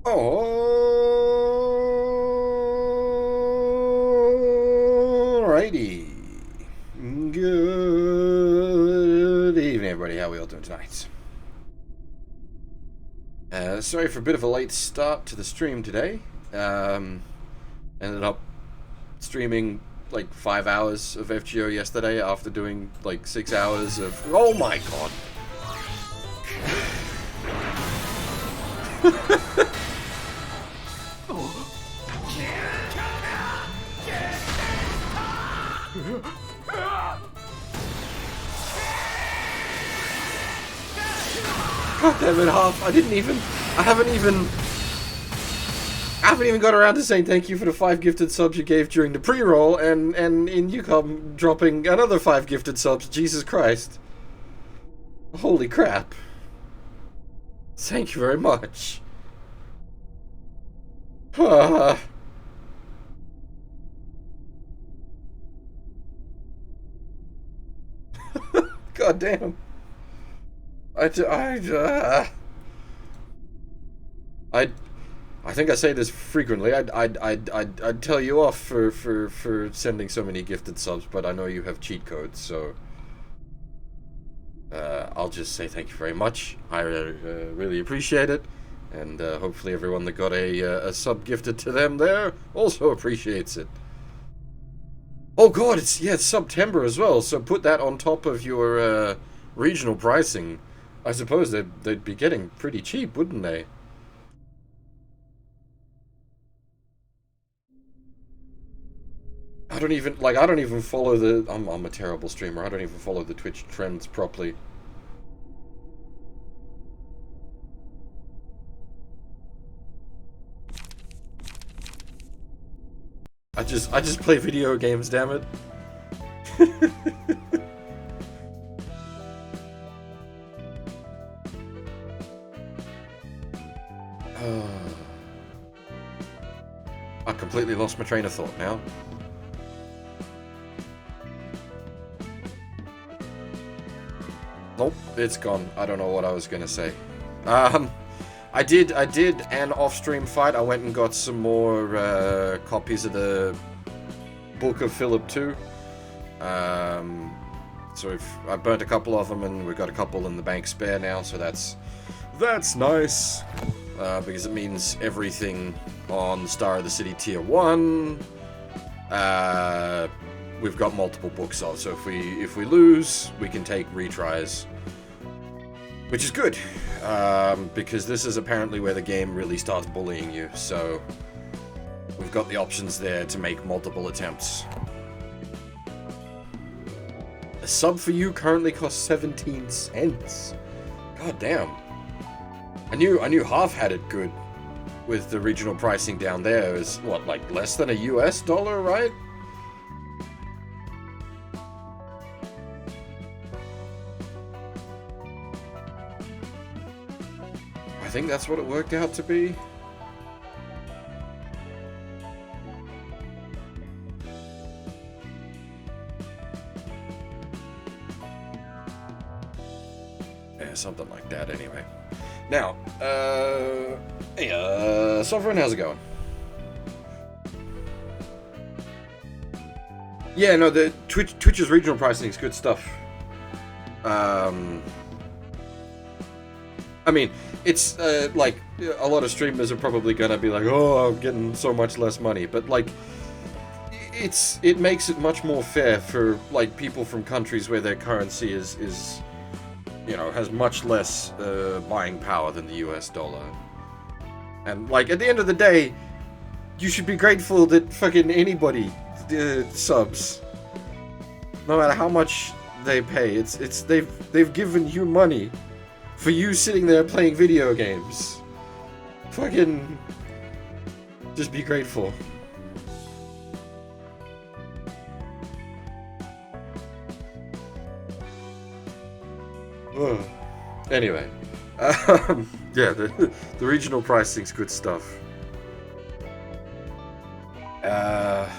Alrighty. Good evening, everybody. How are we all doing tonight? Sorry for a bit of a late start to the stream today. Ended up streaming like 5 hours of FGO yesterday after doing like 6 hours of... Oh my god! God damn it, Half. I haven't even got around to saying thank you for the 5 gifted subs you gave during the pre-roll, and in you come dropping another 5 gifted subs. Jesus Christ. Holy crap. Thank you very much. God damn. I think I say this frequently. I'd tell you off for sending so many gifted subs, but I know you have cheat codes, so I'll just say thank you very much. I really appreciate it, and hopefully everyone that got a sub gifted to them there also appreciates it. Oh god, it's September as well, so put that on top of your regional pricing. I suppose they'd be getting pretty cheap, wouldn't they? I don't even follow the... I'm a terrible streamer. I don't even follow the Twitch trends properly. I just play video games, damn it. I completely lost my train of thought now. Nope, it's gone. I don't know what I was gonna say. I did an off-stream fight. I went and got some more copies of the Book of Philip 2. So I burnt a couple of them, and we've got a couple in the bank spare now. So that's nice, because it means everything on Star of the City Tier 1. We've got multiple books of, so if we lose, we can take retries, which is good, because this is apparently where the game really starts bullying you. So we've got the options there to make multiple attempts. A sub for you currently costs 17 cents. God damn. I knew Half had it good with the regional pricing down there. Is what, like less than a US dollar, right? I think that's what it worked out to be. Yeah, something like that anyway. Now, hey, Sovereign, how's it going? Yeah, no, the Twitch's regional pricing is good stuff. I mean, it's, like, a lot of streamers are probably gonna be like, oh, I'm getting so much less money, but, like, it makes it much more fair for, like, people from countries where their currency is you know, has much less buying power than the US dollar. And, like, at the end of the day, you should be grateful that fucking anybody subs. No matter how much they pay, they've given you money for you sitting there playing video games. Fucking just be grateful. Anyway, yeah, the regional pricing's good stuff. Yeah.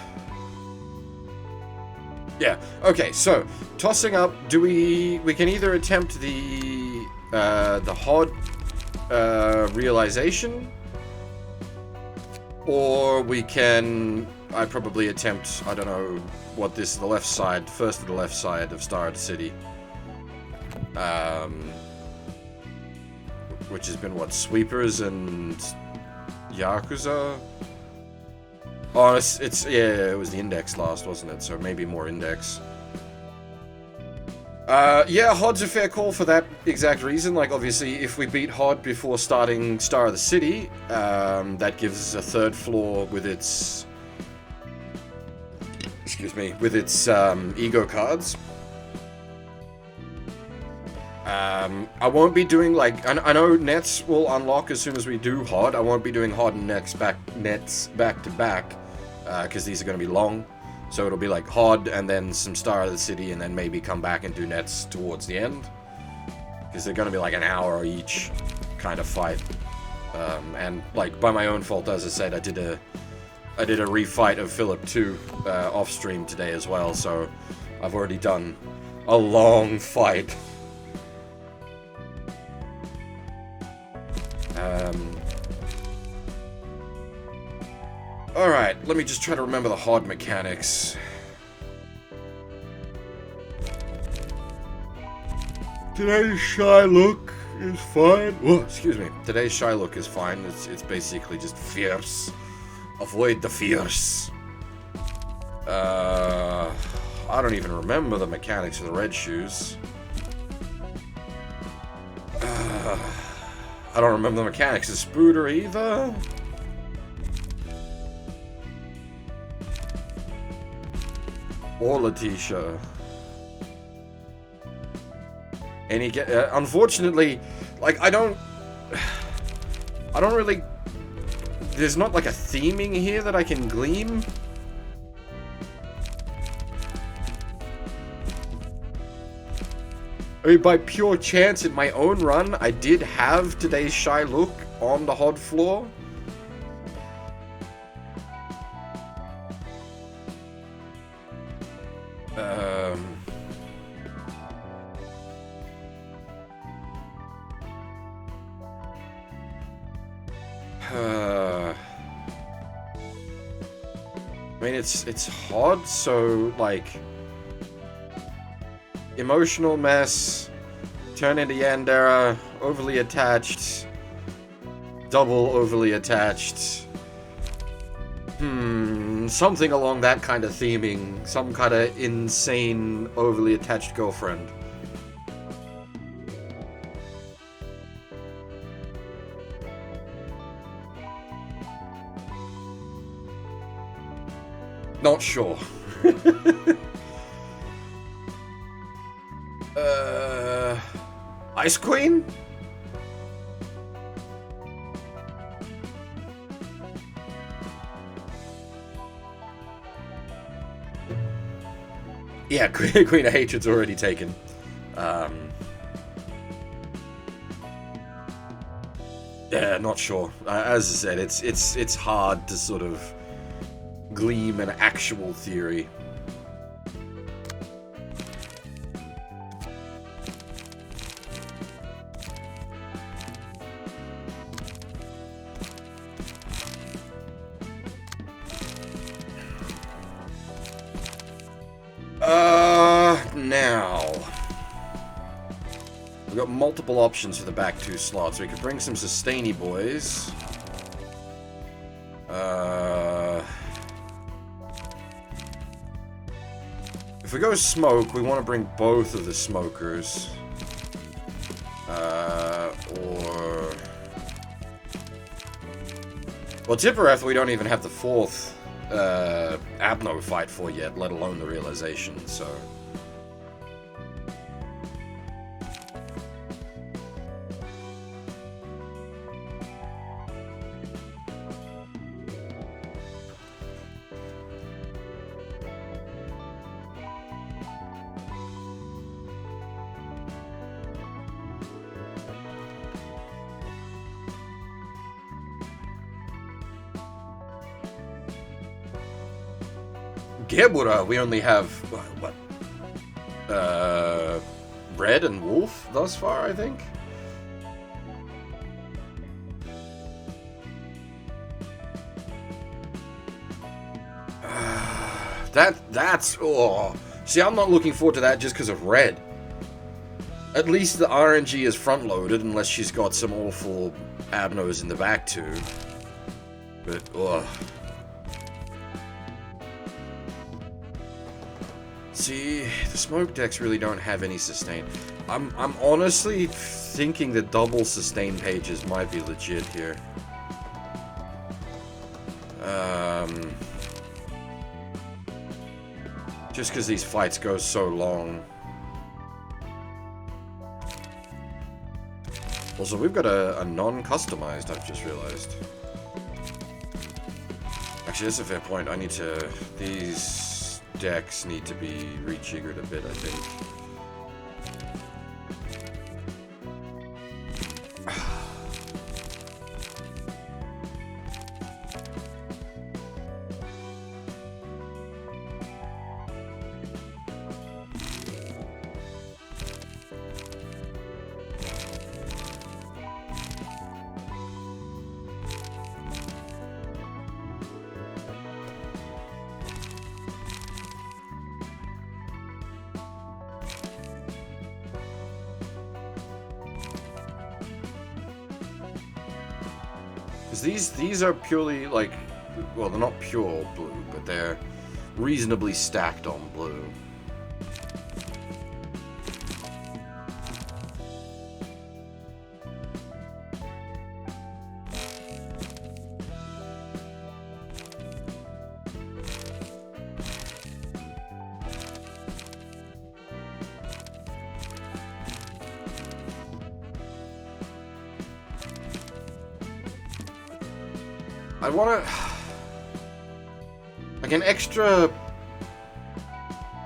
Okay. So tossing up. Do we can either attempt the HOD realization, Or we can... I probably attempt, I don't know what this, the left side, first to the left side of Starred City. Which has been, what, Sweepers and Yakuza? Oh, yeah, it was the Index last, wasn't it? So maybe more Index. Yeah, HOD's a fair call for that exact reason. Like, obviously, if we beat HOD before starting Star of the City, that gives us a third floor with its... Excuse me, with its, ego cards. I won't be doing, like... I know Nets will unlock as soon as we do HOD. I won't be doing HOD and Nets back to back, because these are going to be long. So it'll be like HOD and then some Star of the City and then maybe come back and do Nets towards the end. Because they're going to be like an hour each kind of fight. And like by my own fault, as I said, I did a refight of Philip 2 off stream today as well. So I've already done a long fight. Alright, let me just try to remember the HOD mechanics. Today's shy look is fine. Oh, excuse me. Today's shy look is fine. It's basically just fierce. Avoid the fierce. I don't even remember the mechanics of the red shoes. I don't remember the mechanics of Spooter either. Or Letitia. Any unfortunately, like I don't really. There's not like a theming here that I can glean. I mean, by pure chance in my own run, I did have today's shy look on the HOD floor. I mean, it's HOD, so, like... Emotional mess, turn into Yandere, overly attached, double overly attached. Something along that kind of theming. Some kind of insane, overly attached girlfriend. Not sure. Ice Queen? Yeah, Queen of Hatred's already taken. Yeah, not sure. As I said, it's hard to sort of gleam an actual theory. Now we've got multiple options for the back two slots. We could bring some sustainy boys. If we go smoke, we want to bring both of the smokers. Or... Well, Tippereth, we don't even have the fourth Abno fight for yet, let alone the realization, so... Gebura, we only have, what? Red and Wolf thus far, I think? That's... Oh. See, I'm not looking forward to that just because of red. At least the RNG is front-loaded, unless she's got some awful Abnos in the back, too. But, ugh. See, the smoke decks really don't have any sustain. I'm honestly thinking the double sustain pages might be legit here. Just because these fights go so long. Also, we've got a non-customized, I've just realized. Actually, that's a fair point. I need to... These decks need to be rejiggered a bit, I think. These are purely, like, well, they're not pure blue, but they're reasonably stacked on blue. I want to... Like, an extra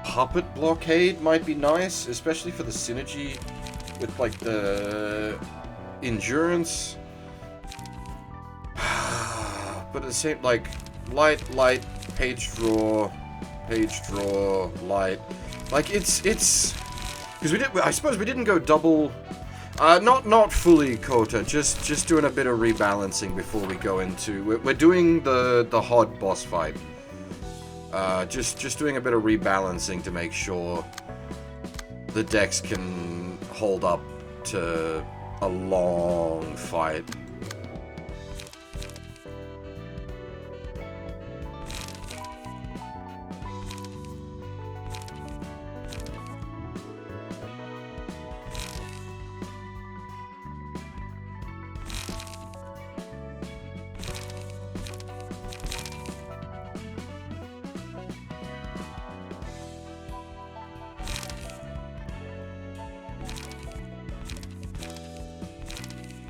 puppet blockade might be nice, especially for the synergy with, like, the endurance. But at the same, like, light, page draw, light. Like, it's... Because I suppose we didn't go double... not fully, Kota. Just doing a bit of rebalancing before we go into... We're doing the HOD boss fight. Just doing a bit of rebalancing to make sure the decks can hold up to a long fight.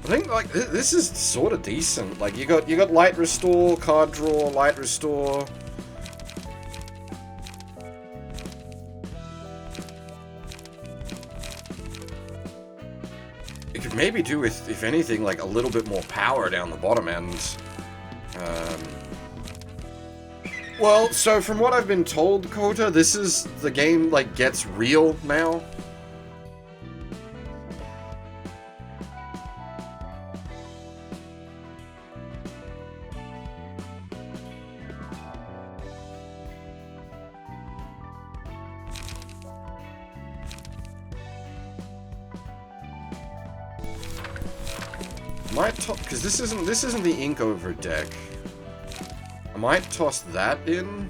I think, like, this is sort of decent. Like, you got light restore, card draw, light restore. You could maybe do with, if anything, like a little bit more power down the bottom end. Well, so from what I've been told, Kota, this is the game, like, gets real now. Because this isn't the ink over deck. I might toss that in.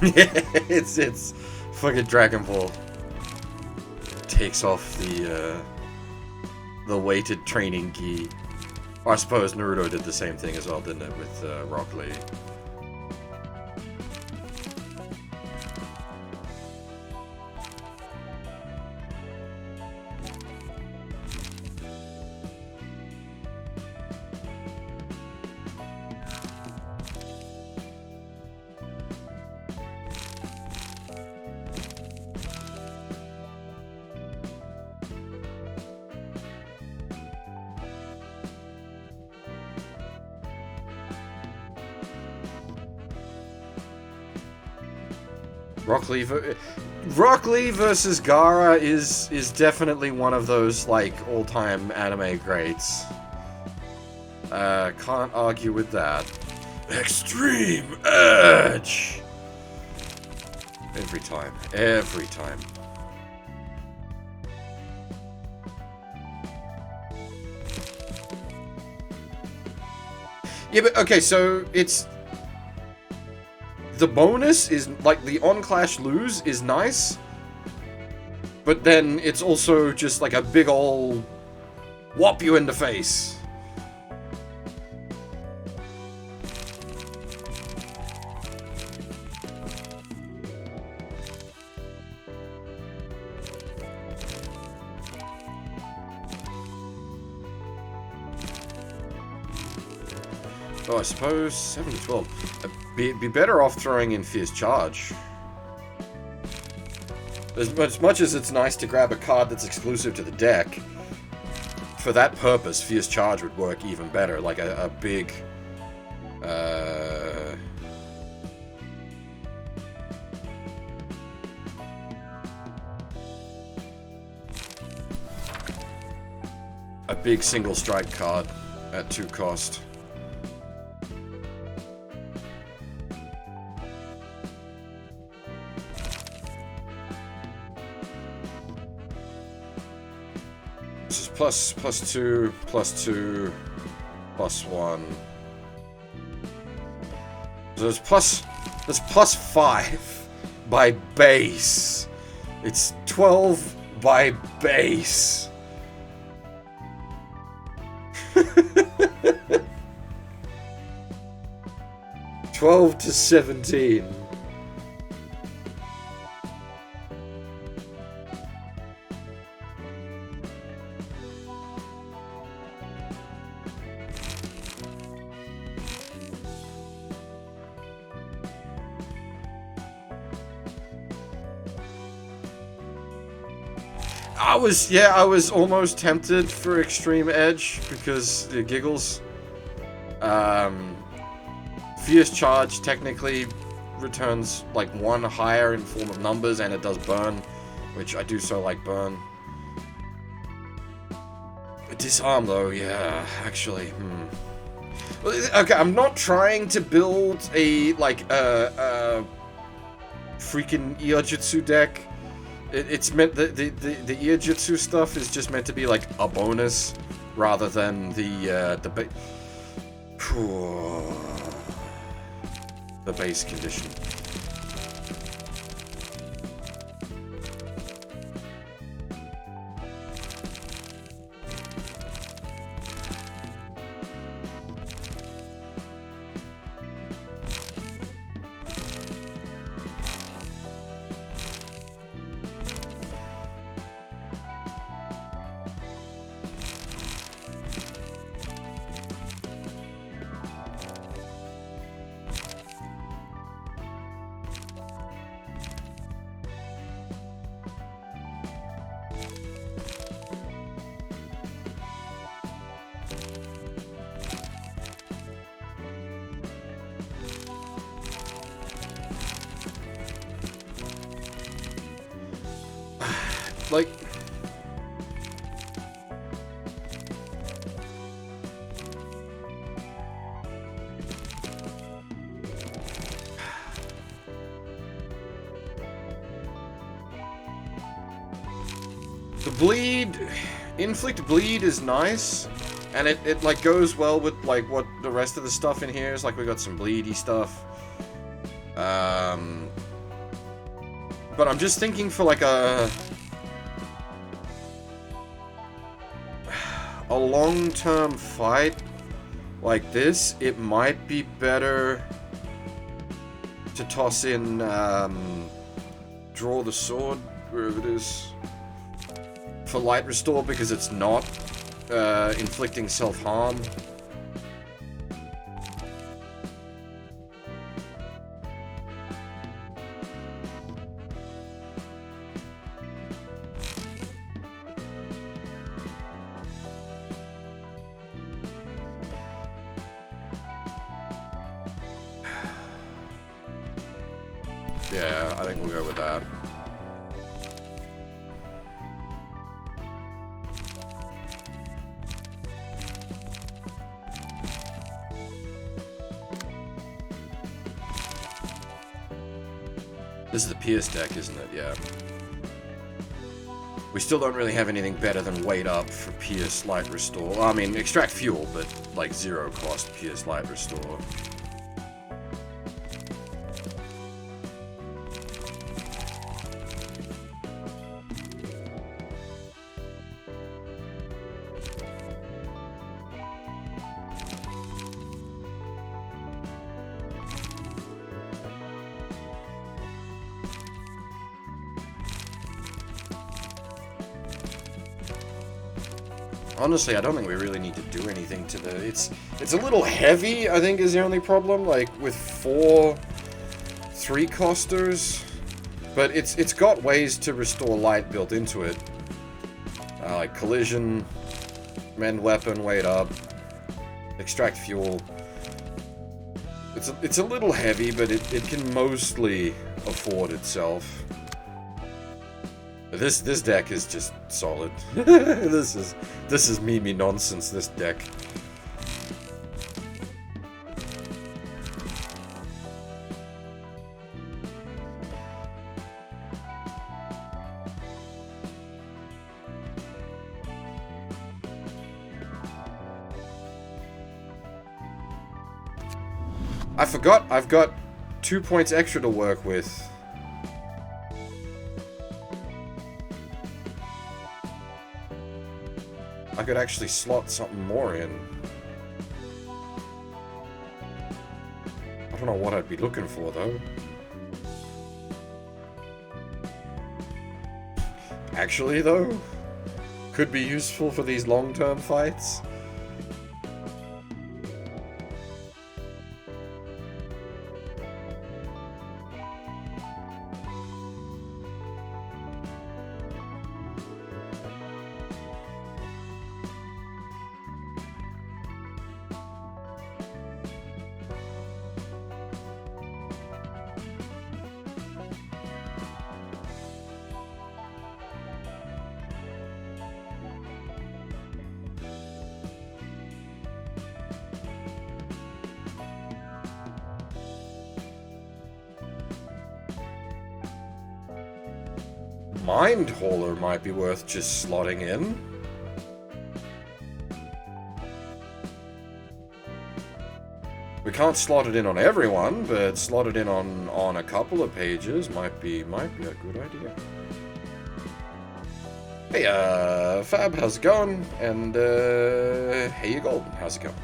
it's fucking Dragon Ball. Takes off the weighted training gi. Or I suppose Naruto did the same thing as well, didn't it, with Rock Lee? Rock Lee versus Gaara is definitely one of those, like, all-time anime greats. Can't argue with that. Extreme Edge! Every time. Every time. Yeah, but, okay, so it's... The bonus is, like, the on-clash lose is nice, but then it's also just, like, a big ol' whop you in the face. Oh, I suppose 7 to 12. Be better off throwing in Fierce Charge. As much as it's nice to grab a card that's exclusive to the deck, for that purpose, Fierce Charge would work even better. Like a big... a big single strike card at 2 cost. Plus 2, plus 2, plus 1. So there's plus 5 by base. It's 12 by base. $12 to $17. I was almost tempted for Extreme Edge because the giggles. Fierce Charge technically returns like 1 higher in form of numbers, and it does burn, which I do so like burn. Disarm though, yeah, actually. Okay, I'm not trying to build a like freaking Iojutsu deck. It's meant that the Iojutsu stuff is just meant to be like a bonus rather than the base condition. Like, the bleed, inflict bleed is nice, and it like goes well with like what the rest of the stuff in here is. Like we got some bleedy stuff. But I'm just thinking for like a long-term fight like this, it might be better to toss in Draw the Sword, wherever it is, for Light Restore, because it's not inflicting self-harm. Yeah, I think we'll go with that. This is the Pierce deck, isn't it? Yeah. We still don't really have anything better than Wait Up for Pierce Light Restore. I mean, Extract Fuel, but like 0 cost Pierce Light Restore. Honestly, I don't think we really need to do anything to the... It's a little heavy, I think, is the only problem. Like, with 4 3-costers. But it's got ways to restore light built into it. Like Collision, Mend Weapon, Wait Up, Extract Fuel. It's a little heavy, but it can mostly afford itself. This deck is just solid. This is Mimi nonsense, this deck. I forgot I've got 2 points extra to work with. I could actually slot something more in. I don't know what I'd be looking for, though. Actually, though, could be useful for these long-term fights. Mind Hauler might be worth just slotting in. We can't slot it in on everyone, but slot it in on a couple of pages might be a good idea. Hey, Fab, how's it going? And, hey, you Golden, how's it going?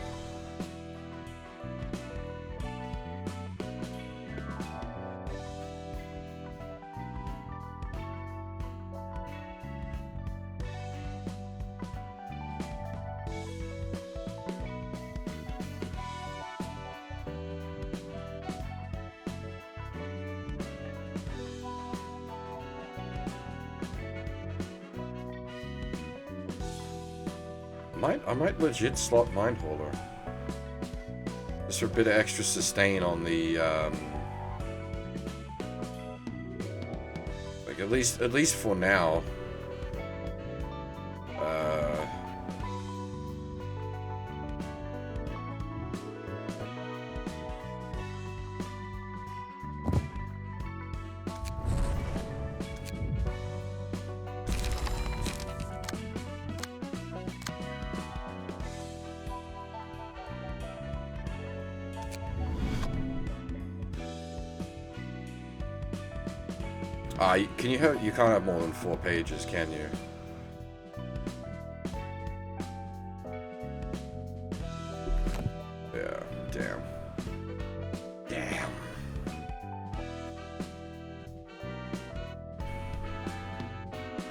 I might legit slot Mind Holder. Just for a bit of extra sustain on the, like, at least for now. You can't have more than 4 pages, can you? Yeah, damn. Damn.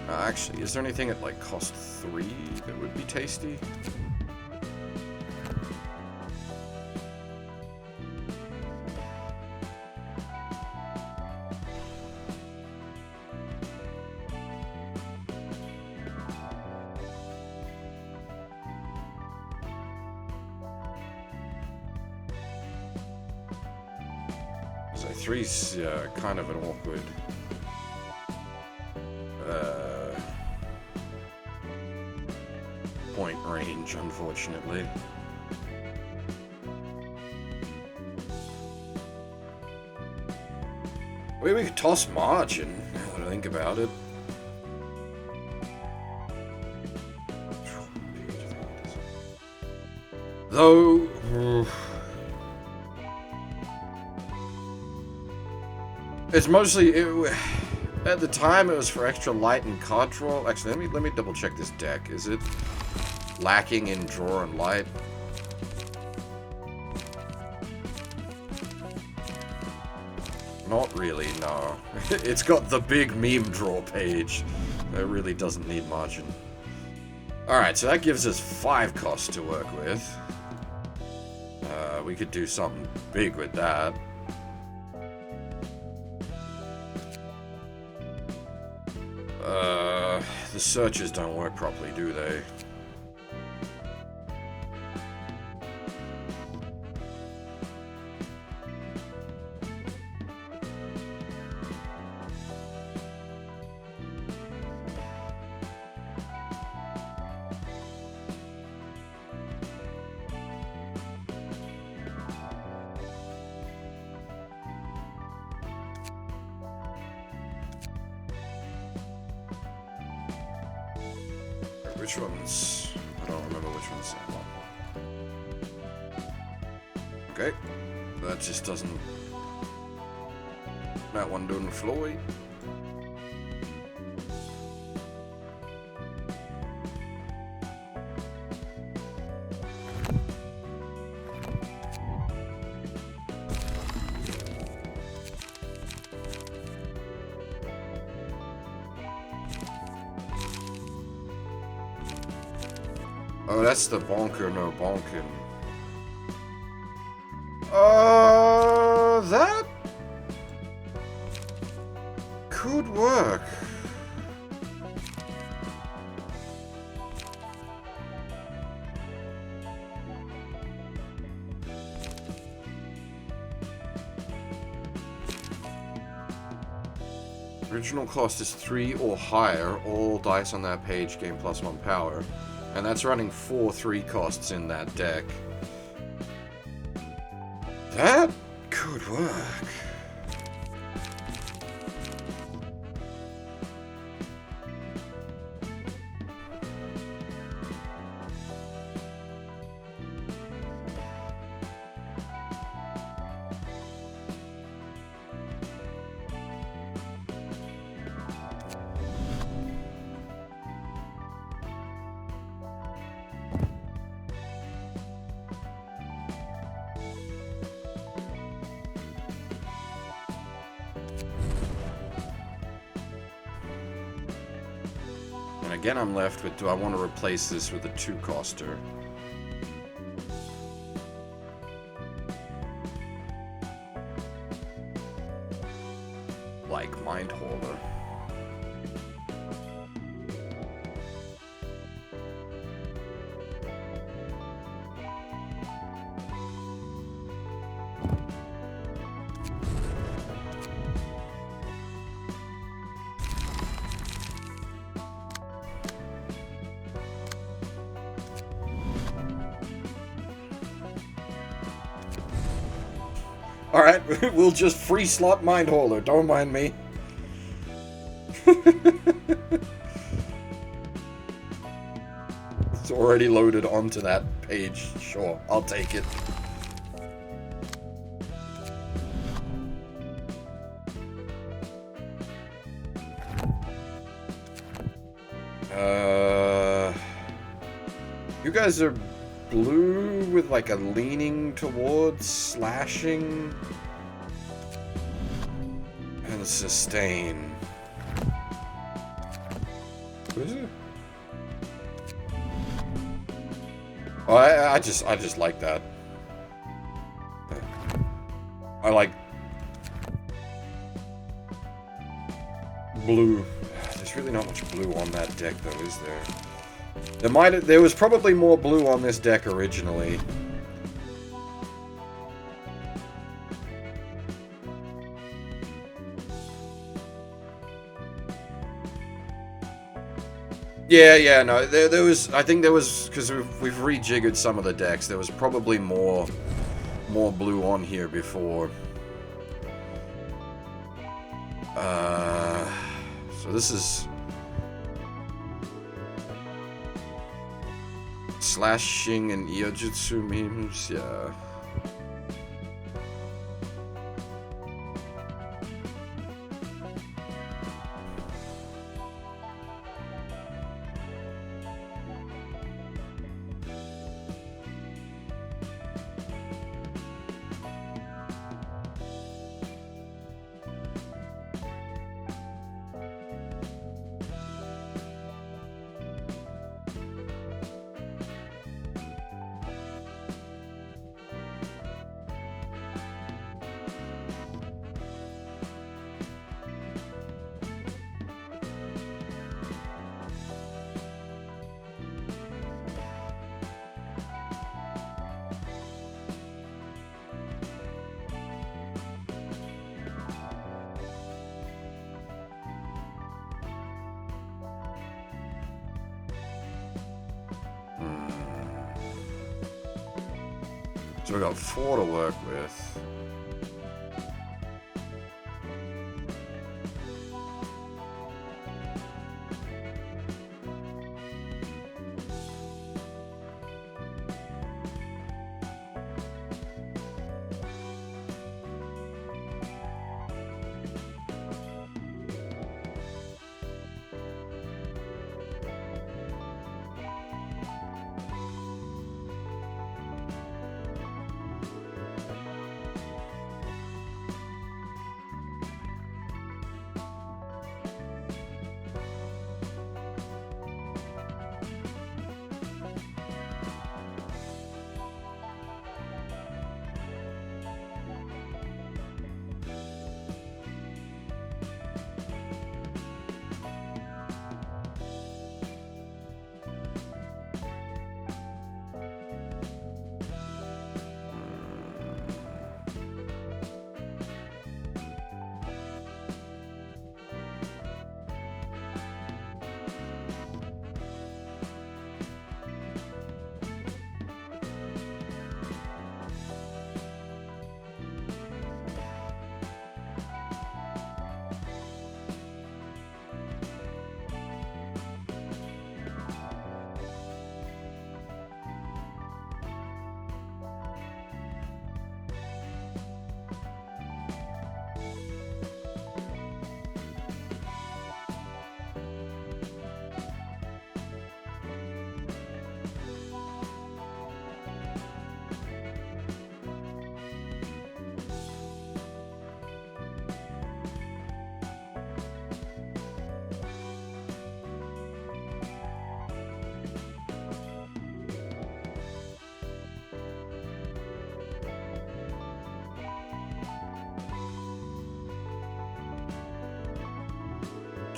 Actually, is there anything at like cost 3 that would be tasty? three's kind of an awkward point range, unfortunately. Maybe we could toss margin, now that I think about it. Though... it's mostly... at the time, it was for extra light and card draw. Actually, let me double check this deck. Is it lacking in draw and light? Not really, no. It's got the big meme draw page. It really doesn't need margin. Alright, so that gives us 5 costs to work with. We could do something big with that. The searches don't work properly, do they? Which ones? I don't remember which ones that one. Okay. That just doesn't... That one doesn't floy. Oh, that's the bonker, no bonkin. That could work. Original cost is 3 or higher. All dice on that page gain +1 power. And that's running 4 3 costs in that deck. That could work. And again, I'm left with, do I want to replace this with a 2-coster? Like Mind Holder. Alright, we'll just free slot Mind Holder, don't mind me. It's already loaded onto that page, sure, I'll take it. You guys are blue with like a leaning towards slashing and sustain. What is it? Oh, I just like that. I like blue. There's really not much blue on that deck though, is there? There was probably more blue on this deck originally. Yeah, no, there was, I think there was, because we've rejiggered some of the decks, there was probably more blue on here before. So this is slashing and Iojutsu memes, yeah. So we got 4 to work with.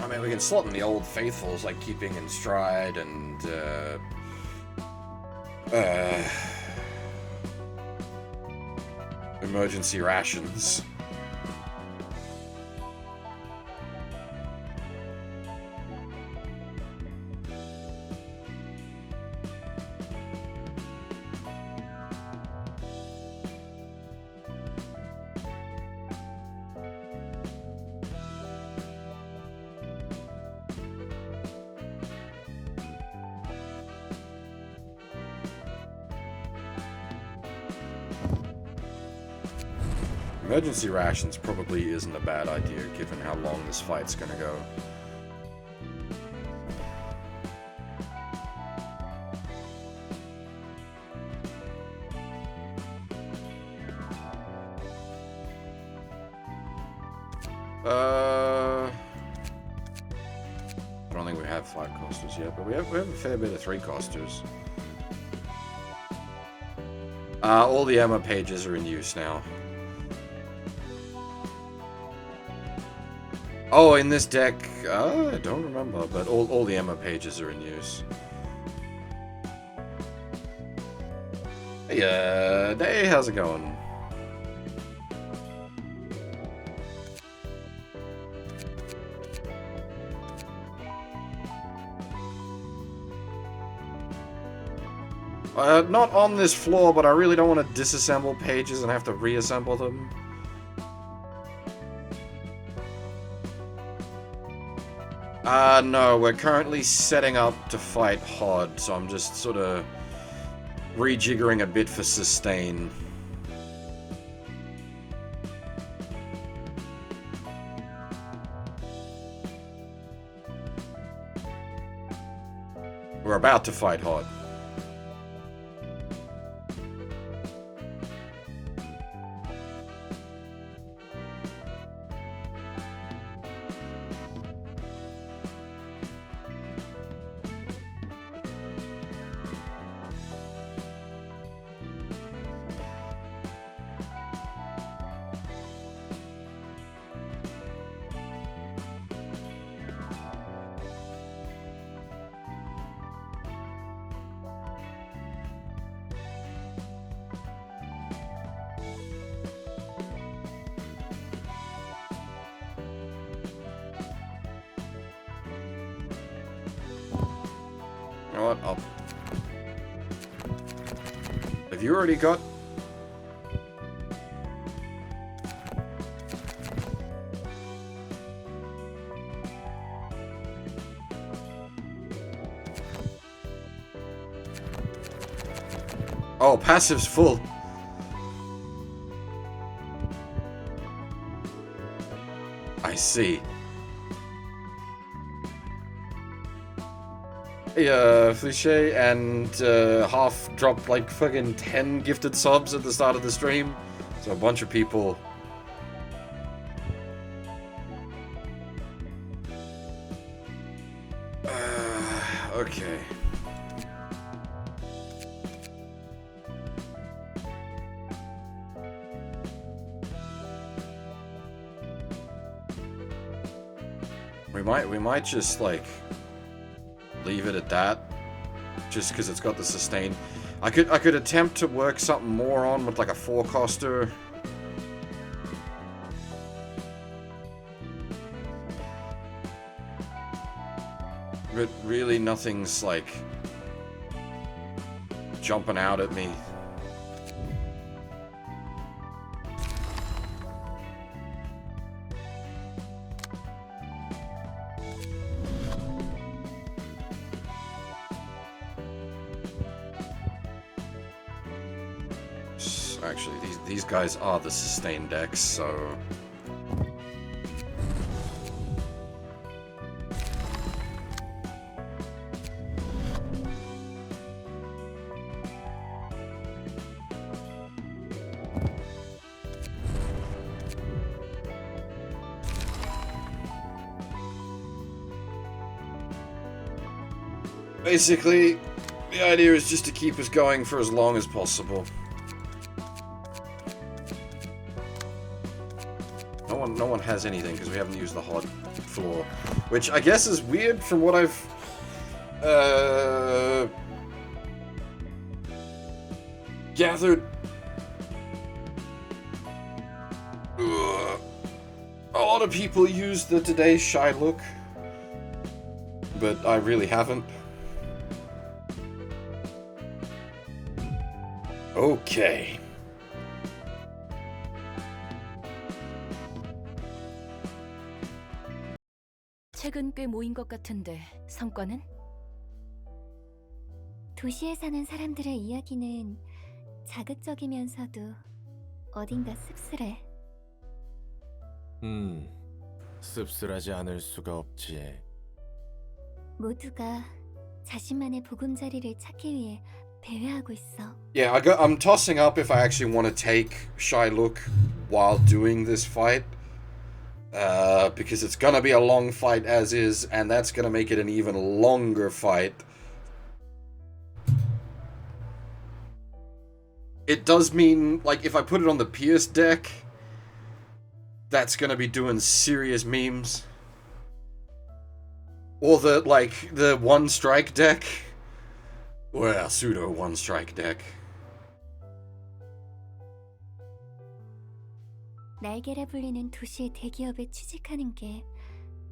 I mean, we can slot in the old faithfuls like Keeping in Stride and emergency rations. Emergency rations probably isn't a bad idea, given how long this fight's gonna go. I don't think we have 5 costers yet, but we have a fair bit of 3 costers. All the ammo pages are in use now. Oh, in this deck, I don't remember, but all the ammo pages are in use. Hey, Day, how's it going? Not on this floor, but I really don't want to disassemble pages and have to reassemble them. No, we're currently setting up to fight Hod, so I'm just sort of rejiggering a bit for sustain. We're about to fight Hod. You know what? Have you already got... Oh, passive's full. I see. Yeah, Flichet and Half dropped like fucking 10 gifted subs at the start of the stream. So a bunch of people. Okay. We might just like leave it at that, just because it's got the sustain. I could attempt to work something more on with like a forecaster. But really nothing's like jumping out at me. Actually, these guys are the sustain decks, so... Basically, the idea is just to keep us going for as long as possible. No one has anything because we haven't used the hot floor, which I guess is weird from what I've gathered. A lot of people use the today's shy look, but I really haven't. Okay. 책은 꽤 모인 것 같은데 성과는? 도시에 사는 사람들의 이야기는 자극적이면서도 어딘가 씁쓸해. 씁쓸하지 않을 수가 없지. 모두가 자신만의 보금자리를 찾기 위해 배회하고 있어. Yeah, I'm tossing up if I actually want to take Shy Look while doing this fight. Because it's gonna be a long fight as is, and that's gonna make it an even longer fight. It does mean, like, if I put it on the Pierce deck, that's gonna be doing serious memes. Or the one strike deck. Well, pseudo one strike deck. 날개라 불리는 도시의 대기업에 취직하는 게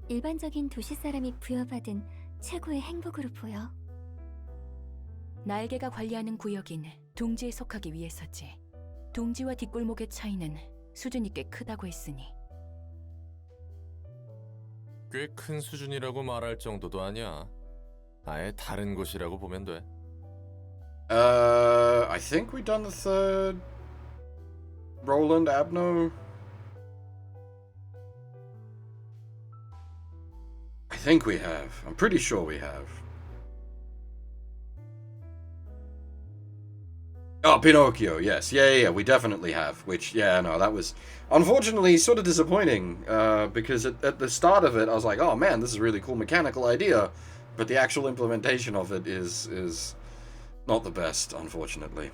일반적인 도시 사람이 부여받은 최고의 행복으로 보여. 날개가 관리하는 구역인 둥지에 속하기 위해서지. 둥지와 뒷골목의 차이는 수준이 꽤 크다고 했으니. 꽤 큰 수준이라고 말할 정도도 아니야. 아예 다른 곳이라고 보면 돼. I think we done the third Roland Abno. I think we have. I'm pretty sure we have. Oh, Pinocchio, yes. Yeah, we definitely have. Which, yeah, no, that was unfortunately sort of disappointing, because at the start of it, I was like, oh man, this is a really cool mechanical idea, but the actual implementation of it is not the best, unfortunately.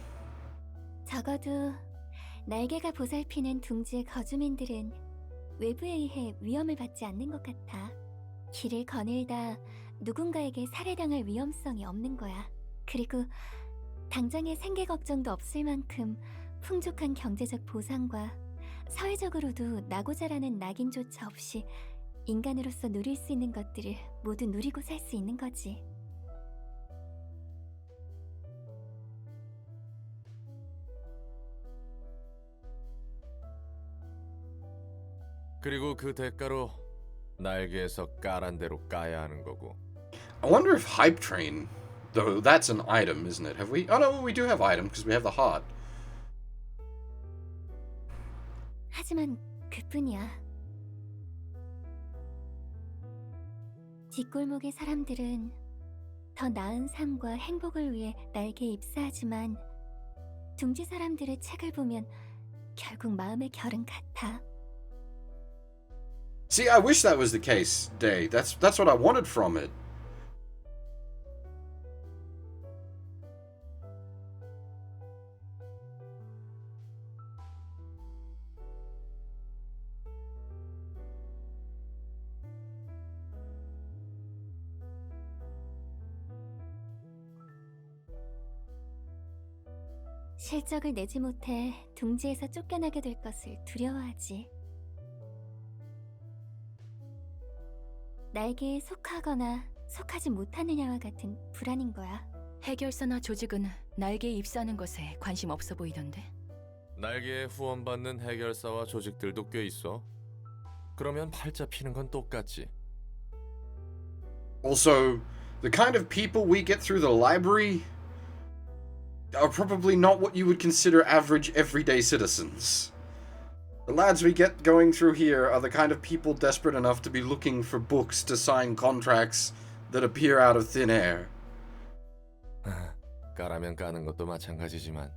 적어도 날개가 보살피는 둥지의 거주민들은 외부에 의해 위험을 받지 않는 것 같아. 길을 거닐다 누군가에게 살해당할 위험성이 없는 거야. 그리고 당장의 생계 걱정도 없을 만큼 풍족한 경제적 보상과 사회적으로도 나고자라는 낙인조차 없이 인간으로서 누릴 수 있는 것들을 모두 누리고 살 수 있는 거지. 그리고 그 대가로 날개에서 까란 대로 까야 하는 거고. I wonder if Hype Train, though that's an item, isn't it? Have we? Oh no, we do have item because we have the heart. 하지만 그뿐이야. 뒷골목의 사람들은 더 나은 삶과 행복을 위해 날개에 입사하지만 둥지 사람들의 책을 보면 결국 마음의 결은 같아. See, I wish that was the case, Day. That's what I wanted from it. 실적을 내지 못해 둥지에서 쫓겨나게 될 것을 두려워하지. 날개에 속하거나 속하지 못하느냐와 같은 불안인 거야. 해결사나 조직은 날개에 입사하는 것에 관심 없어 보이던데. 날개에 후원받는 해결사와 조직들도 꽤 있어. 그러면 팔자 피는 건 똑같지. Also, the kind of people we get through the library are probably not what you would consider average everyday citizens. The lads we get going through here are the kind of people desperate enough to be looking for books to sign contracts that appear out of thin air. 까라면 까는 것도 마찬가지지만.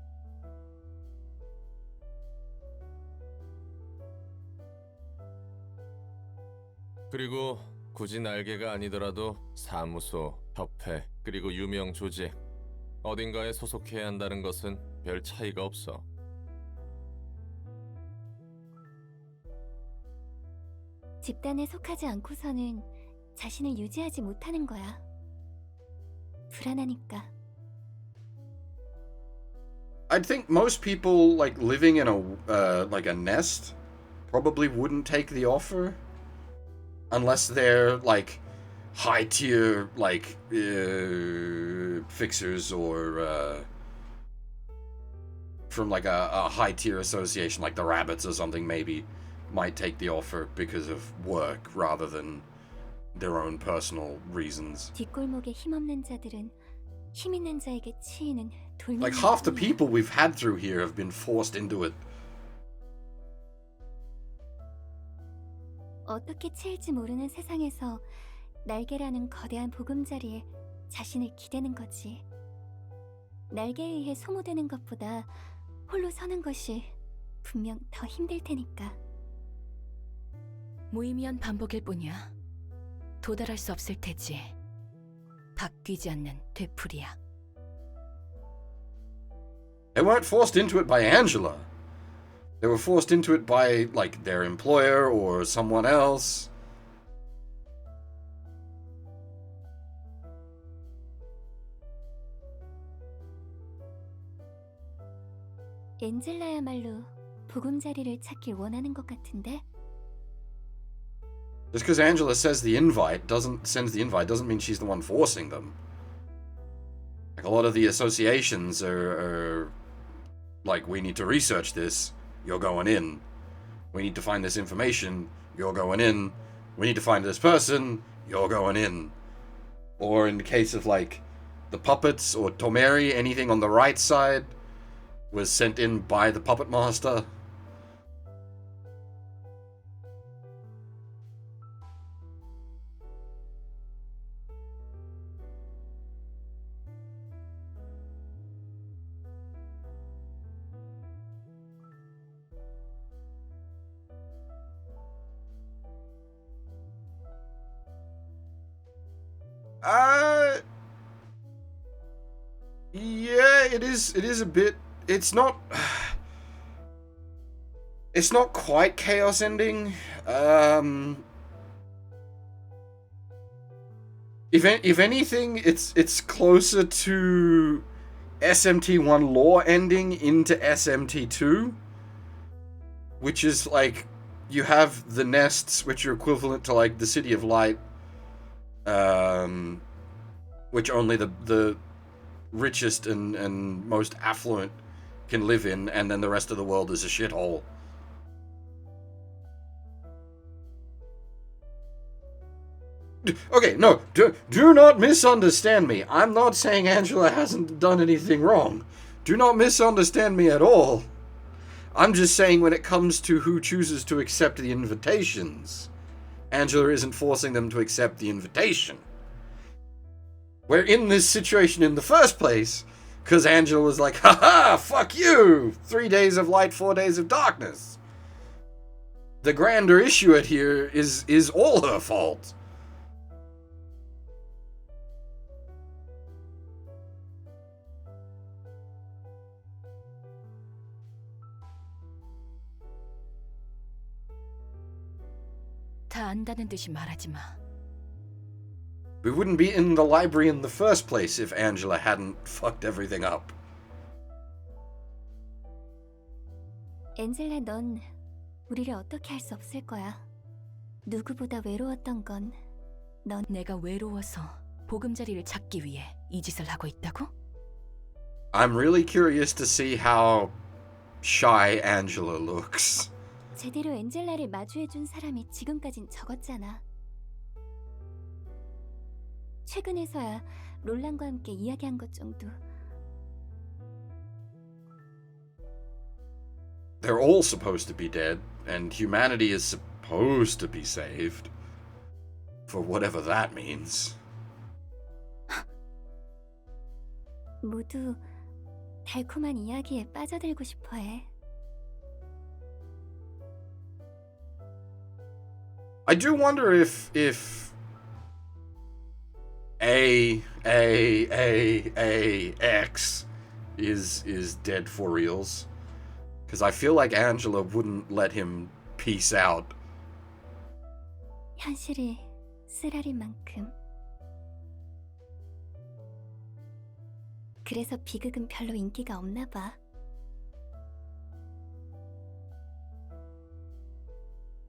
그리고 굳이 날개가 아니더라도 사무소, 협회, 그리고 유명 조직 어딘가에 소속해야 한다는 것은 별 차이가 없어. 집단에 속하지 않고서는 자신을 유지하지 못하는 거야. 불안하니까. I'd think most people like living in a nest probably wouldn't take the offer unless they're like high tier like fixers or from like a high tier association like the Rabbits or something maybe might take the offer because of work rather than their own personal reasons. 뒷골목에 힘없는 자들은 힘 있는 자에게 치이는 돌멩이. Like half the people we've had through here have been forced into it. 어떻게 치일지 모르는 세상에서 날개라는 거대한 보금자리에 자신을 기대는 거지. 날개에 의해 소모되는 것보다 홀로 서는 것이 분명 더 힘들 테니까. 무의미한 반복일 뿐이야. 도달할 수 없을 테지. 바뀌지 않는 되풀이야. They weren't forced into it by Angela. They were forced into it by, like, their employer or someone else. 엔젤라야말로 보금자리를 찾길 원하는 것 같은데? Just because Angela sends the invite doesn't mean she's the one forcing them. Like, a lot of the associations are like, we need to research this, you're going in. We need to find this information, you're going in. We need to find this person, you're going in. Or in the case of, like, the puppets or Tomeri, anything on the right side was sent in by the puppet master. Yeah, it is a bit, it's not quite chaos ending. If anything, it's closer to SMT1 lore ending into SMT2, which is like, you have the nests, which are equivalent to, like, the City of Light, which only the richest and most affluent can live in, and then the rest of the world is a shithole. Okay, no, do not misunderstand me. I'm not saying Angela hasn't done anything wrong. Do not misunderstand me at all. I'm just saying, when it comes to who chooses to accept the invitations, Angela isn't forcing them to accept the invitation. We're in this situation in the first place because Angela was like, haha, fuck you! 3 days of light, 4 days of darkness. The grander issue at here is all her fault. 다 안다는 듯이 말하지 마. We wouldn't be in the library in the first place if Angela hadn't fucked everything up. 엔젤라, 넌 우리를 어떻게 할 수 없을 거야. 누구보다 외로웠던 건 넌. 내가 외로워서 보금자리를 찾기 위해 이 짓을 하고 있다고? I'm really curious to see how shy Angela looks. 제대로 엔젤라를 마주해준 사람이 지금까진 적었잖아. 최근에서야 롤란과 함께 이야기한 것 정도. They're all supposed to be dead, and humanity is supposed to be saved. For whatever that means. 모두 달콤한 이야기에 빠져들고 싶어해. I do wonder if X is dead for reals. Because I feel like Angela wouldn't let him peace out. 현실이 쓰라린 만큼. 그래서 비극은 별로 인기가 없나 봐.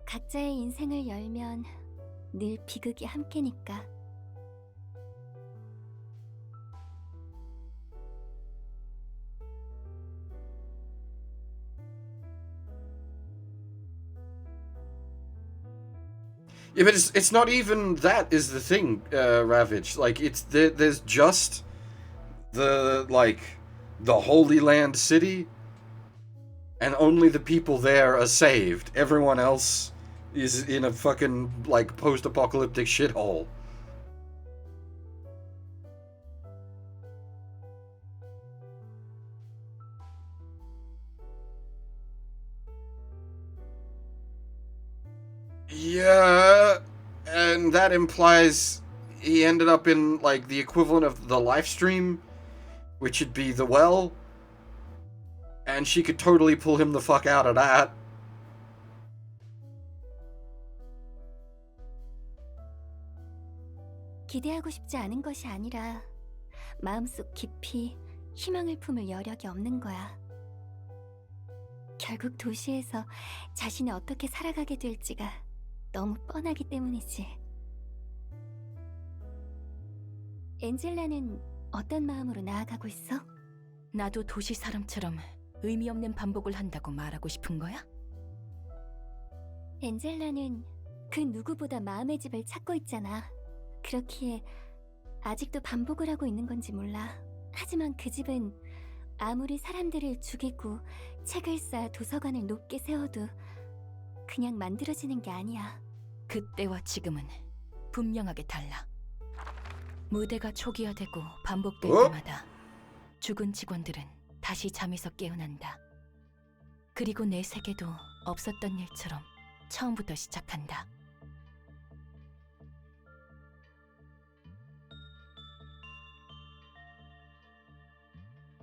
각자의 인생을 열면 늘 비극이 함께니까. Yeah, but it's not even that is the thing, Ravage. Like, there's just the Holy Land city, and only the people there are saved. Everyone else is in a fucking, like, post-apocalyptic shithole. Yeah, and that implies he ended up in, like, the equivalent of the live stream, which would be the well, and she could totally pull him the fuck out of that. 기대하고 싶지 않은 것이 아니라 마음속 깊이 희망을 품을 여력이 없는 거야. 결국 도시에서 자신이 어떻게 살아가게 될지가 너무 뻔하기 때문이지. 엔젤라는 어떤 마음으로 나아가고 있어? 나도 도시 사람처럼 의미 없는 반복을 한다고 말하고 싶은 거야? 엔젤라는 그 누구보다 마음의 집을 찾고 있잖아. 그렇기에 아직도 반복을 하고 있는 건지 몰라. 하지만 그 집은 아무리 사람들을 죽이고 책을 쌓아 도서관을 높게 세워도 그냥 만들어지는 게 아니야. 그때와 지금은 분명하게 달라. 무대가 초기화되고 반복될 어? 때마다 죽은 직원들은 다시 잠에서 깨어난다. 그리고 내 세계도 없었던 일처럼 처음부터 시작한다.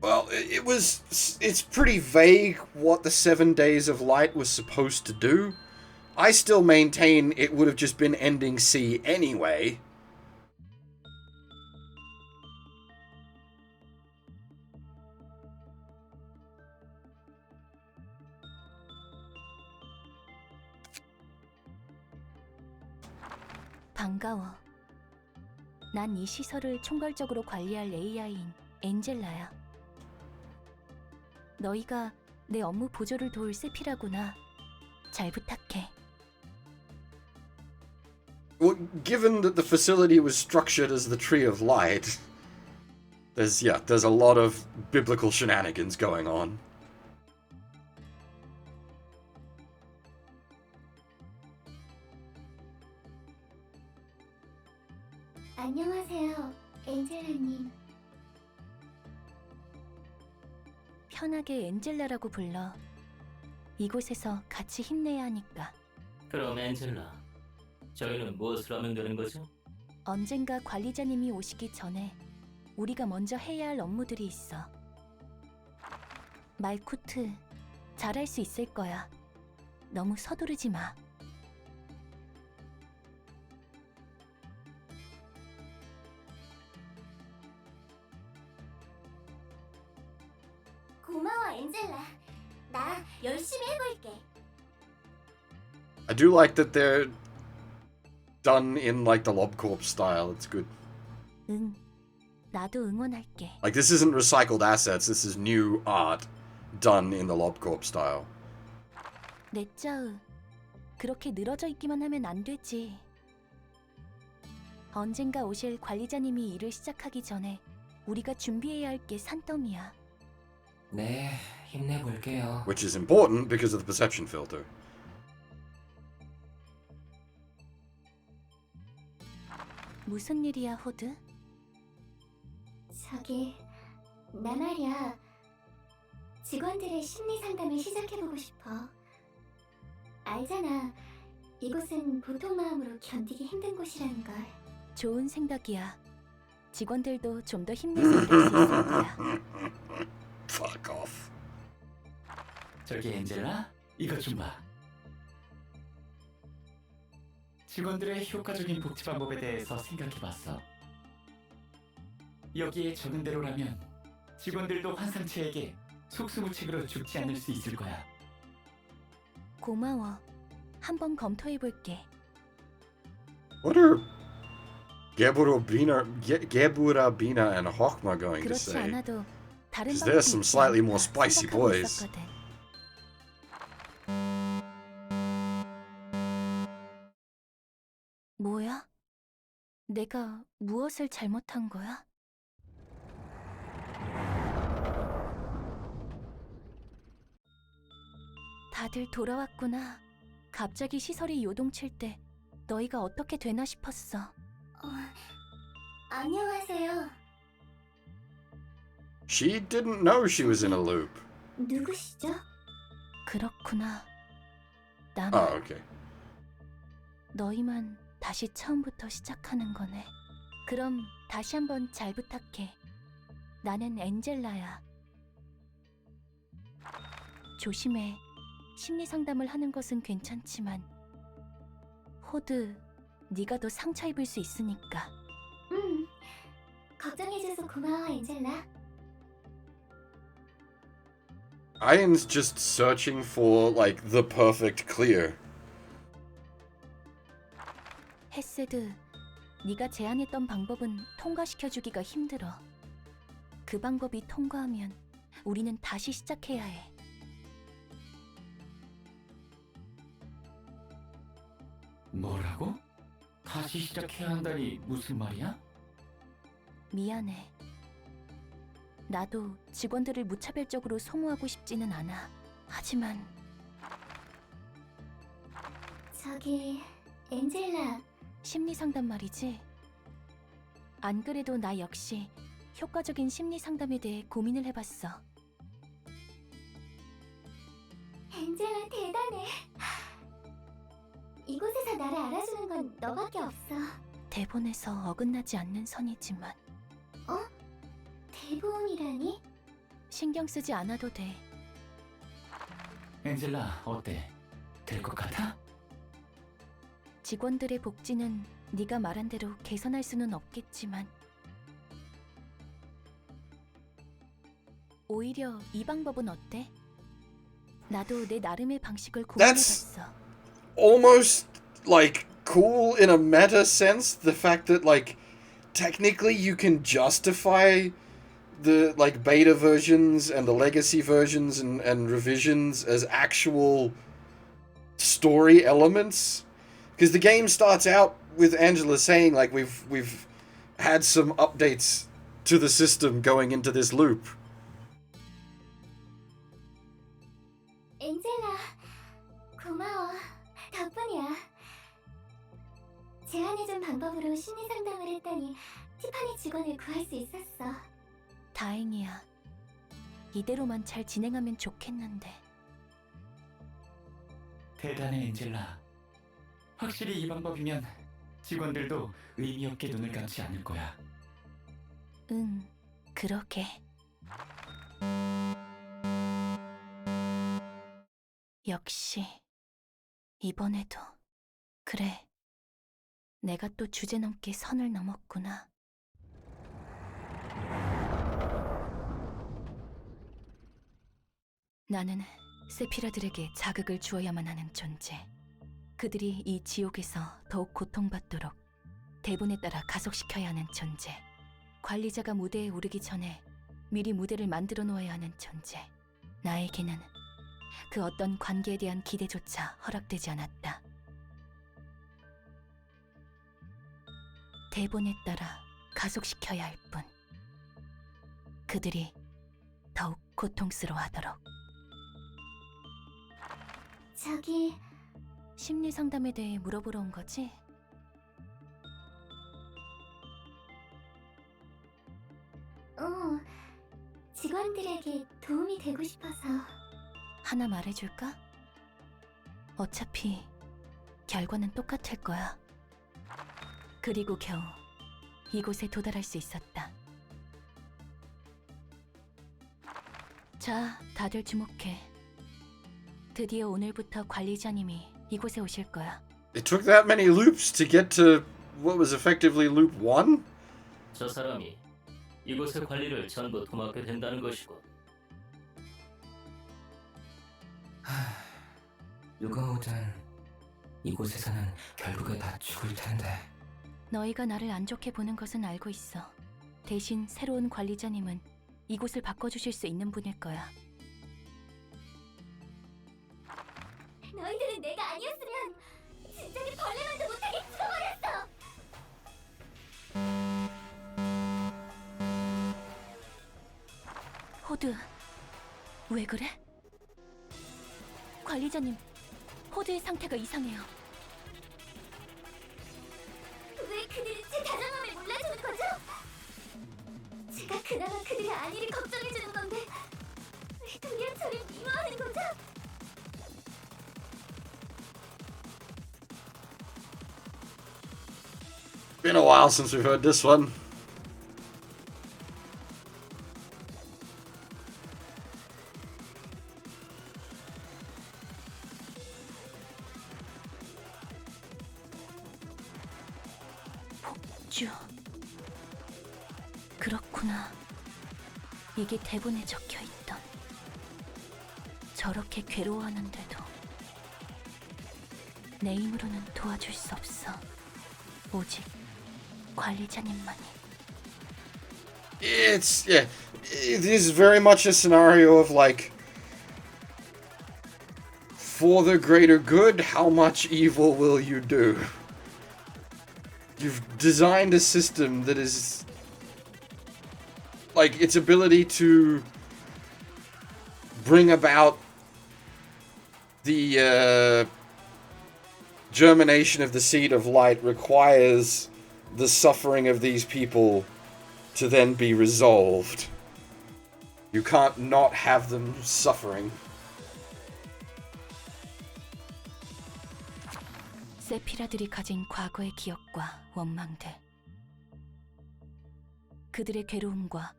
Well, it's pretty vague what the 7 days of light was supposed to do. I still maintain it would have just been ending C anyway. 반가워. 난 이 시설을 총괄적으로 관리할 AI인 엔젤라야. 너희가 내 업무 보조를 도울 세피라구나. 잘 부탁해. Well, given that the facility was structured as the Tree of Light, there's a lot of biblical shenanigans going on. 안녕하세요, 엔젤라님. 편하게 엔젤라라고 불러. 이곳에서 같이 힘내야 하니까. 그럼 엔젤라, 저희는 무엇을 하면 되는 거죠? 언젠가 관리자님이 오시기 전에 우리가 먼저 해야 할 업무들이 있어. 말코트, 잘할 수 있을 거야. 너무 서두르지 마. 고마워, 엔젤라. 나 열심히 해볼게. I do like that they're done in like the LobCorp style. It's good. 응, 나도 응원할게. Like this isn't recycled assets. This is new art done in the LobCorp style. 넷자으, 그렇게 늘어져 있기만 하면 안 되지. 언젠가 오실 관리자님이 일을 시작하기 전에 우리가 준비해야 할 게 산더미야. 네, 힘내볼게요. Which is important because of the perception filter. 무슨 일이야, 호드? 저기, 나 말이야. 직원들의 심리 상담을 시작해보고 싶어. 알잖아. 이곳은 보통 마음으로 견디기 힘든 곳이라는 걸. 좋은 생각이야. 직원들도 좀 더 힘내서 일할 수 있을 거야. Fuck off. 저기 엔젤라, 이것 좀 봐. 직원들의 효과적인 복지 방법에 대해서 생각해봤어. 여기에 적은 대로라면 직원들도 환상체에게 속수무책으로 죽지 않을 수 있을 거야. 고마워. 한번 검토해볼게. What are Geburabina and Hokma going to 그렇지 say? 않아도 다른 'Cause 방법이 there's some 있지 slightly 않을까 more spicy 생각하고 boys. 있었거든. 뭐야? 내가 무엇을 잘못한 거야? 다들 돌아왔구나. 갑자기 시설이 요동칠 때 너희가 어떻게 되나 싶었어. 안녕하세요. She didn't know she was in a loop. 누구시죠? 그렇구나. 남 Oh, okay. 너희만 다시 처음부터 시작하는 거네. 그럼 다시 한번 잘 부탁해. 나는 엔젤라야. 조심해. 심리 상담을 하는 것은 괜찮지만 호드, 네가 더 상처 입을 수 있으니까. 걱정해줘서 고마워, 엔젤라. Ian's just searching for like the perfect clear. 헤세드, 네가 제안했던 방법은 통과시켜주기가 힘들어. 그 방법이 통과하면 우리는 다시 시작해야 해. 뭐라고? 다시 시작해야 한다니 무슨 말이야? 미안해. 나도 직원들을 무차별적으로 소모하고 싶지는 않아. 하지만 저기, 엔젤라. 심리 상담 말이지. 안 그래도 나 역시 효과적인 심리 상담에 대해 고민을 해봤어. 엔젤라 대단해. 이곳에서 나를 알아주는 건 너밖에 없어. 대본에서 어긋나지 않는 선이지만 대본이라니? 신경 쓰지 않아도 돼. 엔젤라, 어때? 될 것 같아? 직원들의 복지는 네가 말한 대로 개선할 수는 없겠지만 오히려 이 방법은 어때? 나도 내 나름의 방식을 고민해봤어. Almost like cool in a meta sense. The fact that like technically you can justify the like beta versions and the legacy versions and revisions as actual story elements. Because the game starts out with Angela saying like we've had some updates to the system going into this loop. 엔젤라, 고마워. 덕분이야. 제안해준 방법으로 심리 상담을 했더니 티파니 직원을 구할 수 있었어. 다행이야. 이대로만 잘 진행하면 좋겠는데. 대단해, 엔젤라. 확실히 이 방법이면 직원들도 의미 없게 눈을 감지 않을 거야. 응, 그러게. 역시 이번에도 그래. 내가 또 주제넘게 선을 넘었구나. 나는 세피라들에게 자극을 주어야만 하는 존재. 그들이 이 지옥에서 더욱 고통받도록 대본에 따라 가속시켜야 하는 존재. 관리자가 무대에 오르기 전에 미리 무대를 만들어 놓아야 하는 존재. 나에게는 그 어떤 관계에 대한 기대조차 허락되지 않았다. 대본에 따라 가속시켜야 할 뿐. 그들이 더욱 고통스러워하도록. 저기, 심리 상담에 대해 물어보러 온 거지? 직원들에게 도움이 되고 싶어서. 하나 말해줄까? 어차피 결과는 똑같을 거야. 그리고 겨우 이곳에 도달할 수 있었다. 자, 다들 주목해. 드디어 오늘부터 관리자님이 이곳에 오실 거야. It took that many loops to get to what was effectively loop 1? 저 사람이 이곳의 관리를 전부 도맡게 된다는 것이고. 누가 오든 이곳에서는 결국에 다 죽을 텐데. 너희가 나를 안 좋게 보는 것은 알고 있어. 대신 새로운 관리자님은 이곳을 바꿔주실 수 있는 분일 거야. 너희들은 내가 아니었으면 진작에 벌레만도 못하게 죽어버렸어. 호드, 왜 그래? 관리자님, 호드의 상태가 이상해요. 왜 그들이 제 다정함을 몰라주는 거죠? 제가 그나마 그들의 안위를 걱정해주는 건데 왜 도리어 저를 미워하는 거죠? Been a while since we've heard this one. 폭주. 그렇구나. 이게 대본에 적혀있던. 저렇게 괴로워하는데도 내 힘으로는 도와줄 수 없어. 오직 관리자님만이. It's, yeah, it is very much a scenario of like, for the greater good, how much evil will you do? You've designed a system that is, like, its ability to bring about the germination of the seed of light requires the suffering of these people to then be resolved. You can't not have them suffering. 세피라들이 가진 과거의 기억과 원망들, 그들의 괴로움과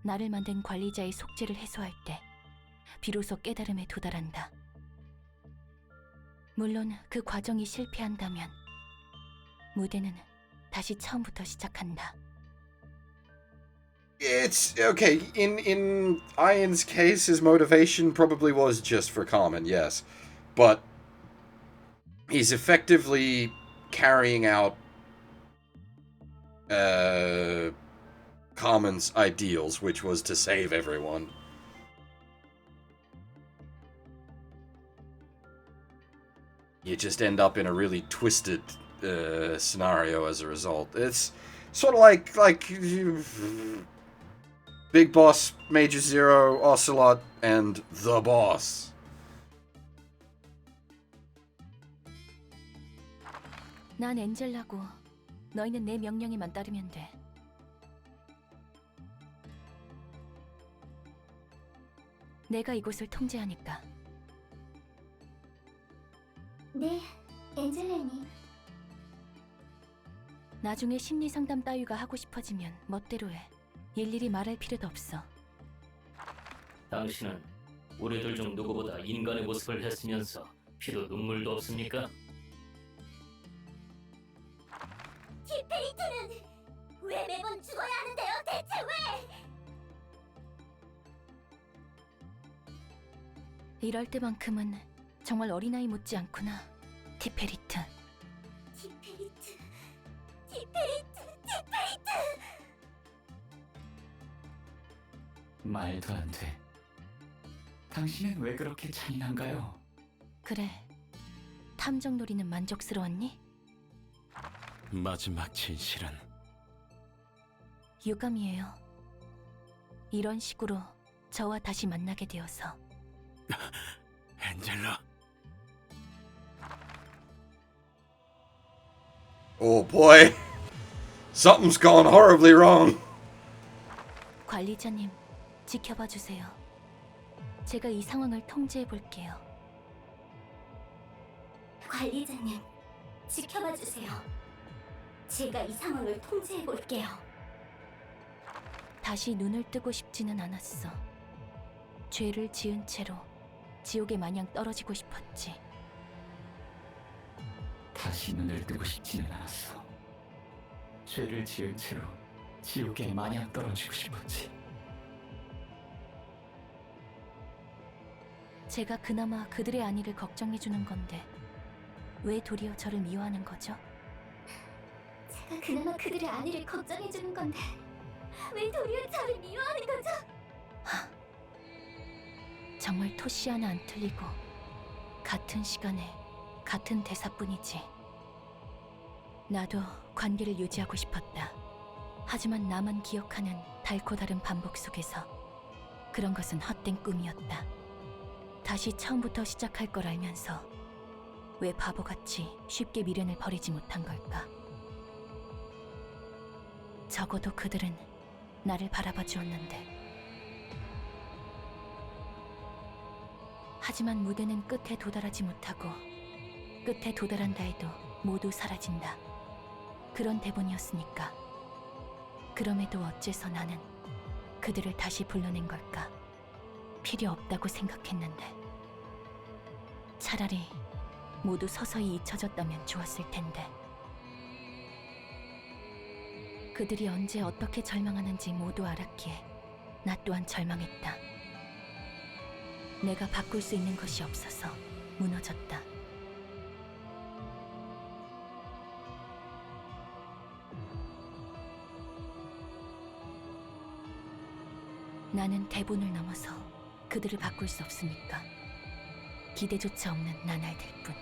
나를 만든 관리자의 속죄를 해소할 때 비로소 깨달음에 도달한다. 물론 그 과정이 실패한다면 무대는 다시 처음부터 시작한다. It's okay. In Ian's case, his motivation probably was just for Carmen, yes, but he's effectively carrying out Carmen's ideals, which was to save everyone. You just end up in a really twisted scenario as a result. It's sort of like Big Boss, Major Zero, Ocelot, and The Boss. 난 엔젤라고 너희는 내 명령에만 따르면 돼. 내가 이곳을 통제하니까. 네, 엔젤라님. 나중에 심리 상담 따위가 하고 싶어지면 멋대로 해. 일일이 말할 필요도 없어. 당신은 우리들 중 누구보다 인간의 모습을 했으면서 피도 눈물도 없습니까? 디페이트는 왜 매번 죽어야 하는데요? 대체 왜? 이럴 때만큼은 정말 어린아이 못지 않구나. 티페리트. 디페이트. 말도 안 돼. 당신은 왜 그렇게 잔인한가요? 그래. 탐정놀이는 만족스러웠니? 마지막 진실은 유감이에요. 이런 식으로 저와 다시 만나게 되어서. 엔젤라. Oh boy. Something's gone horribly wrong. 관리자님, 지켜봐 주세요. 제가 이 상황을 통제해 볼게요. 관리자님, 지켜봐 주세요. 제가 이 상황을 통제해 볼게요. 다시 눈을 뜨고 싶지는 않았어. 죄를 지은 채로 지옥에 마냥 떨어지고 싶었지. 다시 눈을 뜨고 싶지는 않았어. 죄를 지은 채로 지옥에 마냥 떨어지고 싶었지. 제가 그나마 그들의 안위를 걱정해 주는 건데 왜 도리어 저를 미워하는 거죠? 제가 그나마 그들의 안위를 걱정해 주는 건데 왜 도리어 저를 미워하는 거죠? 정말 토시 하나 안 틀리고 같은 시간에 같은 대사뿐이지. 나도 관계를 유지하고 싶었다. 하지만 나만 기억하는 달고 다른 반복 속에서 그런 것은 헛된 꿈이었다. 다시 처음부터 시작할 걸 알면서 왜 바보같이 쉽게 미련을 버리지 못한 걸까? 적어도 그들은 나를 바라봐 주었는데. 하지만 무대는 끝에 도달하지 못하고 끝에 도달한다 해도 모두 사라진다. 그런 대본이었으니까. 그럼에도 어째서 나는 그들을 다시 불러낸 걸까? 필요 없다고 생각했는데. 차라리 모두 서서히 잊혀졌다면 좋았을 텐데. 그들이 언제 어떻게 절망하는지 모두 알았기에 나 또한 절망했다. 내가 바꿀 수 있는 것이 없어서 무너졌다. 나는 대본을 넘어서 그들을 바꿀 수 없으니까 기대조차 없는 나날들 뿐.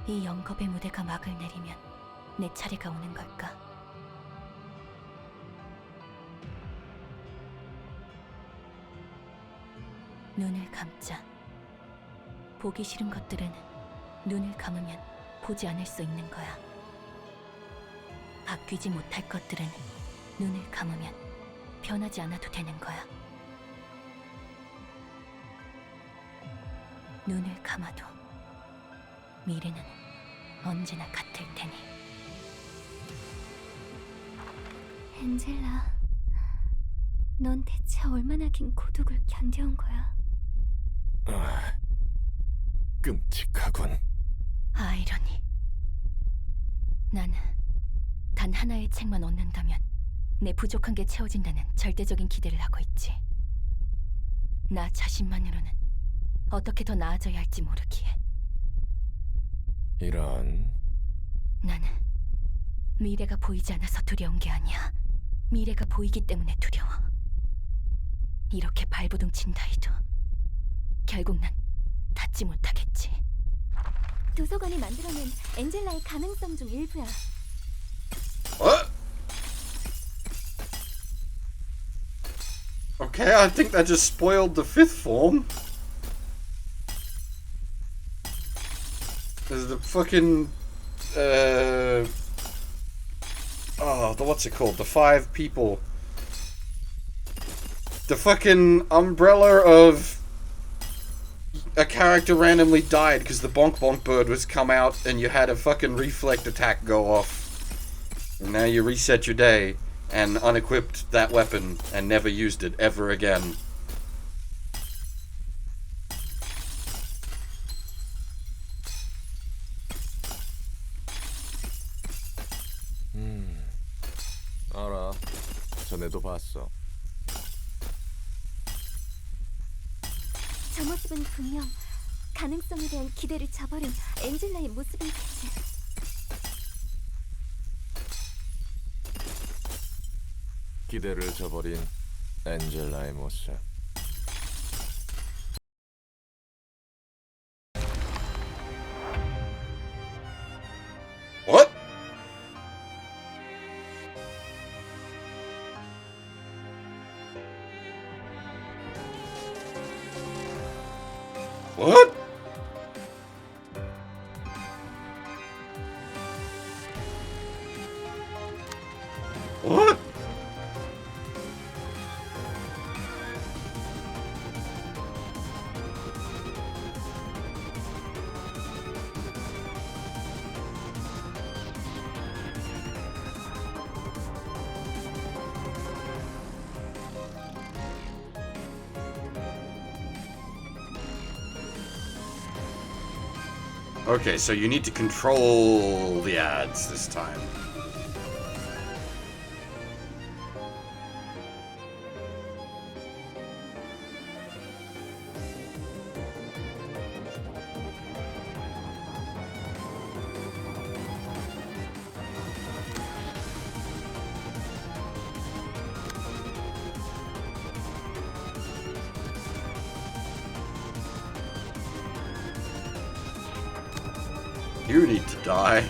이 영겁의 무대가 막을 내리면 내 차례가 오는 걸까? 눈을 감자. 보기 싫은 것들은 눈을 감으면 보지 않을 수 있는 거야. 바뀌지 못할 것들은 눈을 감으면 변하지 않아도 되는 거야. 눈을 감아도 미래는 언제나 같을 테니. 엔젤라, 넌 대체 얼마나 긴 고독을 견뎌온 거야? 아, 끔찍하군. 아이러니. 나는 단 하나의 책만 얻는다면 내 부족한 게 채워진다는 절대적인 기대를 하고 있지. 나 자신만으로는 어떻게 더 나아져야 할지 모르기에. 이런. 나는 미래가 보이지 않아서 두려운 게 아니야. 미래가 보이기 때문에 두려워. 이렇게 발버둥 친다 해도 결국 난 닿지 못하겠지. 도서관이 만들어낸 엔젤라의 가능성 중 일부야. What? Okay, I think that just spoiled the fifth form. There's the fucking what's it called? The 5 people. The fucking umbrella of a character randomly died because the bonk bonk bird was come out and you had a fucking reflect attack go off. And now you reset your day and unequipped that weapon and never used it ever again. 알아. 전에도 봤어. 저 모습은 분명 가능성에 대한 기대를 저버린 엔젤라의 모습인 거지. 기대를 저버린 엔젤라의 모습. What? What? What? Okay, so you need to control the ads this time. You need to die.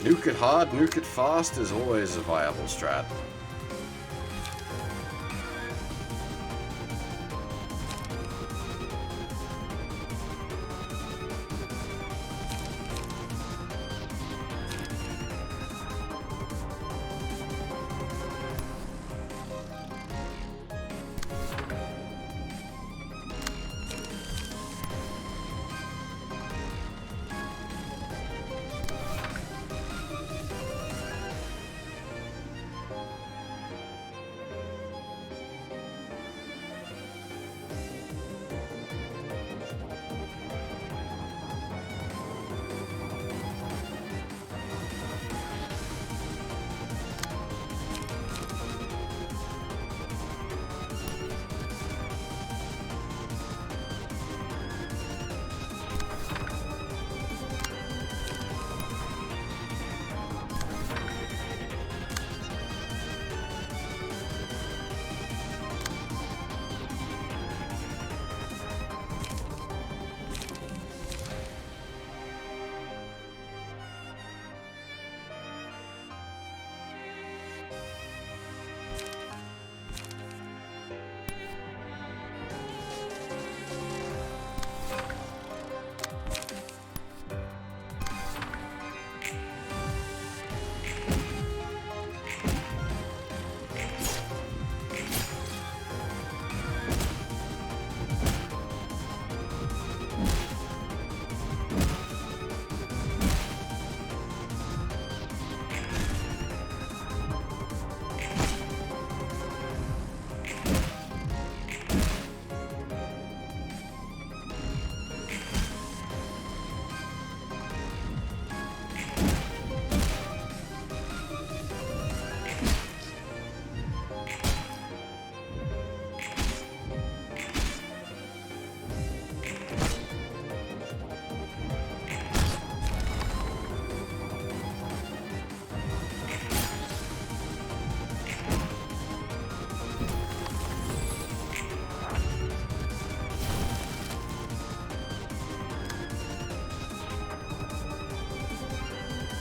Nuke it hard, nuke it fast is always a viable strat.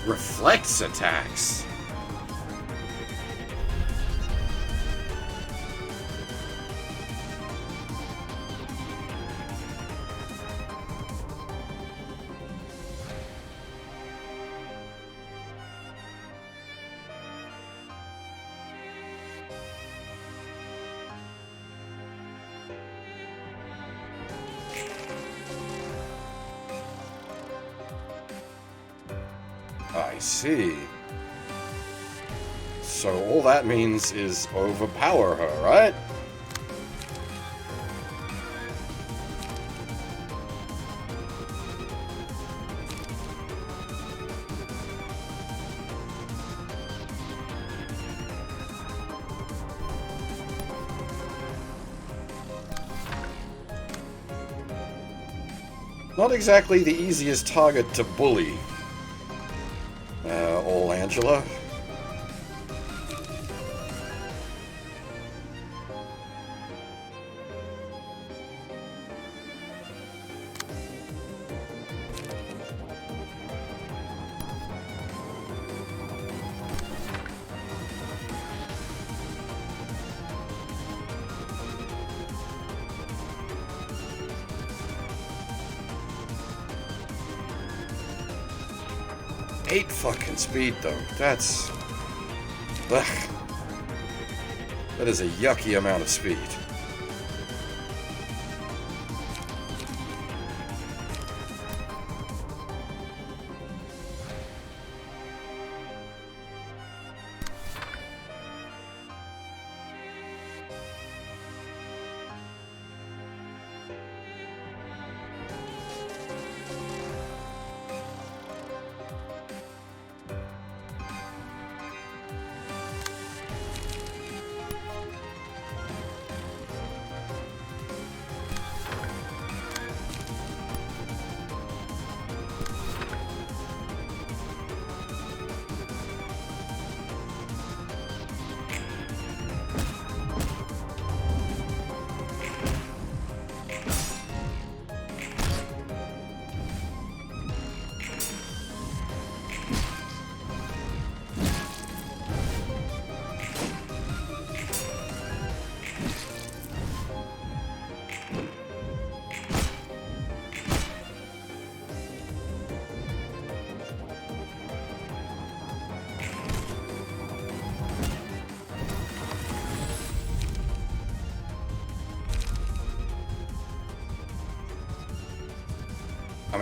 Reflects attacks. I see. So all that means is overpower her, right? Not exactly the easiest target to bully. All Angela. Eight fucking speed though. That's... Ugh. That is a yucky amount of speed.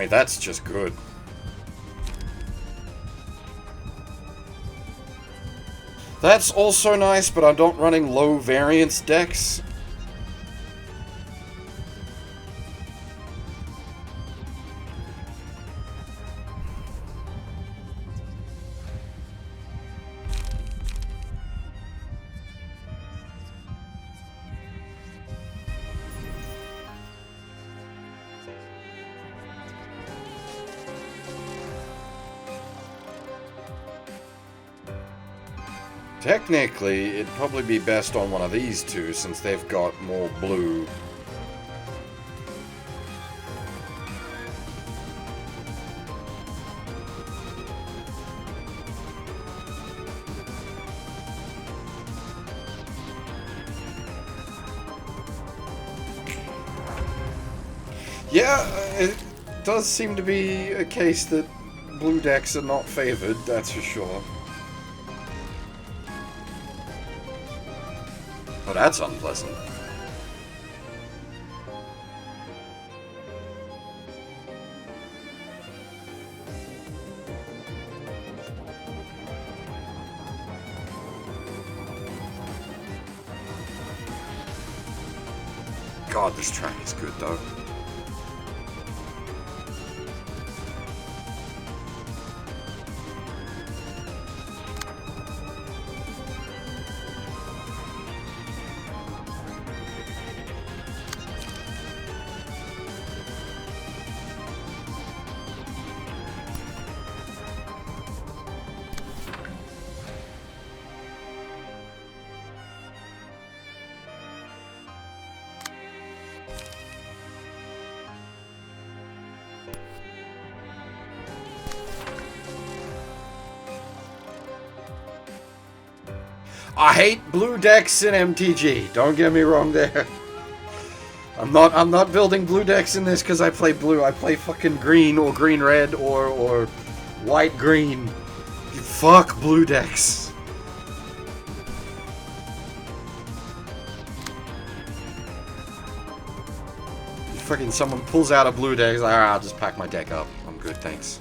mean, that's just good. That's also nice, but I'm not running low variance decks. Technically, it'd probably be best on one of these two, since they've got more blue. Yeah, it does seem to be a case that blue decks are not favored, that's for sure. Oh, that's unpleasant. God, this track is good, though. I hate blue decks in MTG. Don't get me wrong there. I'm not building blue decks in this because I play blue. I play fucking green or green red or white green. Fuck blue decks. Fucking someone pulls out a blue deck, like, I'll just pack my deck up. I'm good, thanks.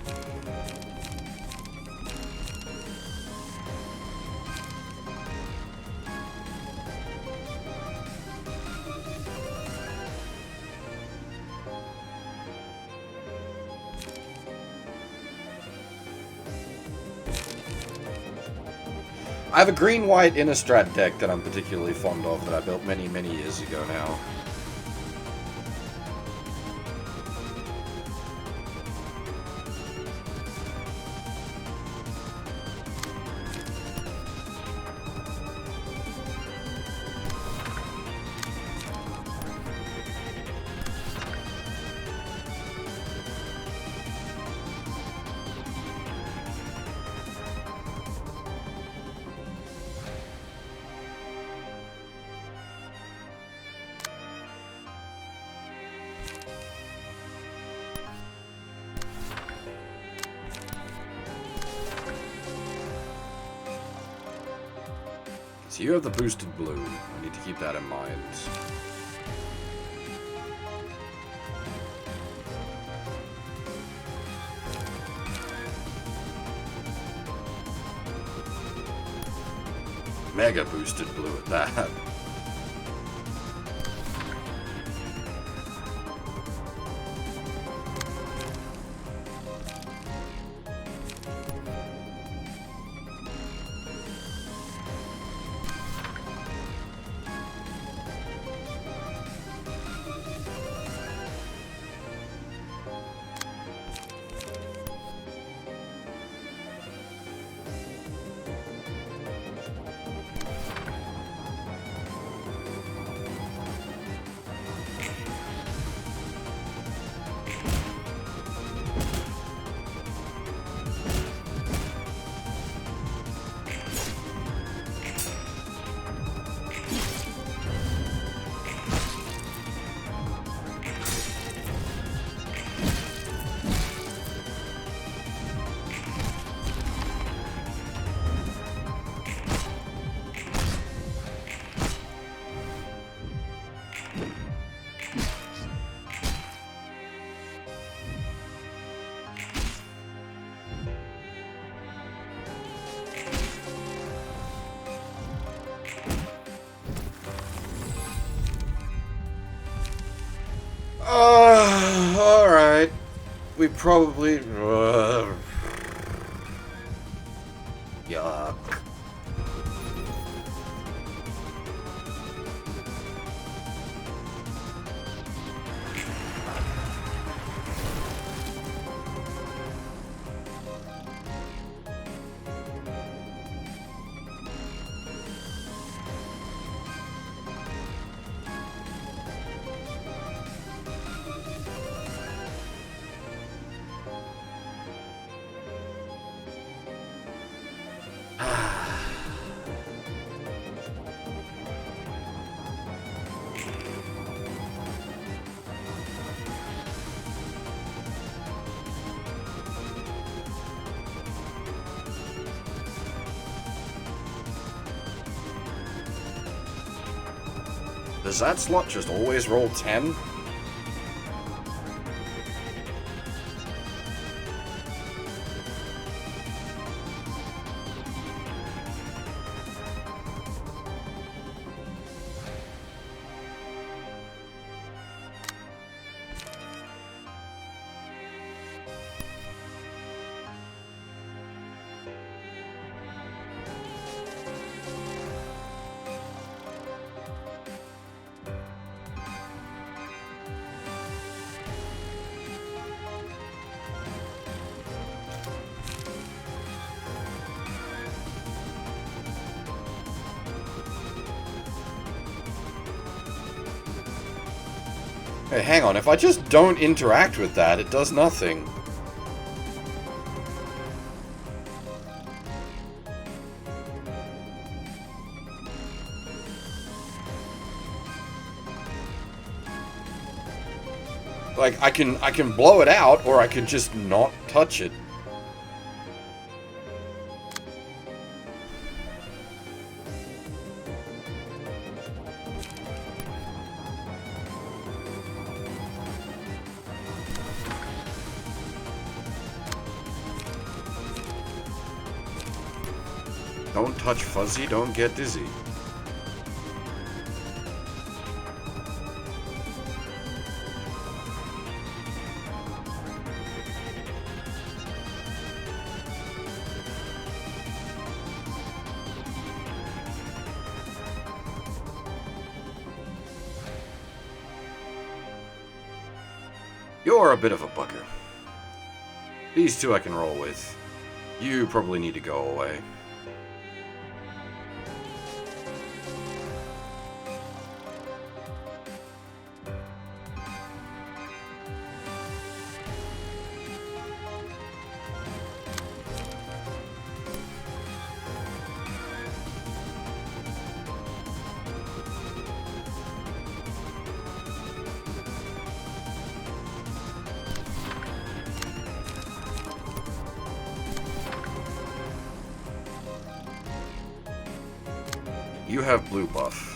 I have a green-white Innistrad deck that I'm particularly fond of that I built many, many years ago now. So you have the boosted blue. I need to keep that in mind. Mega boosted blue at that. probably... Yuck. Does that slot just always roll 10? Hey, hang on, if I just don't interact with that, it does nothing. Like, I can blow it out, or I can just not touch it. Don't touch Fuzzy, don't get dizzy. You're a bit of a bugger. These two I can roll with. You probably need to go away. You have blue buff.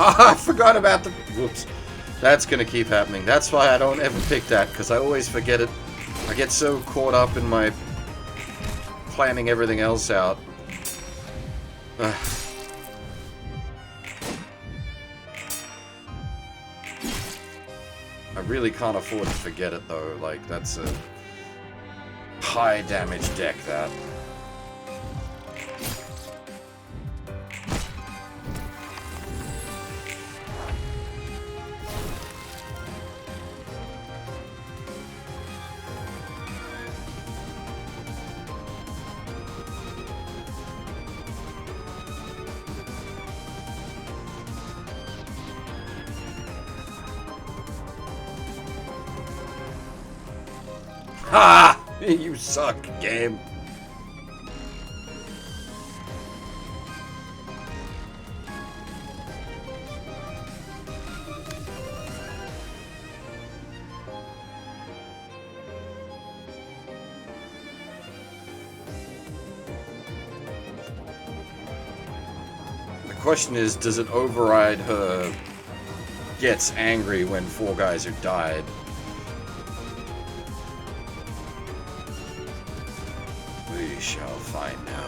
I forgot about the... Whoops. That's gonna keep happening. That's why I don't ever pick that, because I always forget it. I get so caught up in my planning everything else out. I really can't afford to forget it, though. Like, that's a high damage deck, that. Ha! You suck, game. The question is, does it override her gets angry when 4 guys have died? We shall find out.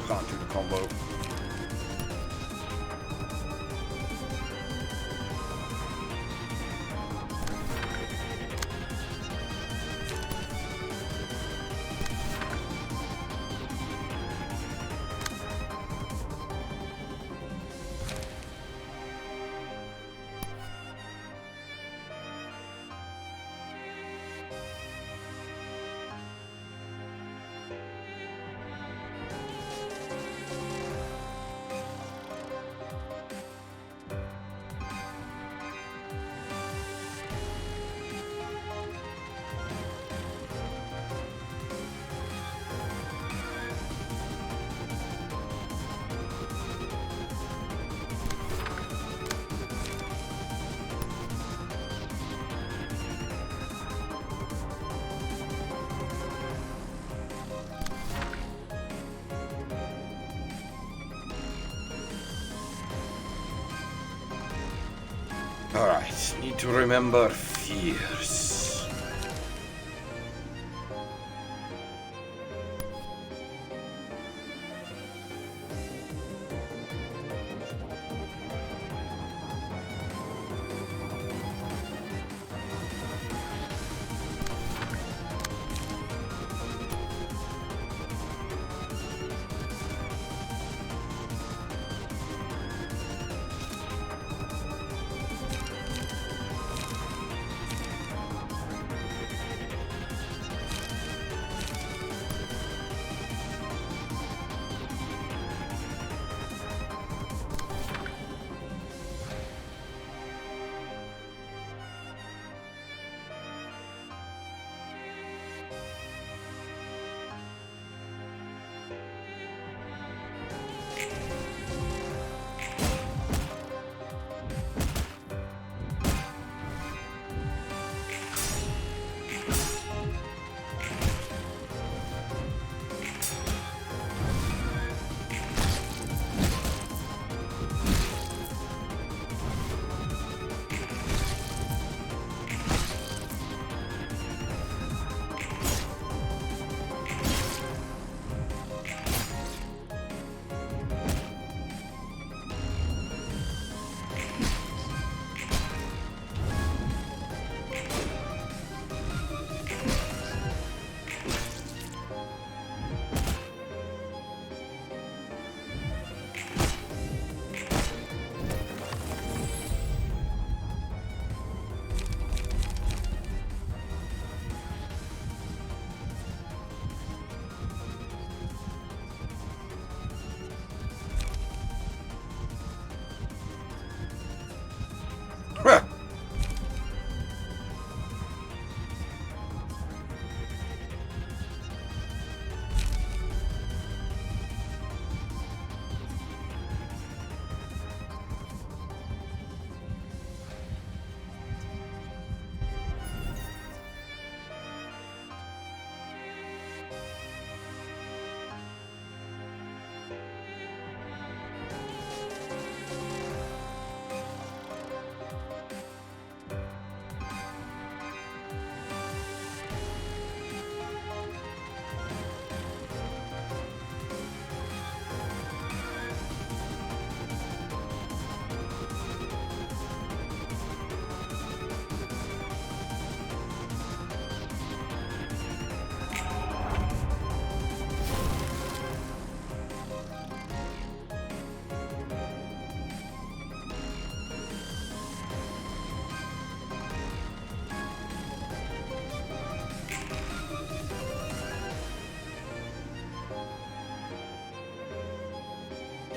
Can't do the combo. Alright, need to remember fears.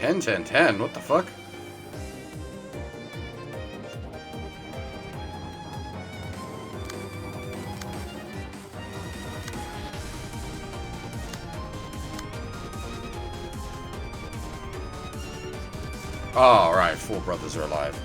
10, 10, 10. What the fuck? Oh, right. 4 brothers are alive.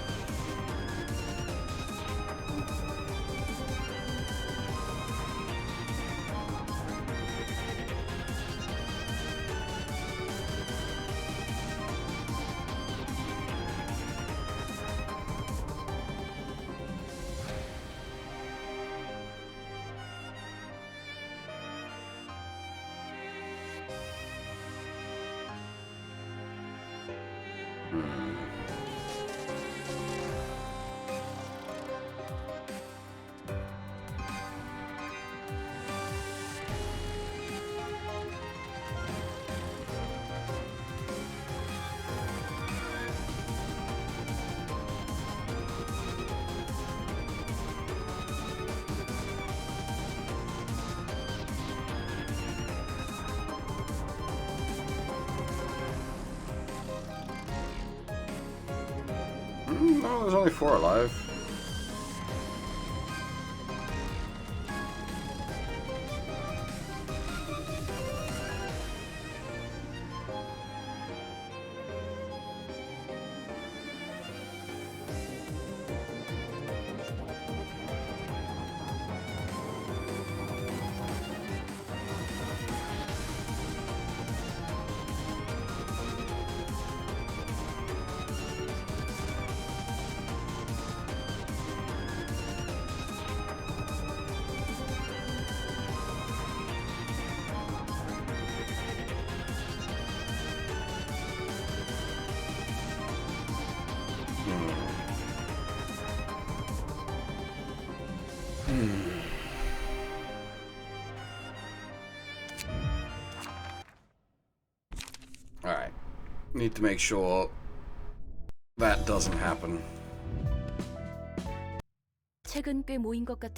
No, there's only 4 alive. Alright. Need to make sure that doesn't happen. 책은 꽤 모인 것 같아.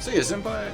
See ya, senpai.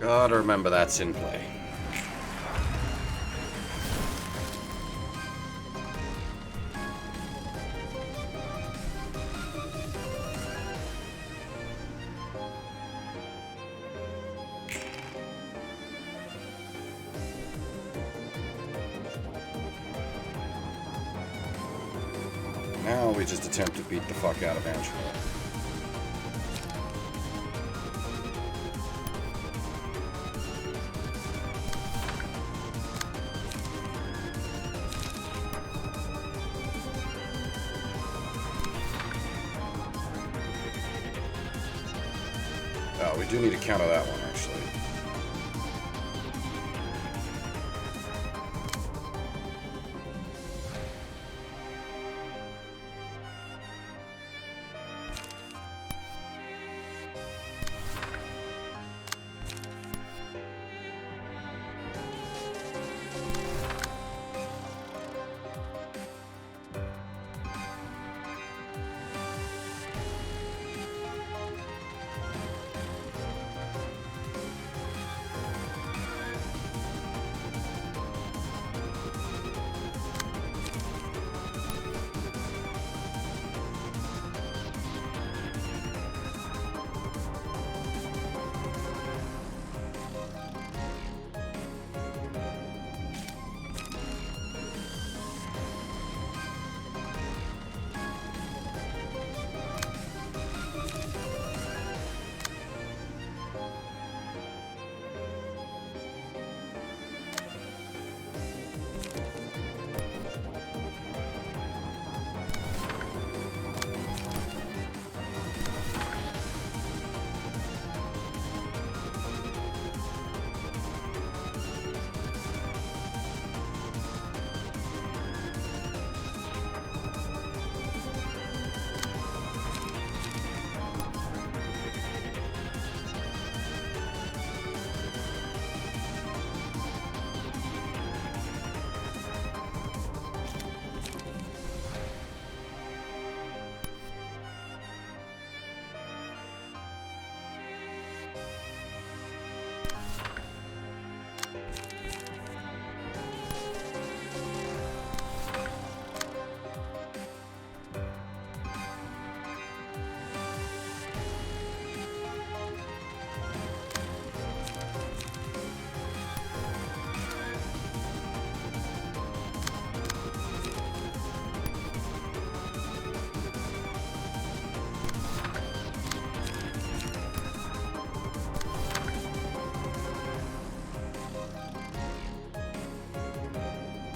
Gotta remember that's in play. Now we just attempt to beat the fuck out of Angela. Oh, we do need to counter that one, actually.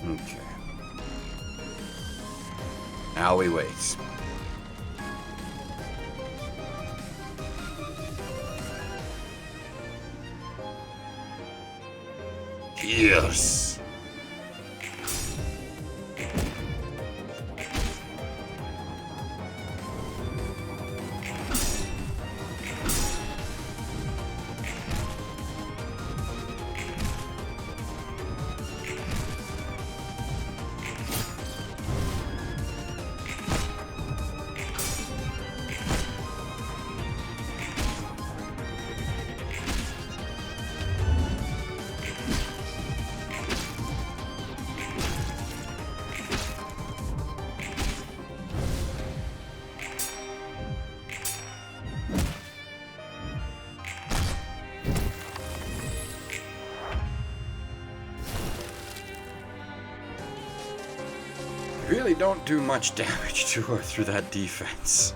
Okay. Now we wait. Yes. Really don't do much damage to her through that defense.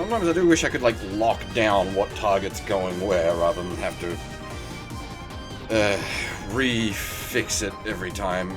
Sometimes I do wish I could, like, lock down what target's going where rather than have to refix it every time.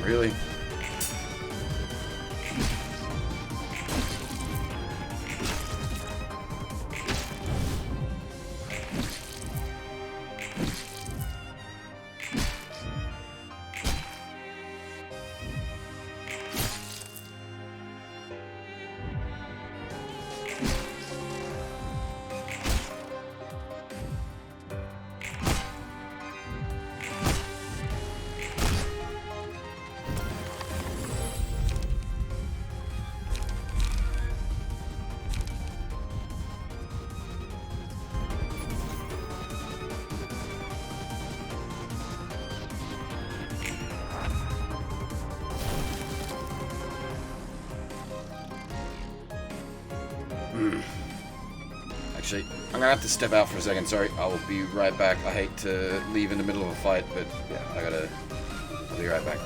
Really? Actually, I'm gonna have to step out for a second. Sorry, I will be right back. I hate to leave in the middle of a fight, but yeah, I'll be right back.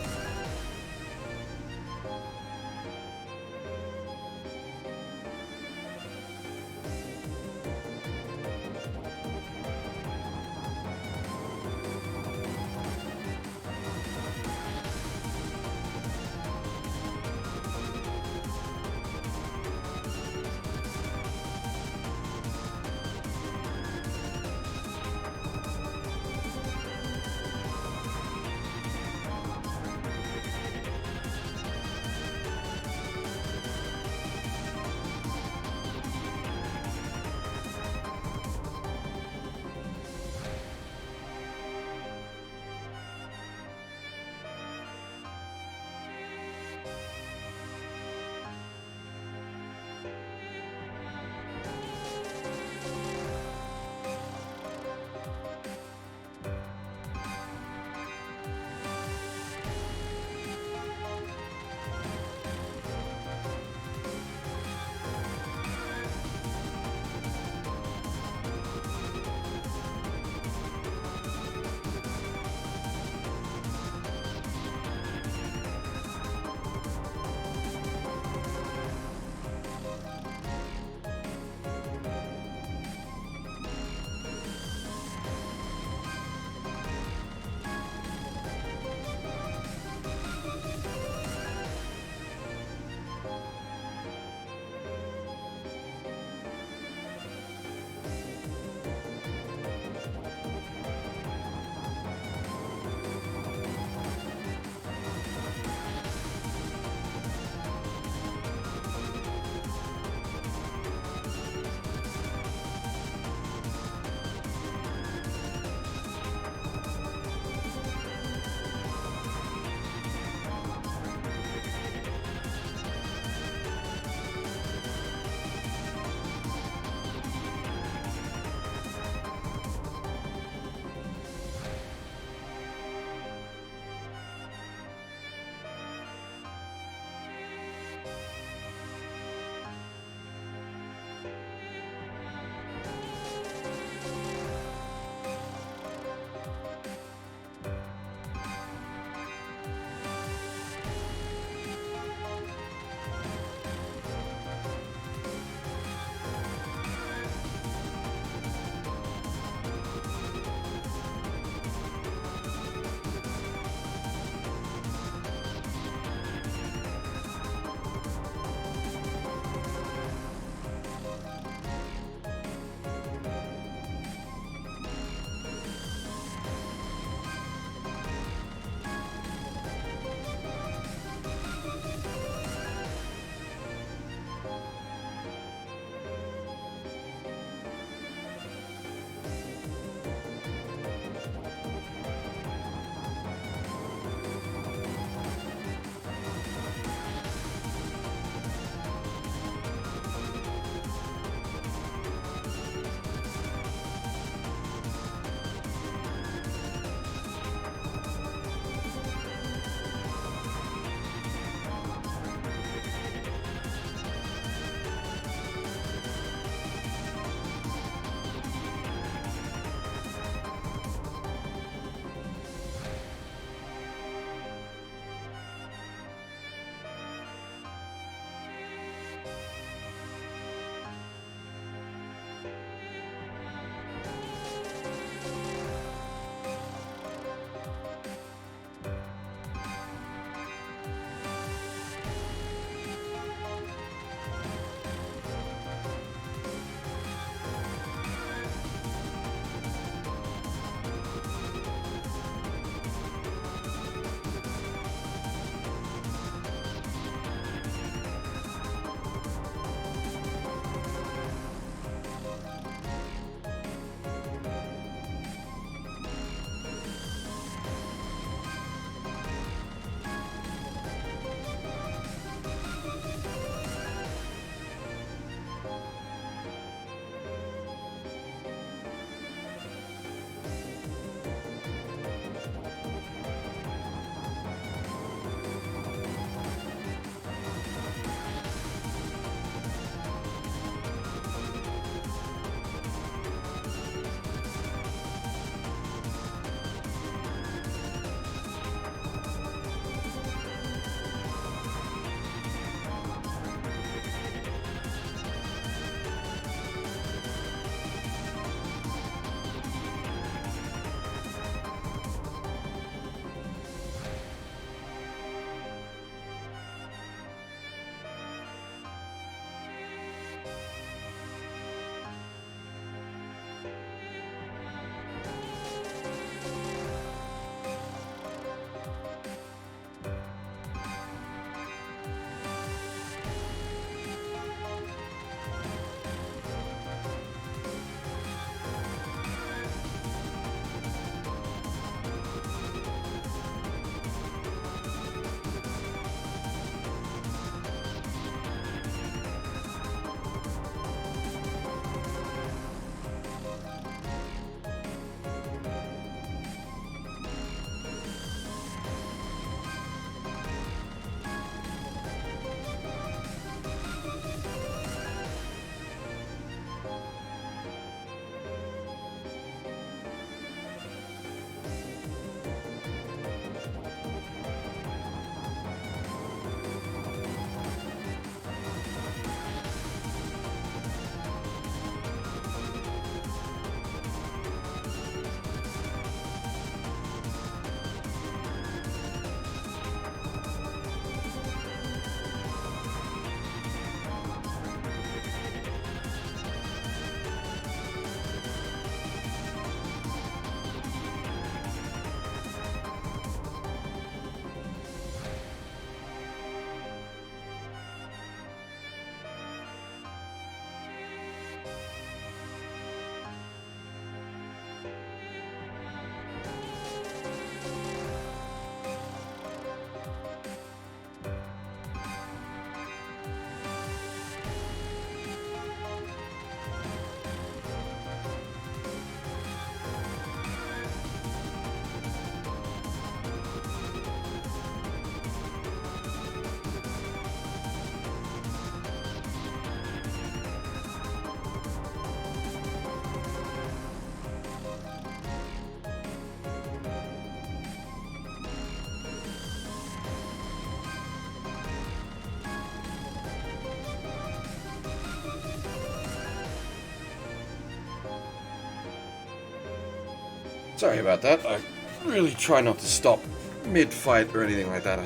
Sorry about that. I really try not to stop mid-fight or anything like that. I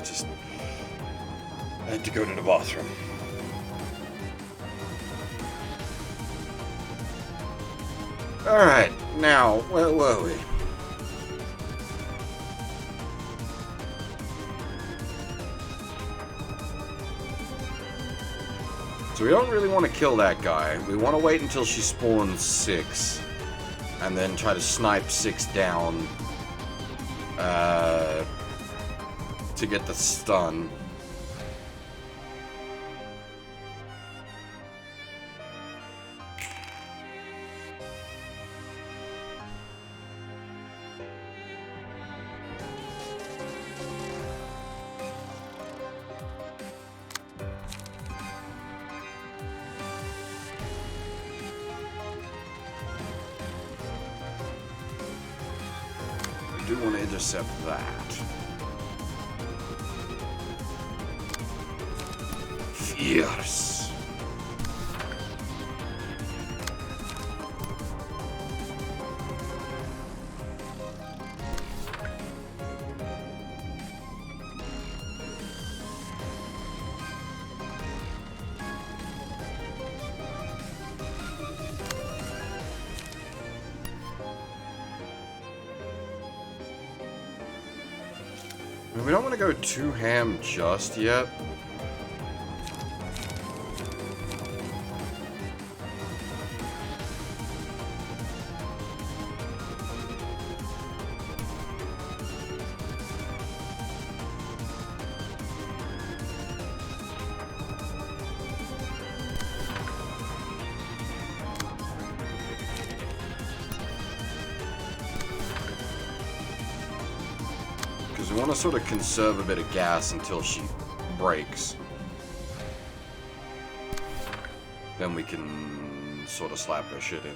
had to go to the bathroom. Alright, now, where were we? So we don't really want to kill that guy. We want to wait until she spawns 6. And then try to snipe 6 down. To get the stun. I do want to intercept that. Fierce. We don't want to go too ham just yet. Because we want to sort of conserve a bit of gas until she breaks. Then we can sort of slap her shit in.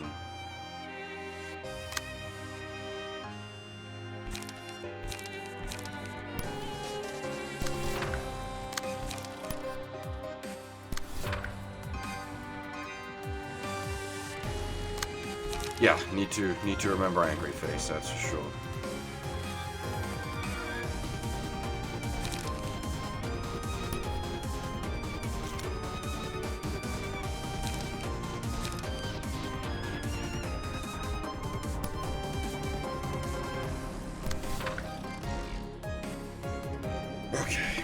Yeah, need to remember Angry Face, that's for sure. Okay.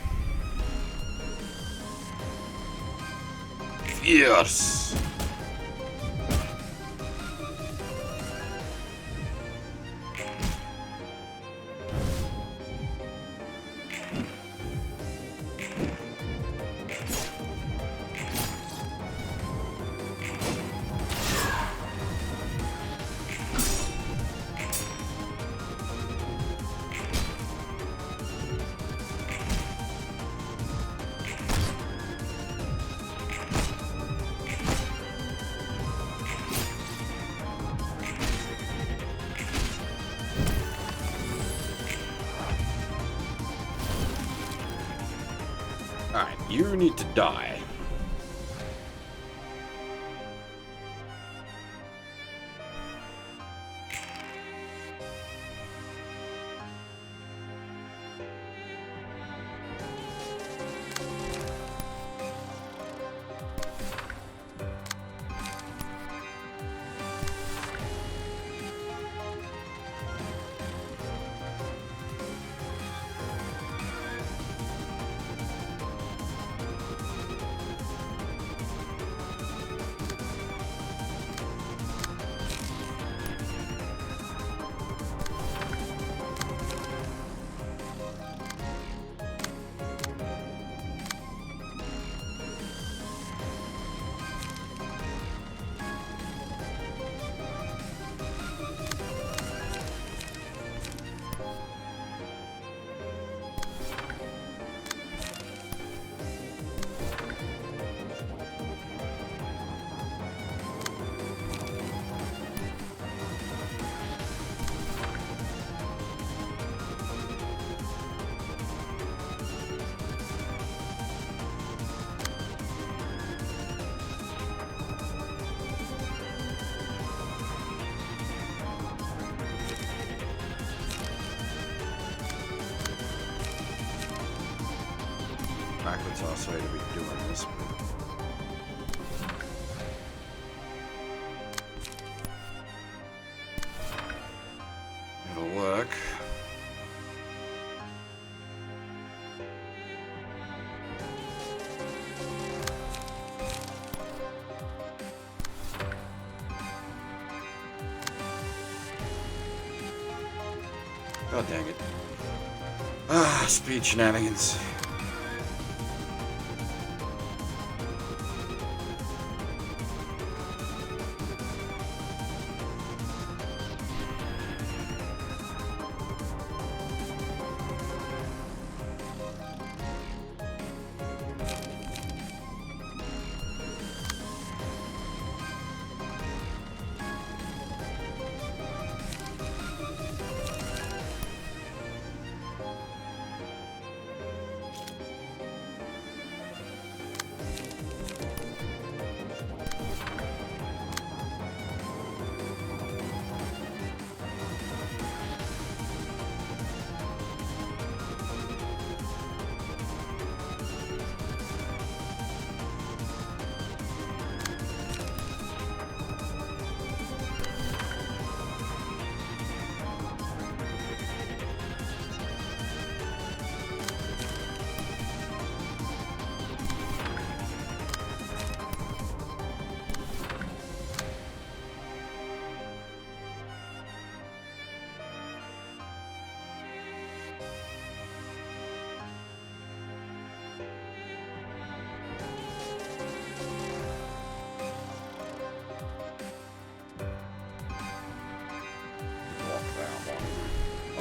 Fierce. Alright, you need to die. backwards are, so I to be doing this. It'll work. God dang it. Ah, speed shenanigans.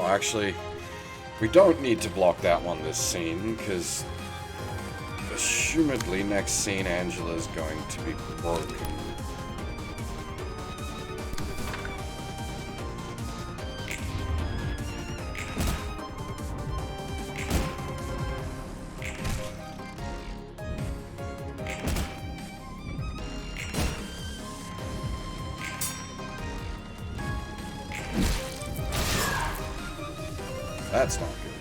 Oh, actually, we don't need to block that one this scene, because assumedly next scene Angela's going to be broken. That's not good.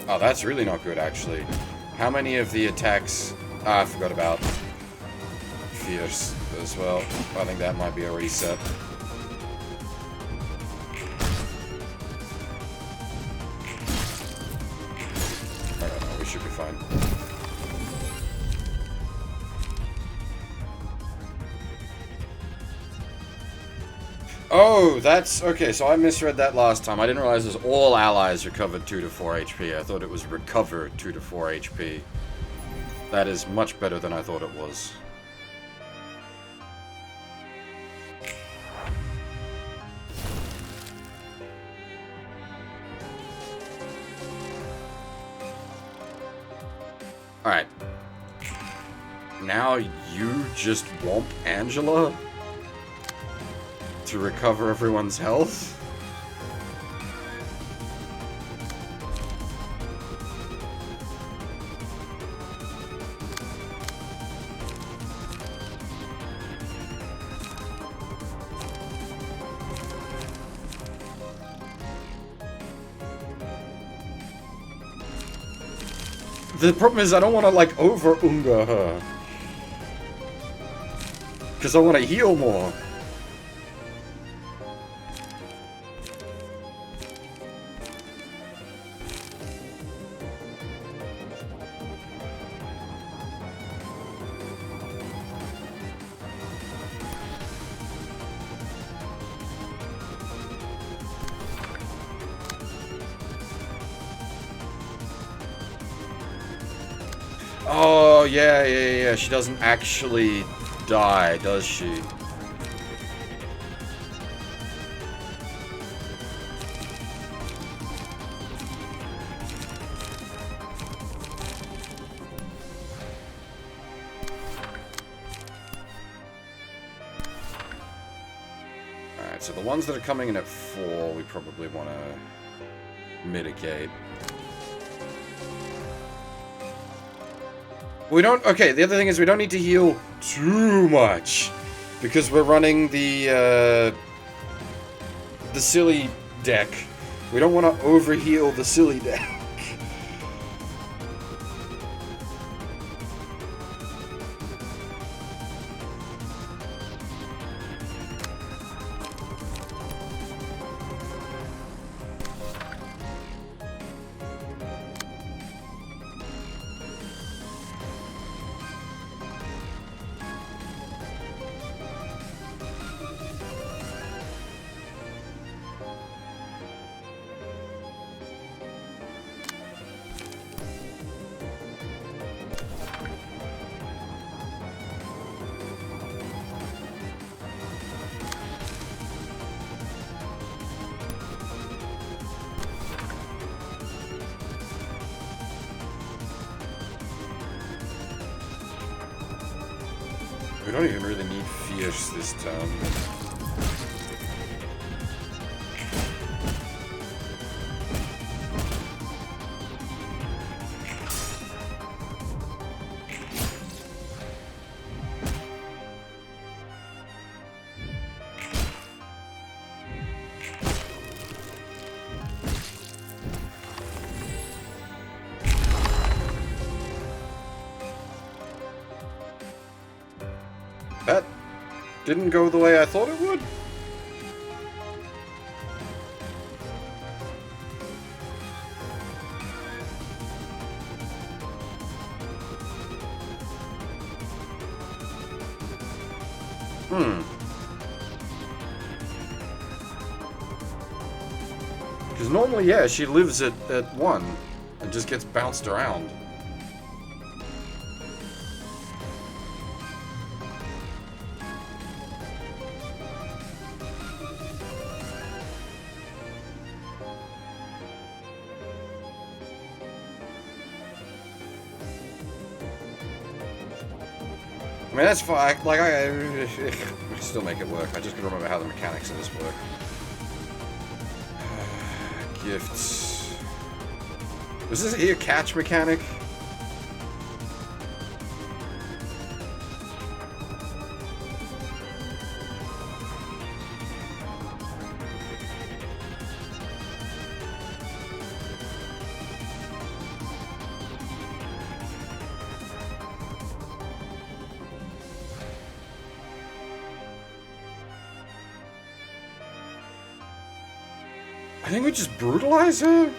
Oh, that's really not good, actually. How many of the attacks... Ah, I forgot about Fierce as well. I think that might be a reset. I don't know, we should be fine. Oh, that's... Okay, so I misread that last time. I didn't realize it was all allies recovered 2 to 4 HP. I thought it was recover 2 to 4 HP. That is much better than I thought it was. Alright. Now you just womp Angela? To recover everyone's health? The problem is I don't want to, like, over-unga her. Because I want to heal more. Oh, yeah. She doesn't actually die, does she? Alright, so the ones that are coming in at 4, we probably want to mitigate. We don't... Okay, the other thing is we don't need to heal too much. Because we're running the the silly deck. We don't want to overheal the silly deck. We don't even really need Fierce this turn. That didn't go the way I thought it would. Because normally, yeah, she lives at 1 and just gets bounced around. I mean, that's fine. Like, I still make it work. I just gotta remember how the mechanics of this work. Gifts. Was this here catch mechanic? I think we just brutalize her?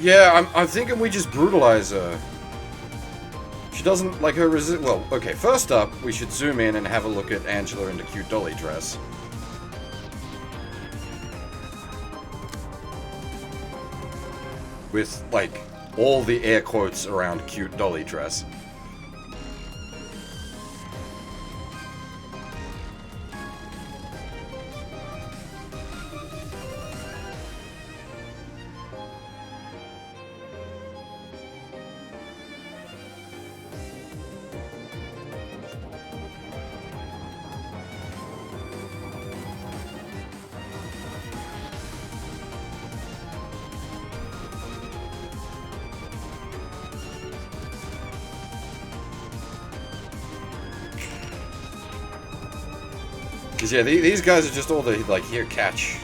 Yeah, I'm thinking we just brutalize her. She doesn't like her resist. Well, okay, first up, we should zoom in and have a look at Angela in the cute dolly dress. With, like, all the air quotes around cute dolly dress. Because, yeah, these guys are just all the, like, here, catch.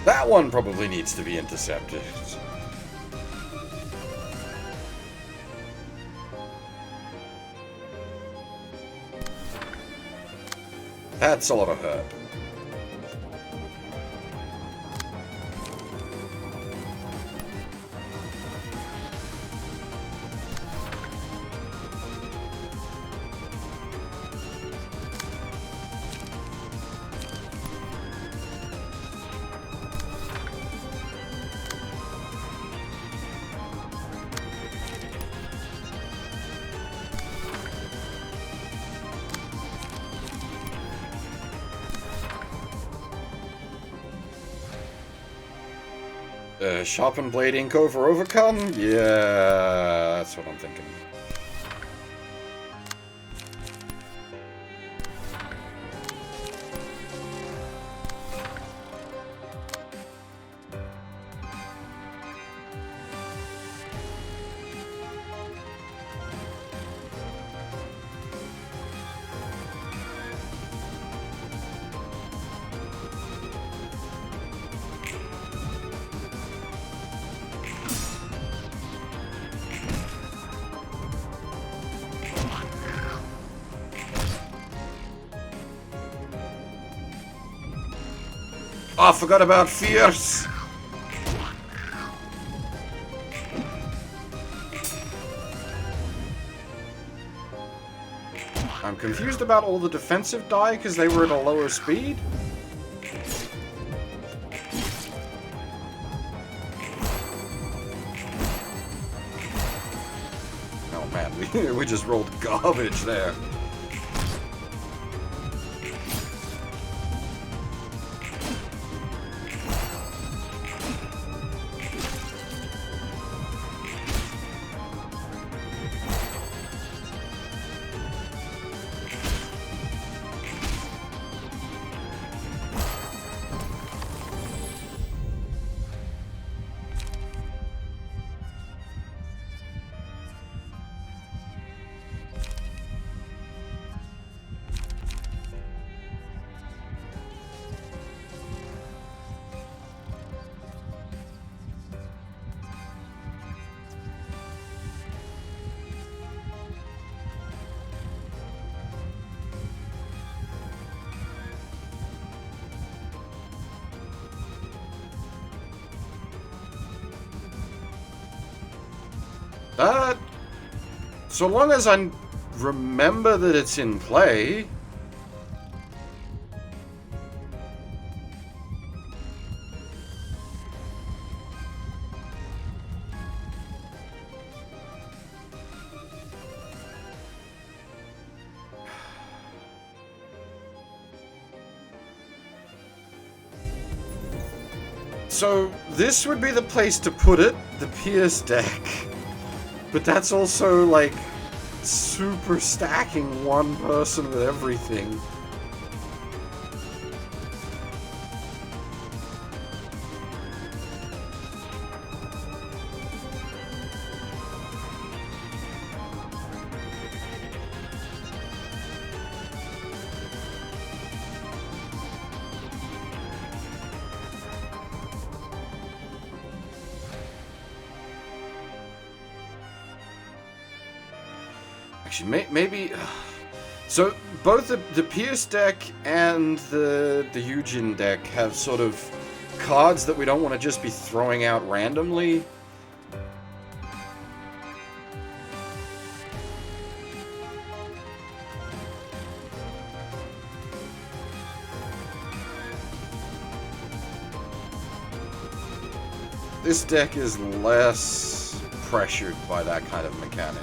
That one probably needs to be intercepted. That's a lot of hurt. Sharpen blade ink over overcome? Yeah, that's what I'm thinking. Oh, I forgot about Fierce! I'm confused about all the defensive die because they were at a lower speed. Oh man, we just rolled garbage there. So long as I remember that it's in play. So this would be the place to put it, the Pierce deck. But that's also, like, super stacking one person with everything. Actually, maybe... So, both the Pierce deck and the Eugen deck have sort of cards that we don't want to just be throwing out randomly. This deck is less pressured by that kind of mechanic.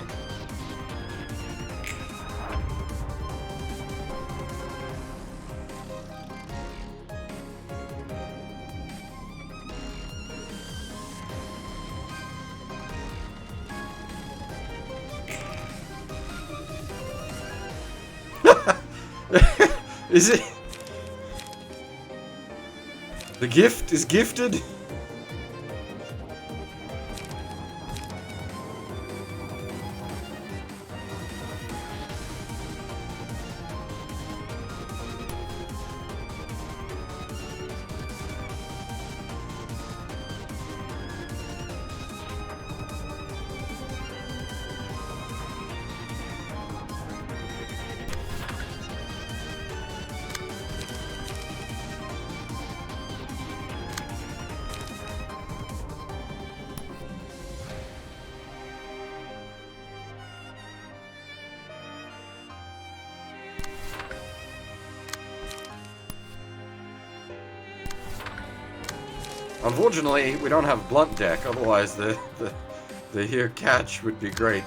Is it? The gift is gifted? Unfortunately, we don't have blunt deck, otherwise the here catch would be great.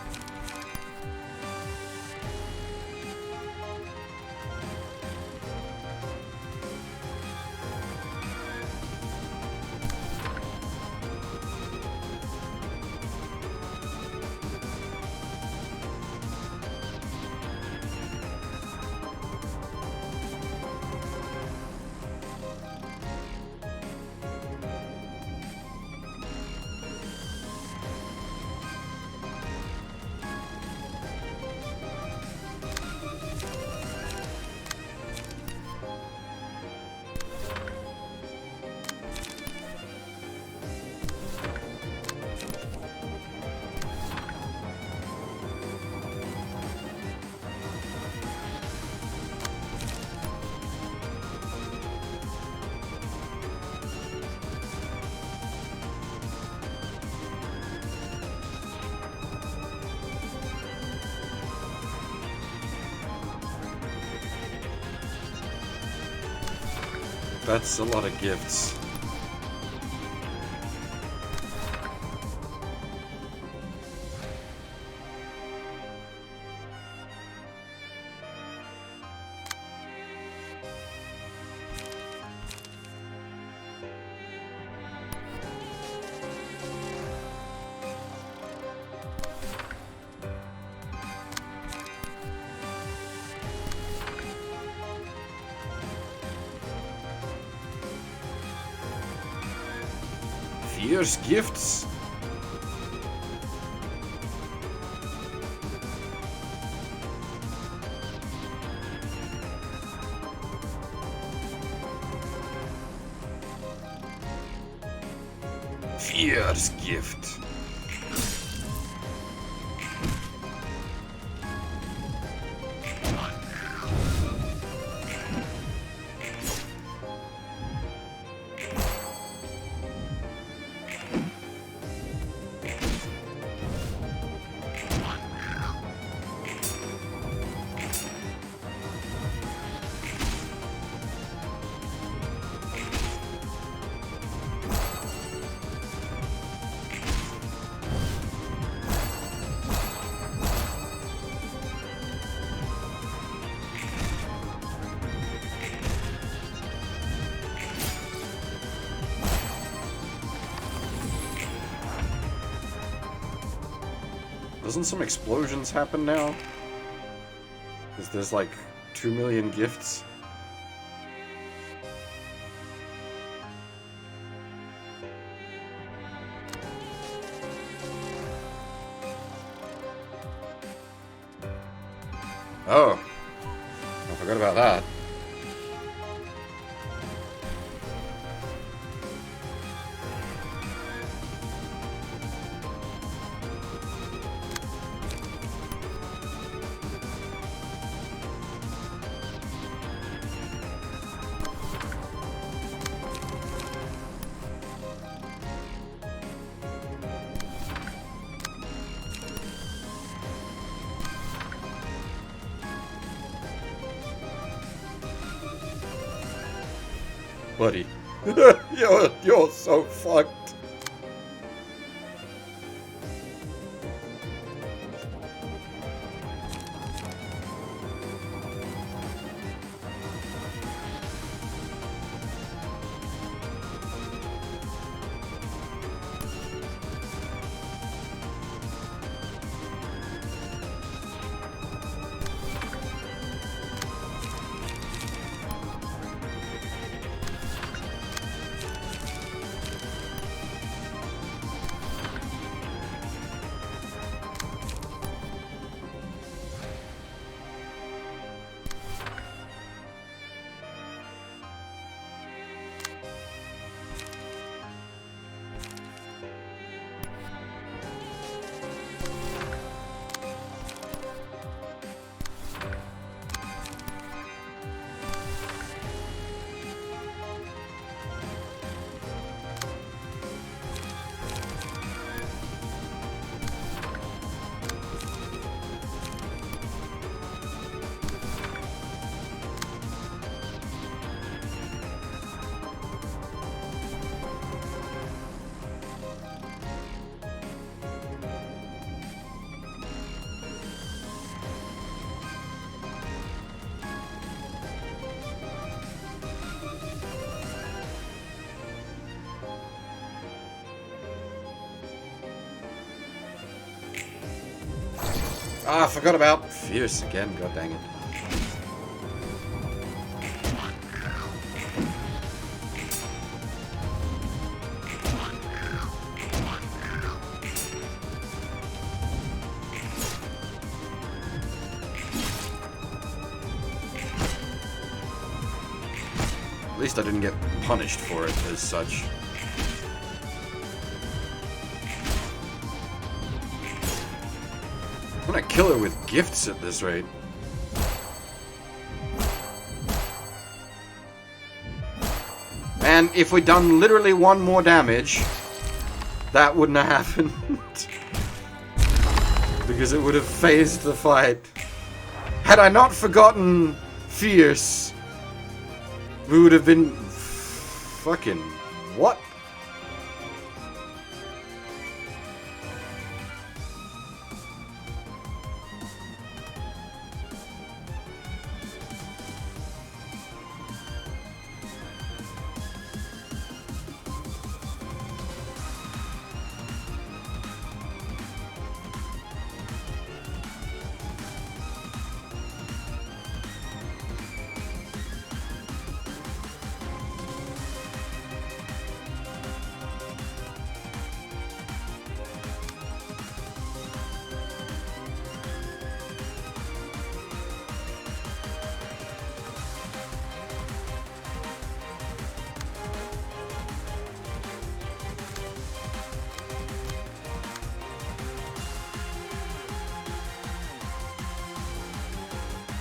That's a lot of gifts. Fierce gifts. Fierce gift. Doesn't some explosions happen now? Is there's like 2 million gifts? Oh, I forgot about that. Buddy, you're so fucked. Ah, I forgot about Fierce again, god dang it. At least I didn't get punished for it as such. I'm gonna kill her with gifts at this rate. And if we'd done literally one more damage, that wouldn't have happened. Because it would have phased the fight. Had I not forgotten Fierce, we would have been... fucking... what?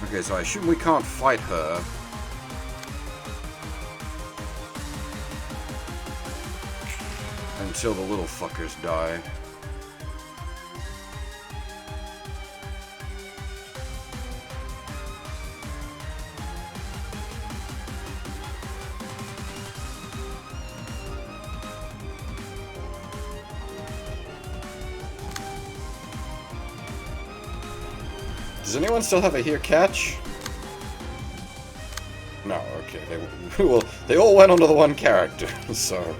Okay, so I assume we can't fight her. Until the little fuckers die. Does anyone still have a here catch? No, okay. They all went onto the one character, so...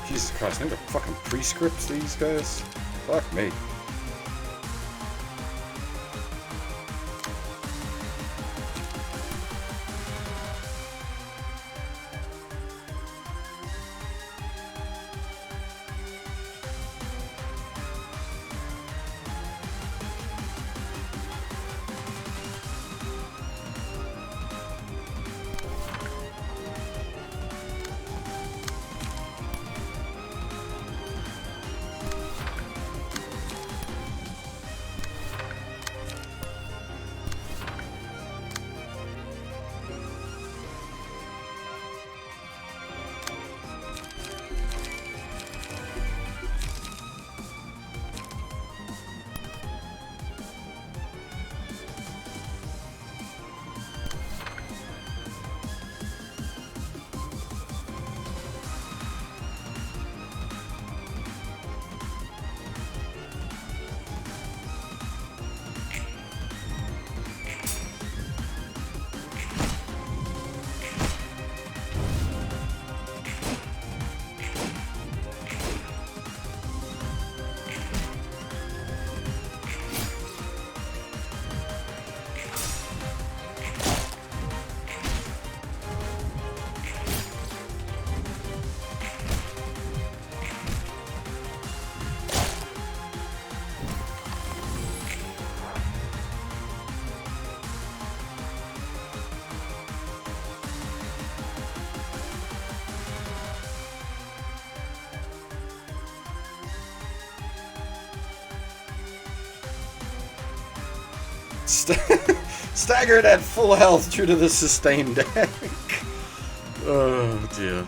Jesus Christ, they're fucking prescripts, these guys. Fuck me. Staggered at full health due to the sustained deck. Oh dear.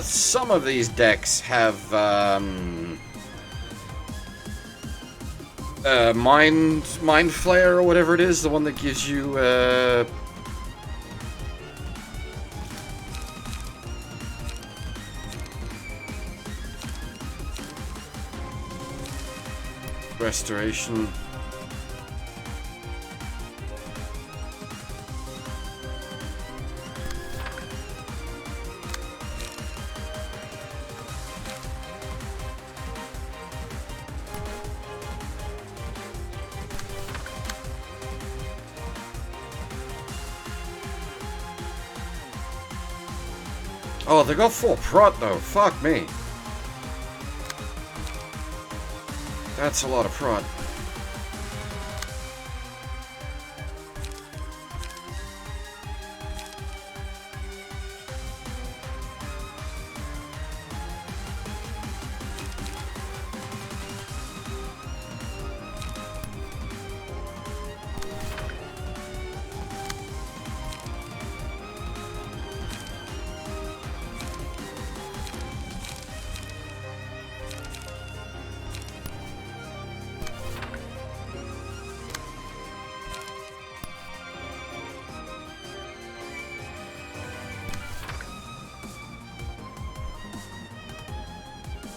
Some of these decks have, Mind Flayer or whatever it is, the one that gives you, Restoration. Oh, they got 4 prot though. Fuck me. That's a lot of prot.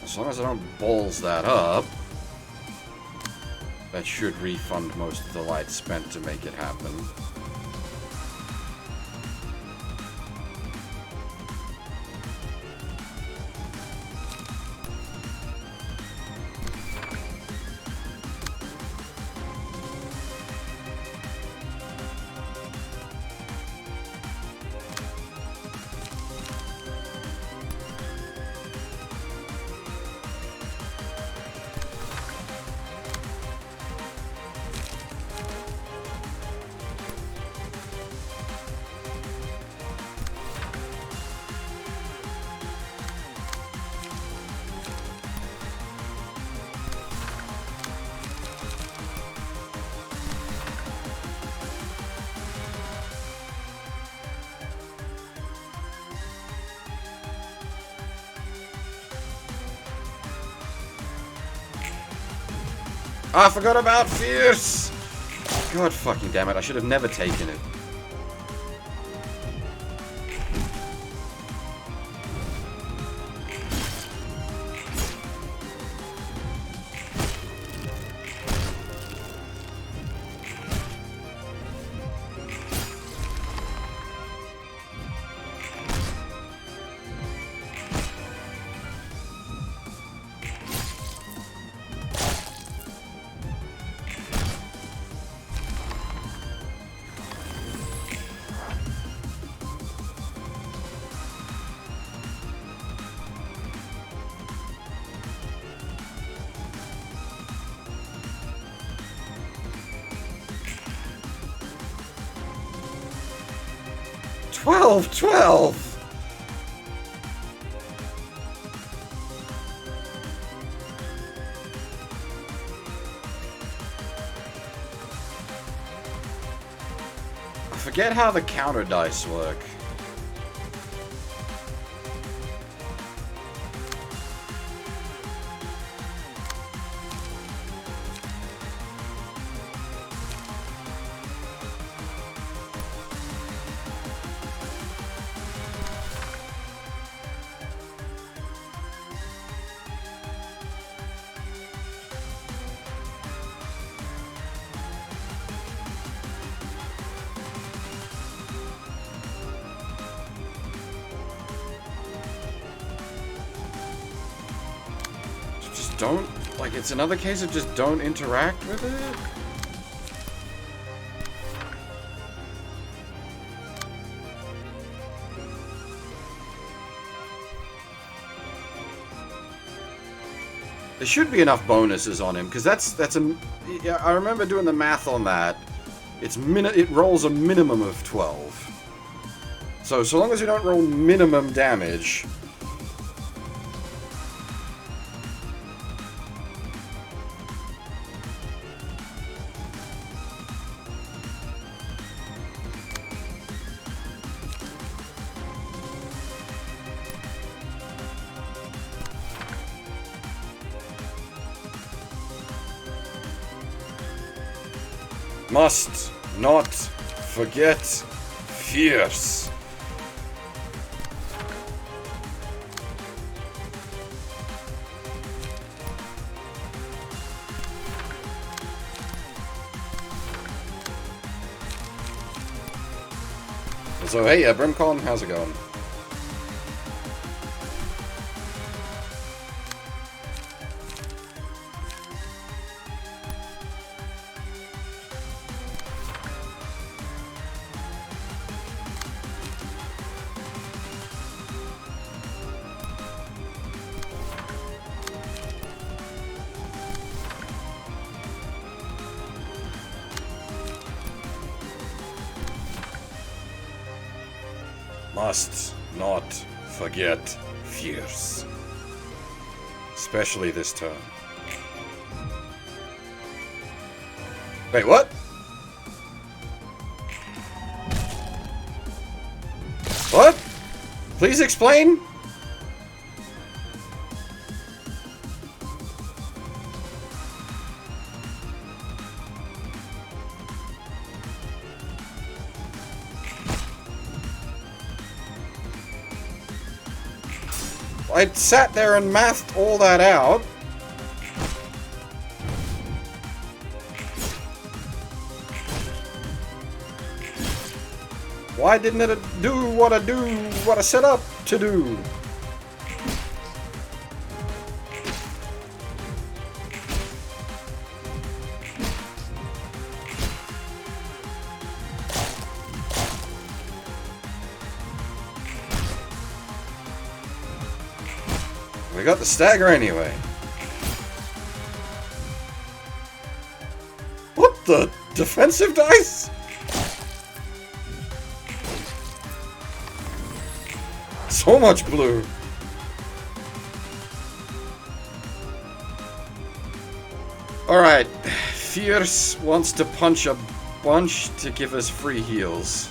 As long as I don't balls that up, that should refund most of the light spent to make it happen. I forgot about Fierce! God fucking damn it, I should have never taken it. Twelve! I forget how the counter dice work. Don't, like, it's another case of just don't interact with it? There should be enough bonuses on him, because yeah, I remember doing the math on that. It rolls a minimum of 12. So long as you don't roll minimum damage... Must not forget fierce. So hey, Brimcon, how's it going? Must not forget fierce. Especially this turn. Wait, what? What? Please explain? I sat there and mathed all that out. Why didn't it do what I set up to do? We got the stagger anyway. What the? Defensive dice? So much blue. Alright. Fierce wants to punch a bunch to give us free heals.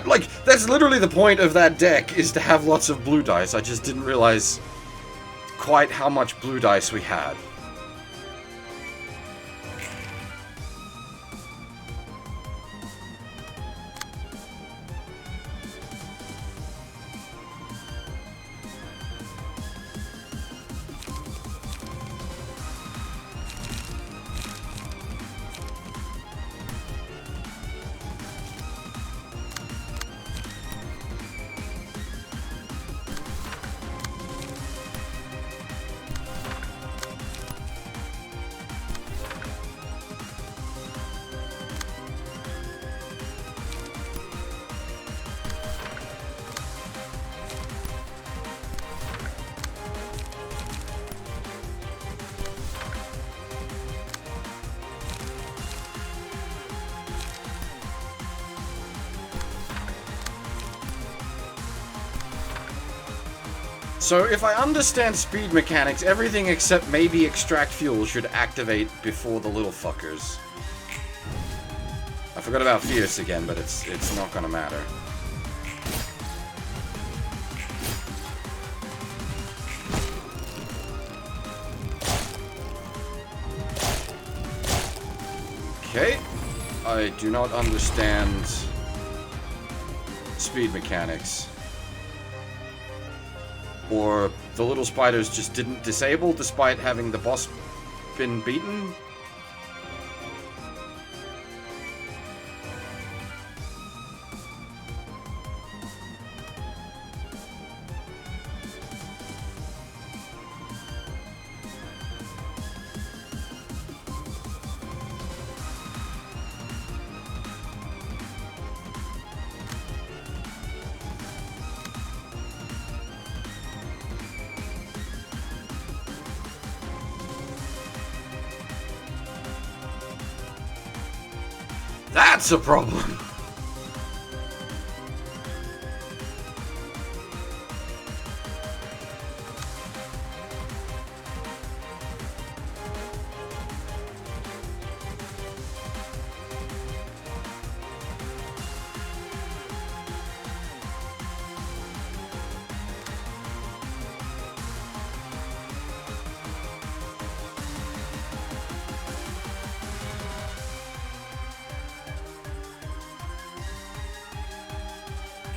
Like, that's literally the point of that deck, is to have lots of blue dice. I just didn't realize quite how much blue dice we had. So, if I understand speed mechanics, everything except maybe extract fuel should activate before the little fuckers. I forgot about Fierce again, but it's not gonna matter. Okay. I do not understand speed mechanics. Or the little spiders just didn't disable despite having the boss been beaten? That's a problem.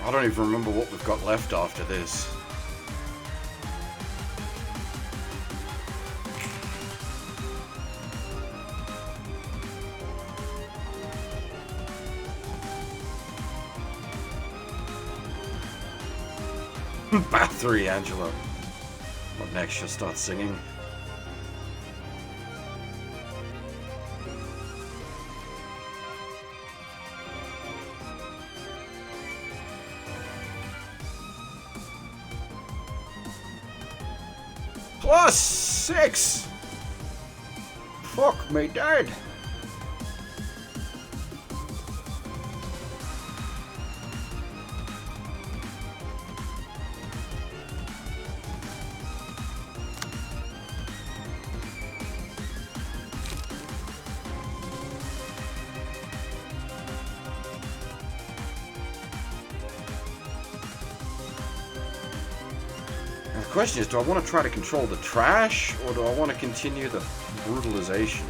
I don't even remember what we've got left after this. Battery, Angela. What next? She'll start singing. +6! Fuck me dead! The question is, do I want to try to control the trash, or do I want to continue the brutalization?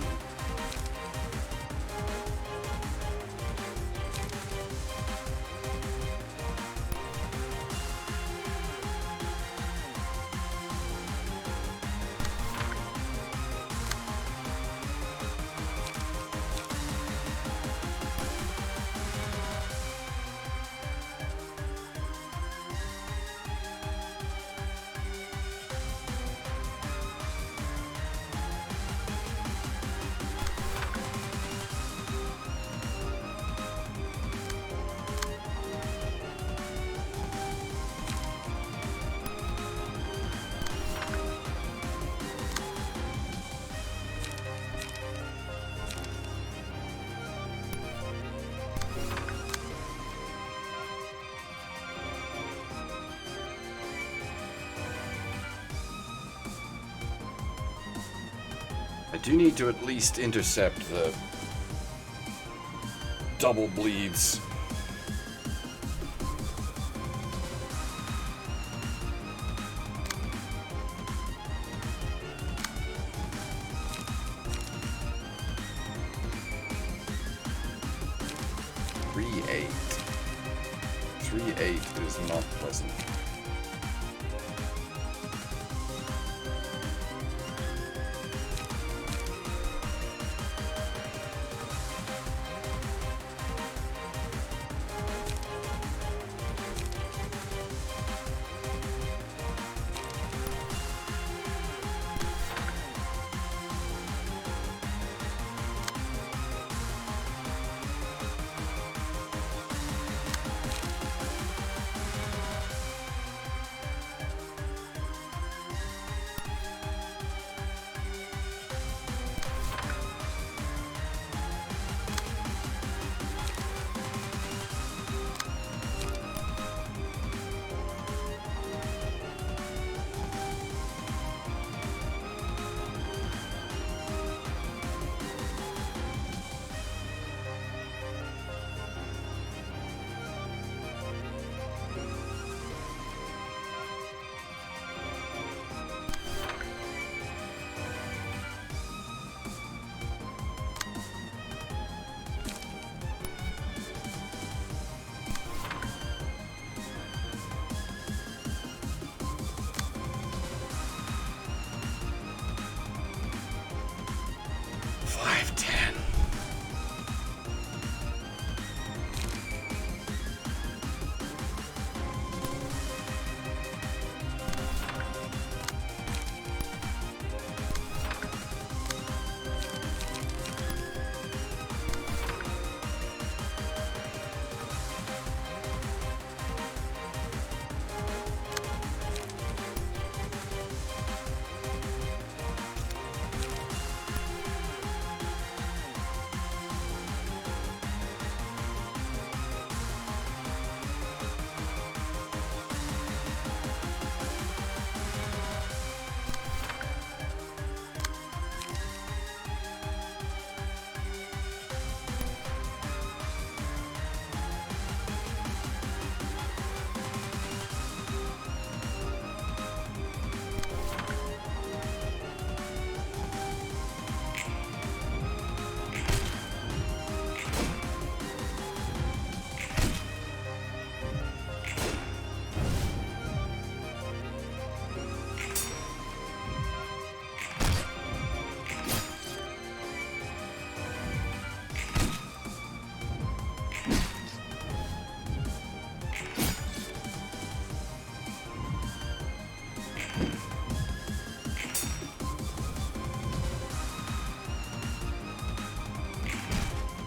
I do need to at least intercept the double bleeds. Three 8 is not pleasant.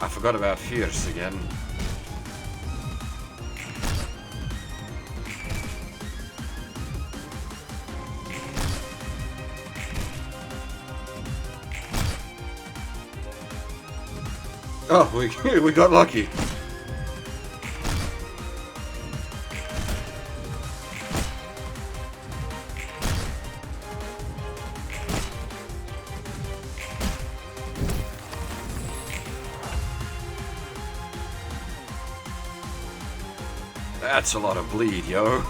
I forgot about Fierce again. Oh, we got lucky. That's a lot of bleed, yo.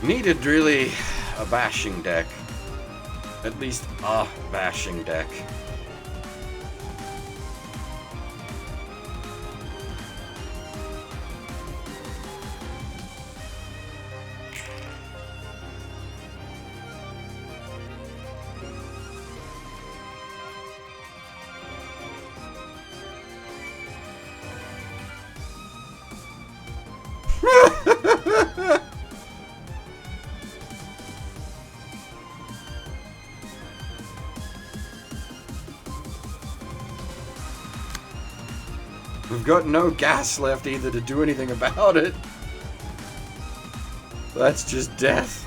Needed really a bashing deck. At least a bashing deck. We've got no gas left either to do anything about it. That's just death.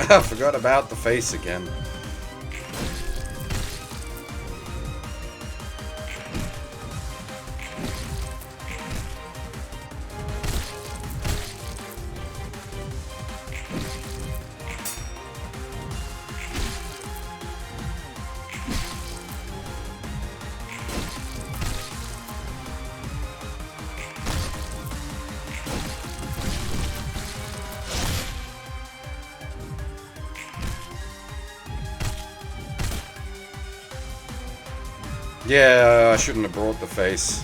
I forgot about the face again. Yeah, I shouldn't have brought the face.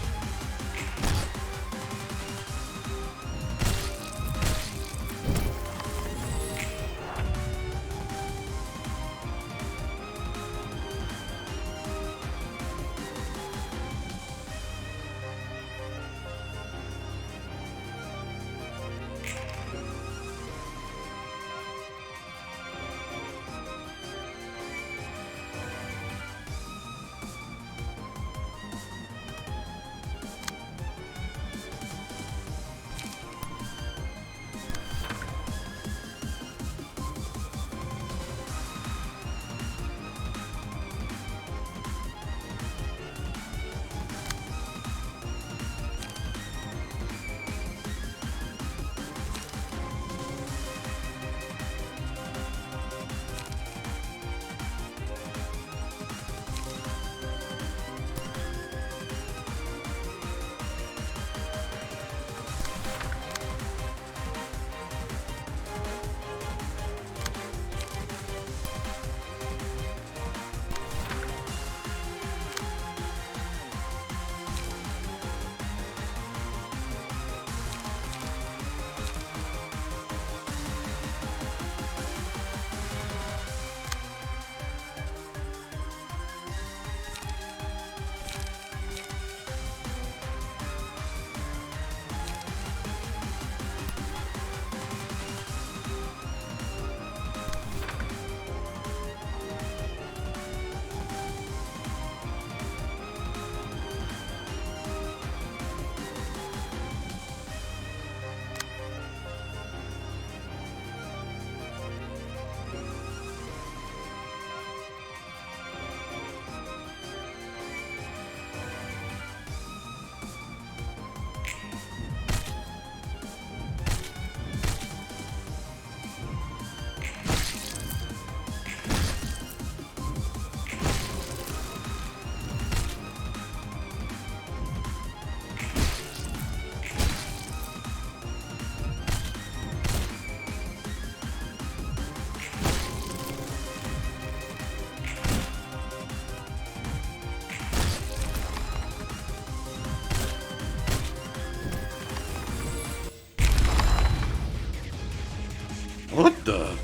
What the?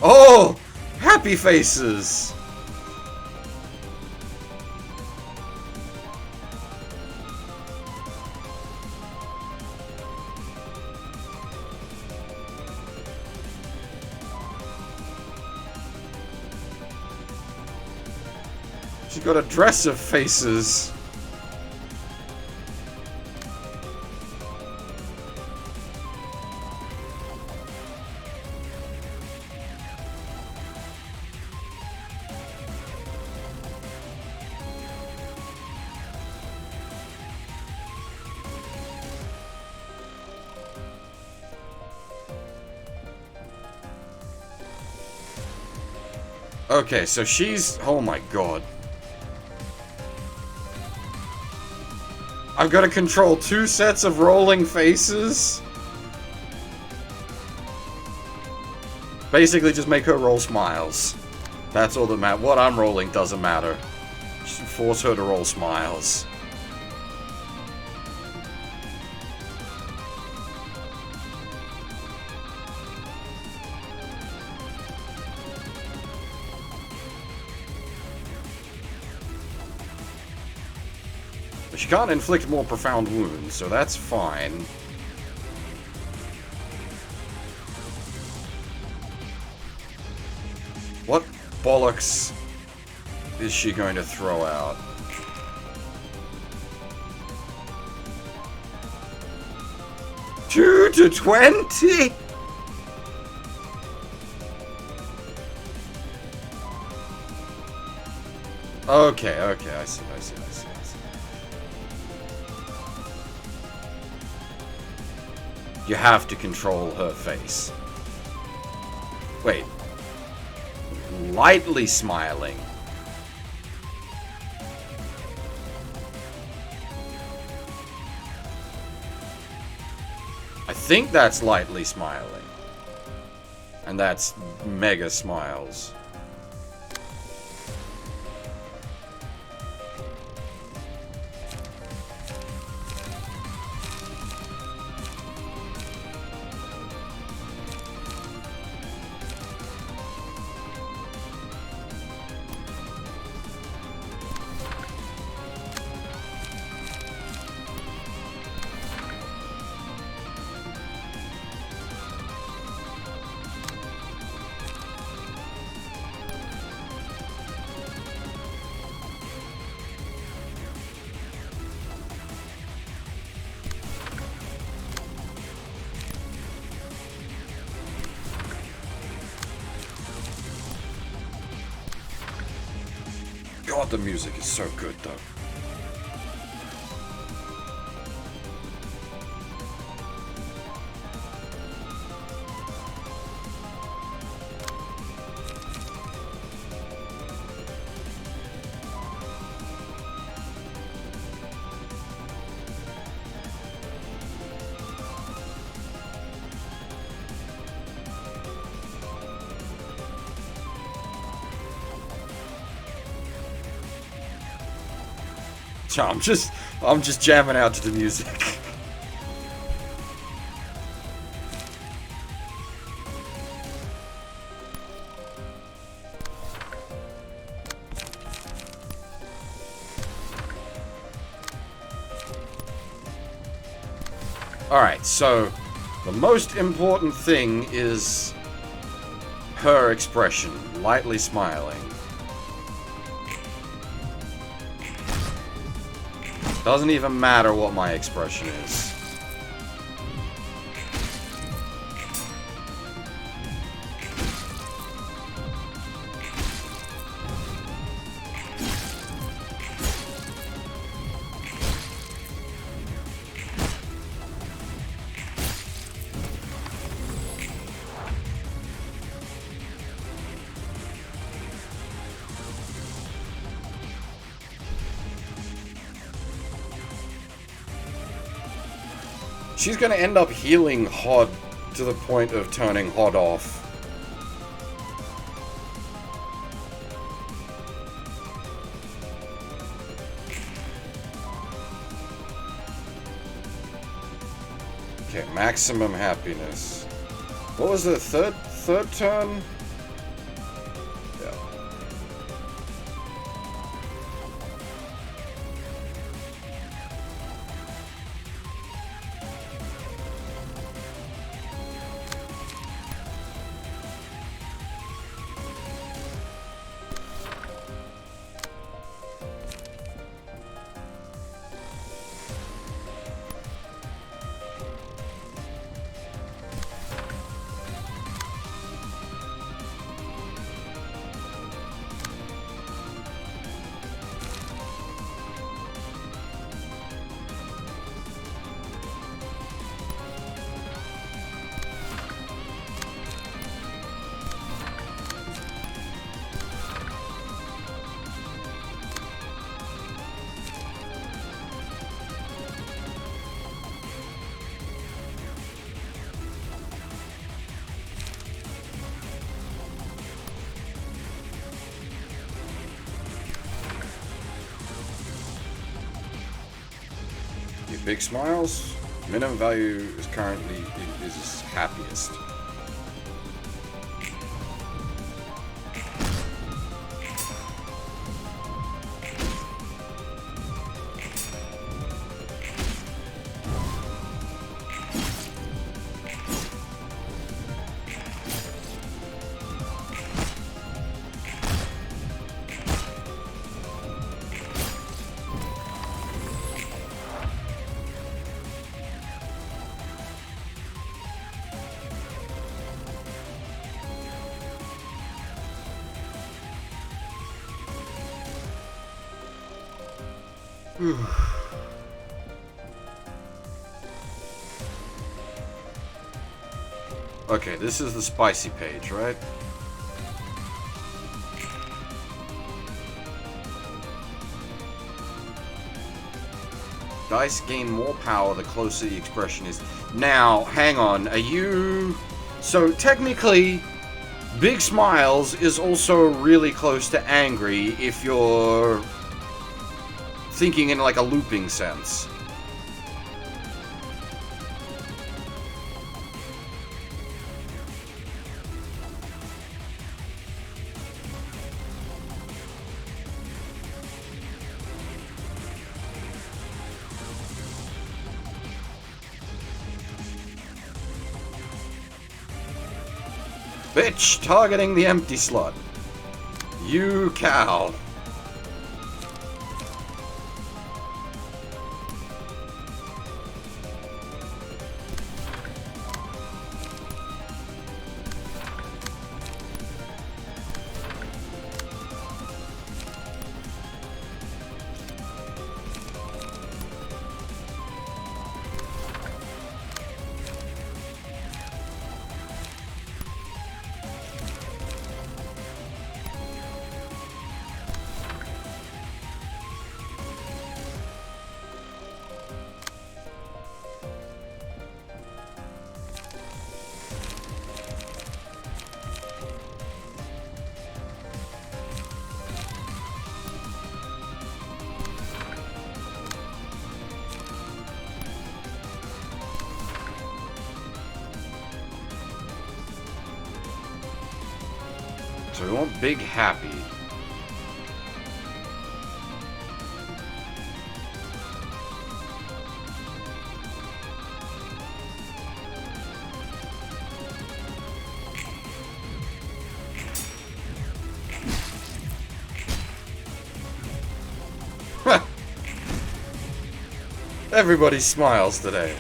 Oh! Happy faces! She's got a dress of faces. Okay, so she's... Oh my god. I've got to control 2 sets of rolling faces? Basically, just make her roll smiles. That's all that matters. What I'm rolling doesn't matter. Just force her to roll smiles. She can't inflict more profound wounds, so that's fine. What bollocks is she going to throw out? Two to 20? Okay, I see. You have to control her face. Wait. Lightly smiling. I think that's lightly smiling. And that's mega smiles. God, the music is so good, though. So I'm just jamming out to the music. Alright, so the most important thing is her expression, lightly smiling. Doesn't even matter what my expression is. She's gonna end up healing Hod to the point of turning Hod off. Okay, maximum happiness. What was the third turn? Yeah. Big smiles. Minimum value is currently is happiest. Okay, this is the spicy page, right? Dice gain more power the closer the expression is. Now, hang on, are you... So, technically, big smiles is also really close to angry if you're thinking in like a looping sense. Bitch, targeting the empty slot. You cow. So we want Big Happy. Everybody smiles today.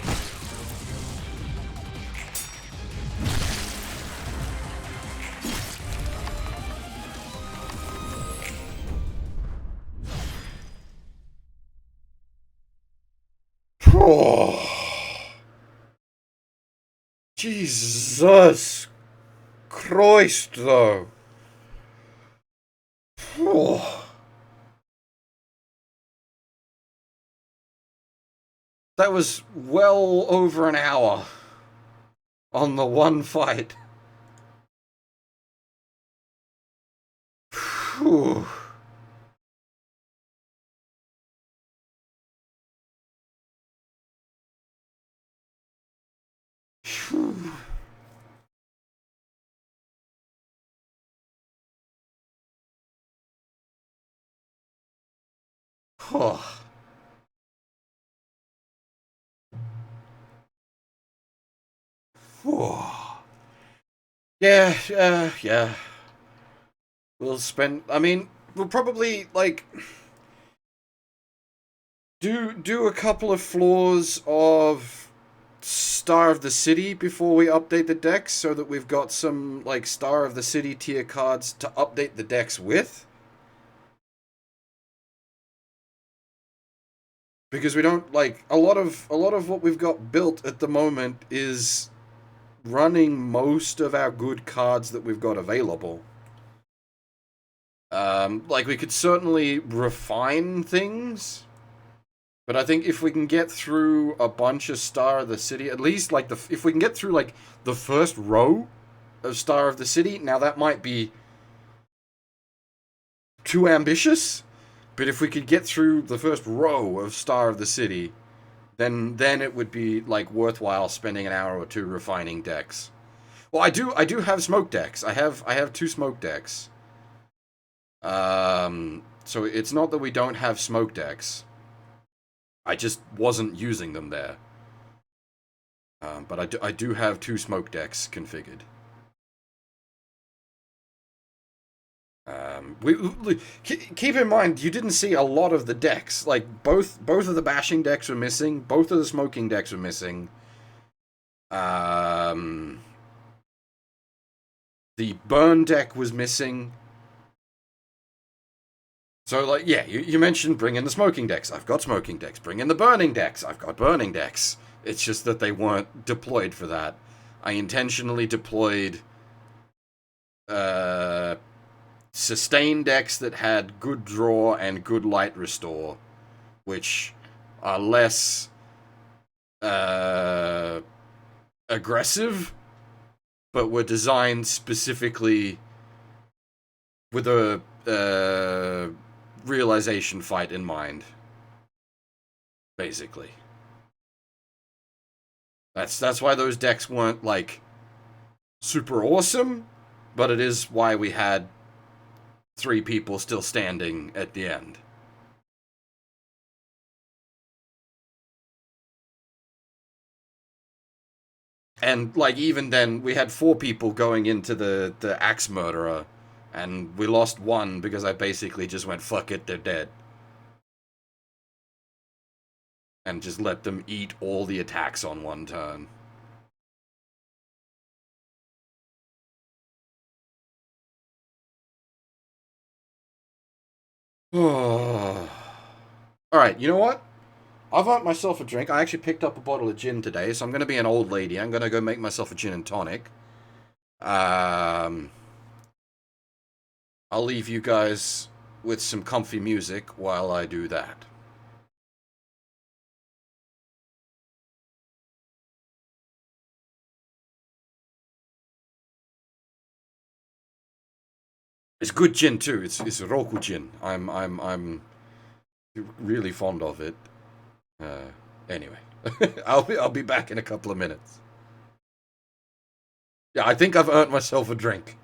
Oh. Jesus Christ, though. Oh. That was well over an hour on the one fight. Whew. Phew. Oh. Oh. Yeah, yeah. We'll spend. I mean, we'll probably like do a couple of floors of Star of the City before we update the decks, so that we've got some like Star of the City tier cards to update the decks with. Because we don't like a lot of what we've got built at the moment is running most of our good cards that we've got available. Like we could certainly refine things, but I think if we can get through a bunch of Star of the City, at least like if we can get through like the first row of Star of the City, now that might be too ambitious, but if we could get through the first row of Star of the City, then it would be like worthwhile spending an hour or two refining decks. Well, I do have smoke decks. I have 2 smoke decks. So it's not that we don't have smoke decks. I just wasn't using them there. But I do have 2 smoke decks configured. Keep in mind, you didn't see a lot of the decks. Like both of the bashing decks were missing. Both of the smoking decks were missing. The burn deck was missing. So, like, yeah, you mentioned bring in the smoking decks. I've got smoking decks. Bring in the burning decks. I've got burning decks. It's just that they weren't deployed for that. I intentionally deployed sustain decks that had good draw and good light restore, which are less aggressive, but were designed specifically with a realization fight in mind. Basically. That's why those decks weren't like super awesome, but it is why we had 3 people still standing at the end. And like even then we had 4 people going into the axe murderer, and we lost 1 because I basically just went fuck it, they're dead. And just let them eat all the attacks on 1 turn. Alright, you know what? I've earned myself a drink. I actually picked up a bottle of gin today, so I'm going to be an old lady. I'm going to go make myself a gin and tonic. I'll leave you guys with some comfy music while I do that. It's good gin too. It's Roku gin. I'm really fond of it. Anyway, I'll be back in a couple of minutes. Yeah, I think I've earned myself a drink.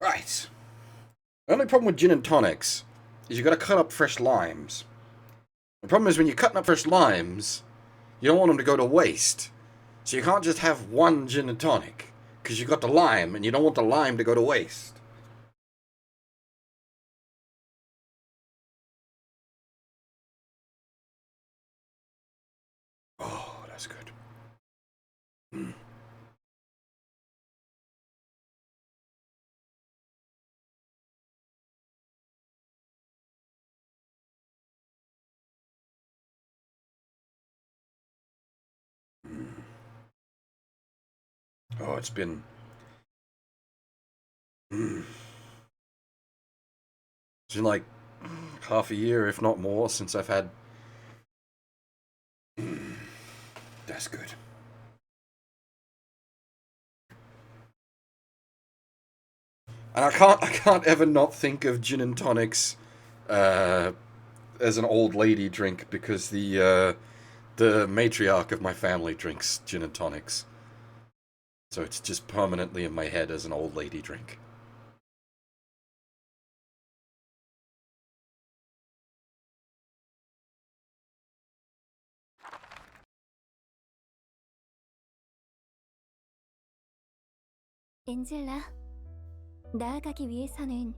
Right. The only problem with gin and tonics is you gotta cut up fresh limes. The problem is when you're cutting up fresh limes, you don't want them to go to waste. So you can't just have one gin and tonic, because you got the lime, and you don't want the lime to go to waste. Oh, that's good. Mm. Oh, it's been... It's been like half a year, if not more, since I've had... That's good. And I can't ever not think of gin and tonics as an old lady drink, because the matriarch of my family drinks gin and tonics. So it's just permanently in my head as an old lady drink. 엔젤라, 나아가기 위해서는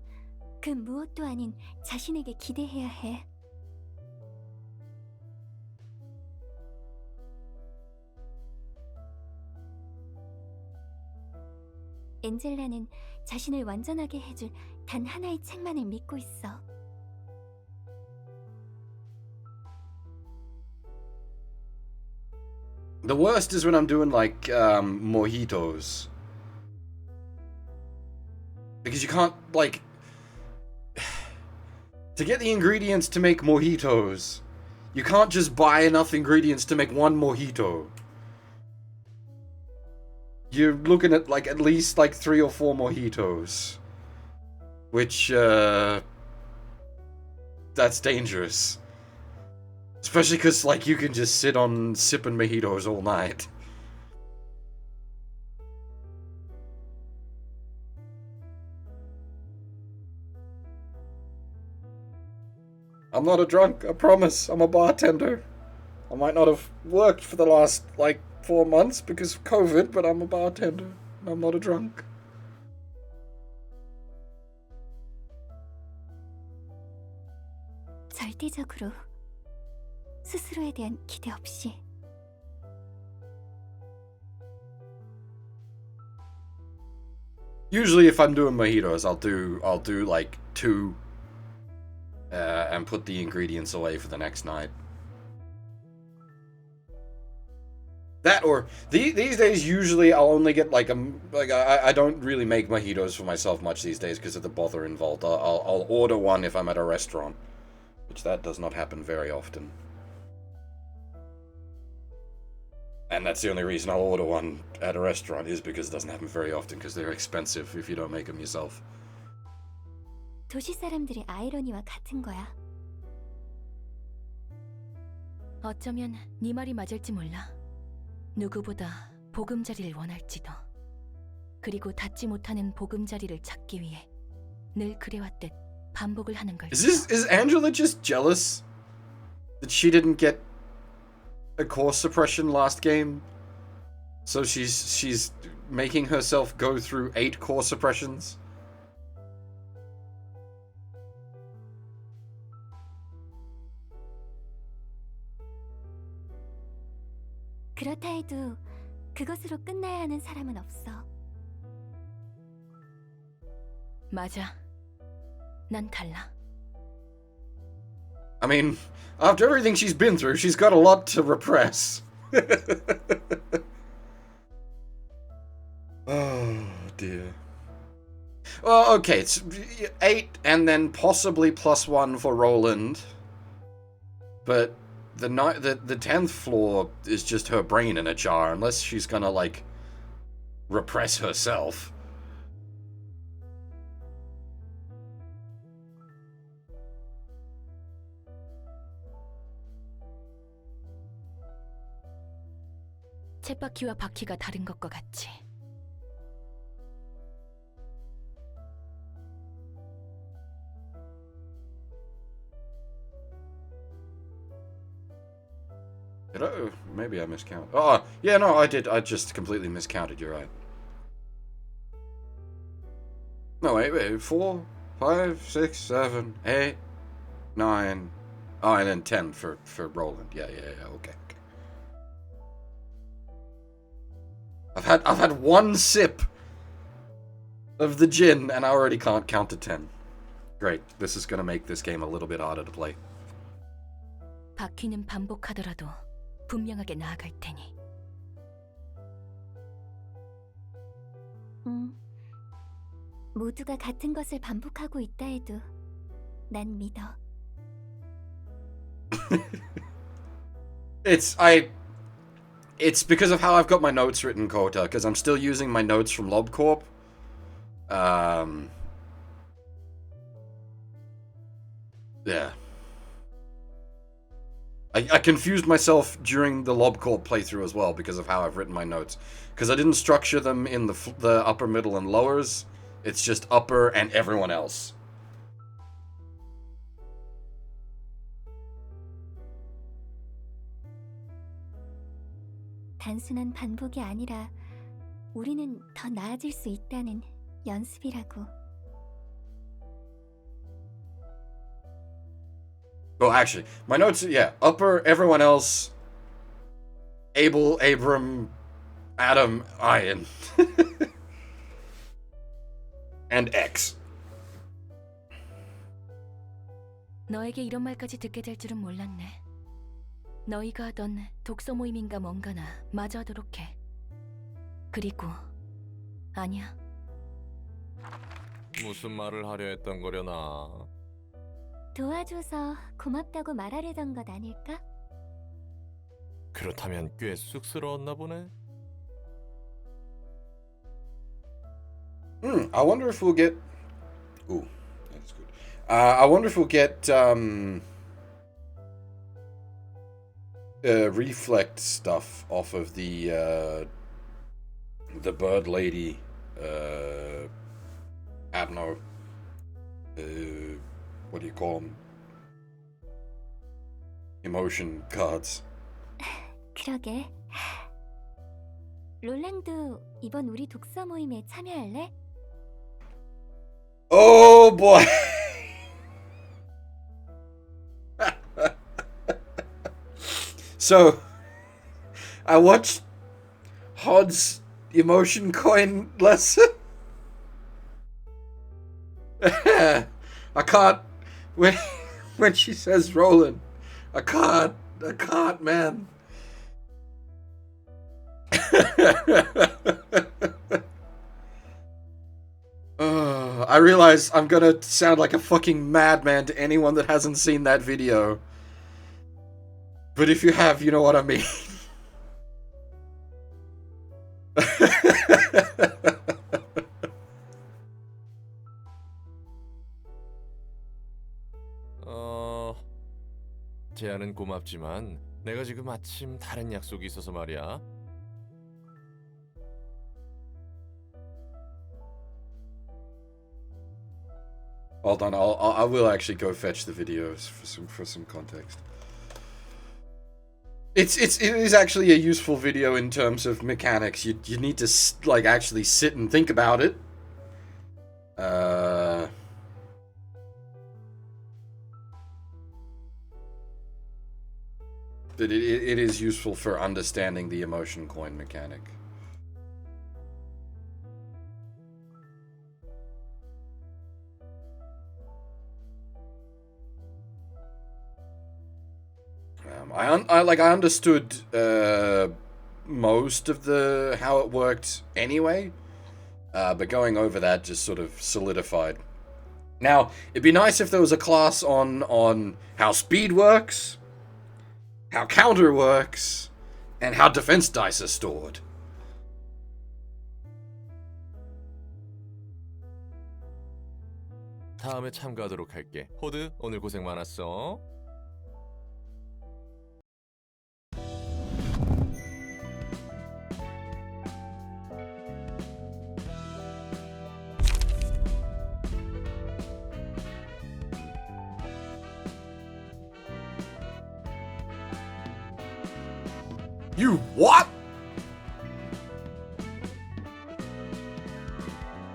그 무엇도 아닌 자신에게 기대해야 해. 엔젤라는 자신을 완전하게 해줄 단 하나의 책만을 믿고 있어. The worst is when I'm doing like mojitos. Because you can't, like... To get the ingredients to make mojitos, you can't just buy enough ingredients to make one mojito. You're looking at like at least like 3 or 4 mojitos. Which, that's dangerous. Especially because, like, you can just sit on sipping mojitos all night. I'm not a drunk, I promise. I'm a bartender. I might not have worked for the last, like, 4 months because of COVID, but I'm a bartender. I'm not a drunk. 절대적으로 스스로에 대한 기대 없이. Usually if I'm doing mojitos, I'll do like 2 and put the ingredients away for the next night. That or these days usually I'll only get like I don't really make mojitos for myself much these days because of the bother involved. I'll order one if I'm at a restaurant, which that does not happen very often. And that's the only reason I'll order one at a restaurant is because it doesn't happen very often because they're expensive if you don't make them yourself. 도시 사람들의 아이러니와 같은 거야. 어쩌면 네 말이 맞을지 몰라. 누구보다 보금자리를 원할지도. 그리고 닿지 못하는 보금자리를 찾기 위해 늘 그래왔듯 반복을 하는 걸. Is Angela just jealous that she didn't get a core suppression last game? So she's making herself go through 8 core suppressions? 그렇다 해도 그것으로 끝나야 하는 사람은 없어. 맞아. 난 달라. I mean, after everything she's been through, she's got a lot to repress. Oh, dear. Well, okay, it's 8 and then possibly +1 for Roland. But the 10th floor is just her brain in a jar, unless she's gonna, like, repress herself. 쳇바퀴와 바퀴가 다른 것과 같이. Did I? Maybe I miscounted. Oh, yeah, no, I did. I just completely miscounted. You're right. No, wait. 4, 5, 6, 7, 8, 9. Oh, and then 10 for Roland. Yeah. Okay. I've had one sip of the gin, and I already can't count to 10. Great. This is gonna make this game a little bit harder to play. 바퀴는 반복하더라도 분명하게 나아갈 테니. 모두가 같은 것을 반복하고 있다 해도 난 믿어. It's because of how I've got my notes written, Kota, because I'm still using my notes from LobCorp. Yeah. I confused myself during the LobCorp playthrough as well because of how I've written my notes. Because I didn't structure them in the upper, middle, and lowers. It's just upper and everyone else. 단순한 반복이 아니라 우리는 더 나아질 수 있다는 연습이라고. Well, actually, my notes, yeah, upper, everyone else, Abel, Abram, Adam, Ian, and X. 너에게 이런 말까지 듣게 될 줄은 몰랐네. 너희가 하던 독서 모임인가 뭔가나 마저 하도록 해. 그리고 아니야. 무슨 말을 하려 했던 거려나? 도와줘서 고맙다고 말하려던 것 아닐까? 그렇다면 꽤 쑥스러웠나 보네. I wonder if we'll get... Ooh, that's good. I wonder if we'll get, reflect stuff off of the bird lady, Abno, what do you call them? Emotion cards. 그러게. 롤랑도 이번 우리 독서 모임에 참여할래? Oh boy! So, I watched Hod's emotion coin lesson. I can't. When she says Roland, I can't, man. I realize I'm gonna sound like a fucking madman to anyone that hasn't seen that video. But if you have, you know what I mean. 제안은 고맙지만 내가 지금 마침 다른 약속이 있어서 말이야. Hold on, I will actually go fetch the videos for some context. It is actually a useful video in terms of mechanics. You need to like actually sit and think about it. But it is useful for understanding the emotion coin mechanic. I understood most of how it worked anyway, but going over that just sort of solidified. Now, it'd be nice if there was a class on how speed works, how counter works, and how defense dice are stored. 다음에 참가하도록 할게. 호드, 오늘 고생 많았어. You what?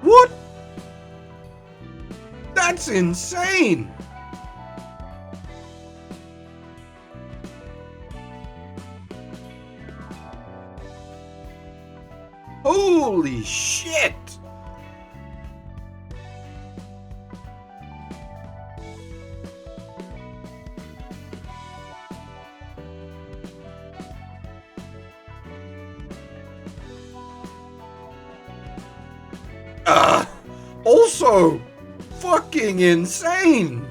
What? That's insane! Holy shit! Also, fucking insane!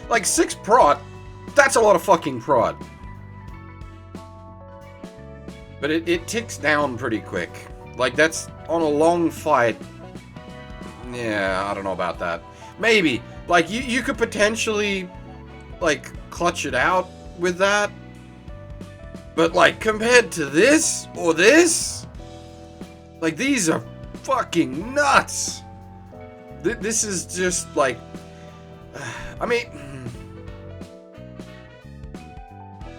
Like 6 prod, that's a lot of fucking prod. But it ticks down pretty quick. Like, that's on a long fight. Yeah, I don't know about that. Maybe. Like, you could potentially, like, clutch it out with that. But, like, compared to this, or this, like, these are fucking nuts. This is just, like, I mean,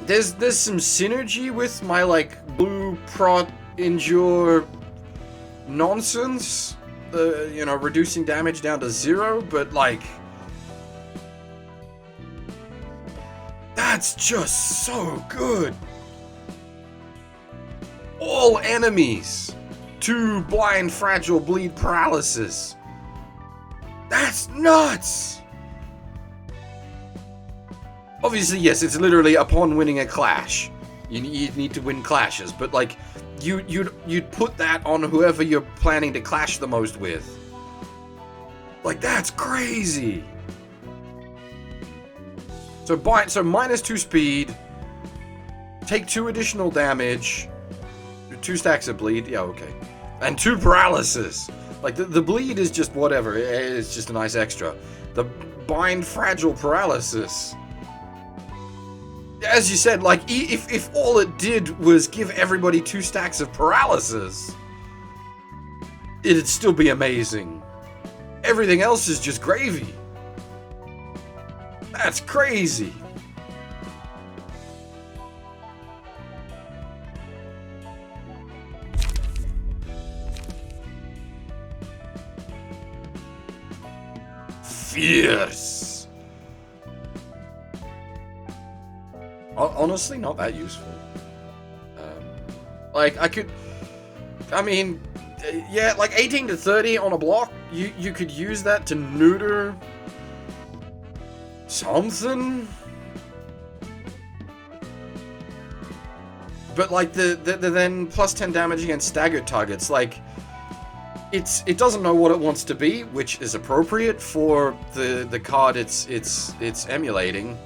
there's some synergy with my, like, blue prot endure nonsense, you know, reducing damage down to 0, but, like, that's just so good. All enemies, 2 blind, fragile, bleed, paralysis. That's nuts! Obviously, yes, it's literally upon winning a clash. You need to win clashes, but, like, you'd put that on whoever you're planning to clash the most with. Like, that's crazy! So minus 2 speed, take 2 additional damage, 2 stacks of bleed, yeah, okay. And 2 paralysis! Like, the bleed is just whatever, it's just a nice extra. The bind fragile paralysis. As you said, like, if all it did was give everybody 2 stacks of paralysis, it'd still be amazing. Everything else is just gravy. That's crazy. Fierce. Honestly, not that useful. Like, I mean, yeah, like 18 to 30 on a block, you could use that to neuter something. But, like, the then plus 10 damage against staggered targets, like, it doesn't know what it wants to be, which is appropriate for the card it's emulating.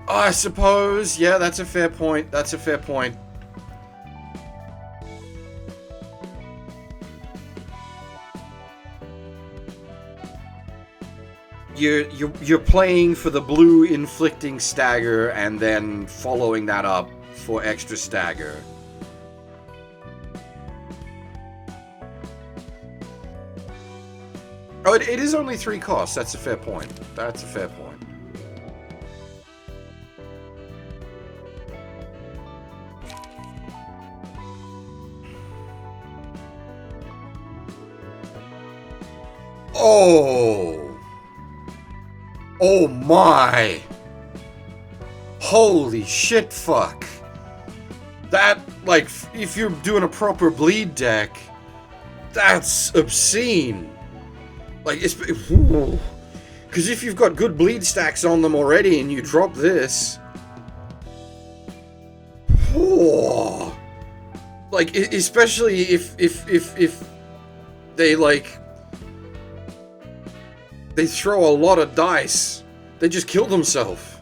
I suppose, yeah, that's a fair point. That's a fair point. You're playing for the blue inflicting stagger and then following that up for extra stagger. Oh, it is only 3 costs. That's a fair point. That's a fair point. Oh! Oh my! Holy shit fuck! That, like, if you're doing a proper bleed deck, that's obscene. Like, it's... Because if you've got good bleed stacks on them already and you drop this... Oh, like, especially if they, like... They throw a lot of dice. They just kill themselves.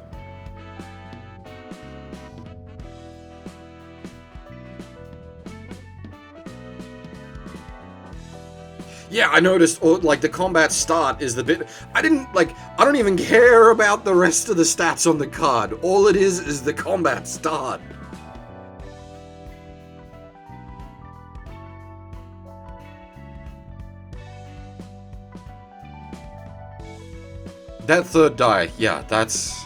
Yeah, I noticed, like, the combat start is the bit... I don't even care about the rest of the stats on the card. All it is the combat start. That third die, yeah, that's...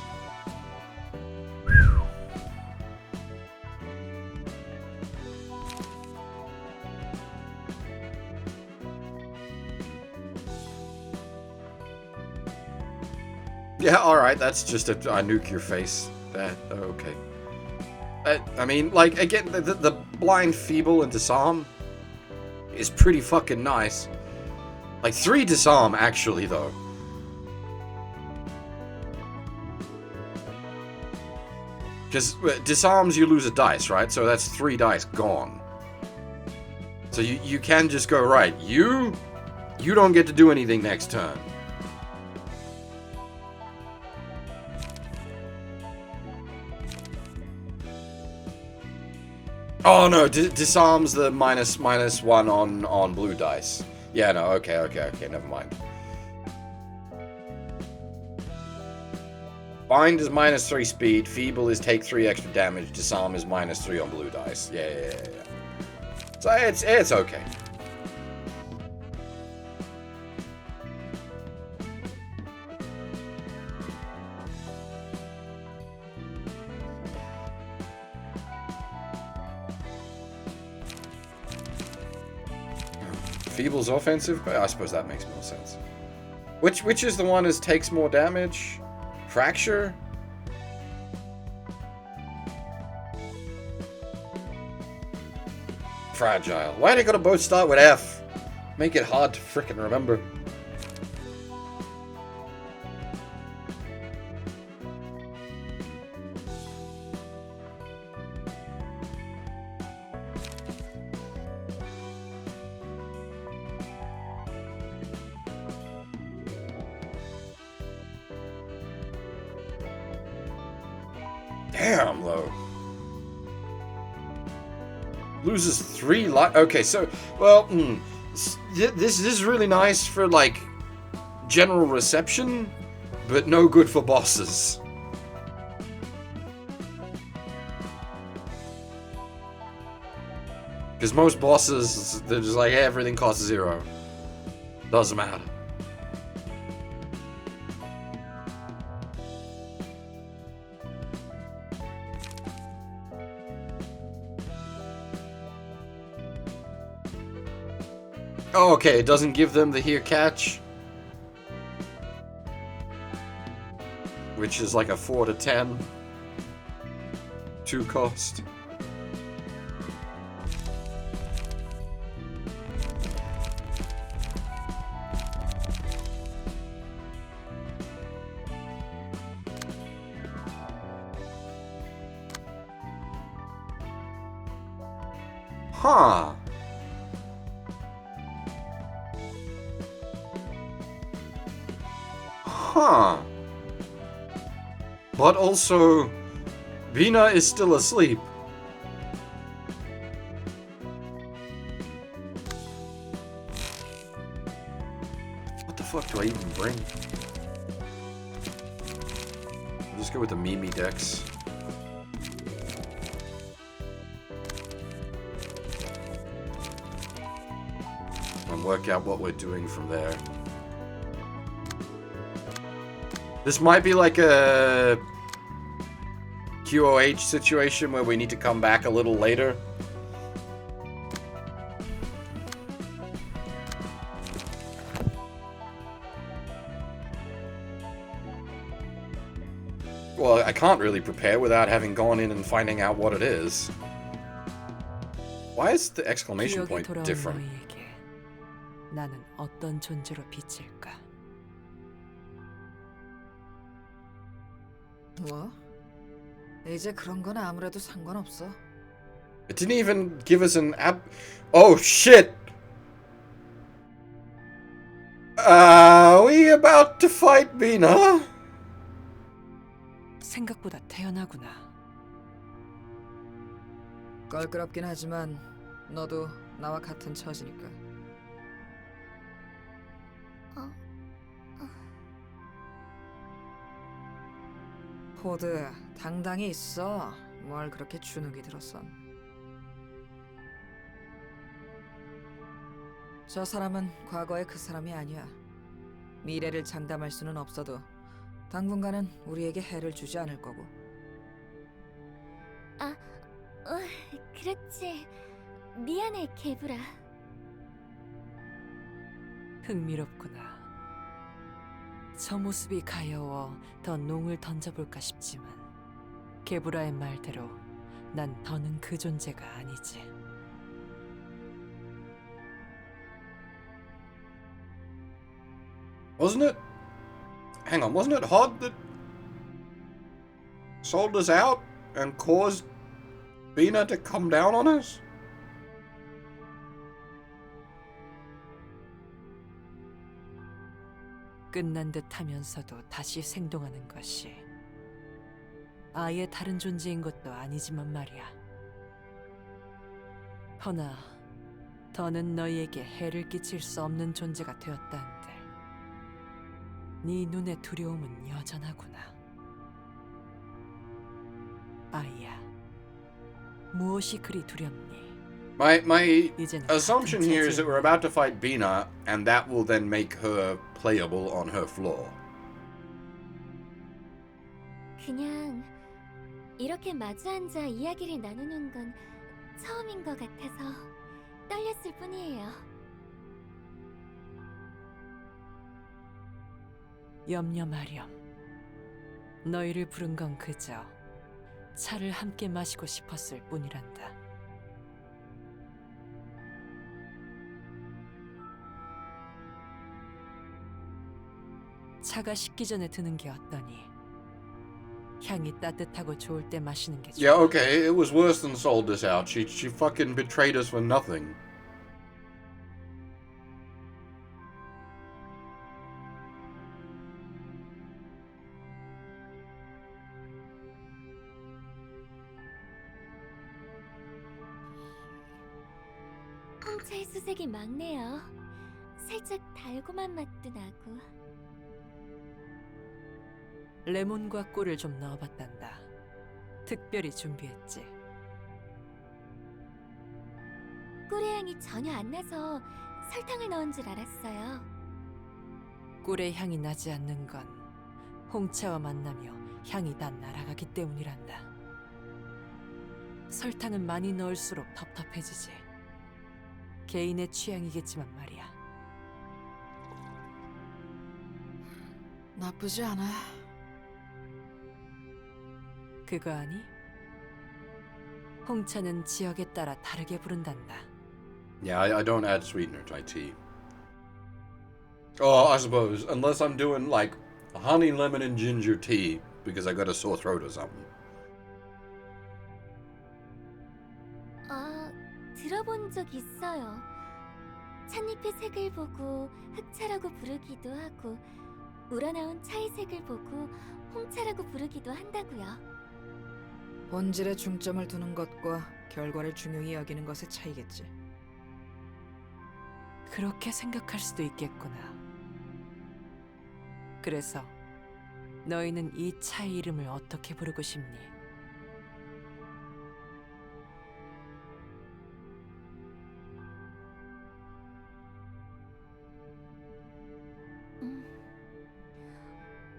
Yeah, alright, that's just a nuke your face. Okay. I mean, like, again, the blind, feeble, and disarm is pretty fucking nice. Like, 3 disarm, actually, though. Because disarms, you lose a dice, right? So that's 3 dice gone. So you can just go, right, you don't get to do anything next turn. Oh no, disarms the -1 on blue dice. Yeah, no, okay, never mind. Bind is -3 speed, feeble is take 3 extra damage, disarm is -3 on blue dice. Yeah. So it's okay. Feeble's offensive, but I suppose that makes more sense. Which is the one that takes more damage? Fracture? Fragile. Why they gotta both start with F? Make it hard to frickin' remember. Damn, though. Loses 3 life. Okay, so, well, this is really nice for, like, general reception, but no good for bosses. Because most bosses, they're just like, hey, everything costs 0. Doesn't matter. Oh, okay, it doesn't give them the here catch. Which is like a 4 to 10. 2 cost. Huh. Huh. But also, Vina is still asleep. What the fuck do I even bring? I'll just go with the Mimi Dex. And work out what we're doing from there. This might be like a QOH situation where we need to come back a little later. Well, I can't really prepare without having gone in and finding out what it is. Why is the exclamation point different? 나는 어떤 존재로 비칠까? 뭐? 이제 그런 건 아무래도 상관없어. It didn't even give us an Oh shit! Are we about to fight Vina? 생각보다 태연하구나. 껄끄럽긴 하지만 너도 나와 같은 처지니까. 포드, 당당히 있어. 뭘 그렇게 주눅이 들었어. 저 사람은 과거의 그 사람이 아니야. 미래를 장담할 수는 없어도 당분간은 우리에게 해를 주지 않을 거고. 그렇지. 미안해, 개불아. 흥미롭구나. 저 모습이 가여워 더 농을 던져볼까 싶지만 게브라의 말대로 난 더는 그 존재가 아니지. Wasn't it? Hang on, wasn't it Hod that sold us out and caused Bina to come down on us? 끝난 듯 하면서도 다시 생동하는 것이 아예 다른 존재인 것도 아니지만 말이야. 허나 더는 너희에게 해를 끼칠 수 없는 존재가 되었다는데 네 눈의 두려움은 여전하구나. 아이야, 무엇이 그리 두렵니? My 이제는 assumption 같은 here is that we're 체질이니. about to fight Bina, and that will then make her playable on her floor. 그냥 이렇게 마주 앉아 이야기를 나누는 건 처음인 것 같아서 떨렸을 뿐이에요. 염려 마렴. 너희를 부른 건 그저 차를 함께 마시고 싶었을 뿐이란다. 차가 식기 전에 드는 게 어떠니? 향이 따뜻하고 좋을 때 마시는 게 좋아. Yeah, okay, it was worse than sold us out. She fucking betrayed us for nothing. 홍차의 수색이 막네요. 살짝 달콤한 맛도 나고. 레몬과 꿀을 좀 넣어봤단다. 특별히 준비했지. 꿀의 향이 전혀 안 나서 설탕을 넣은 줄 알았어요. 꿀의 향이 나지 않는 건 홍차와 만나며 향이 다 날아가기 때문이란다. 설탕은 많이 넣을수록 텁텁해지지. 개인의 취향이겠지만 말이야. 나쁘지 않아. 그거 아니? 홍차는 지역에 따라 다르게 부른단다. Yeah, I don't add sweetener to my tea. Oh, I suppose, unless I'm doing like honey, lemon, and ginger tea because I got a sore throat or something. 들어본 적 있어요. 찻잎의 색을 보고 흑차라고 부르기도 하고 우러나온 차의 색을 보고 홍차라고 부르기도 한다고요. 본질에 중점을 두는 것과 결과를 중요히 여기는 것의 차이겠지. 그렇게 생각할 수도 있겠구나. 그래서 너희는 이 차의 이름을 어떻게 부르고 싶니?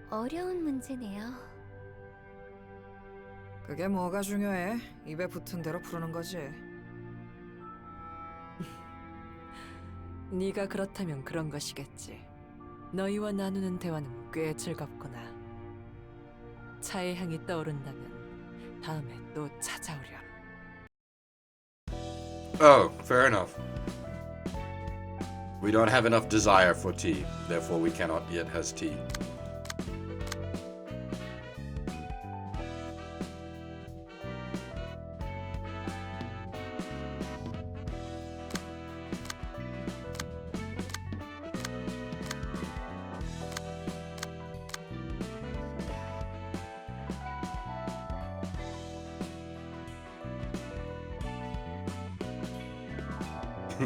어려운 문제네요. 그게 뭐가 중요해? 입에 붙은 대로 부르는 거지. 네가 그렇다면 그런 것이겠지. 너희와 나누는 대화는 꽤 즐겁구나. 차의 향이 떠오른다면 다음에 또 찾아오렴. Oh, fair enough. We don't have enough desire for tea, therefore we cannot yet has tea.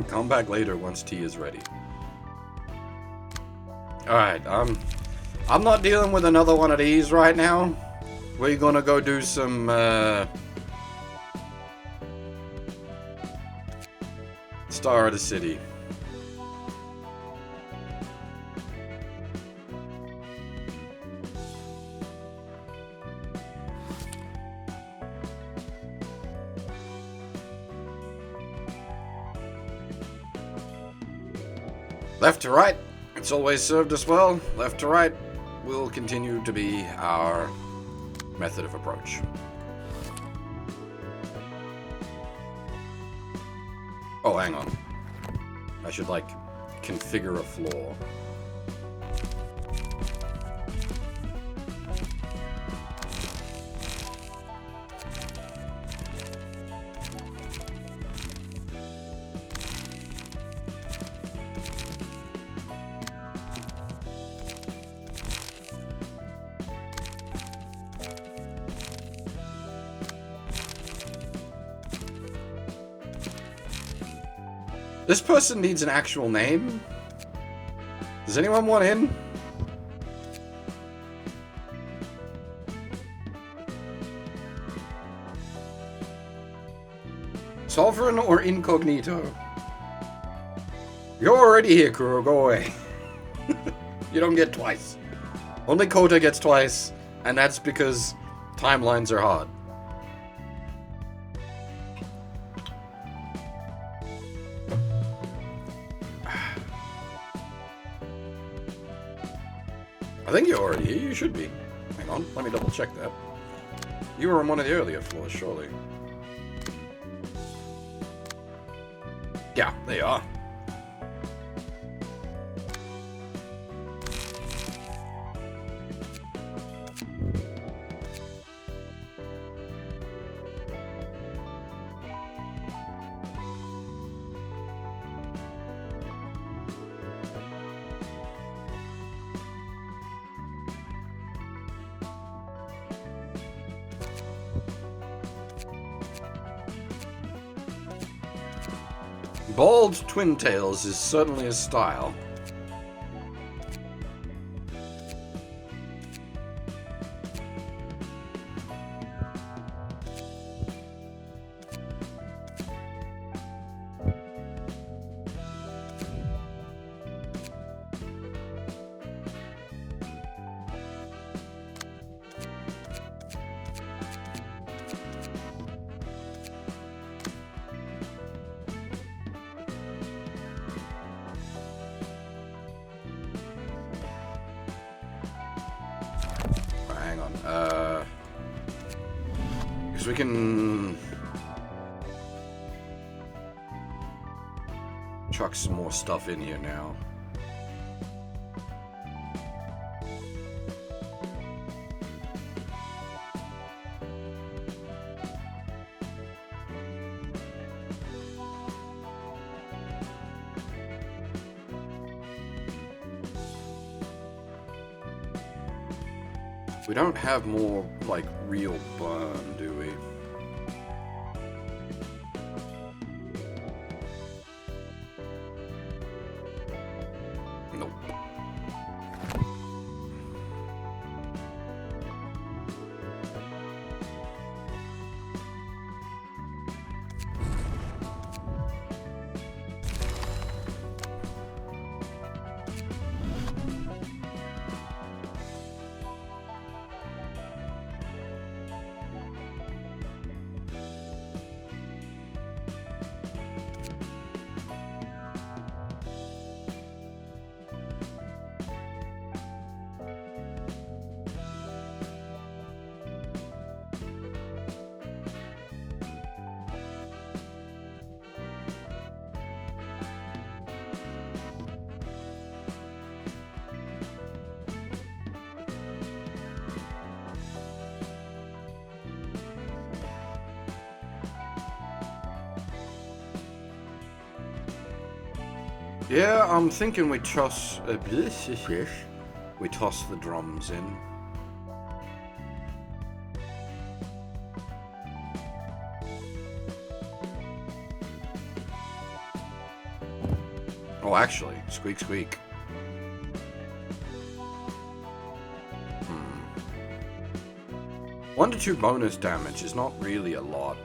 Come back later once tea is ready. Alright, I'm not dealing with another one of these right now. we're gonna go do some, Star of the City. Left to right, it's always served us well. Left to right will continue to be our method of approach. Oh, hang on. I should, like, configure a floor. This person needs an actual name? Does anyone want in? Sovereign or incognito? You're already here, Kuro. Go away. You don't get twice. Only Kota gets twice, and that's because timelines are hard. I think you're already here. You should be. Hang on, let me double check that. You were on one of the earlier floors, surely. Yeah, there you are. Bald twin tails is certainly a style. Hang on. Because we can chuck some more stuff in here now. We don't have more, like, real burn, do we? Nope. Yeah, I'm thinking we toss the drums in. Oh, actually, squeak squeak. 1 to 2 bonus damage is not really a lot.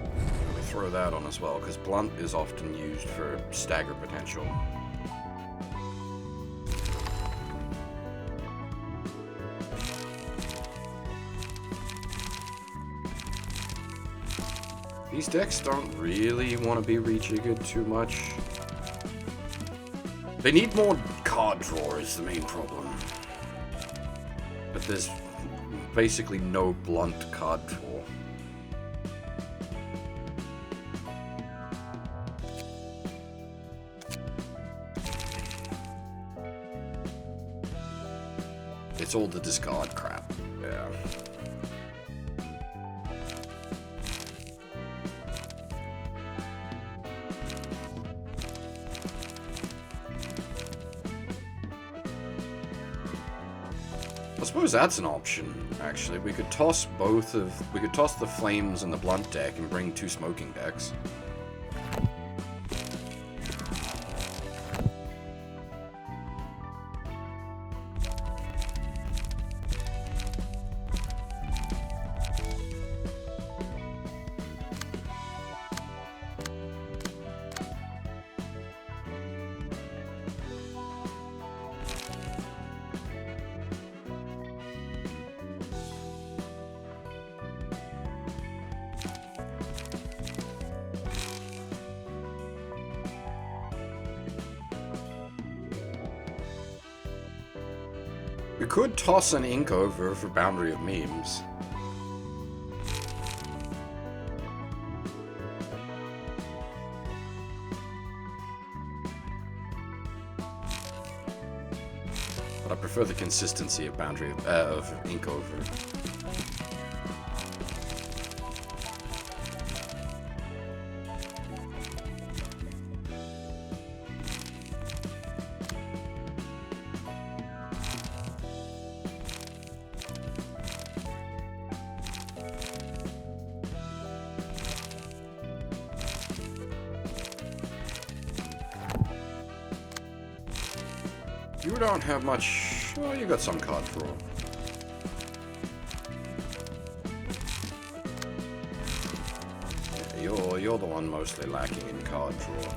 Let me throw that on as well, because blunt is often used for stagger potential. These decks don't really want to be rejiggered too much. They need more card draw is the main problem. But there's basically no blunt card draw. It's all the discard crap. Yeah. I suppose that's an option, actually. We could toss the flames and the blunt deck and bring 2 smoking decks. We could toss an ink over for Boundary of Memes. But I prefer the consistency of of ink over. You don't have much. Well, you got some card draw. Yeah, you're the one mostly lacking in card draw.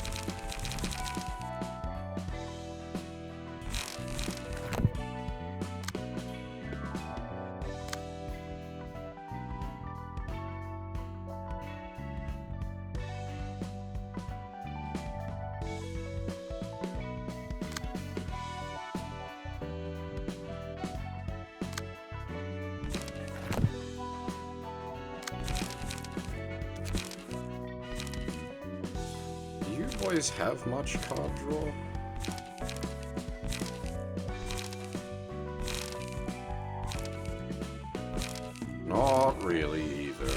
Boys have much card draw? Not really either.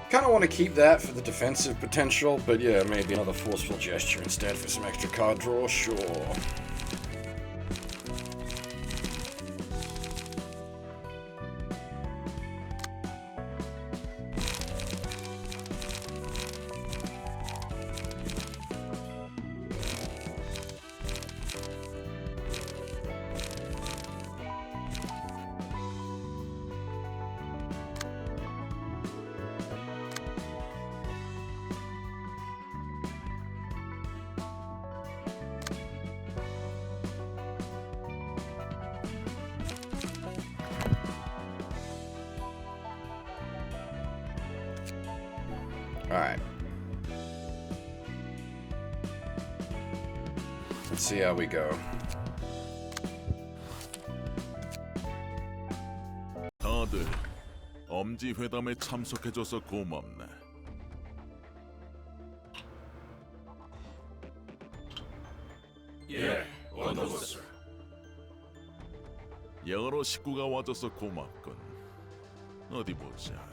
Kind of want to keep that for the defensive potential, but yeah, maybe another forceful gesture instead for some extra card draw, sure. Alright. Let's see how we go. 다들 엄지 회담에 참석해줘서 고맙네. 예, 원더보스. 여러 식구가 와줘서 고맙군. 어디 보자.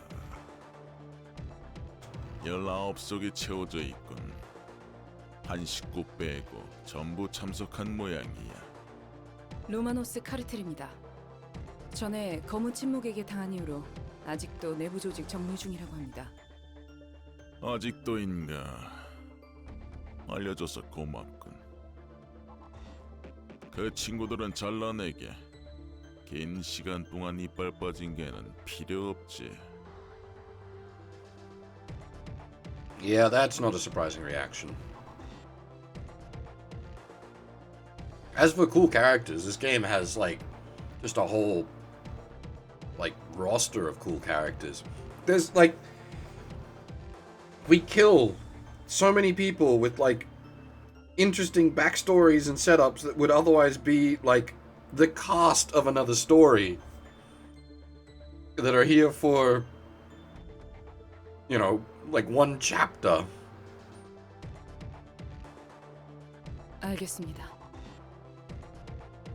19석이 채워져 있군. 한 식구 빼고 전부 참석한 모양이야. 로마노스 카르텔입니다. 전에 검은 침묵에게 당한 이후로 아직도 내부 조직 정리 중이라고 합니다. 아직도인가? 알려줘서 고맙군. 그 친구들은 잘라내게. 긴 시간 동안 이빨 빠진 개는 필요 없지. Yeah, that's not a surprising reaction. As for cool characters, this game has, like, just a whole, like, roster of cool characters. There's, like, we kill so many people with, like, interesting backstories and setups that would otherwise be, like, the cast of another story that are here for, you know, like one chapter. 알겠습니다.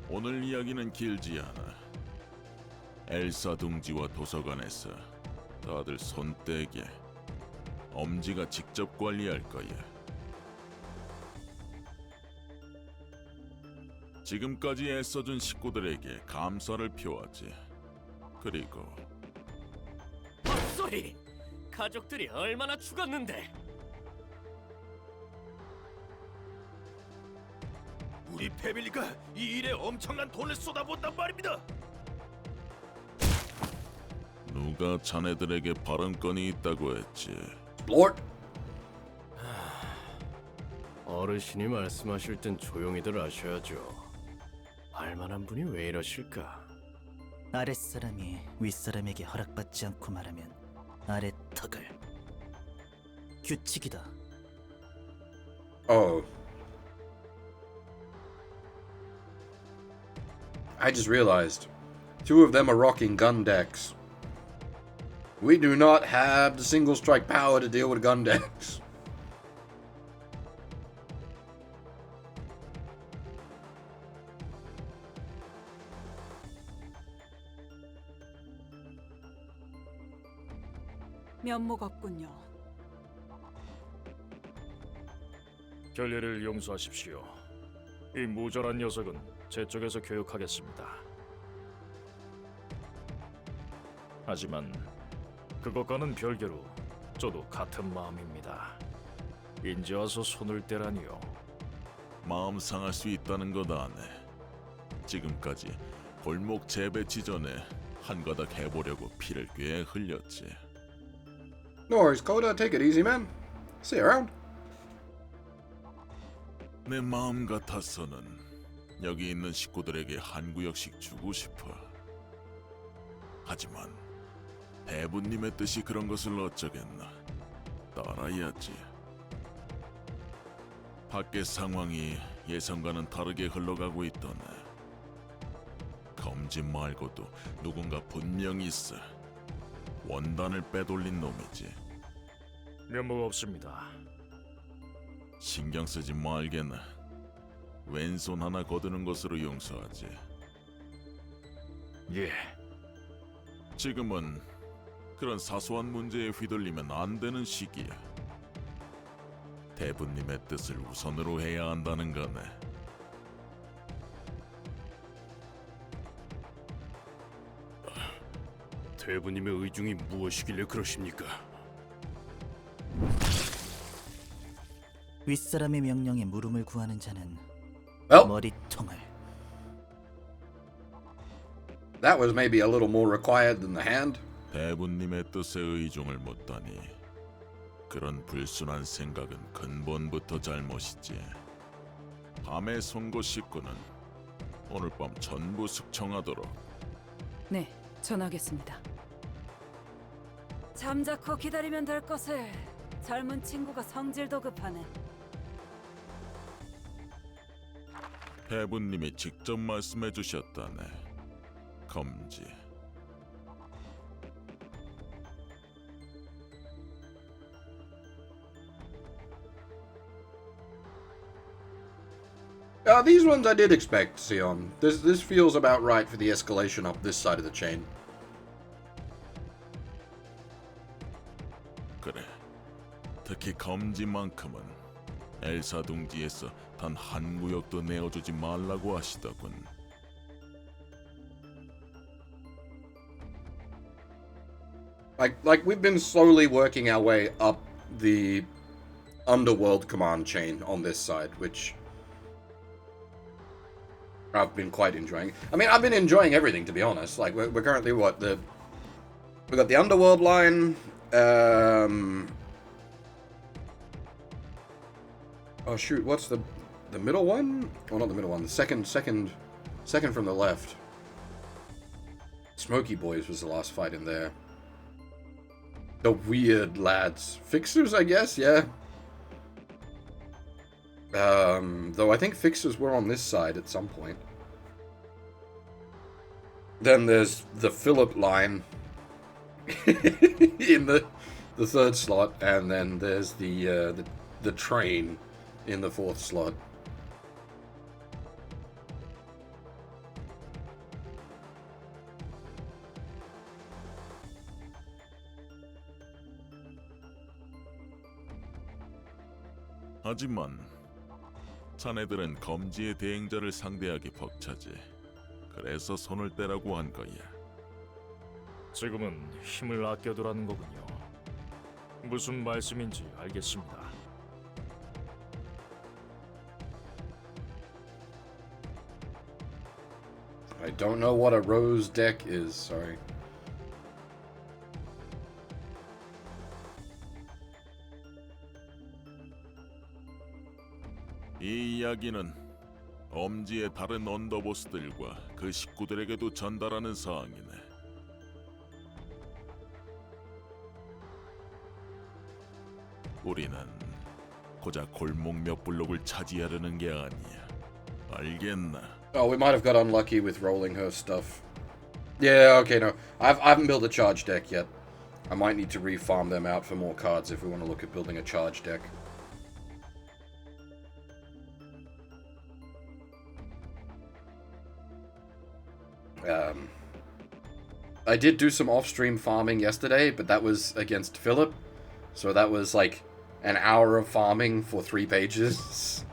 오늘 이야기는 길지 않아. 엘사 둥지와 도서관에서 다들 손 떼게. 엄지가 직접 관리할 거야. 지금까지 애써준 식구들에게 감사를 표하지. 그리고 헛소리! 가족들이 얼마나 죽었는데! 우리 패밀리가 이 일에 엄청난 돈을 쏟아붓단 말입니다. 누가 자네들에게 발언권이 있다고 했지? Lord. 어르신이 말씀하실 땐 조용히들 하셔야죠. 알만한 분이 왜 이러실까? 아랫사람이 윗사람에게 허락받지 않고 말하면 아래턱을. 규칙이다. Oh. I just realized. Two of them are rocking gun decks. We do not have the single strike power to deal with gun decks. 면목 없군요. 결례를 용서하십시오. 이 무절한 녀석은 제 쪽에서 교육하겠습니다. 하지만 그것과는 별개로 저도 같은 마음입니다. 인제 와서 손을 떼라니요. 마음 상할 수 있다는 것 아네. 지금까지 골목 재배치 전에 한 가닥 해보려고 피를 꽤 흘렸지. No worries, Coda. Take it easy, man. See you around. 내 마음 같아서는 여기 있는 식구들에게 한 구역씩 주고 싶어. 하지만 대부님의 뜻이 그런 것을 어쩌겠나. 따라야지. 밖의 상황이 예상과는 다르게 흘러가고 있더네. 검진 말고도 누군가 분명히 있어. 원단을 빼돌린 놈이지. 면목 없습니다. 신경 쓰지 말게나. 왼손 하나 거두는 것으로 용서하지. 예. 지금은 그런 사소한 문제에 휘둘리면 안 되는 시기야. 대부님의 뜻을 우선으로 해야 한다는 거네. 대부님의 의중이 무엇이길래 그러십니까? 윗사람의 명령에 물음을 구하는 자는 Well, 머리통을. that was maybe a little more required than the hand. 대부님의 뜻에 의중을 묻다니. 그런 불순한 생각은 근본부터 잘못이지. 밤의 송곳 식구는 오늘 밤 전부 숙청하도록. 네, 전하겠습니다. 잠자코 기다리면 될 것을 젊은 친구가 성질도 급하네. 해부님이 직접 말씀해 주셨다네. 검지. These ones I did expect, Sion. This feels about right for the escalation up this side of the chain. 그래. 특히 검지만큼은 엘사 둥지에서 단 한 구역도 내어주지 말라고 하시더군. Like we've been slowly working our way up the underworld command chain on this side, which I've been quite enjoying. I mean, I've been enjoying everything, to be honest. Like, we're currently, what, we got the underworld line, oh shoot, what's the middle one? Oh, not the middle one, the second from the left. Smoky Boys was the last fight in there. The weird lads. Fixers, I guess, yeah. Though I think Fixers were on this side at some point. Then there's the Philip line in the third slot, and then there's the train in the fourth slot. 하지만 자네들은 검지의 대행자를 상대하기 벅차지. 그래서 손을 떼라고 한 거야. 지금은 힘을 아껴두라는 거군요. 무슨 말씀인지 알겠습니다. I don't know what a rose deck is, sorry. 이 이야기는 엄지의 다른 언더보스들과 그 식구들에게도 전달하는 사항이네. 우리는 고작 골목 몇 블록을 차지하려는 게 아니야. 알겠나? Oh, we might have got unlucky with rolling her stuff. Yeah, okay, no. I haven't built a charge deck yet. I might need to re-farm them out for more cards if we want to look at building a charge deck. I did do some off-stream farming yesterday, but that was against Philip. So that was like an hour of farming for 3 pages.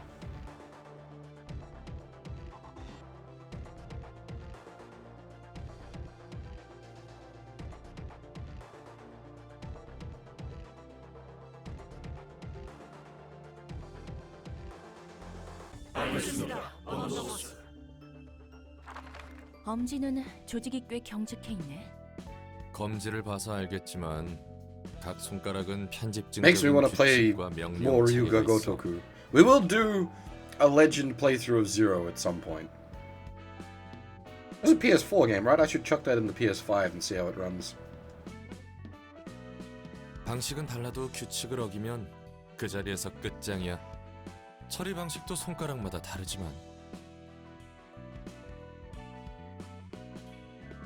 엄지는 조직이 꽤 경직해 있네. 검지를 봐서 알겠지만 각 손가락은 Makes me want to play 규칙과 명령 more 체계가 Ryuga 있어. Gotoku. We will do a legend playthrough of Zero at some point. It's a PS4 game, right? I should chuck that in the PS5 and see how it runs. 방식은 달라도 규칙을 어기면 그 자리에서 끝장이야. 처리 방식도 손가락마다 다르지만.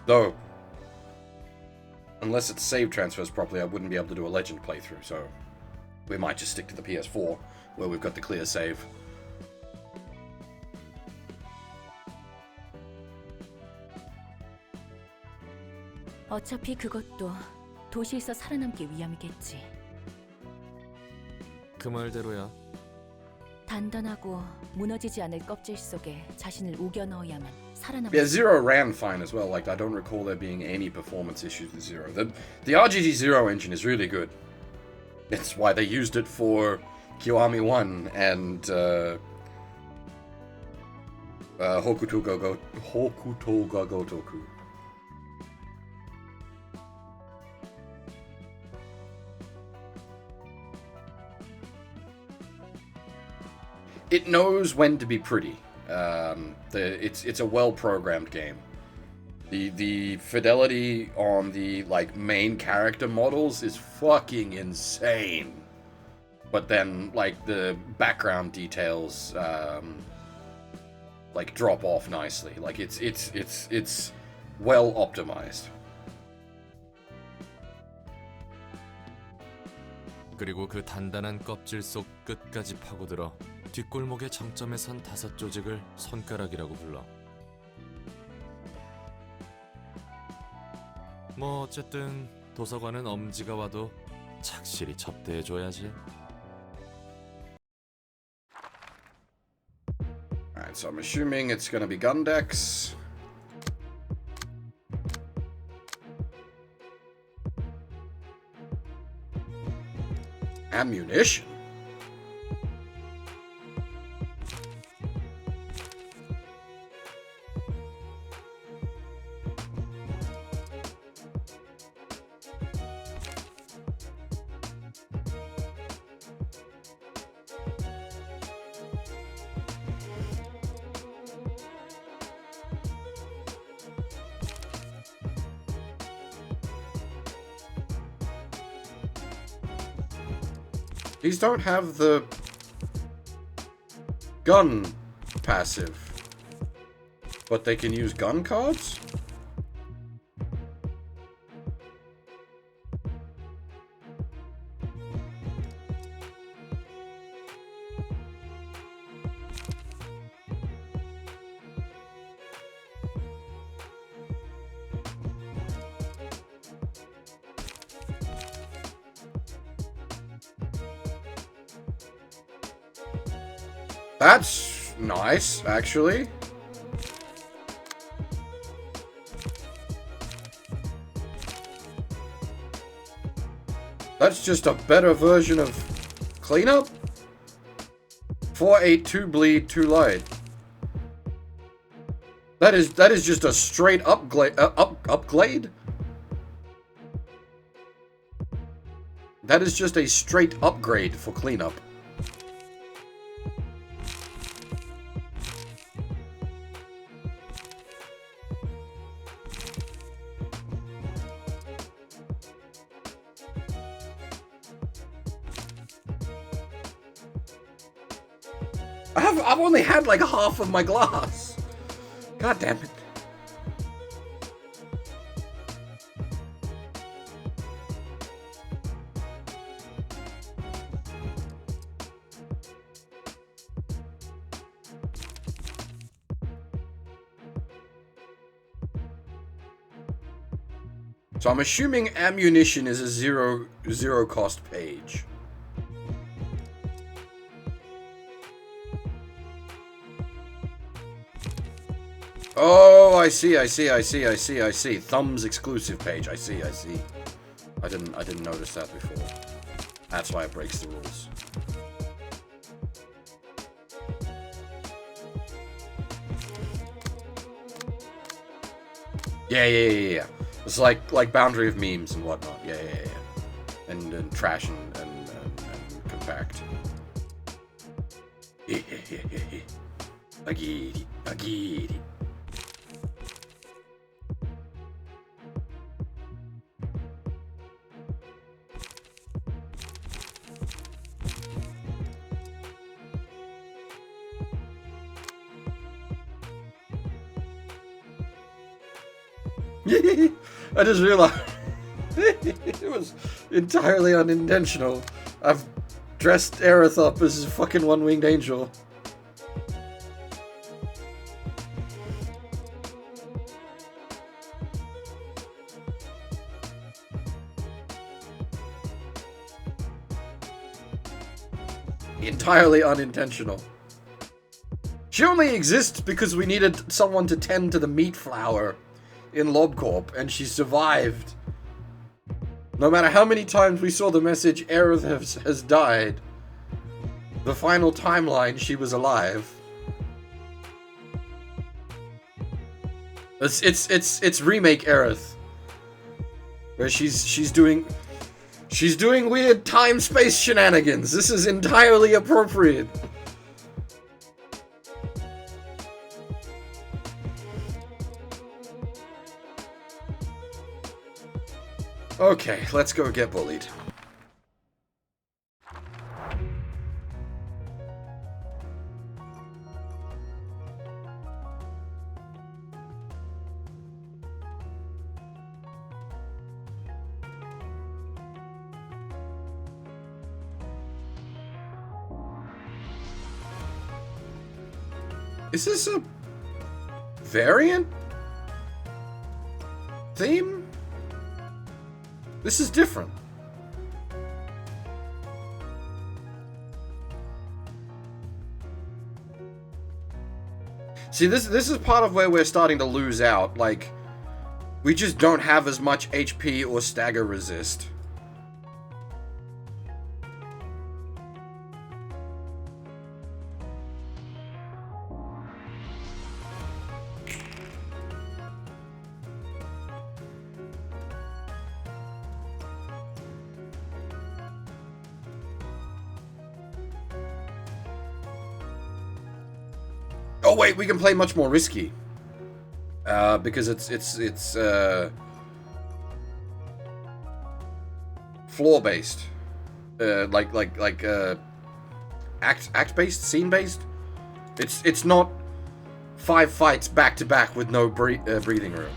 Though, unless it's save transfers properly, I wouldn't be able to do a legend playthrough, so we might just stick to the PS4, where we've got the clear save. 어차피 그것도 도시에서 살아남기 위함이겠지. 그 말대로야. 단단하고 무너지지 않을 껍질 속에 자신을 우겨 넣어야만 살아남을 Yeah, Zero ran fine as well. Like, I don't recall there being any performance issues with Zero. The RGG Zero engine is really good. That's why they used it for Kiwami 1 and Hokuto ga Gotoku. It knows when to be pretty. It's a well-programmed game. The fidelity on the like main character models is fucking insane. but then like the background details like drop off nicely. Like it's well optimized. 그리고 그 단단한 껍질 속 끝까지 파고들어 뒷골목의 정점에 선 5 조직을 손가락이라고 불러. 뭐 어쨌든 도서관은 엄지가 와도 착실히 접대해줘야지. Alright, so I'm assuming it's gonna be gun decks. Ammunition? These don't have the gun passive, but they can use gun cards? That's nice, actually. That's just a better version of cleanup? 482 bleed, 2 light. That is just a straight upgrade. Upgrade? That is just a straight upgrade for cleanup. I've only had like half of my glass. God damn it. So I'm assuming ammunition is a zero cost page. Oh, I see. Thumb's exclusive page. I see. I didn't notice that before. That's why it breaks the rules. Yeah. It's like boundary of memes and whatnot. Yeah. And trash and compact. Yeah. I get it. I just realized it was entirely unintentional. I've dressed Aerith up as a fucking one-winged angel. Entirely unintentional. She only exists because we needed someone to tend to the meat flower in LobCorp, and she survived. No matter how many times we saw the message Aerith has died, the final timeline she was alive. It's remake Aerith, where she's doing weird time-space shenanigans. This is entirely appropriate. Okay, let's go get bullied. Is this a variant theme? This is different. See, this is part of where we're starting to lose out. Like, we just don't have as much HP or stagger resist. Oh wait, we can play much more risky. Because it's floor based. Act based, scene based. It's not 5 fights back to back with no breathing room.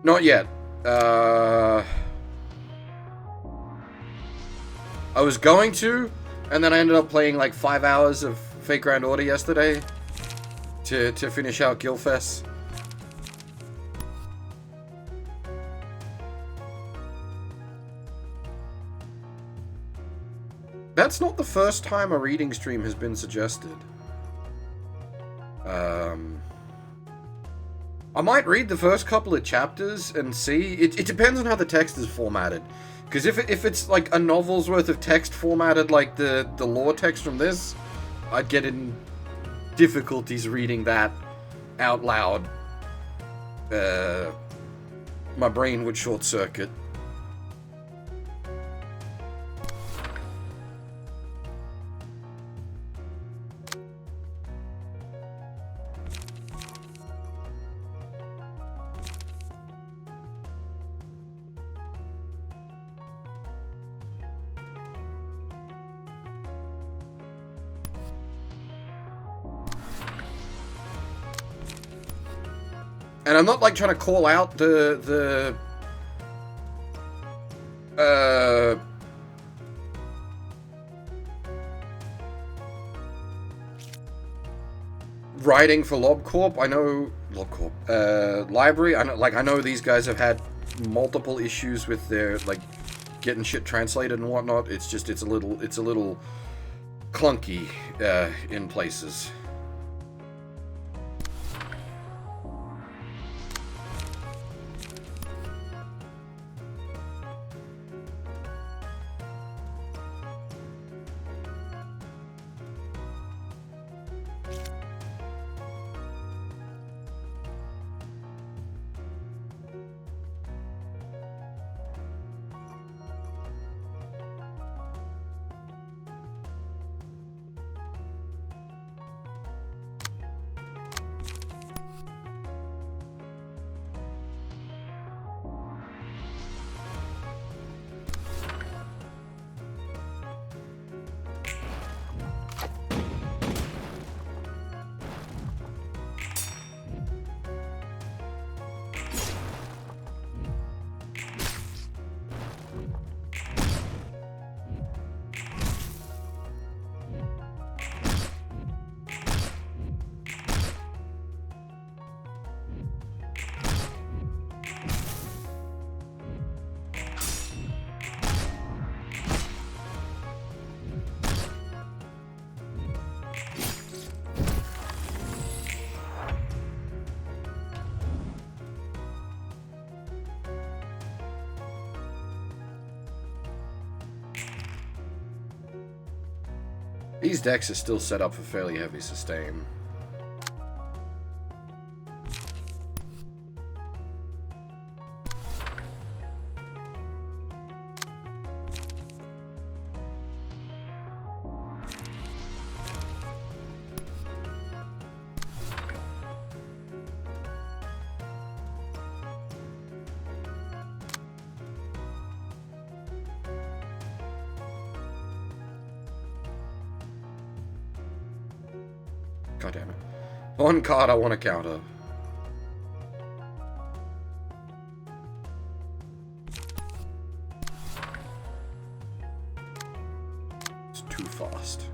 Not yet. I was going to, and then I ended up playing like 5 hours of Fake Grand Order yesterday to finish out Guildfest. That's not the first time a reading stream has been suggested. I might read the first couple of chapters and see. It depends on how the text is formatted. Because if it's like a novel's worth of text formatted like the lore text from this, I'd get in difficulties reading that out loud. My brain would short circuit. And I'm not like trying to call out the writing for LobCorp. I know LobCorp library. I know these guys have had multiple issues with their like getting shit translated and whatnot. It's a little clunky in places. These decks are still set up for fairly heavy sustain. God damn it. One card I want to counter. It's too fast.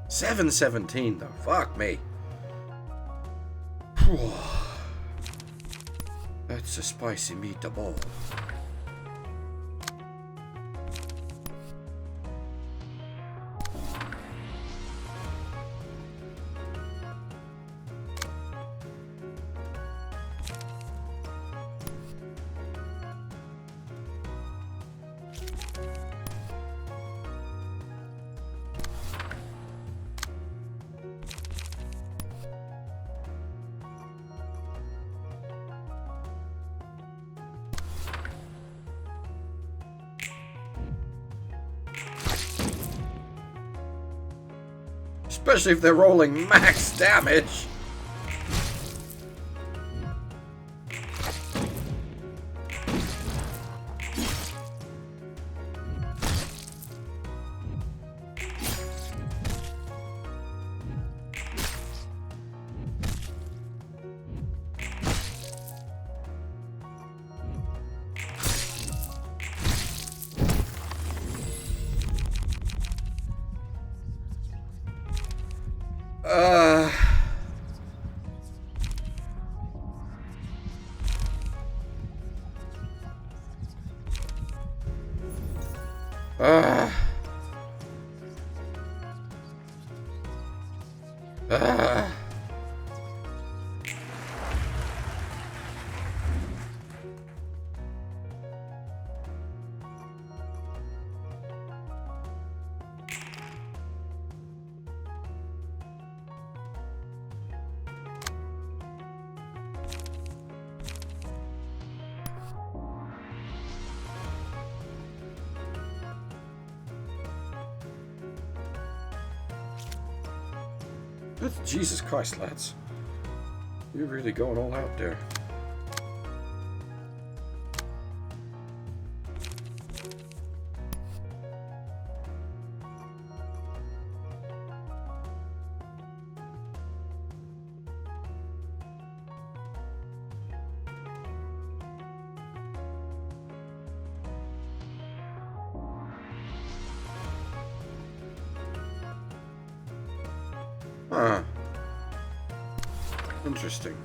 $7.17 though. Fuck me. That's a spicy meatball. Especially if they're rolling max damage. Uh... Jesus Christ, lads. You're really going all out there. Huh. Interesting.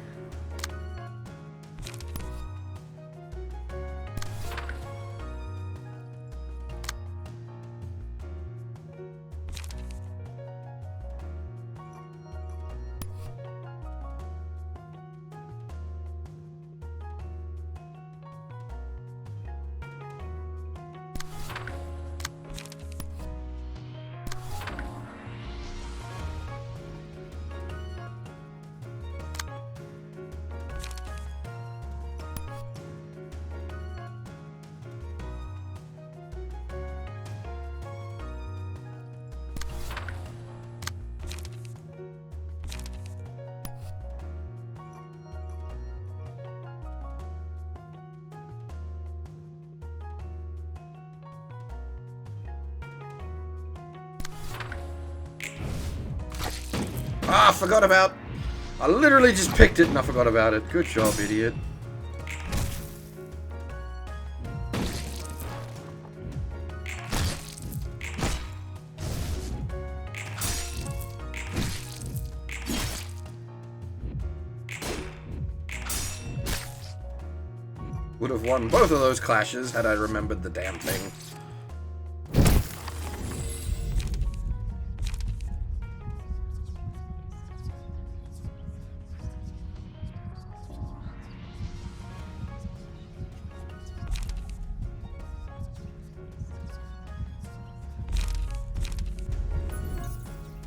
Ah, I forgot about... I literally just picked it and I forgot about it. Good job, idiot. Would have won both of those clashes had I remembered the damn thing.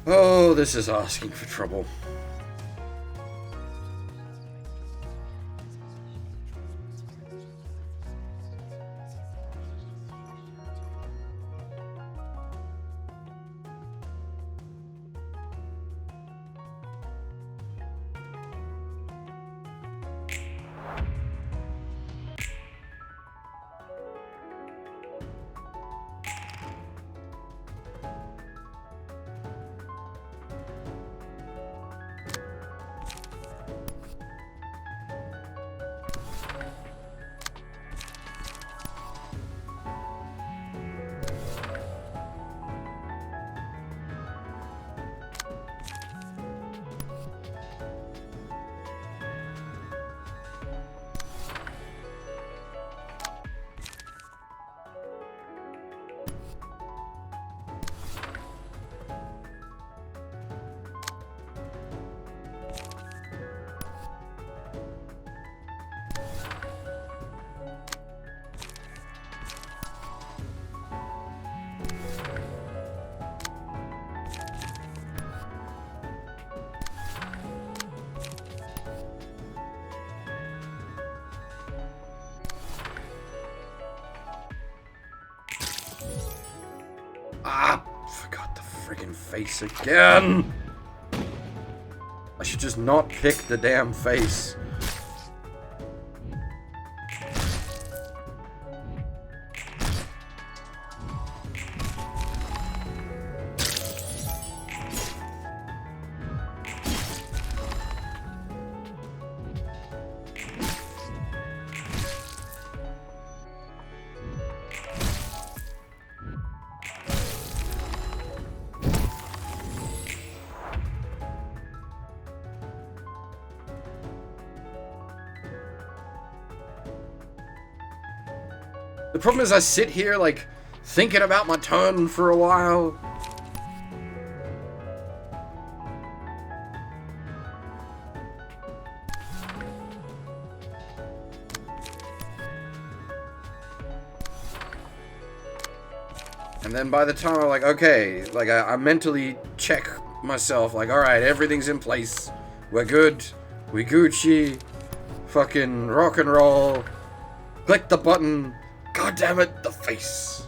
Oh, this is asking for trouble. Ah, forgot the friggin' face again. I should just not pick the damn face. The problem is I sit here, like, thinking about my turn for a while. And then by the time I'm like, okay, like, I mentally check myself, like, alright, everything's in place. We're good. We Gucci. Fucking rock and roll. Click the button. God damn it, the face.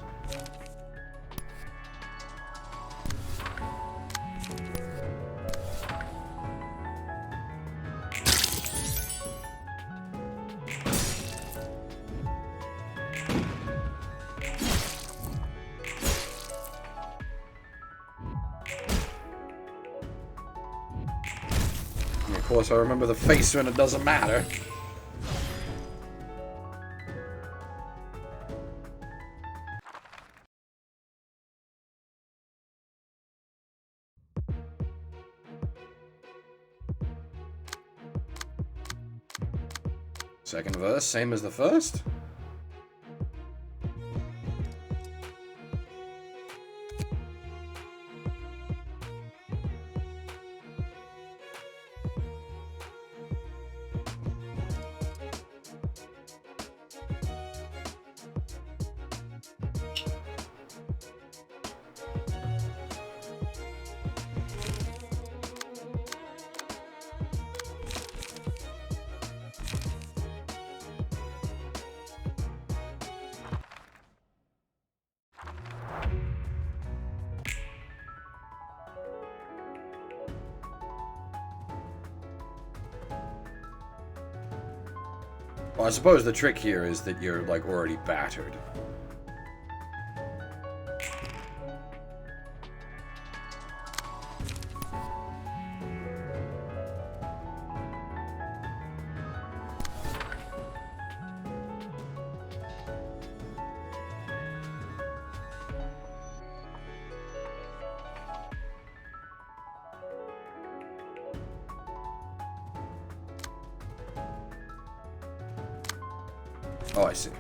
And of course, I remember the face when it doesn't matter. Second verse, same as the first? Well, I suppose the trick here is that you're, like, already battered. Oh, I see.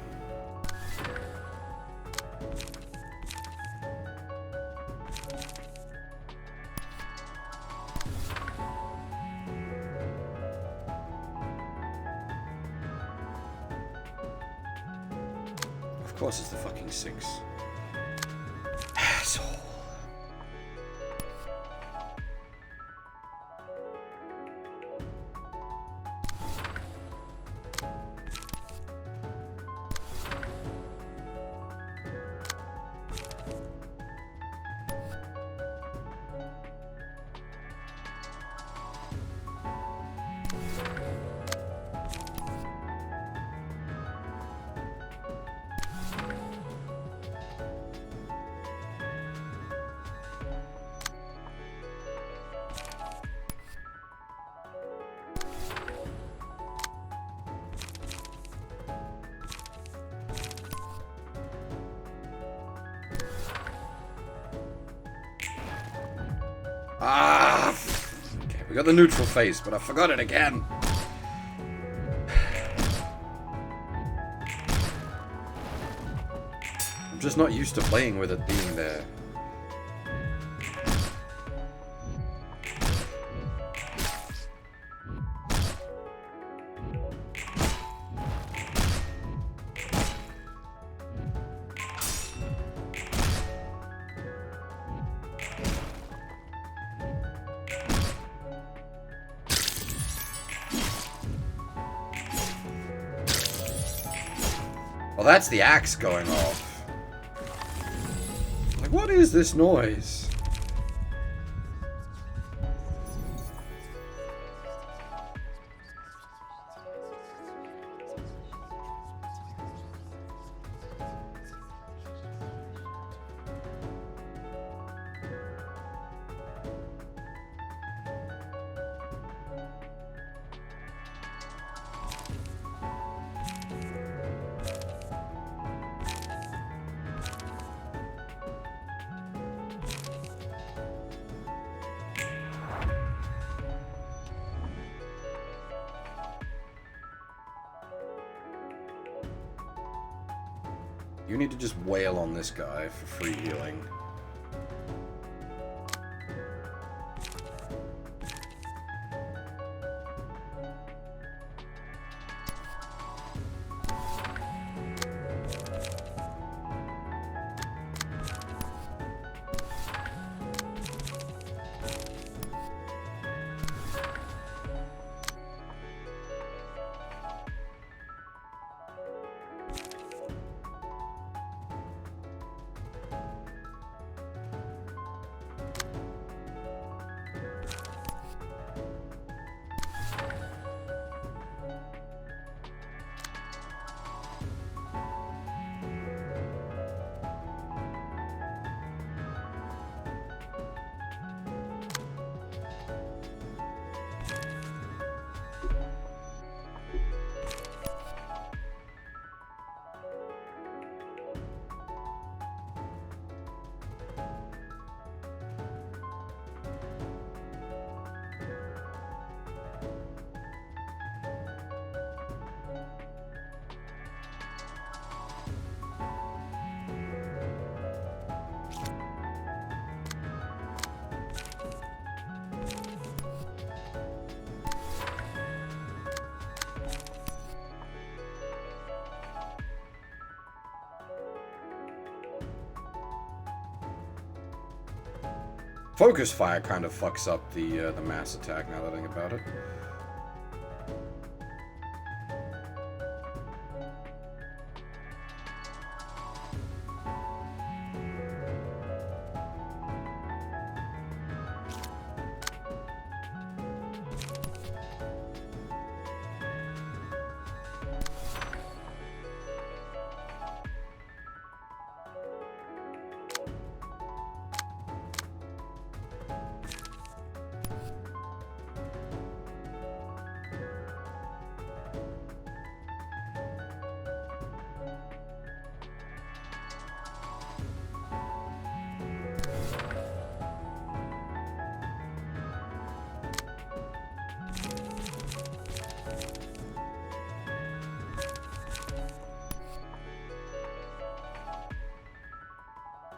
Of course it's the fucking 6. Asshole. Ah! Okay, we got the neutral face, but I forgot it again. I'm just not used to playing with it being there. Well, that's the axe going off. Like, what? What is this noise? You need to just wail on this guy for free healing. Focus fire kind of fucks up the mass attack now that I think about it.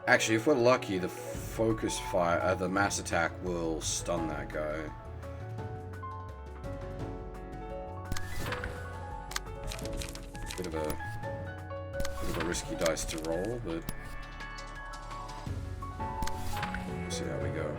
Actually, if we're lucky, the focus fire, the mass attack will stun that guy. Bit of a risky dice to roll, but we'll see how we go.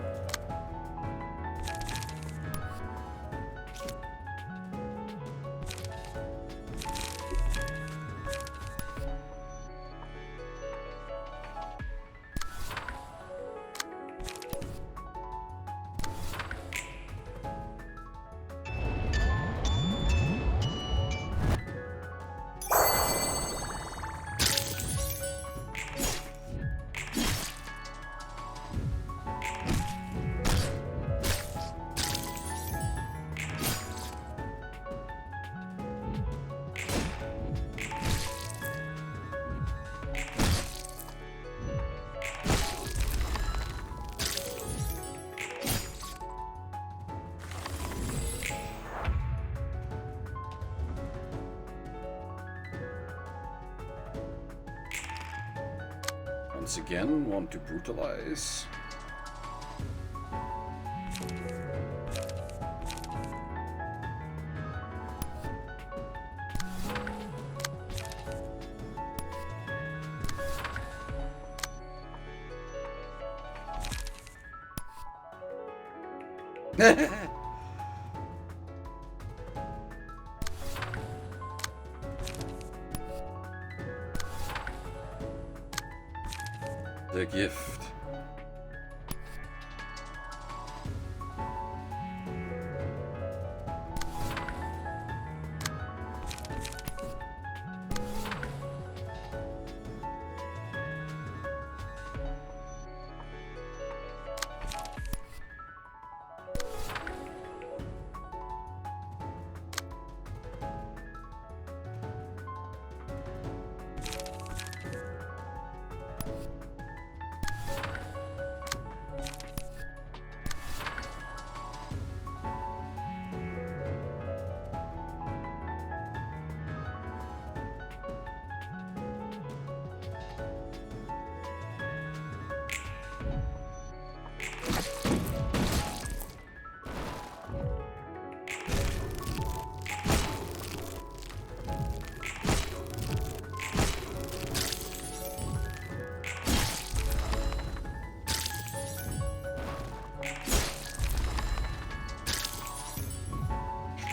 Once again, want to brutalize. The gift.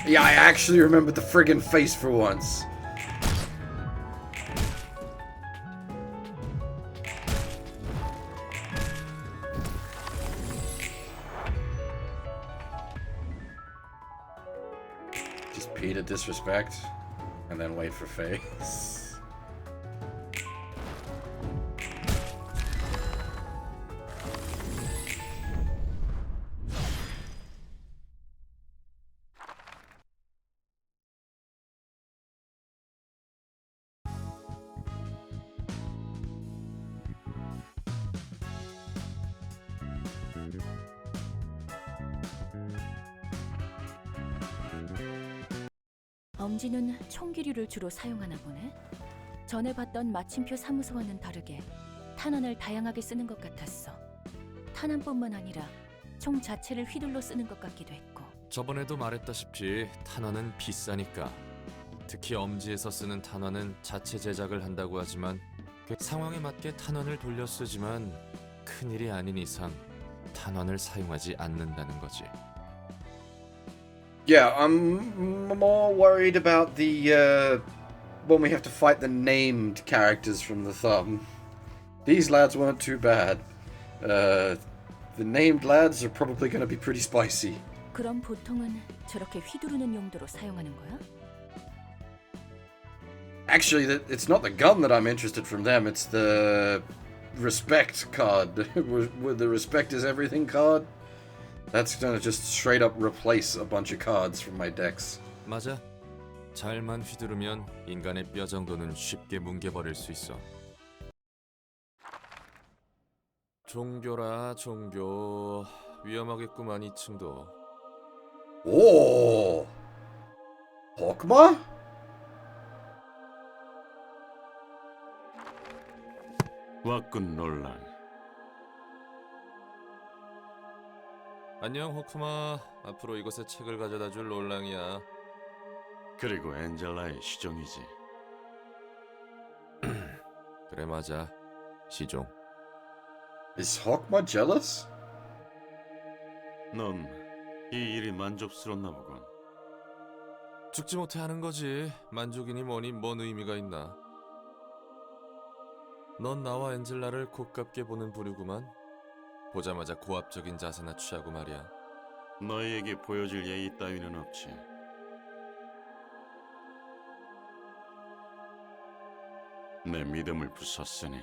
Yeah, I actually remembered the friggin' face for once. Just P to disrespect, and then wait for face. 엄지는 총기류를 주로 사용하나 보네. 전에 봤던 마침표 사무소와는 다르게 탄환을 다양하게 쓰는 것 같았어. 탄환뿐만 아니라 총 자체를 휘둘러 쓰는 것 같기도 했고. 저번에도 말했다시피 탄환은 비싸니까. 특히 엄지에서 쓰는 탄환은 자체 제작을 한다고 하지만 그 상황에 맞게 탄환을 돌려 쓰지만 큰일이 아닌 이상 탄환을 사용하지 않는다는 거지. Yeah, I'm more worried about the, when we have to fight the named characters from the thumb. These lads weren't too bad. The named lads are probably going to be pretty spicy. 그럼 보통은 저렇게 휘두르는 용도로 사용하는 거야? Actually, it's not the gun that I'm interested from them, it's the respect card. With the respect is everything card. That's gonna just straight up replace a bunch of cards from my decks. 맞아. 잘만 휘두르면 인간의 뼈 정도는 쉽게 뭉개버릴 수 있어. 종교라 종교. 위험하겠구만 2층도. 오! 호크마? 왔군 논란. 안녕 호쿠마. 앞으로 이곳에 책을 가져다줄 롤랑이야. 그리고 엔젤라의 시종이지. 그래 맞아. 시종. Is Hawkma jealous? 넌 이 일이 만족스럽나 보군. 죽지 못해 하는 거지. 만족이니 뭐니 뭔 의미가 있나. 넌 나와 엔젤라를 곱깝게 보는 부류구만. 보자마자 고압적인 자세나 취하고 말이야. 너희에게 보여줄 예의 따위는 없지. 내 믿음을 부쉈으니.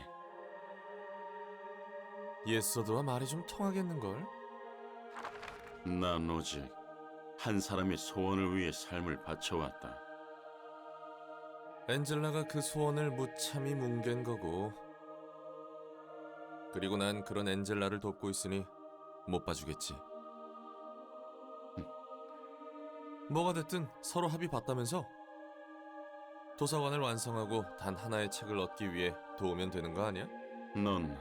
예서도와 말이 좀 통하겠는걸? 난 오직 한 사람의 소원을 위해 삶을 바쳐왔다. 엔젤라가 그 소원을 무참히 뭉갠 거고. 그리고 난 그런 엔젤라를 돕고 있으니 못 봐주겠지. 뭐가 됐든 서로 합의 봤다면서? 도서관을 완성하고 단 하나의 책을 얻기 위해 도우면 되는 거 아니야? 넌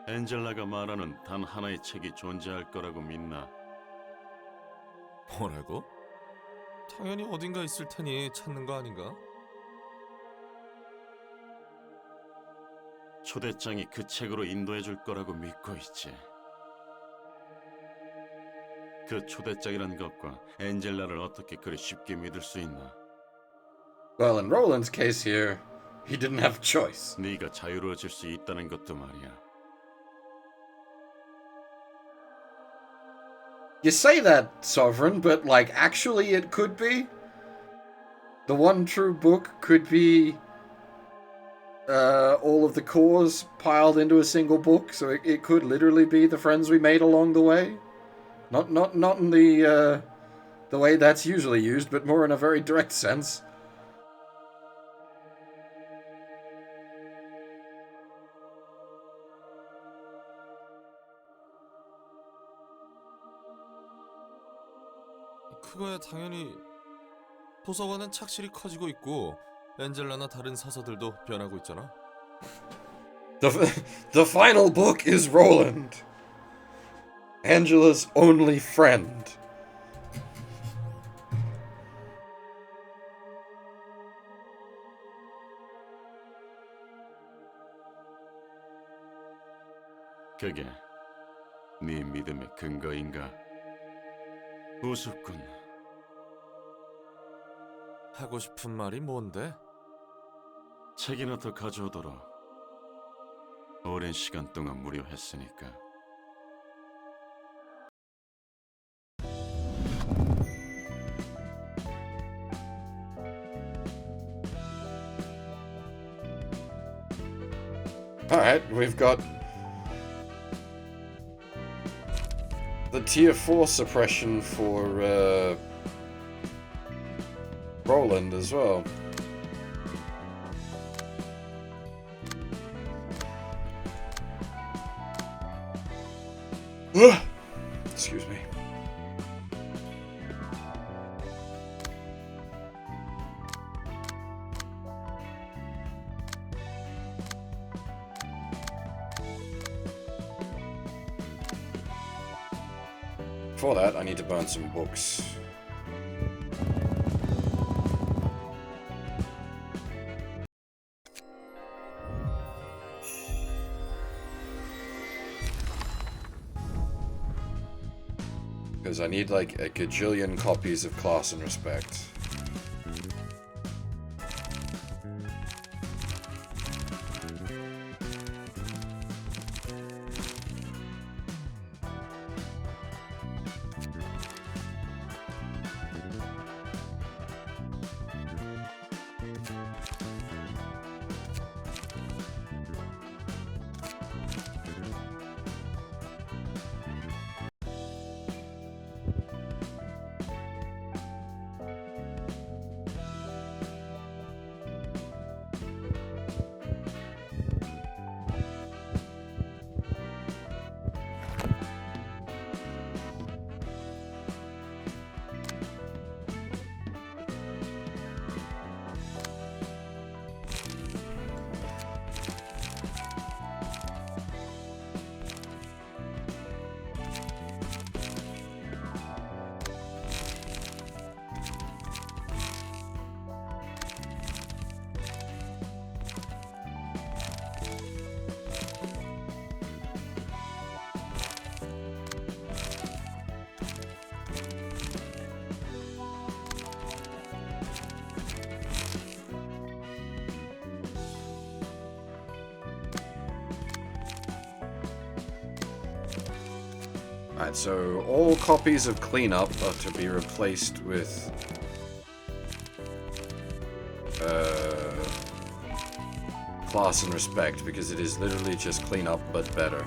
엔젤라가 말하는 단 하나의 책이 존재할 거라고 믿나? 뭐라고? 당연히 어딘가 있을 테니 찾는 거 아닌가? 초대장이 그 책으로 인도해 줄 거라고 믿고 있지. 그 초대장이란 것과 엔젤라를 어떻게 그리 쉽게 믿을 수 있나? Well, in Roland's case here, he didn't have a choice. 네가 자유로워질 수 있다는 것도 말이야. You say that, Sovereign, but, like, actually it could be. The one true book could be all of the cores piled into a single book, so it could literally be the friends we made along the way. Not in the way that's usually used, but more in a very direct sense. 그거야 당연히. 도서관은 착실히 커지고 있고 엔젤라나 다른 사서들도 변하고 있잖아. The final book is Roland. Angela's only friend. 그게 네 믿음의 근거인가? 우습군. 하고 싶은 말이 뭔데? 책이나 더 가져오도록. 오랜 시간 동안 무료했으니까. Alright, we've got the tier 4 suppression for Roland as well. Excuse me. For that, I need to burn some books. Because I need like a gajillion copies of Class and Respect. Alright, so all copies of Cleanup are to be replaced with Class and Respect, because it is literally just Cleanup but better.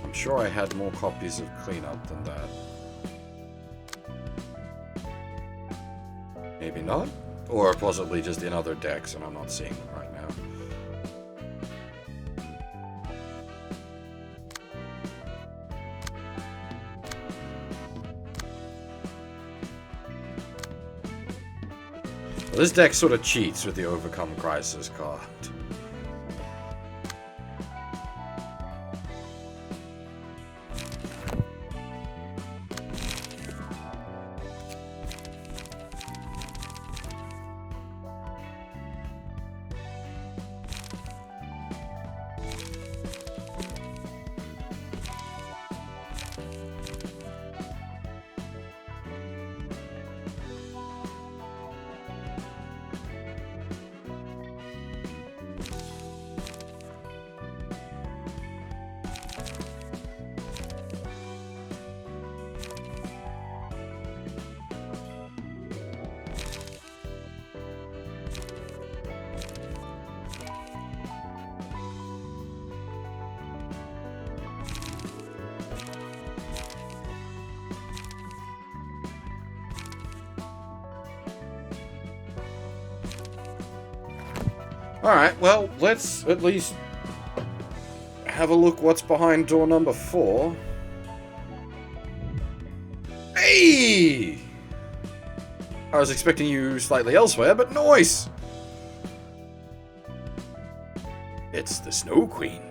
I'm sure I had more copies of Cleanup than that. Maybe not? Or possibly just in other decks and I'm not seeing them right now. Well, this deck sort of cheats with the Overcome Crisis card. Alright, well, let's at least have a look what's behind door number 4. Hey! I was expecting you slightly elsewhere, but nice! It's the Snow Queen.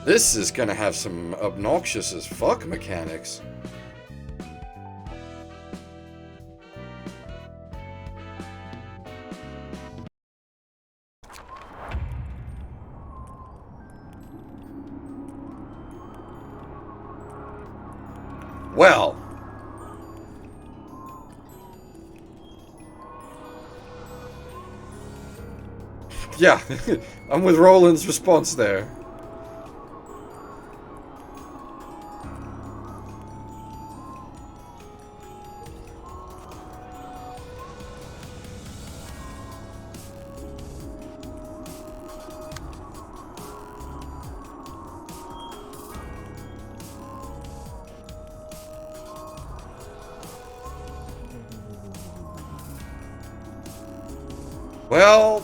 This is gonna have some obnoxious as fuck mechanics. Well. Yeah, I'm with Roland's response there. Well,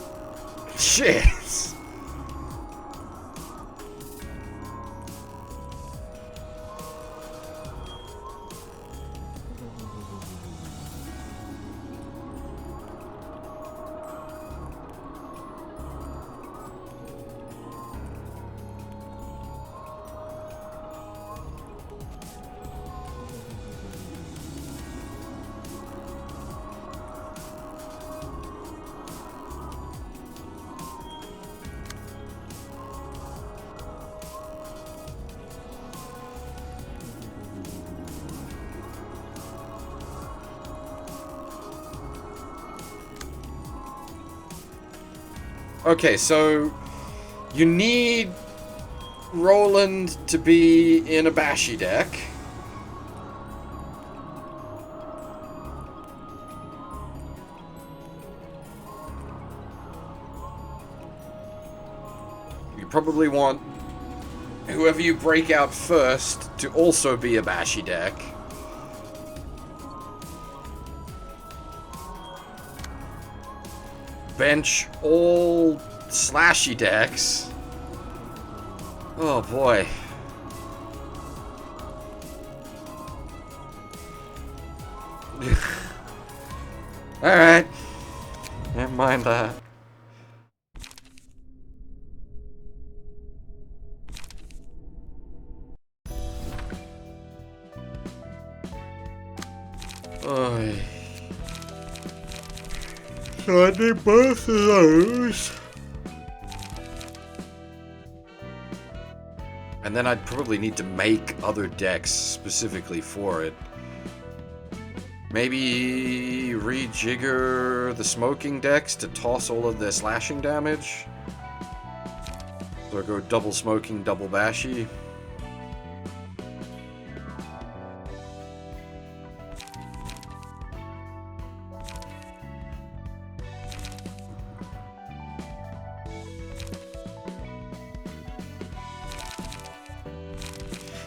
shit. Okay, so you need Roland to be in a Bashi deck. You probably want whoever you break out first to also be a Bashi deck. Bench all slashy decks. Oh boy. Alright. Never mind that. Oy. So I need both of those. And then I'd probably need to make other decks specifically for it. Maybe rejigger the smoking decks to toss all of their slashing damage. So I go double smoking, double bashy.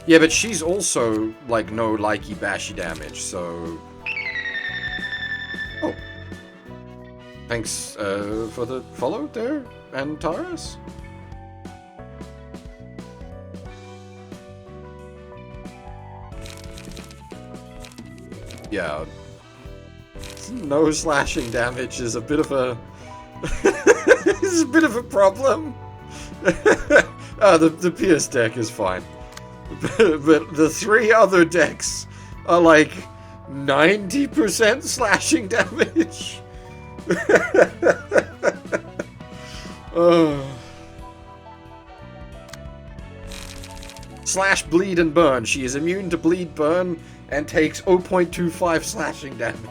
Yeah, but she's also, like, no likey bashy damage, so... Oh. Thanks, for the follow there, Antares? Yeah. No slashing damage is a bit of a... is a bit of a problem. The Pierce deck is fine. But the 3 other decks are like 90% slashing damage. Slash, bleed, and burn. She is immune to bleed, burn, and takes 0.25 slashing damage.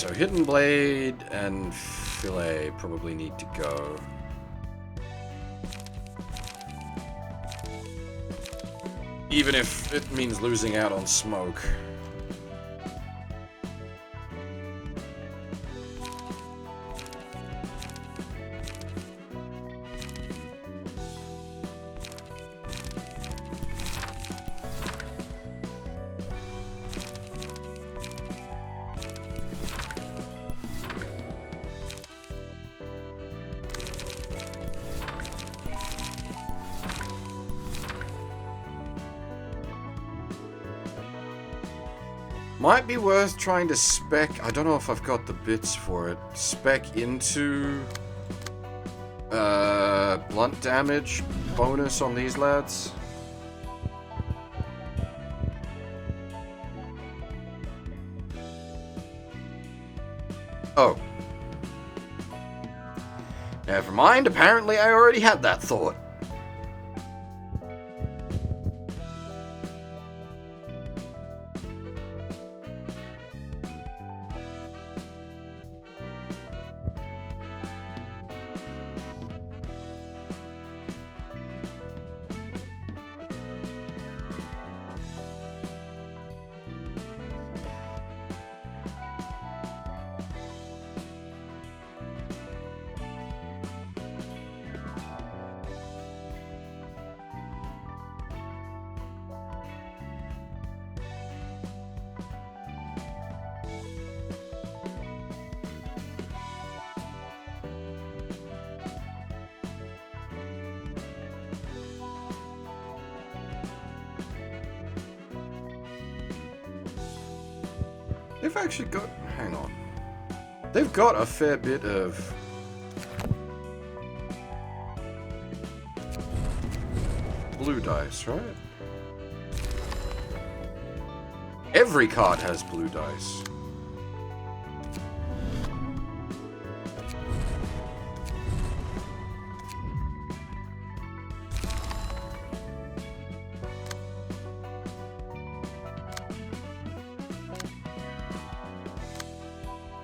so Hidden Blade and Fillet probably need to go. Even if it means losing out on smoke. Might be worth trying to spec, I don't know if I've got the bits for it, spec into blunt damage bonus on these lads. Oh. Never mind, apparently I already had that thought. They've actually got... hang on. They've got a fair bit of... blue dice, right? Every card has blue dice.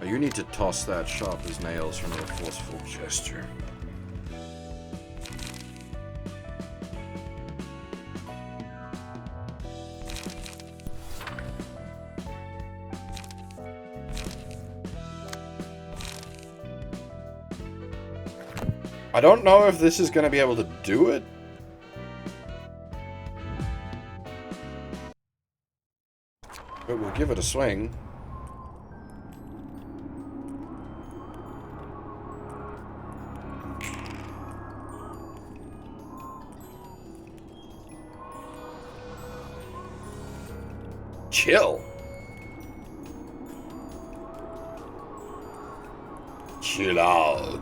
You need to toss that sharp as nails from your forceful gesture. I don't know if this is going to be able to do it. But we'll give it a swing. Chill. Chill out.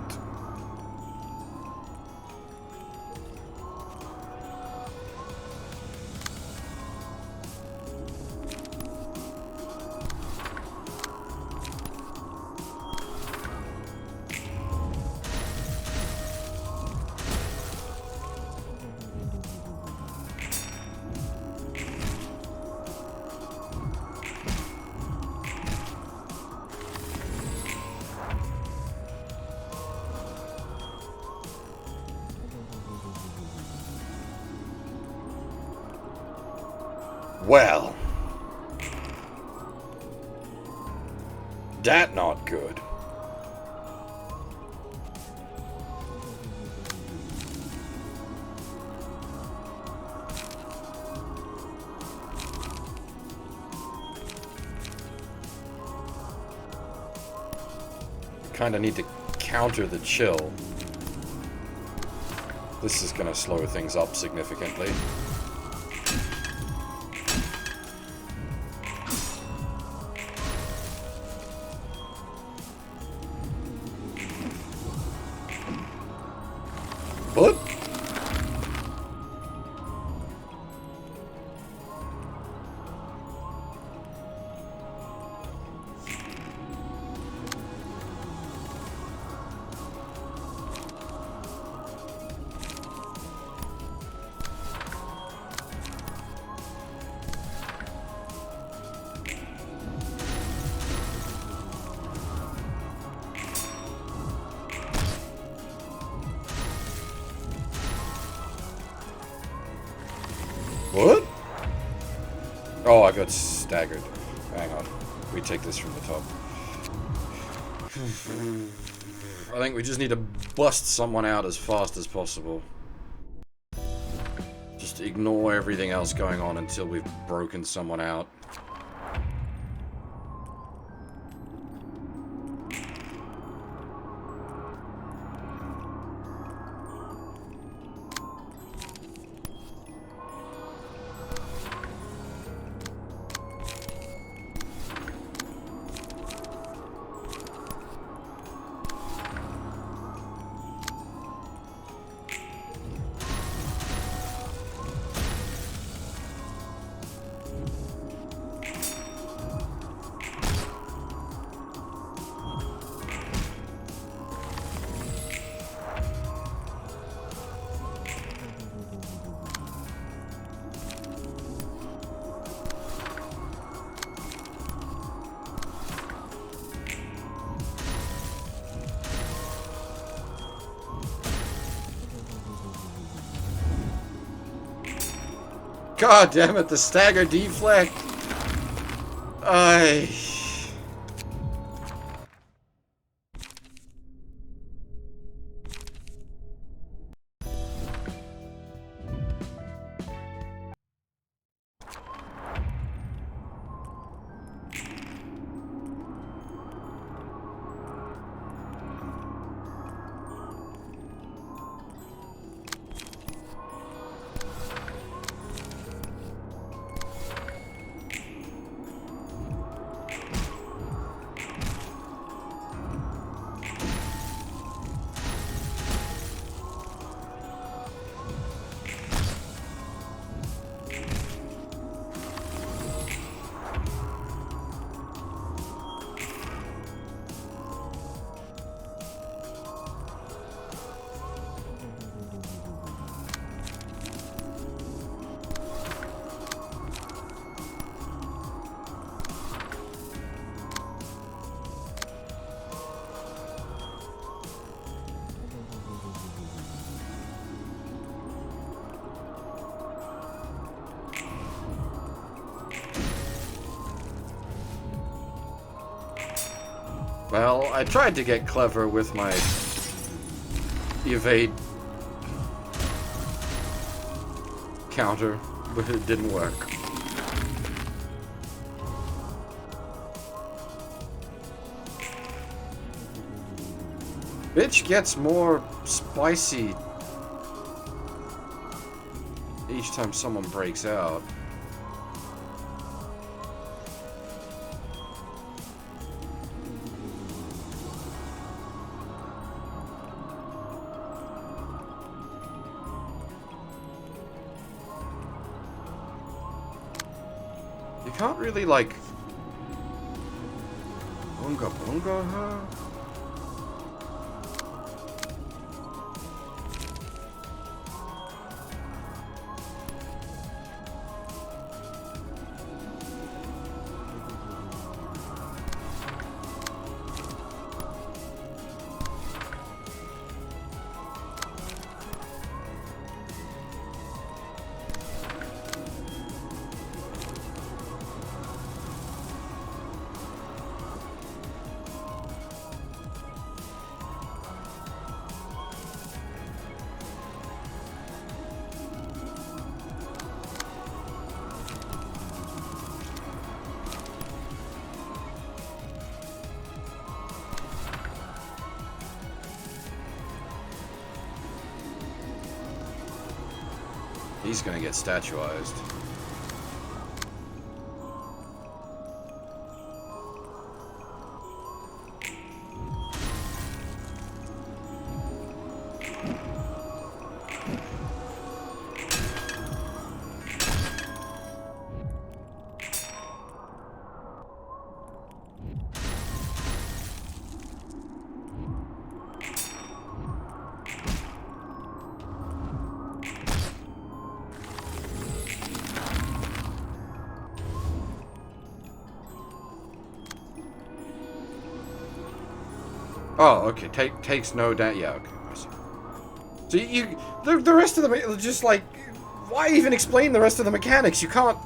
Well, that not good. Kind of need to counter the chill. This is going to slow things up significantly. What? What? Oh, I got staggered. Hang on. We take this from the top. I think we just need to bust someone out as fast as possible. Just ignore everything else going on until we've broken someone out. God damn it, the stagger deflect! I. Well, I tried to get clever with my evade counter, but it didn't work. Bitch gets more spicy each time someone breaks out. You can't really, like, bunga bunga her? He's gonna get statuized. Oh, okay. Takes no damage. Yeah, okay. I see. So the rest of them are just like why even explain the rest of the mechanics? You can't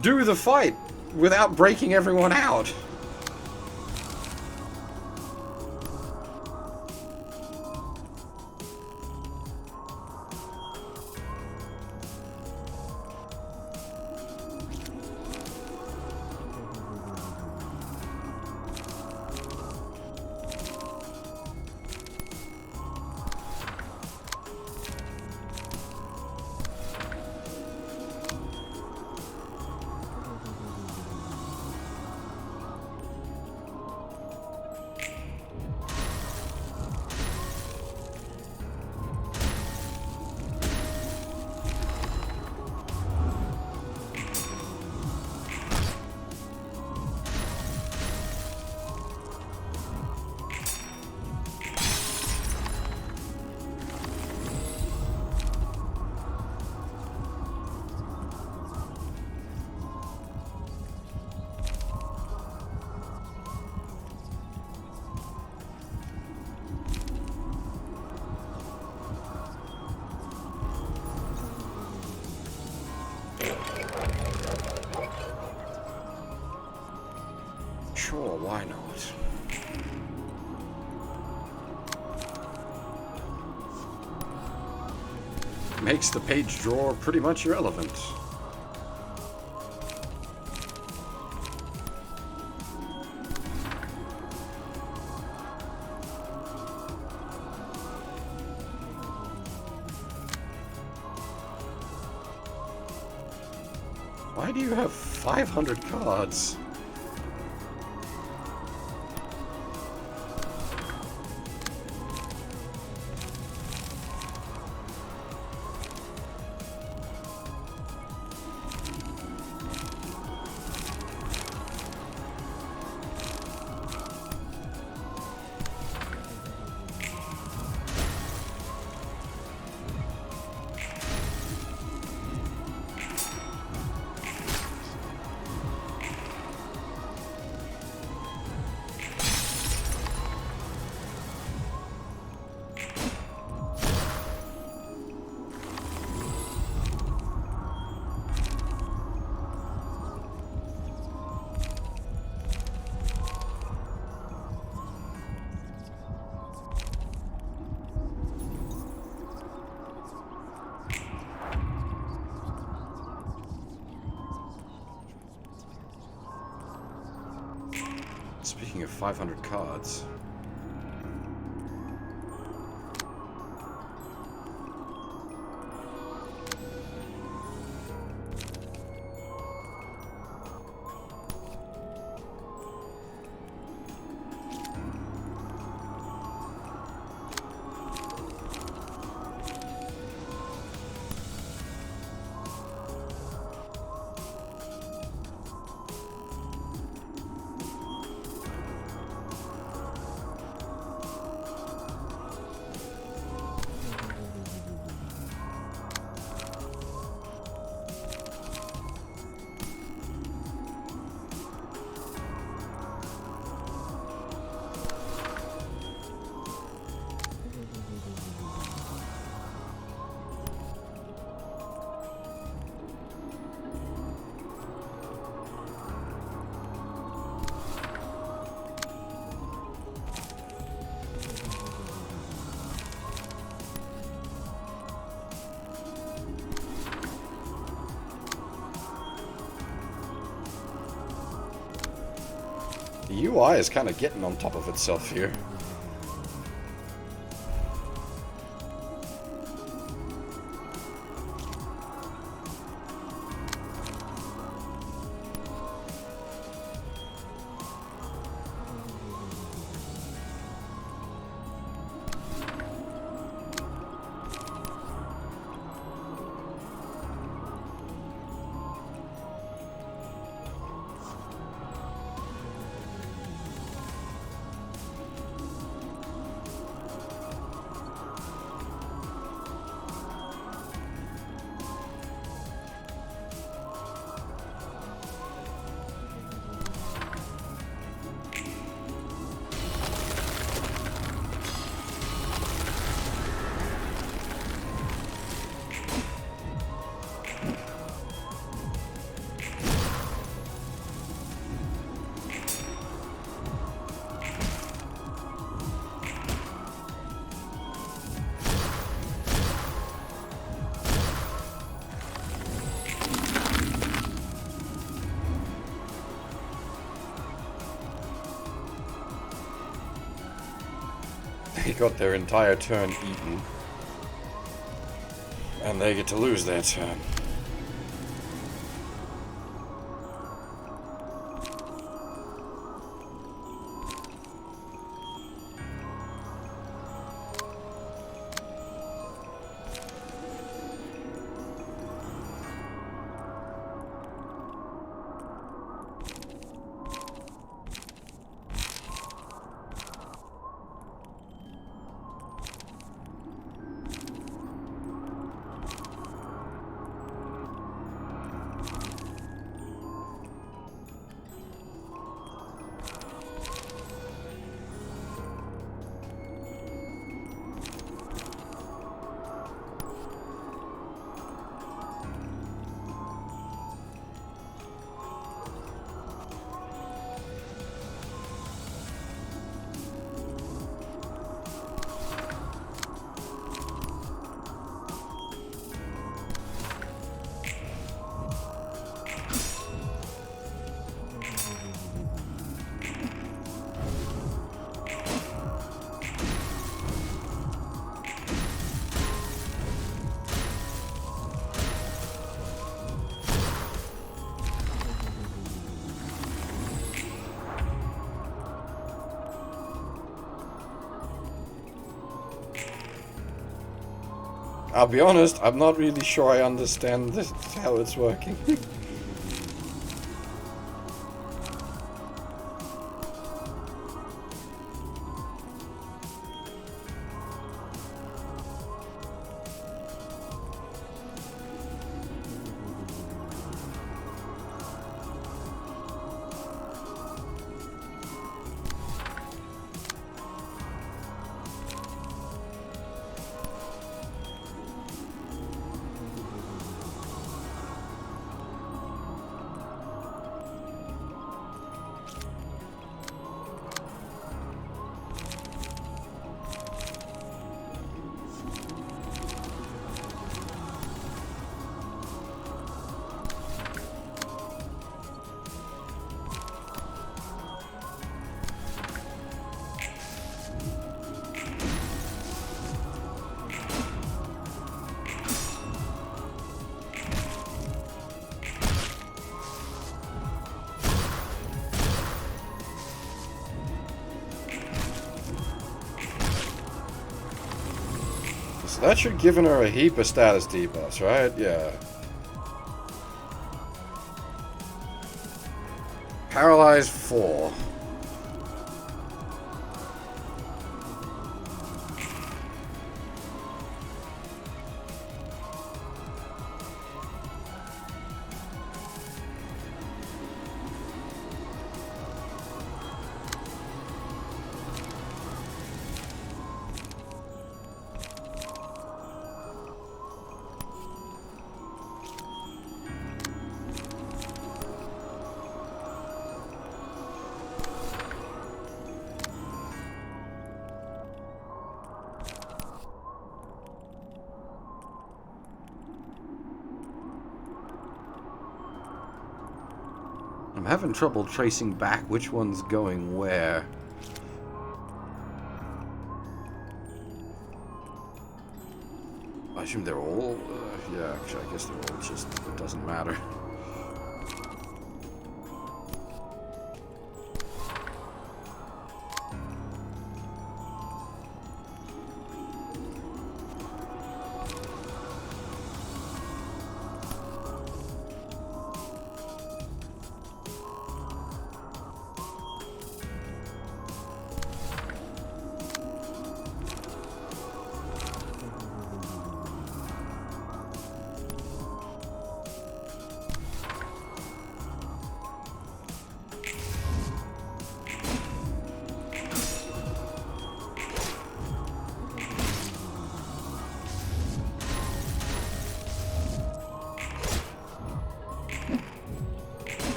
do the fight without breaking everyone out. Sure, why not? Makes the page drawer pretty much irrelevant. Why do you have 500 cards? Speaking of 500 cards... The UI is kind of getting on top of itself here. They got their entire turn eaten. And they get to lose their turn. I'll be honest, I'm not really sure I understand this, how it's working. So that should give her a heap of status debuffs, right? Yeah. Paralyzed 4. I'm having trouble tracing back which one's going where. I assume they're all... yeah, actually, I guess they're all just... it doesn't matter.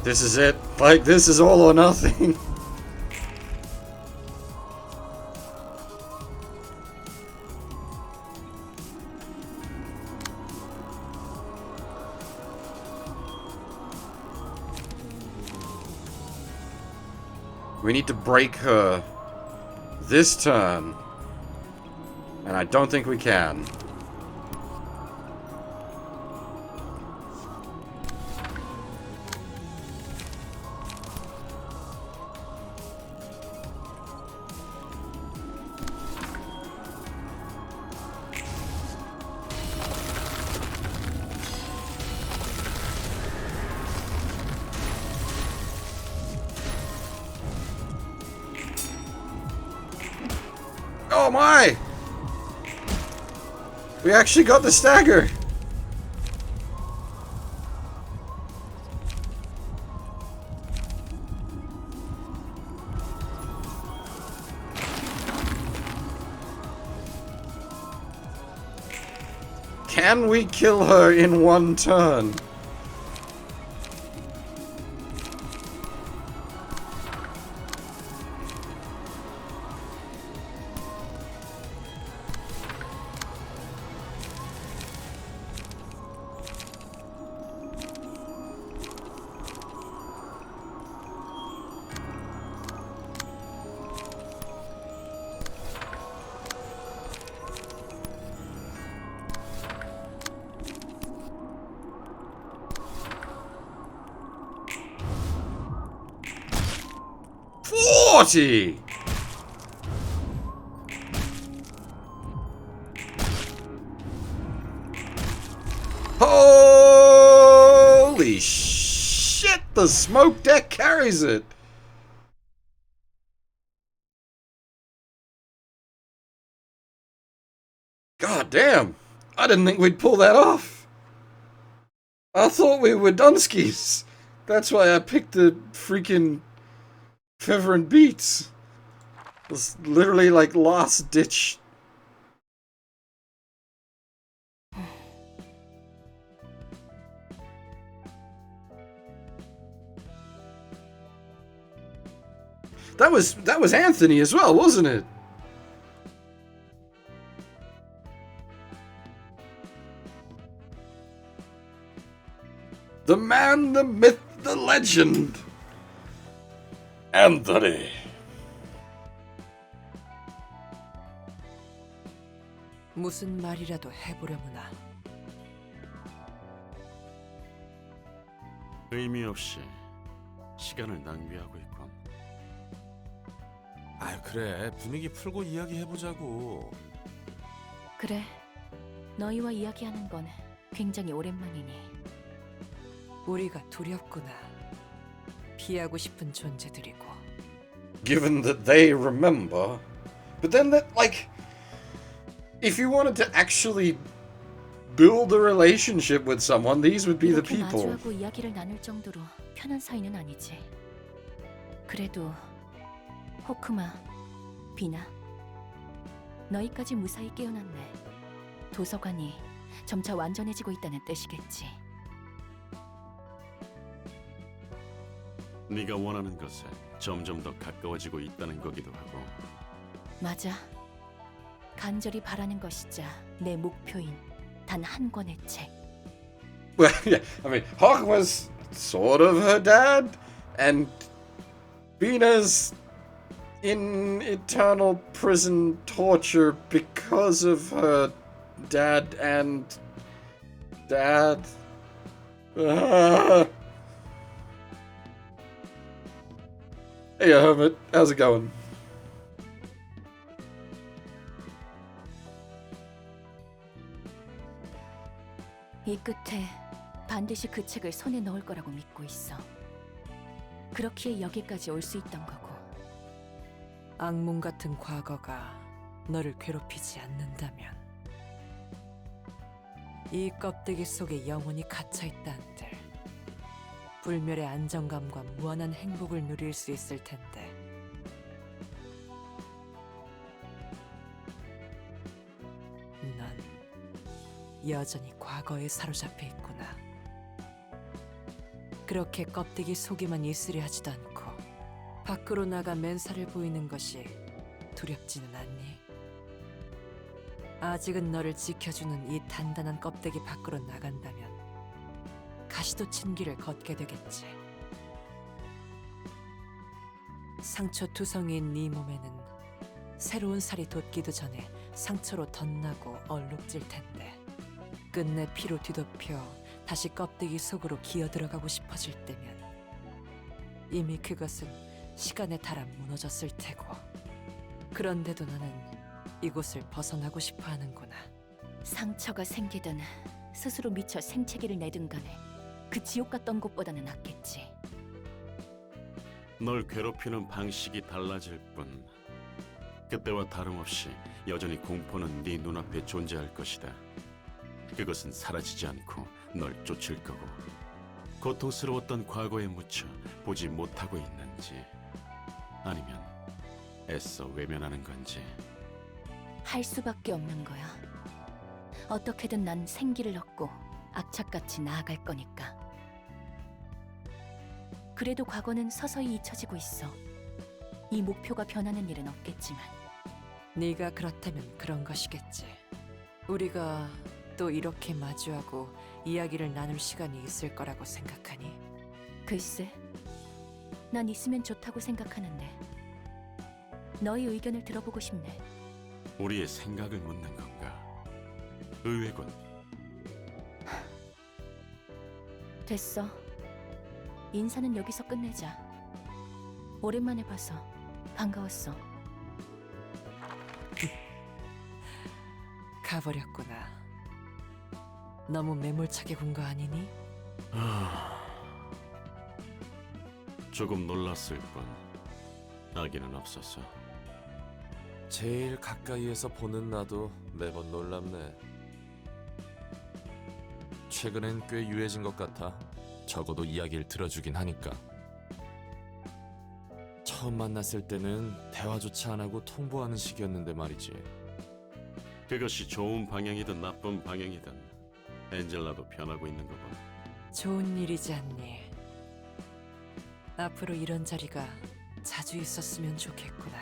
This is it. Like, this is all or nothing. We need to break her this turn. And I don't think we can. Oh my! We actually got the stagger! Can we kill her in one turn? $40! Holy shit! The smoke deck carries it! God damn! I didn't think we'd pull that off! I thought we were Dunskies! That's why I picked the freaking Feather and Beats. It was literally like last ditch. That was Anthony as well, wasn't it? The man, the myth, the legend. Anthony. 무슨 말이라도 해보려무나. 의미 없이 시간을 낭비하고 있군. 아 그래 분위기 풀고 이야기해보자고. 그래. 너희와 이야기하는 건 굉장히 오랜만이니. 우리가 두렵구나. 피하고 싶은 존재들이고. Given that they remember. But then that, like, if you wanted to actually build a relationship with someone, these would be the 이렇게 people. 마주하고 이야기를 나눌 정도로 편한 사이는 아니지. 그래도 호크마, 비나, 너희까지 무사히 깨어났네. 도서관이 점차 완전해지고 있다는 뜻이겠지. 네가 원하는 것에 점점 더 가까워지고 있다는 거기도 하고. 맞아. 간절히 바라는 것이자 내 목표인 단 한 권의 책. Well, yeah, I mean, Hawk was sort of her dad, and Bina's in eternal prison torture because of her dad and dad. Hey, Hermit, how's it going? 이 끝에 반드시 그 책을 손에 넣을 거라고 믿고 있어. 그렇기에 여기까지 올 수 있던 거고. 악몽 같은 과거가 너를 괴롭히지 않는다면 이 껍데기 속에 영원히 갇혀있다 한들 불멸의 안정감과 무한한 행복을 누릴 수 있을 텐데. 넌 여전히 과거에 사로잡혀 있구나. 그렇게 껍데기 속에만 있으려 하지도 않고 밖으로 나가 맨살을 보이는 것이 두렵지는 않니? 아직은 너를 지켜주는 이 단단한 껍데기 밖으로 나간다면 가시도 친 길을 걷게 되겠지. 상처투성이인 네 몸에는 새로운 살이 돋기도 전에 상처로 덧나고 얼룩질 텐데 끝내 피로 뒤덮여 다시 껍데기 속으로 기어들어가고 싶어질 때면 이미 그것은 시간에 달아 무너졌을 테고 그런데도 너는 이곳을 벗어나고 싶어 하는구나. 상처가 생기든 스스로 미쳐 생채기를 내든 간에 그 지옥 같던 곳보다는 낫겠지. 널 괴롭히는 방식이 달라질 뿐 그때와 다름없이 여전히 공포는 네 눈앞에 존재할 것이다. 그것은 사라지지 않고 널 쫓을 거고 고통스러웠던 과거에 묻혀 보지 못하고 있는지 아니면 애써 외면하는 건지 할 수밖에 없는 거야. 어떻게든 난 생기를 얻고 악착같이 나아갈 거니까. 그래도 과거는 서서히 잊혀지고 있어. 이 목표가 변하는 일은 없겠지만. 네가 그렇다면 그런 것이겠지. 우리가 또 이렇게 마주하고 이야기를 나눌 시간이 있을 거라고 생각하니? 글쎄, 난 있으면 좋다고 생각하는데 너희 의견을 들어보고 싶네. 우리의 생각을 묻는 건가? 의외군. 됐어. 인사는 여기서 끝내자. 오랜만에 봐서 반가웠어. 가버렸구나. 너무 매몰차게 군 거 아니니? 조금 놀랐을 뿐 악의는 없었어. 제일 가까이에서 보는 나도 매번 놀랍네. 최근엔 꽤 유해진 것 같아. 적어도 이야기를 들어주긴 하니까. 처음 만났을 때는 대화조차 안 하고 통보하는 식이었는데 말이지. 그것이 좋은 방향이든 나쁜 방향이든 엔젤라도 변하고 있는 거 보네. 좋은 일이지 않니? 앞으로 이런 자리가 자주 있었으면 좋겠구나.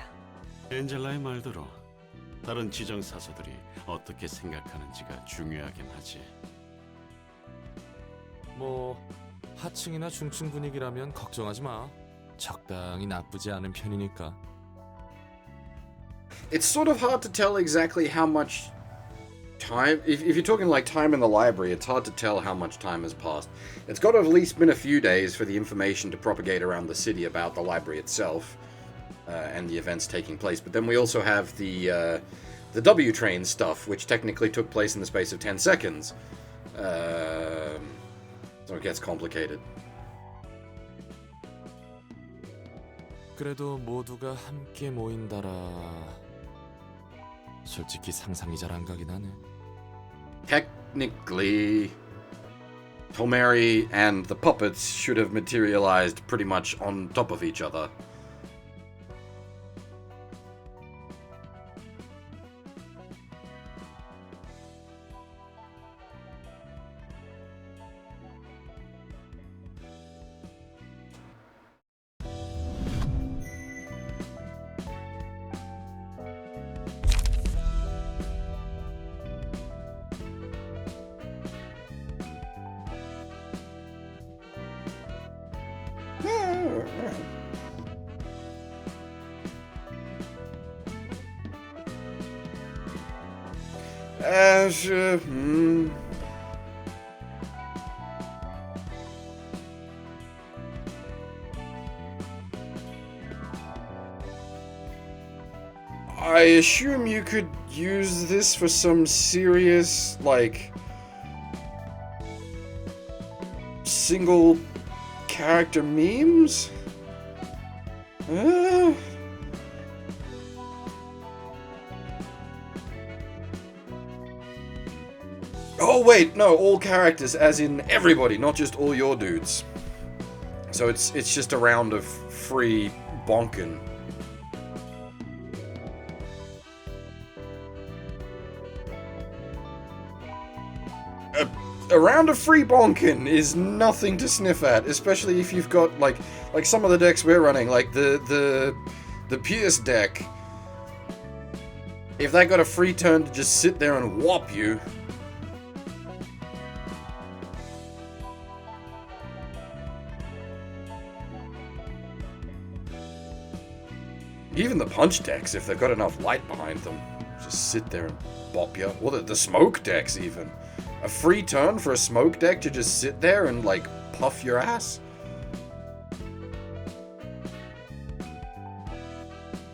엔젤라의 말대로 다른 지정사서들이 어떻게 생각하는지가 중요하긴 하지. 뭐 하층이나 중층 분위기라면 걱정하지 마. 적당히 나쁘지 않은 편이니까. It's sort of hard to tell exactly how much time. If you're talking like time in the library, it's hard to tell how much time has passed. It's got to have at least been a few days for the information to propagate around the city about the library itself and the events taking place. But then we also have the W train stuff, which technically took place in the space of 10 seconds. So it gets complicated. 그래도 모두가 함께 모인다라. 솔직히 상상이 잘 안 가긴 하네. Technically, Tomeri and the puppets should have materialized pretty much on top of each other. Sure. I assume you could use this for some serious, like, single character memes? Oh wait, no, all characters, as in everybody, not just all your dudes. So it's just a round of free bonkin'. A round of free bonkin' is nothing to sniff at, especially if you've got like some of the decks we're running, like the Pierce deck. If they got a free turn to just sit there and whop you. Even the punch decks, if they've got enough light behind them, just sit there and bop you. Or the smoke decks, even. A free turn for a smoke deck to just sit there and, like, puff your ass?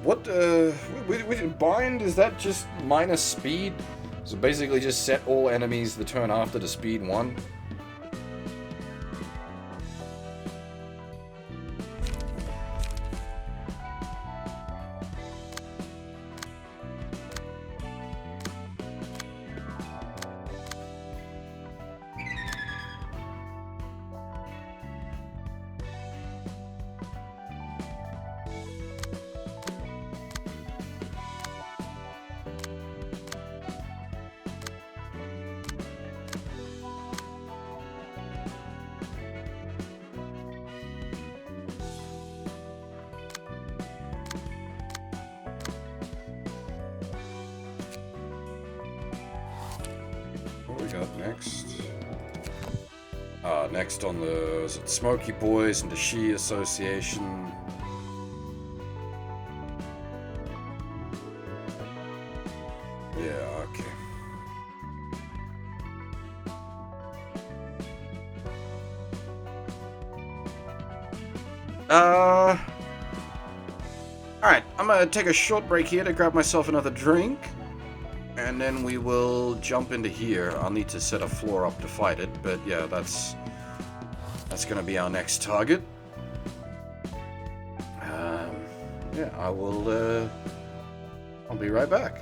What, bind, is that just minus speed? So basically just set all enemies the turn after to speed 1? What we got next? Next on the Smoky Boys and the She Association. Yeah, okay. Alright, I'm gonna take a short break here to grab myself another drink. And then we will jump into here. I'll need to set a floor up to fight it, but yeah, that's gonna be our next target. Yeah, I'll be right back.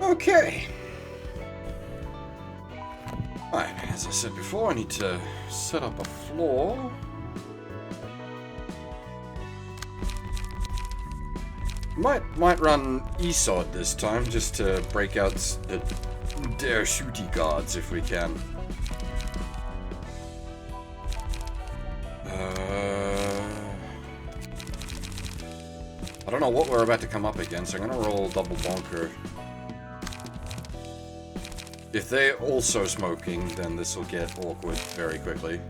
Okay. Alright, as I said before, I need to set up a floor. Might run ESOD this time, just to break out their shooty guards if we can. I don't know what we're about to come up against. I'm gonna roll double bonker. If they're also smoking, then this will get awkward very quickly.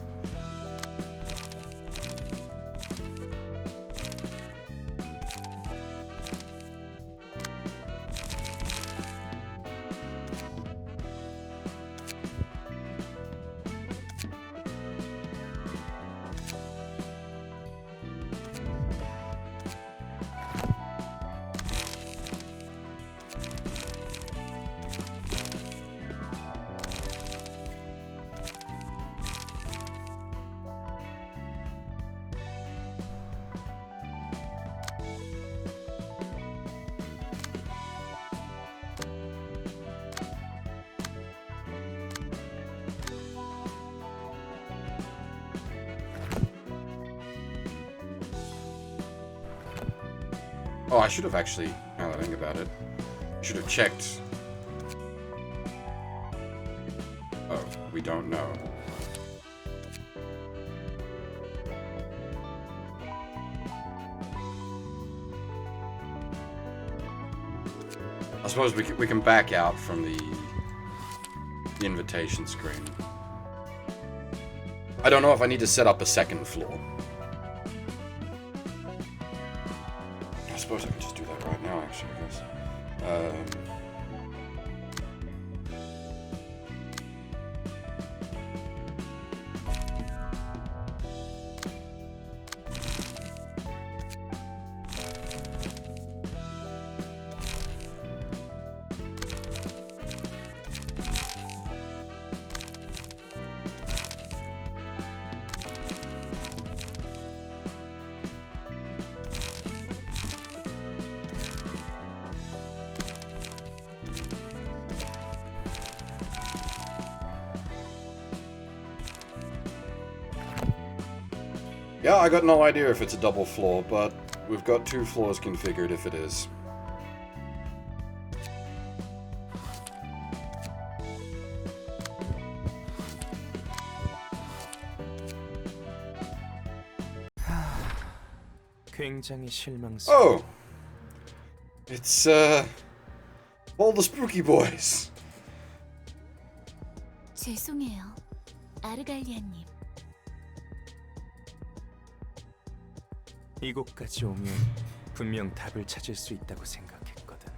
Oh, I should have actually, now that I think about it, I should have checked. Oh, we don't know. I suppose we can back out from the invitation screen. I don't know if I need to set up a second floor. I suppose I can just do that right now, actually, I guess. Yeah, I got no idea if it's a double floor, but we've got 2 floors configured if it is. 굉장히 실망스러워. Oh! It's, all the spooky boys. 죄송해요, 아르갈리아님. 이곳까지 오면 분명 답을 찾을 수 있다고 생각했거든.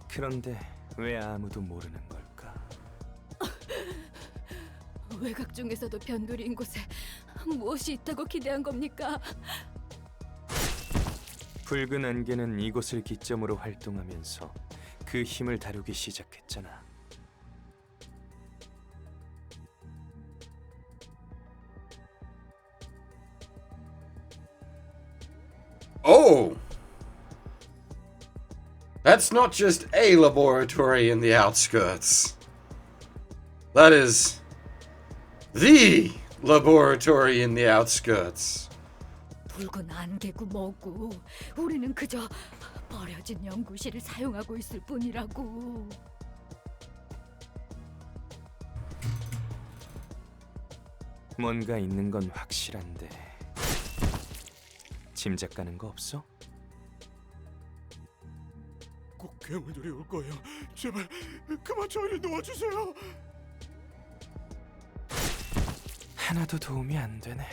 그런데 왜 아무도 모르는 걸까? 외곽 중에서도 변두리인 곳에 무엇이 있다고 기대한 겁니까? 붉은 안개는 이곳을 기점으로 활동하면서 그 힘을 다루기 시작했잖아. Oh! That's not just a laboratory in the outskirts. That is the laboratory in the outskirts. 붉은 안개고 뭐고 우리는 그저 버려진 연구실을 사용하고 있을 뿐이라고. 뭔가 있는 건 확실한데 짐작 가는 거 없어? 꼭 괴물들이 올 거예요. 제발 그만 저희를 놓아주세요. 하나도 도움이 안 되네.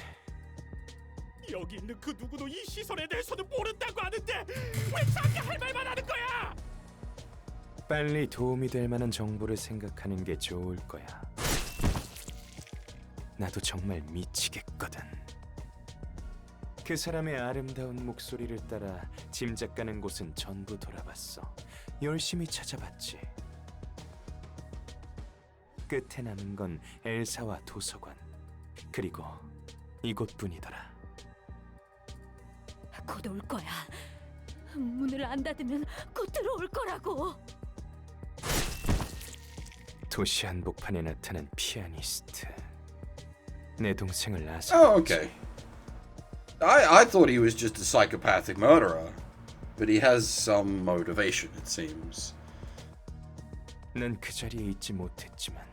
여기 있는 그 누구도 이 시설에 대해서는 모른다고 하는데 왜 자기 할 말만 하는 거야? 빨리 도움이 될 만한 정보를 생각하는 게 좋을 거야. 나도 정말 미치겠거든. 그 사람의 아름다운 목소리를 따라 짐작 가는 곳은 전부 돌아봤어. 열심히 찾아봤지. 끝에 남은 건 엘사와 도서관, 그리고 이곳뿐이더라. 곧 올 거야. 문을 안 닫으면 곧 들어올 거라고. 도시 한복판에 나타난 피아니스트. 내 동생을 아사. Oh, okay. I thought he was just a psychopathic murderer, but he has some motivation, it seems. 난 그 자리에 있지 못했지만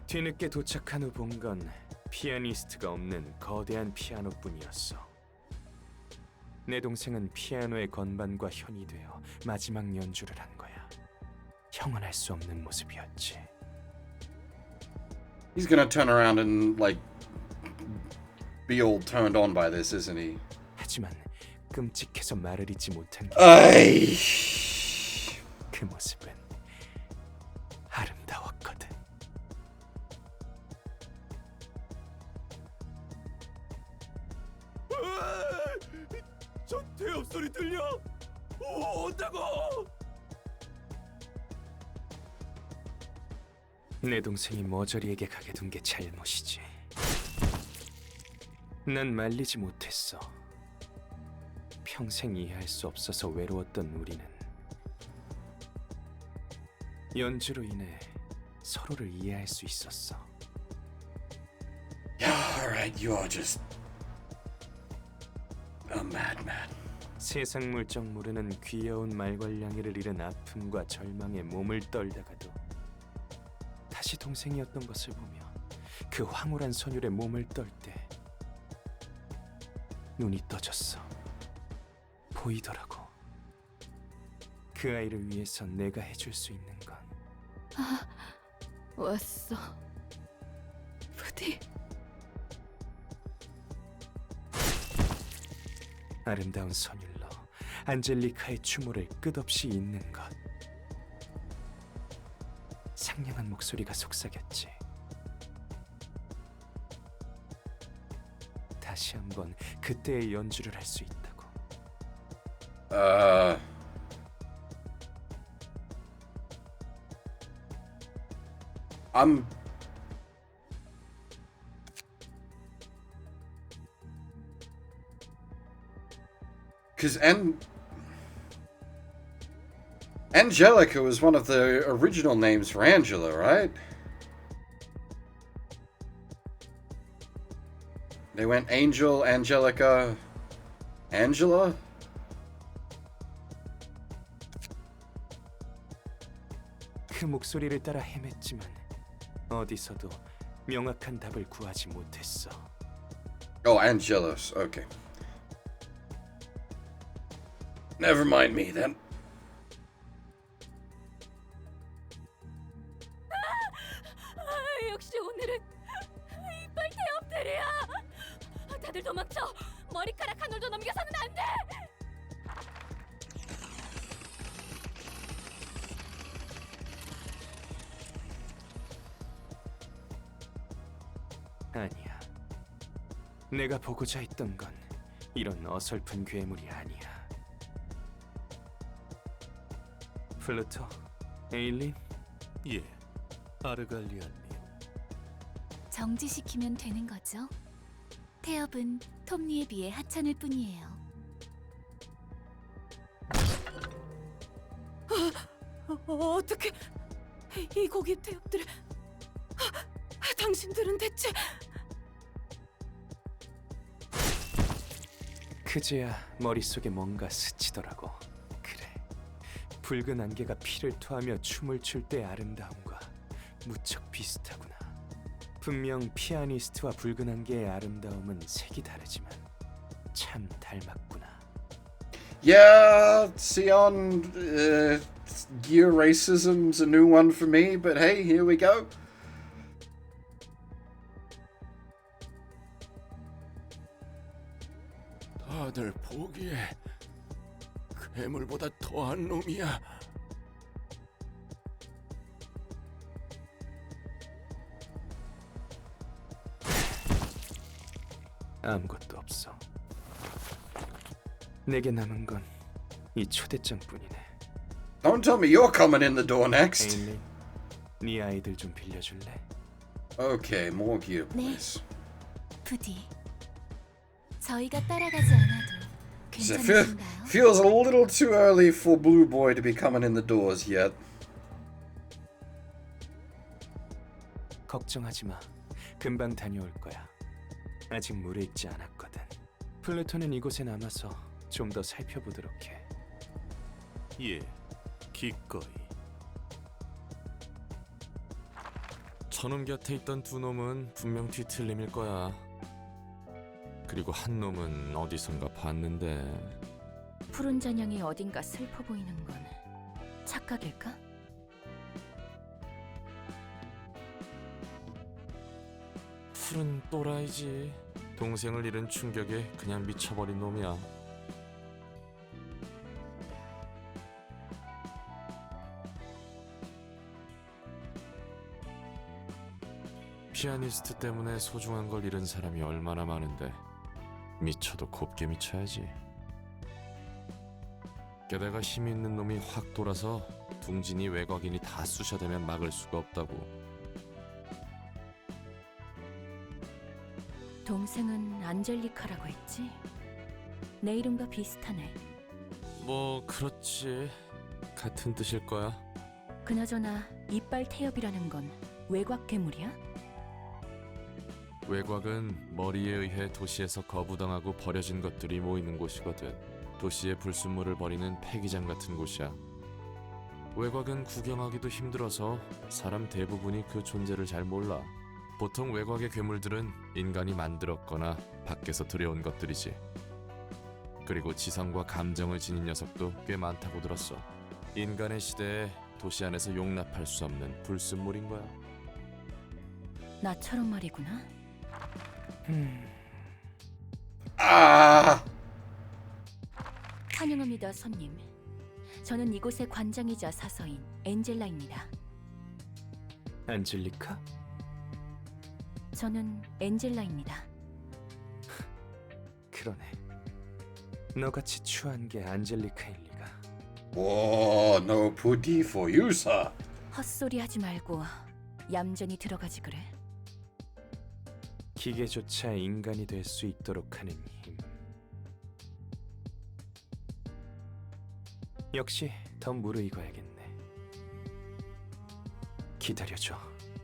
뒤늦게 도착한 후 본 건 피아니스트가 없는 거대한 피아노뿐이었어. 내 동생은 피아노의 건반과 현이 되어 마지막 연주를 한 거야. 형언할 수 없는 모습이었지. He's gonna turn around and, like, be all turned on by this, isn't he? 하지만 끔찍해서 말을 잇지 못한 게 아이. 그 모습은 아름다웠거든. 저 대업 소리 들려? 온다고! 내 동생이 머저리에게 가게 둔 게 잘못이지. 난 말리지 못했어. 평생 이해할 수 없어서 외로웠던 우리는 연주로 인해 서로를 이해할 수 있었어. Yeah, alright, you are just a madman. 세상 물정 모르는 귀여운 말괄량이를 잃은 아픔과 절망에 몸을 떨다가도 다시 동생이었던 것을 보며 그 황홀한 선율에 몸을 떨 때 눈이 떠졌어. 보이더라고. 그 아이를 위해서 내가 해줄 수 있는 건 아, 왔어. 부디. 아름다운 선율로 안젤리카의 추모를 끝없이 잇는 것. 상냥한 목소리가 속삭였지. 다시 한번 그때의 연주를 할 수 있다고. I'm... Because Angelica was one of the original names for Angela, right? They went Angel, Angelica, Angela? 그 목소리를 따라 헤맸지만 어디서도 명확한 답을 구하지 못했어. Oh, Angelus. Okay. Never mind me then. 역시 오늘은 이빨 대업들이야. 다들 도망쳐. 머리카락 한 올도 넘겨서는 안 돼. 아니야. 내가 보고자 했던 건 이런 어설픈 괴물이 아니야. 플루토, 에일린? 예, 아르갈리아님. 정지시키면 되는 거죠? 태엽은 톱니에 비해 하찮을 뿐이에요. 어떻게 이 고기 태엽들을... 당신들은 대체... 그제야 머릿속에 뭔가 스치더라고. 그래, 붉은 안개가 피를 토하며 춤을 출 때 아름다움과 무척 비슷하구나. 분명 피아니스트와 붉은 안개의 아름다움은 색이 다르지만 참 닮았구나. Yeah, Sion, gear racism's a new one for me, but hey, here we go. 다들 보기에 괴물보다 더한 놈이야. 아무것도 없어. 내게 남은 건 이 초대장뿐이네. Don't tell me you're coming in the door next. 에일린, 네 아이들 좀 빌려줄래? Okay, more gear, 네. please. 부디. 저희가 따라가지 않아도 괜찮으신가요? Feels a little too early for Blue Boy to be coming in the doors yet. 걱정하지 마. 금방 다녀올 거야. 아직 물에 익지 않았거든. 플루토는 이곳에 남아서 좀 더 살펴보도록 해. 예, 기꺼이. 저놈 곁에 있던 두 놈은 분명 뒤틀림일 거야. 그리고 한 놈은 어디선가 봤는데. 푸른 잔향이 어딘가 슬퍼 보이는 건 착각일까? 푸른 또라이지. 동생을 잃은 충격에 그냥 미쳐버린 놈이야. 피아니스트 때문에 소중한 걸 잃은 사람이 얼마나 많은데 미쳐도 곱게 미쳐야지. 게다가 힘 있는 놈이 확 돌아서 둥진이 외곽인이 다 쑤셔대면 막을 수가 없다고. 동생은 안젤리카라고 했지? 내 이름과 비슷하네. 뭐 그렇지. 같은 뜻일 거야. 그나저나 이빨 태엽이라는 건 외곽 괴물이야? 외곽은 머리에 의해 도시에서 거부당하고 버려진 것들이 모이는 곳이거든. 도시의 불순물을 버리는 폐기장 같은 곳이야. 외곽은 구경하기도 힘들어서 사람 대부분이 그 존재를 잘 몰라. 보통 외곽의 괴물들은 인간이 만들었거나 밖에서 들여온 것들이지. 그리고 지성과 감정을 지닌 녀석도 꽤 많다고 들었어. 인간의 시대에 도시 안에서 용납할 수 없는 불순물인 거야. 나처럼 말이구나. 환영합니다, 손님. 저는 이곳의 관장이자 사서인 엔젤라입니다. 안젤리카? 저는 엔젤라입니다. 그러네. 너같이 추한 게 안젤리카일 리가. Oh, no pity for you, sir. 헛소리 하지 말고 얌전히 들어가지 그래. 기계조차 인간이 될 수 있도록 하는 힘. 역시 더 무르익어야겠네. 기다려줘,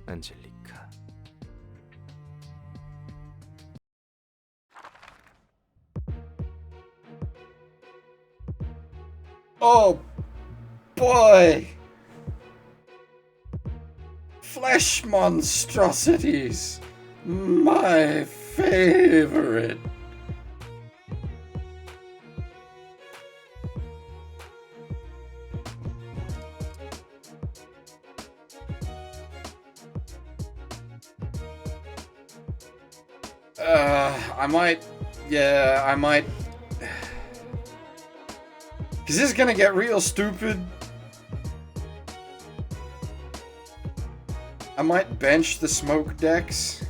안젤리카. Oh, boy! Flesh monstrosities! My favorite! I might. Is this gonna get real stupid? I might bench the smoke decks.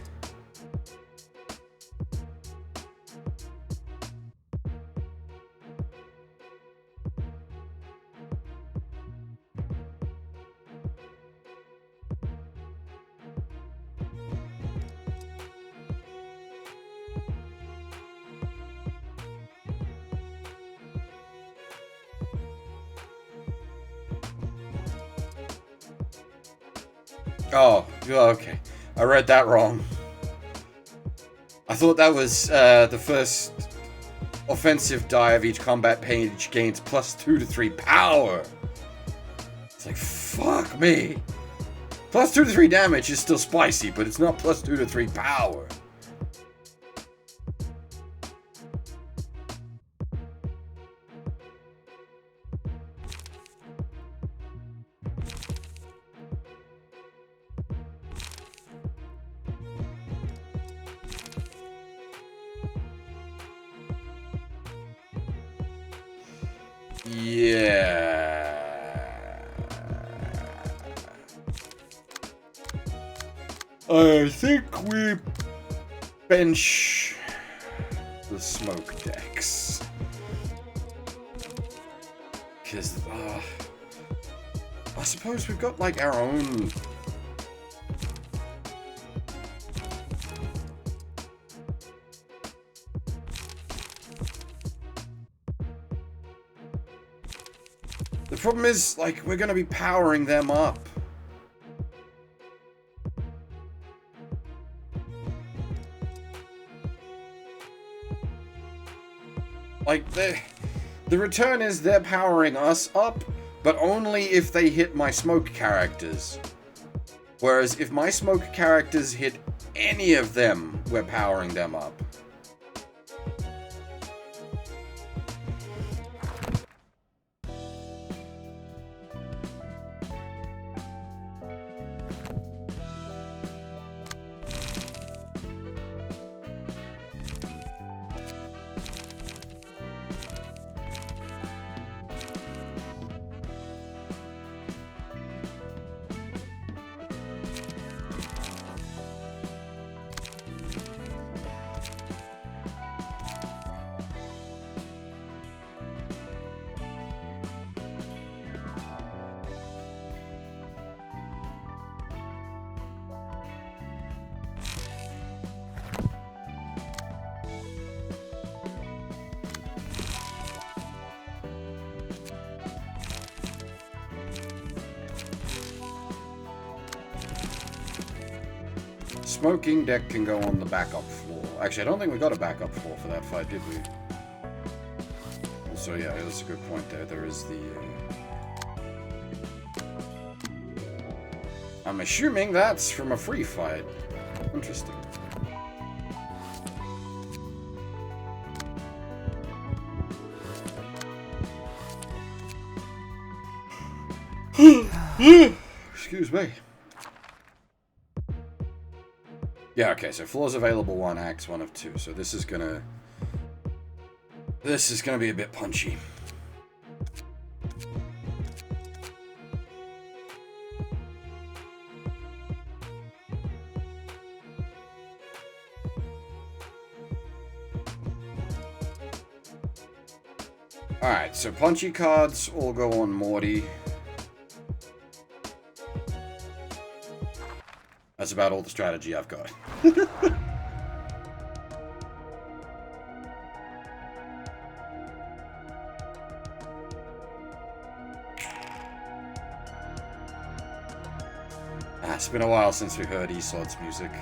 Oh, okay. I read that wrong. I thought that was the first offensive die of each combat page gains +2 to 3 power. It's like, fuck me. +2 to 3 damage is still spicy, but it's not +2 to 3 power. Yeah. I think we bench the smoke decks. Because, I suppose we've got like our own. The problem is, like, we're gonna be powering them up. Like, the return is they're powering us up, but only if they hit my smoke characters. Whereas if my smoke characters hit any of them, we're powering them up. Smoking deck can go on the backup floor. Actually, I don't think we got a backup floor for that fight, did we? Also, yeah, that's a good point there. There is the... I'm assuming that's from a free fight. Interesting. Excuse me. Yeah, okay, so floors available 1, acts 1 of 2, so this is gonna be a bit punchy. Alright, so punchy cards all go on Morty. That's about all the strategy I've got. It's been a while since we heard Isod's music.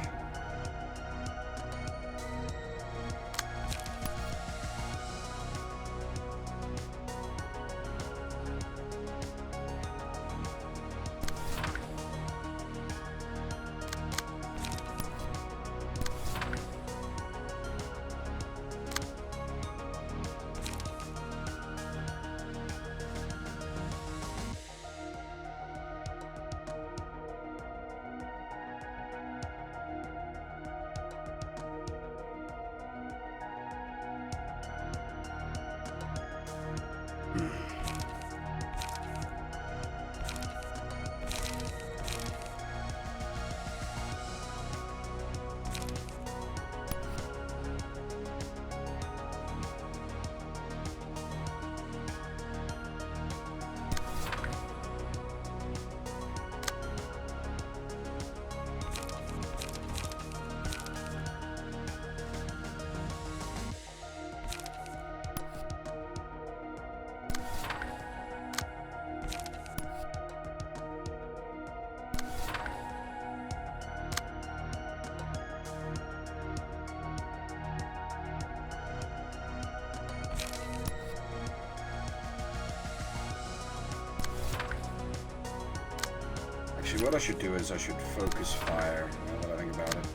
Actually, what I should do is I should focus fire, now that I think about it.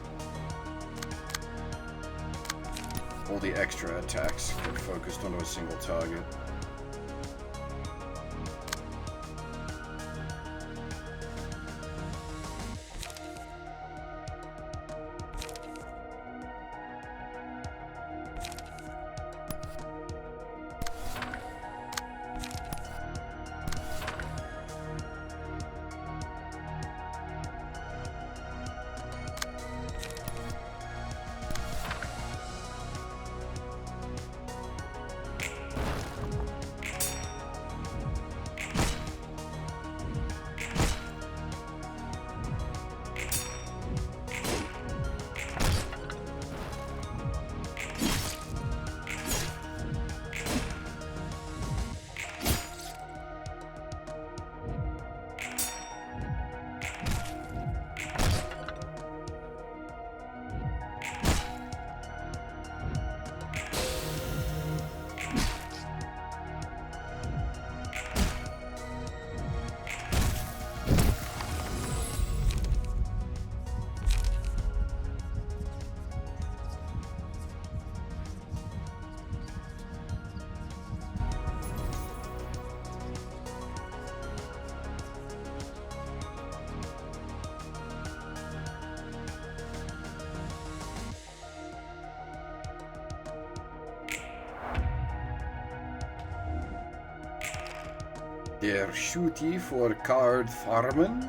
All the extra attacks get focused onto a single target. Der Shooty for card farmen.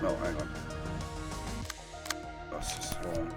No, hang on. Das ist wrong.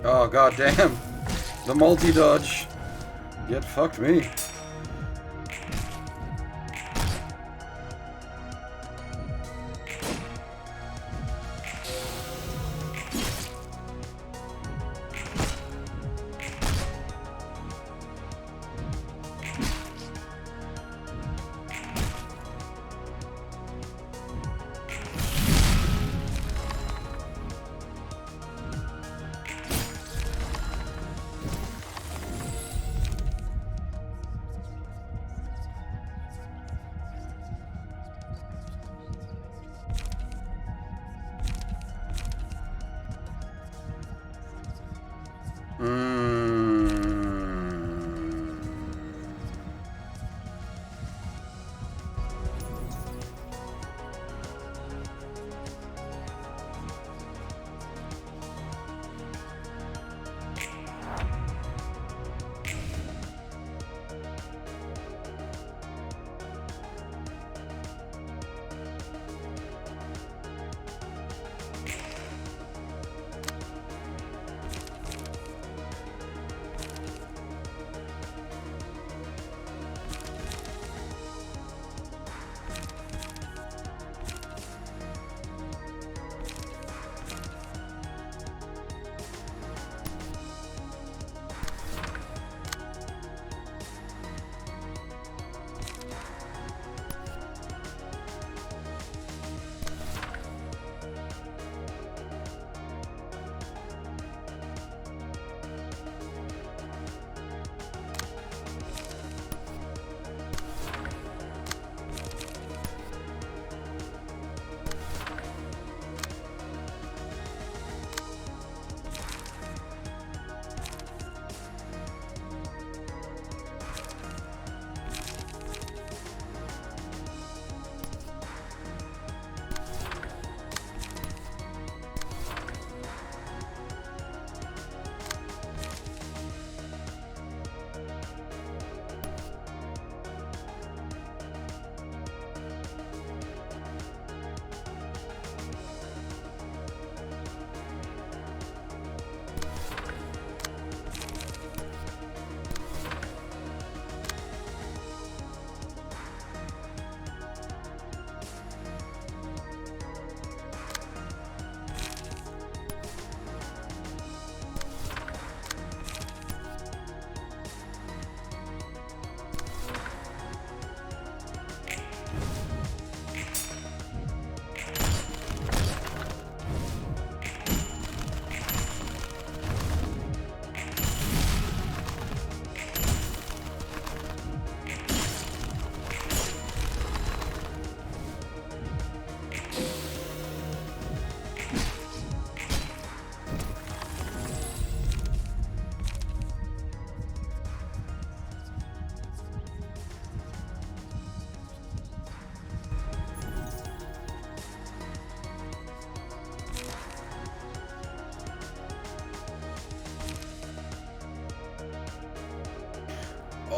Oh, goddamn. The multi-dodge. Get fucked me.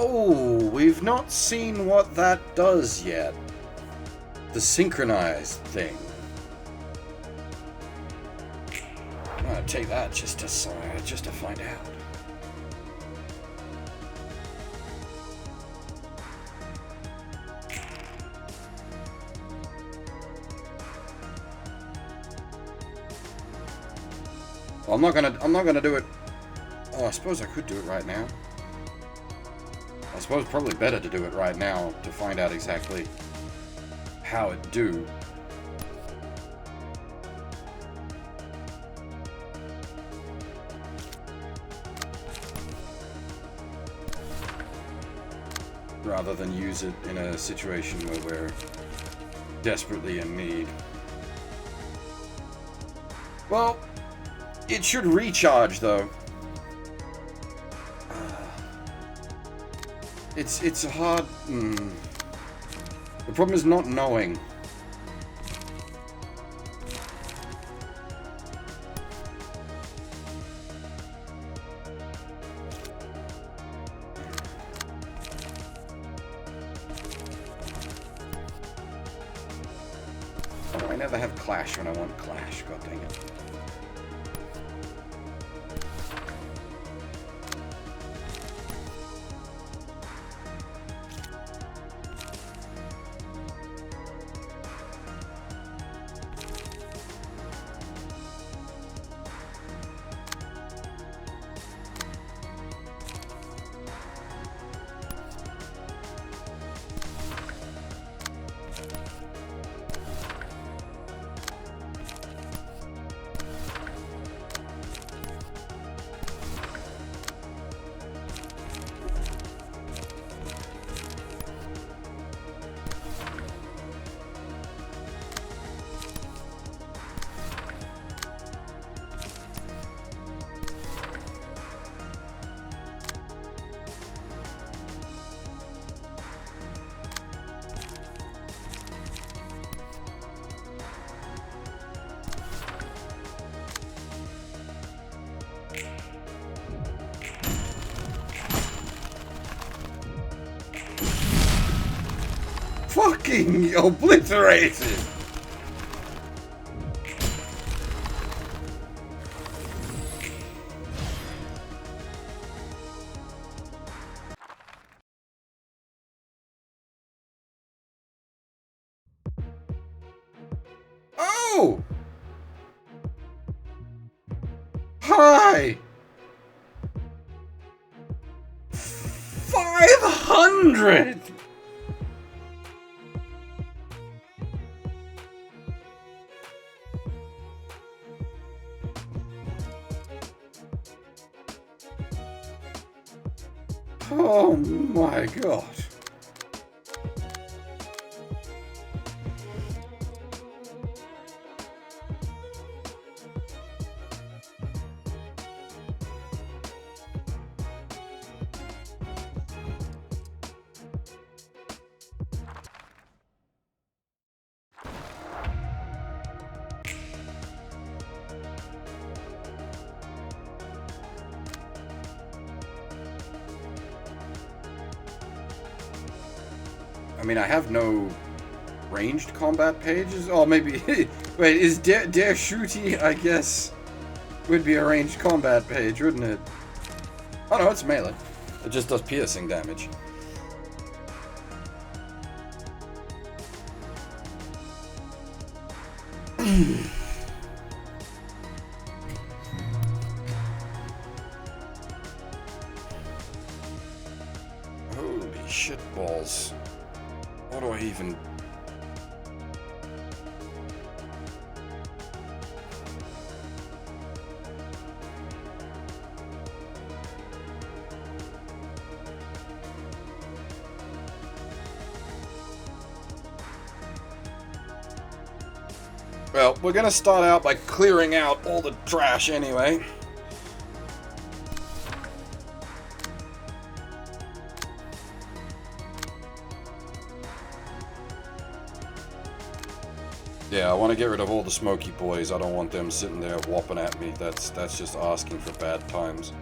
Oh, we've not seen what that does yet. The synchronized thing. I'm gonna take that just to find out. Well, I'm not gonna do it. Oh, I suppose I could do it right now. I suppose probably better to do it right now to find out exactly how it do. Rather than use it in a situation where we're desperately in need. Well, it should recharge though. It's hard. The problem is not knowing. Oh, I never have Clash when I want Clash. God dang it. fucking obliterated! Oh! Hi! 500! Oh my god. I mean, I have no ranged combat pages. Oh, maybe. Wait, is Der Shooty, I guess, would be a ranged combat page, wouldn't it? Oh no, it's melee. It just does piercing damage. Holy shit balls. What do I even... Well, we're gonna start out by clearing out all the trash anyway. Yeah, I want to get rid of all the smoky boys. I don't want them sitting there whopping at me. That's just asking for bad times.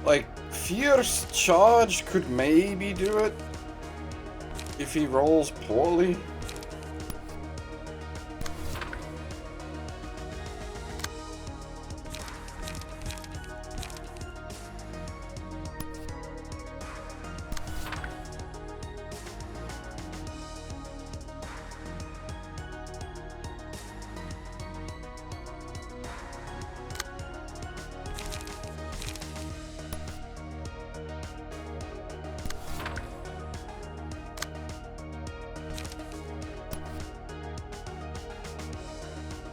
Like, Fierce Charge could maybe do it if he rolls poorly.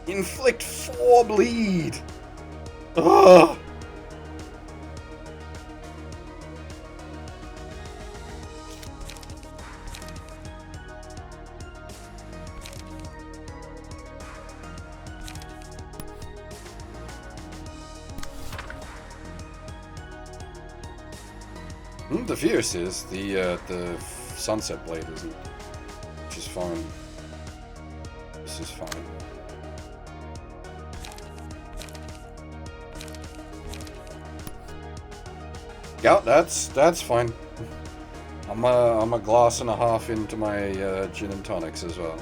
Inflict 4 bleed! Ugh! The Fierce is, the Sunset Blade isn't, which is fine. This is fine. Yeah, that's fine. I'm a glass and a half into my gin and tonics as well.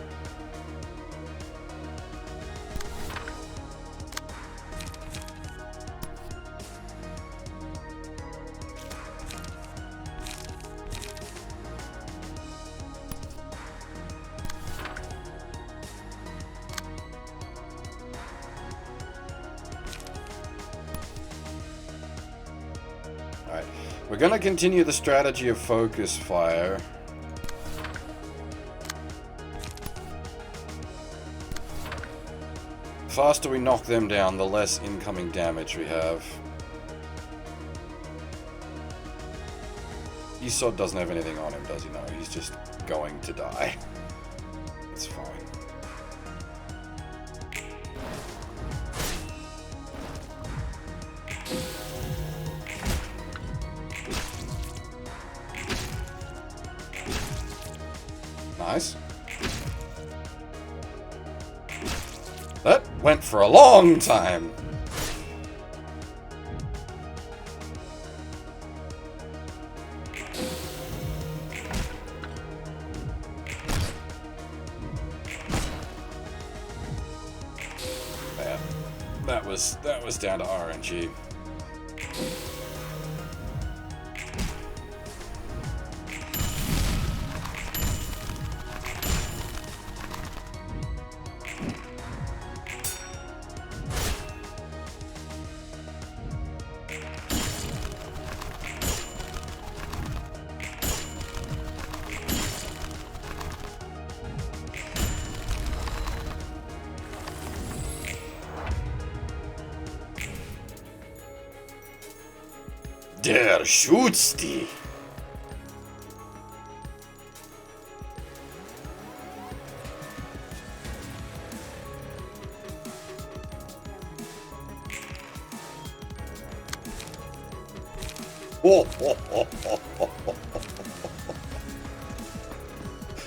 Alright, we're gonna continue the strategy of focus fire. faster we knock them down, the less incoming damage we have. Isod doesn't have anything on him, does he? No, he's just going to die. It's fine. Nice. That went for a long time. Yeah, that was down to RNG. Der shoots die.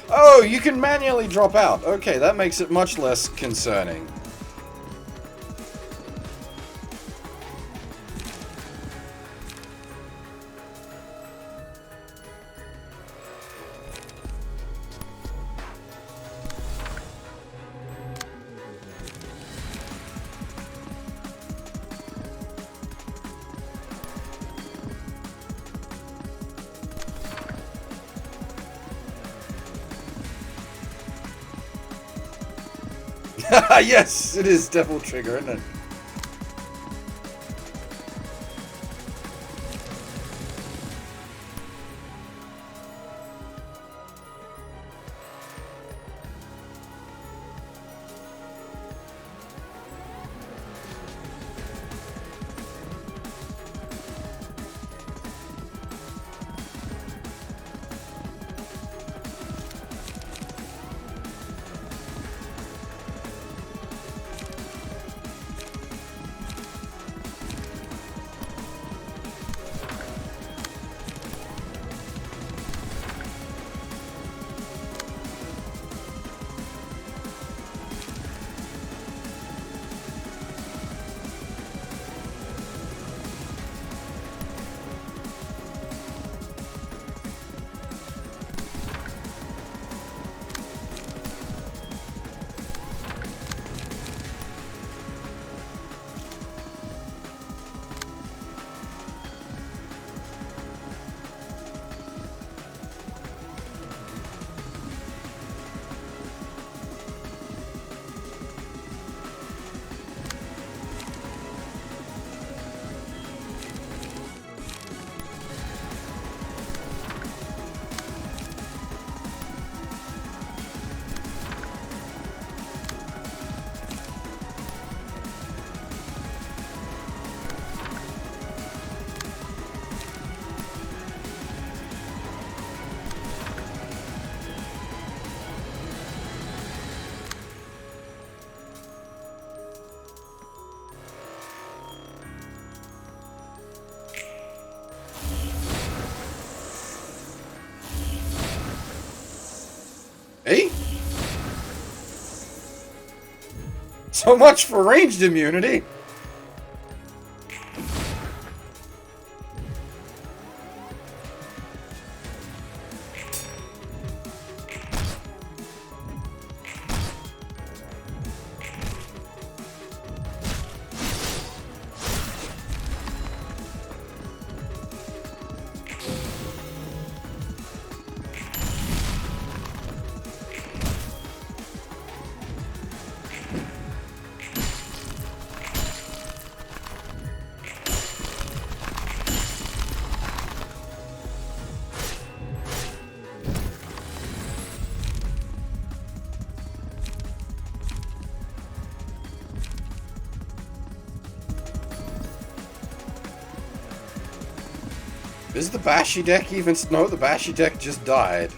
Oh, you can manually drop out. Okay, that makes it much less concerning. Yes, it is Devil Trigger, isn't it? Eh? So much for ranged immunity! Is the Bashi deck even... No, the Bashi deck just died.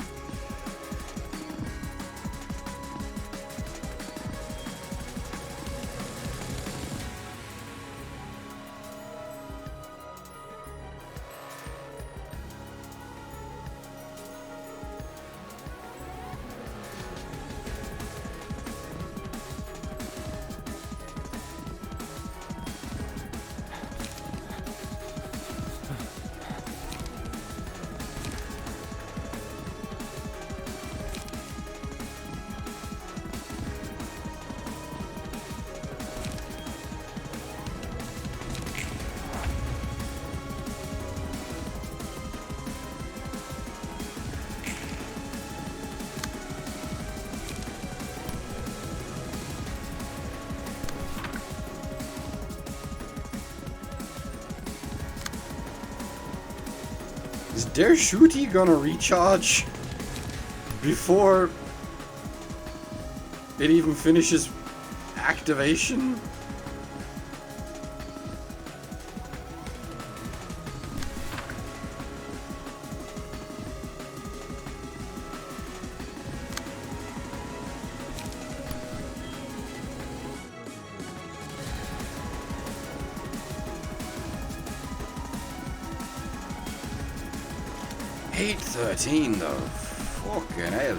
Is their shooty gonna recharge before it even finishes activation? $8.13 though. Fucking hell.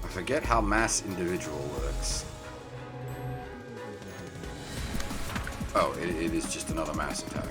I forget how mass individual works. Oh, it is just another mass attack.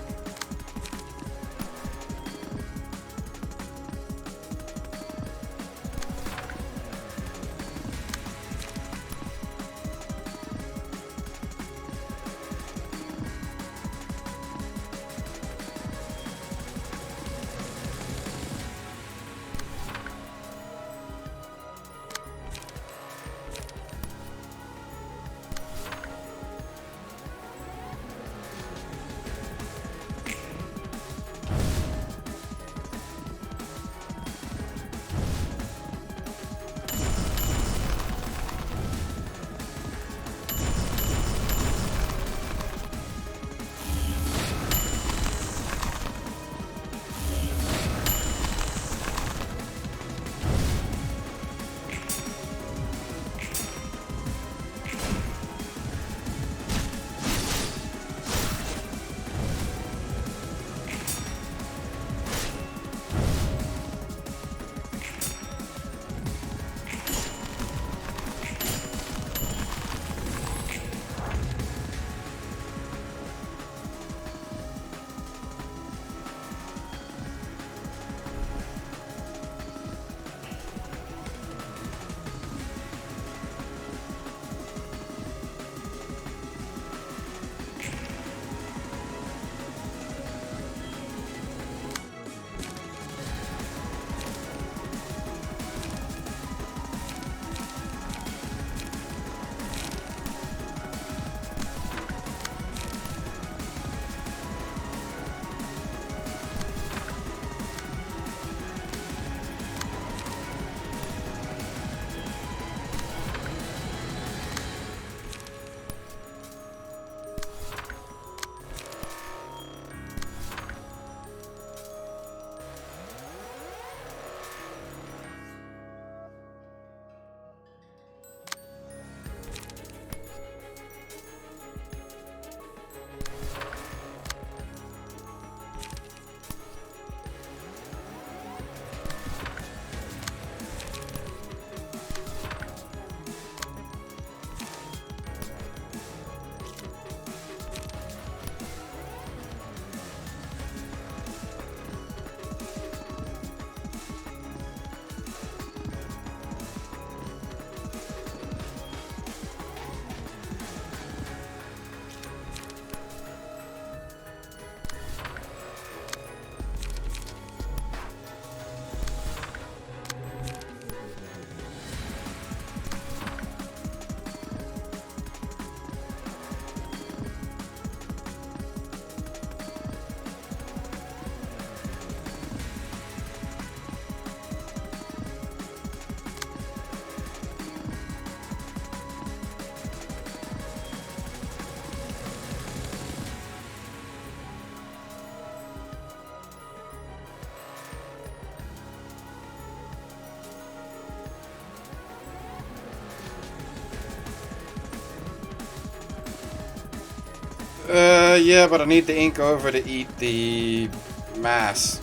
Yeah, but I need the ink over to eat the mass.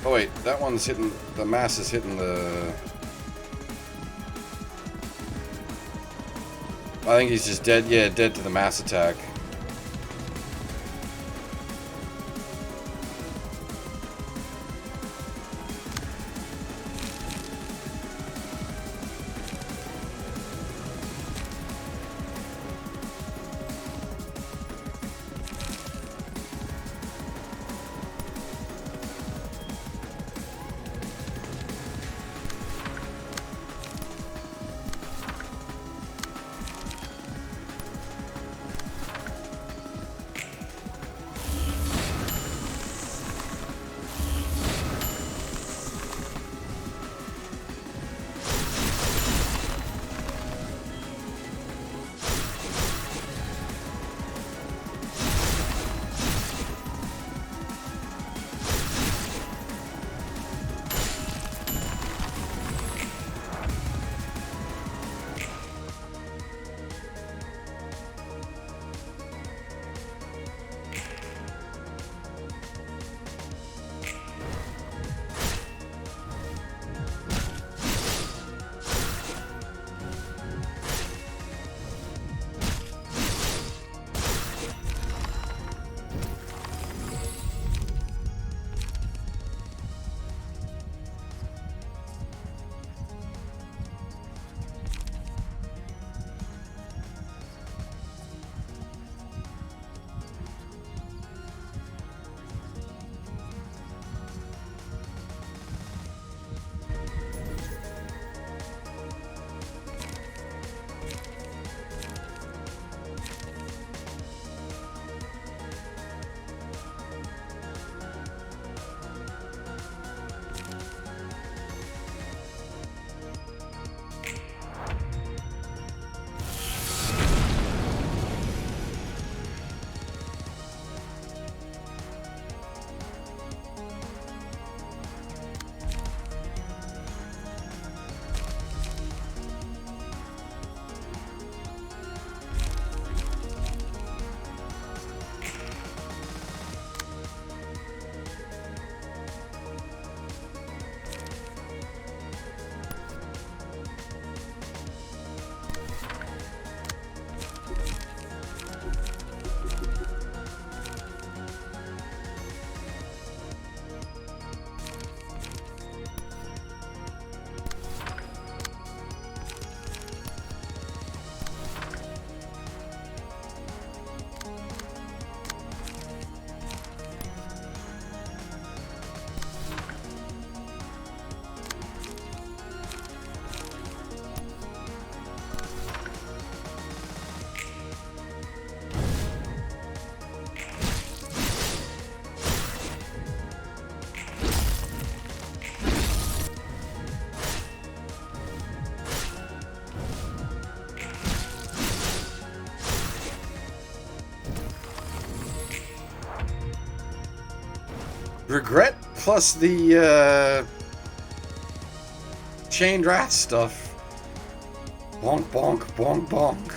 Oh wait, that one's hitting... The mass is hitting the... I think he's just dead. Yeah, dead to the mass attack. Regret plus the chained rat stuff. Bonk, bonk, bonk, bonk.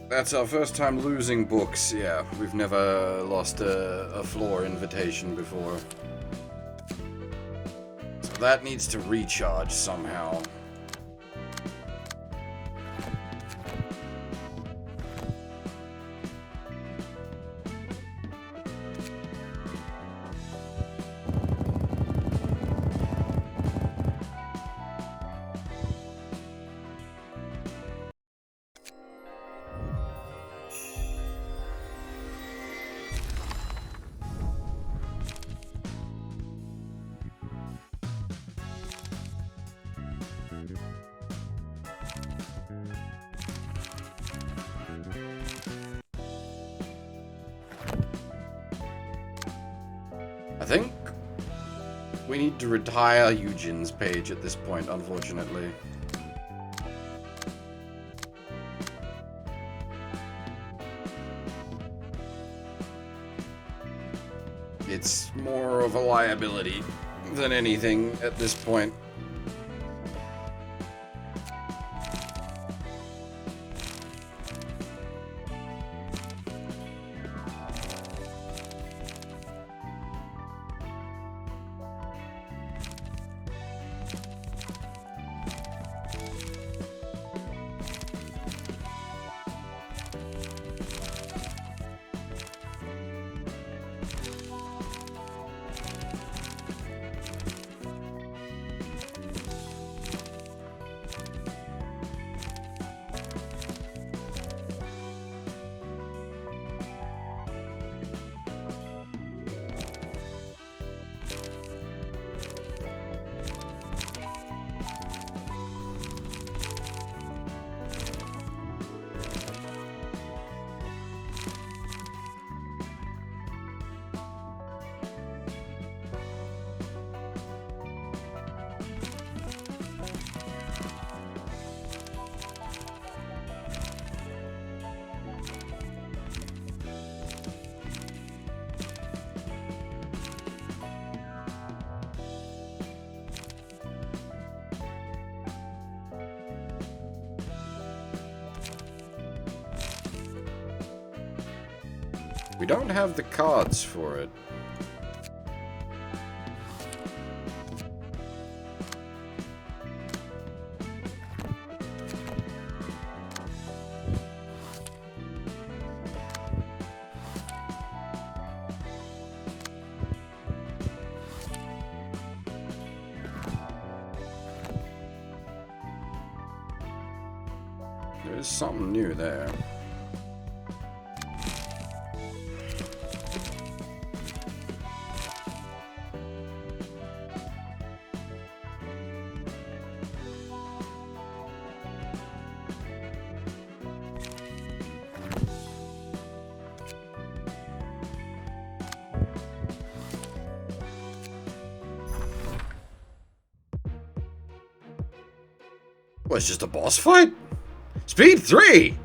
That's our first time losing books. Yeah, we've never lost a floor invitation before. So that needs to recharge somehow. We need to retire Eugen's page at this point, unfortunately. It's more of a liability than anything at this point. We don't have the cards for it. There's something new there. What, it's just a boss fight? Speed 3!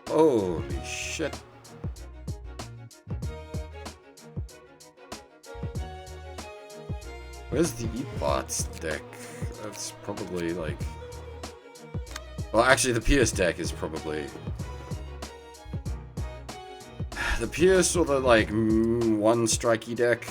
Holy shit. Where's the E-Bots deck? That's probably like... Well, actually, the Pierce deck is probably... The Pierce or the, like, one strikey deck?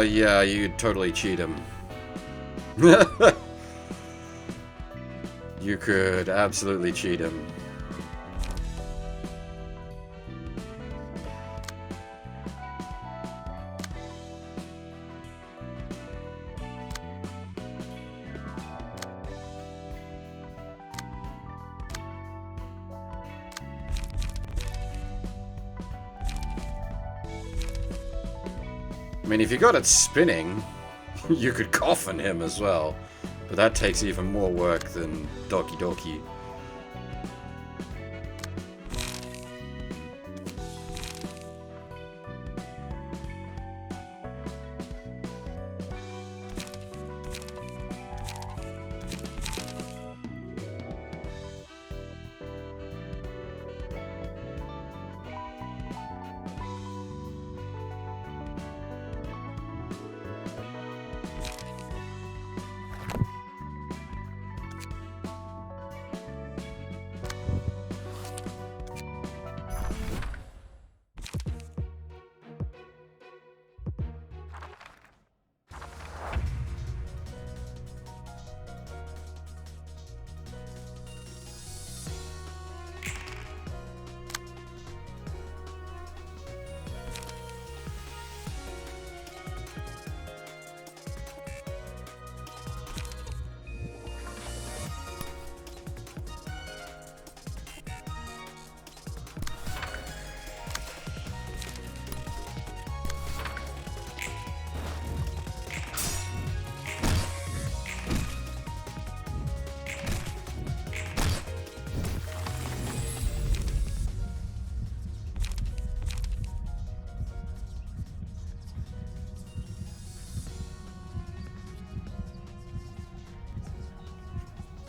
Yeah, you'd totally cheat him. You could absolutely cheat him. I mean, if you got it spinning, you could coffin him as well. But that takes even more work than Doki Doki.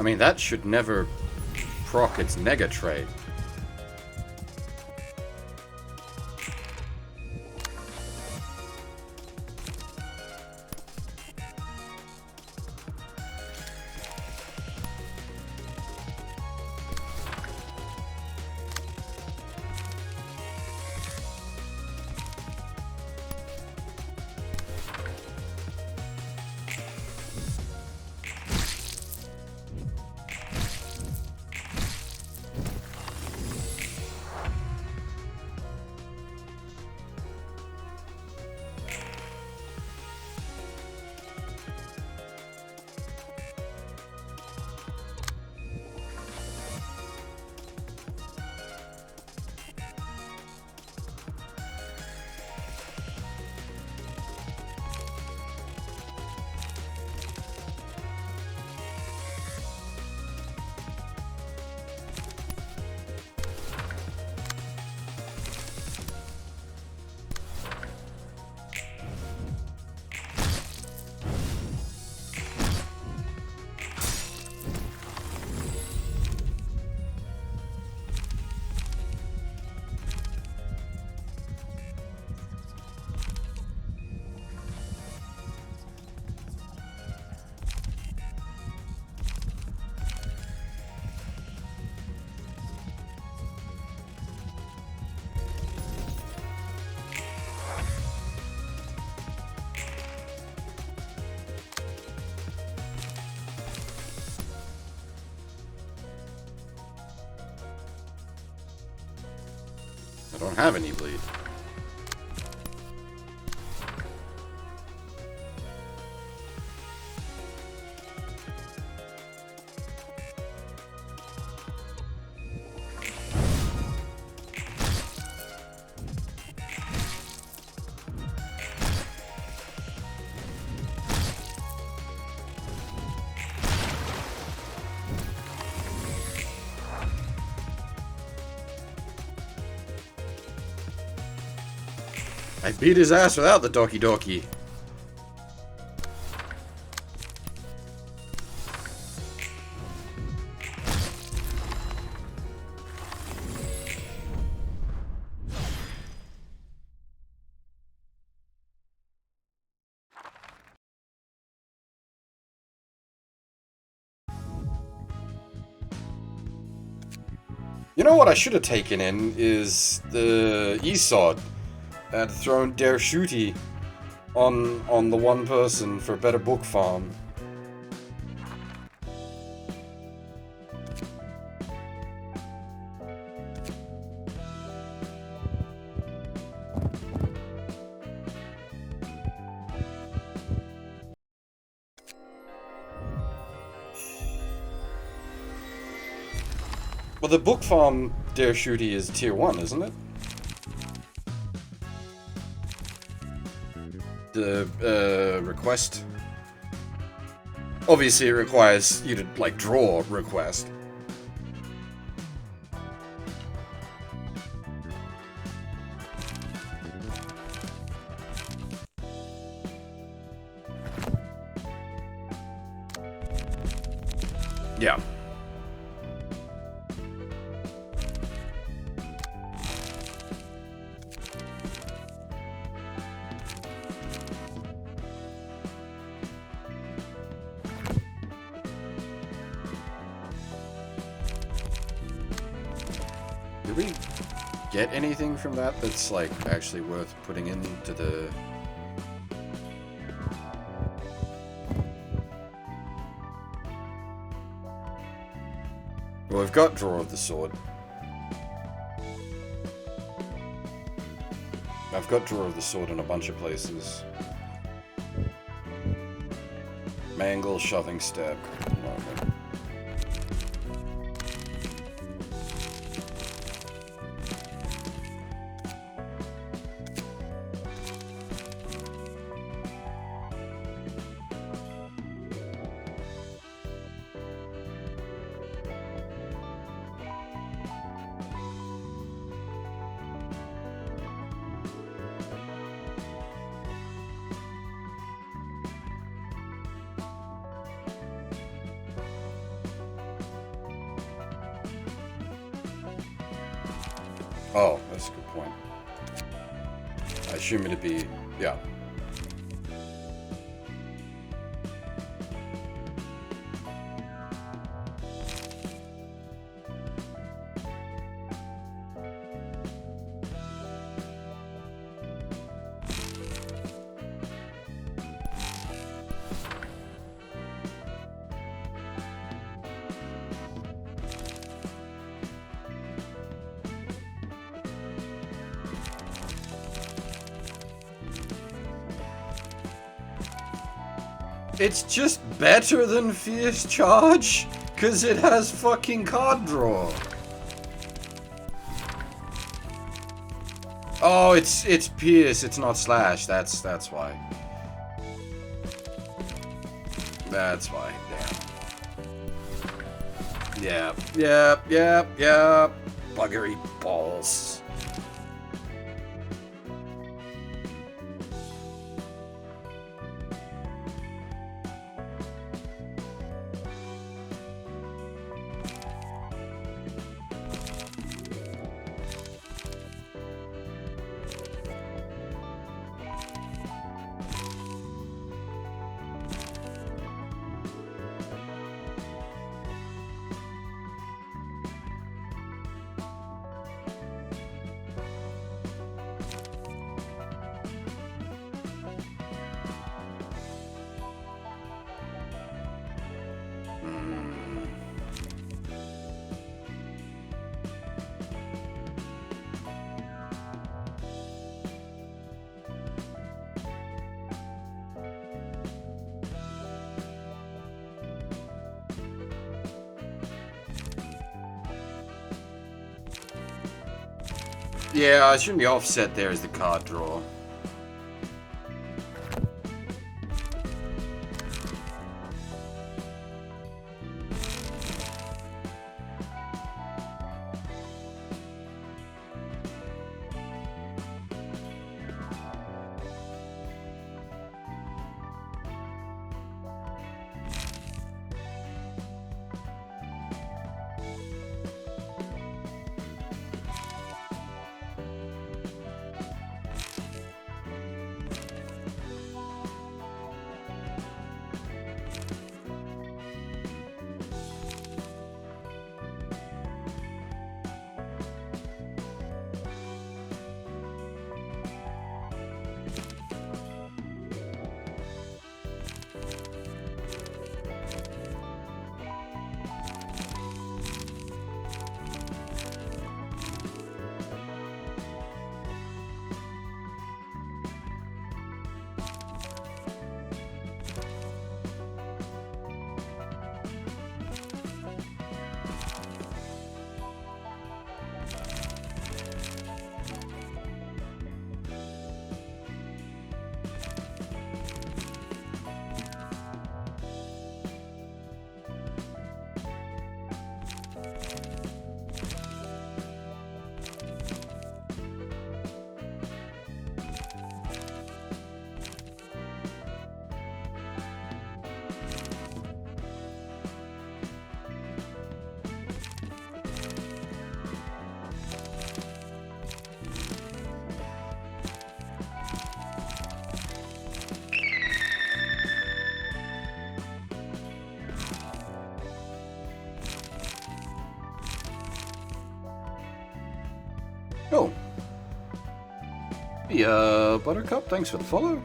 I mean, that should never proc its nega trait. I don't have any bleed. I beat his ass without the Doki Doki. You know what I should have taken in is the Esod. Had thrown Der Shooty on the one person for better book farm. Well, the book farm Der Shooty is tier 1, isn't it? The request. Obviously, it requires you to like draw a request. Yeah. Did we get anything from that that's, like, actually worth putting into the... Well, we've got Drawer of the Sword. I've got Drawer of the Sword in a bunch of places. Mangle, Shoving, Stab. Okay. Oh, that's a good point. I assume it'd be... yeah. It's just better than Fierce Charge, cause it has fucking card draw. Oh, it's Pierce, it's not Slash. That's why. That's why. Damn. Yeah. Buggery balls. Yeah, I assume the offset there is the card draw. Oh. Hey, Buttercup, thanks for the follow.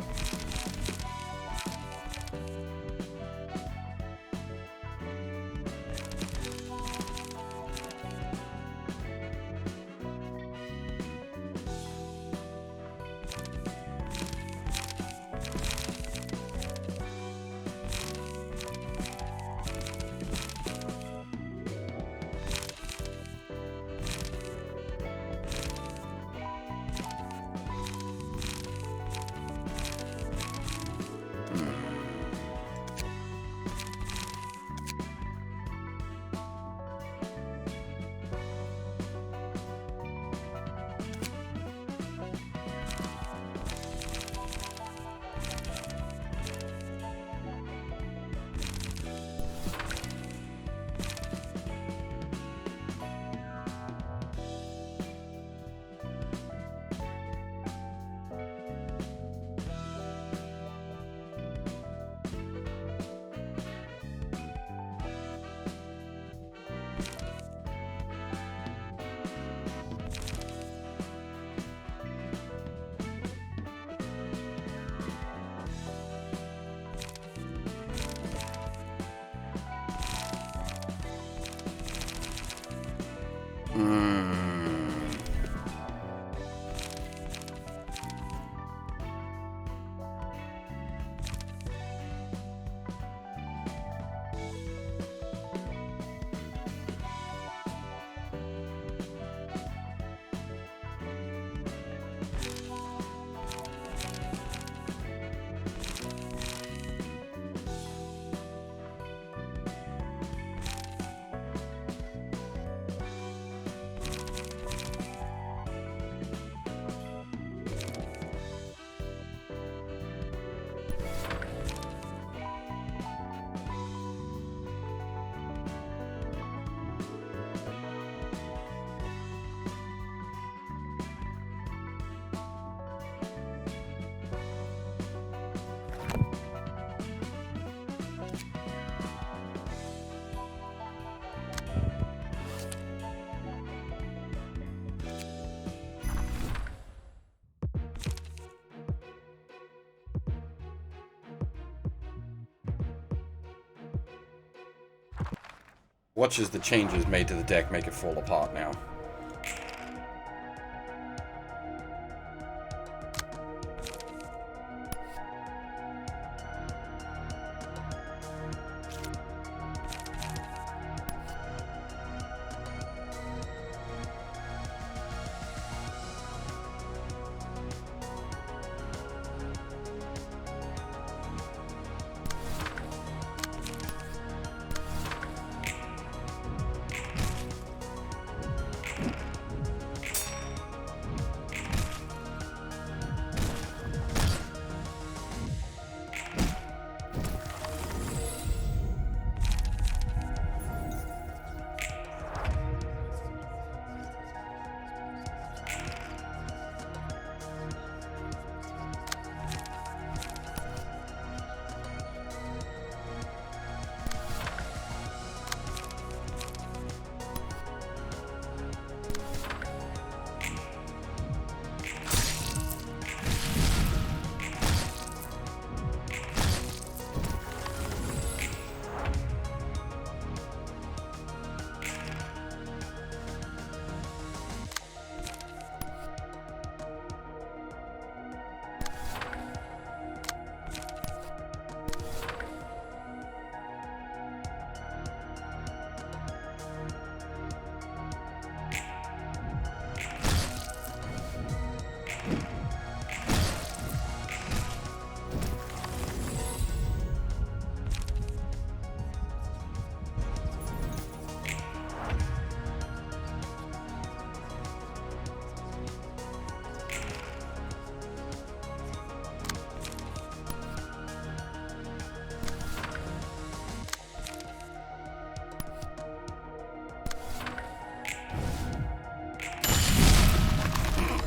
Watch as the changes made to the deck make it fall apart now.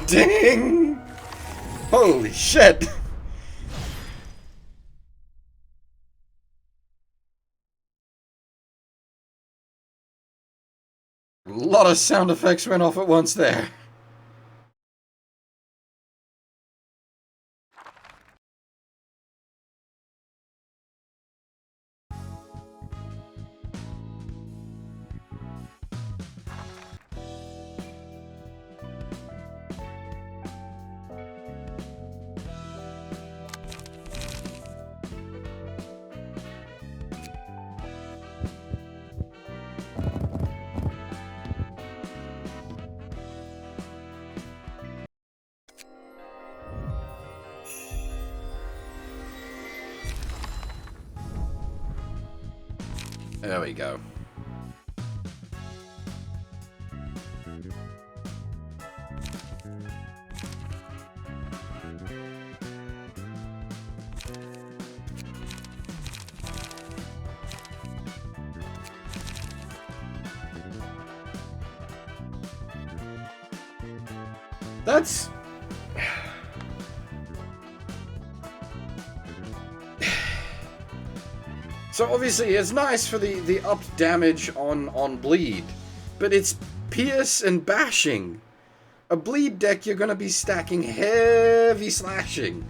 Ding! Holy shit! A lot of sound effects went off at once there. There we go. That's... So obviously it's nice for the upped damage on bleed, but it's pierce and bashing. A bleed deck, you're gonna be stacking heavy slashing.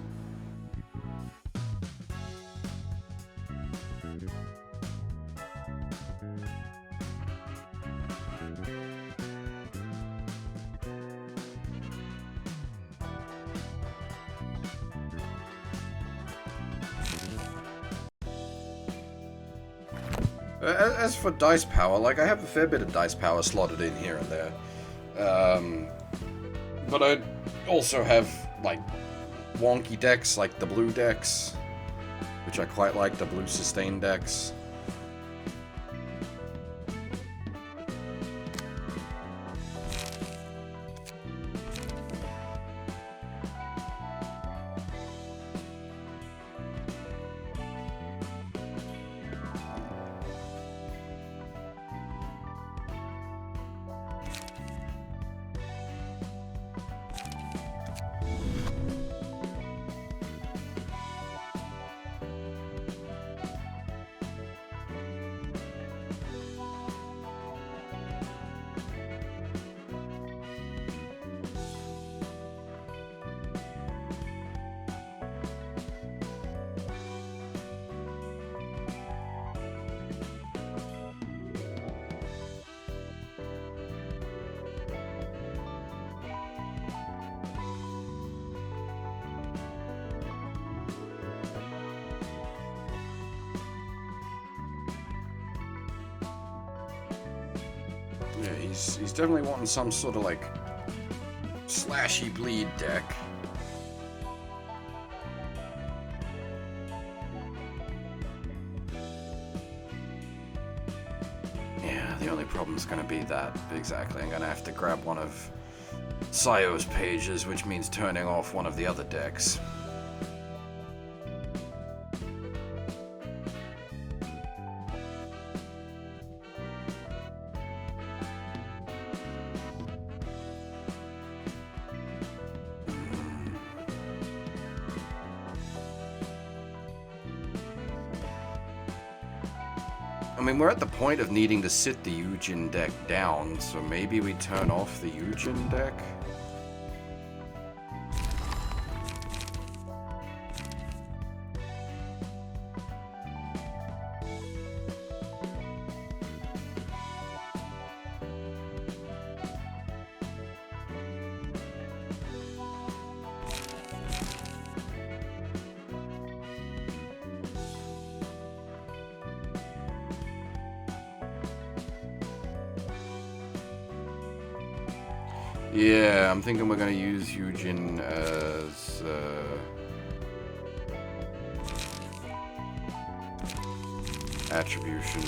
As for dice power, like, I have a fair bit of dice power slotted in here and there. But I also have, like, wonky decks, like the blue decks, which I quite like, the blue sustain decks. Yeah, he's definitely wanting some sort of like slashy bleed deck. Yeah, the only problem's gonna be that, exactly. I'm gonna have to grab one of Sayo's pages, which means turning off one of the other decks. I mean, we're at the point of needing to sit the Yujin deck down, so maybe we turn off the Yujin deck? Yeah, I'm thinking we're gonna use Yujin as attribution.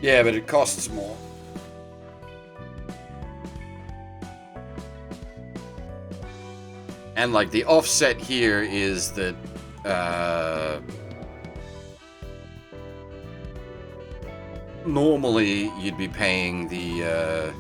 Yeah, but it costs more. And like the offset here is that normally you'd be paying the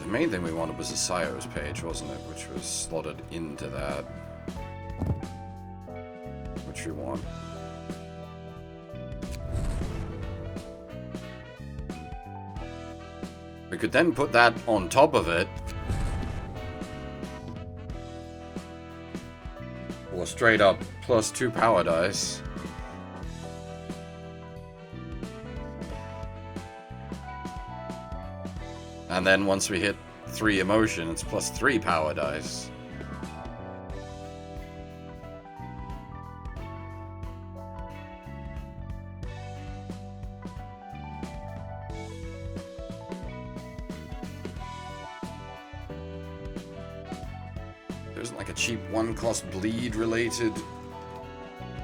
the main thing we wanted was a Sayo's page, wasn't it? Which was slotted into that. Which we want. We could then put that on top of it. Or straight up +2 power dice. And then once we hit 3 emotion, it's +3 power dice. There isn't like a cheap 1-cost bleed related...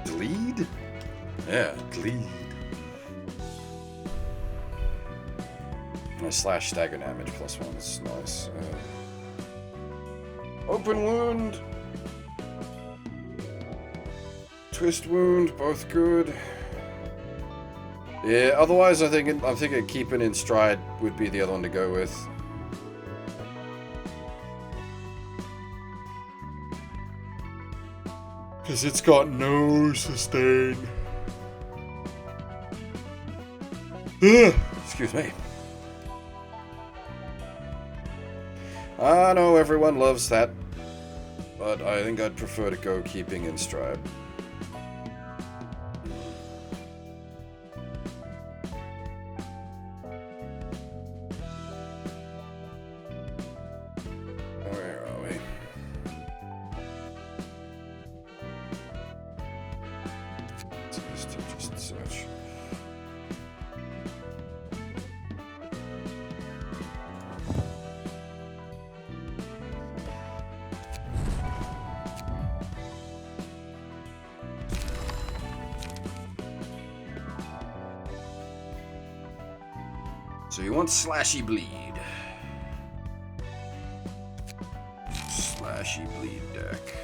Bleed? Yeah, bleed. Slash stagger damage +1 is nice. Open wound, twist wound, both good. Yeah. Otherwise, I'm thinking keeping in stride would be the other one to go with. Because it's got no sustain. Ugh. Excuse me. I know everyone loves that but I think I'd prefer to go keeping in stride. Where are we? Just search. So you want slashy bleed. Slashy bleed deck.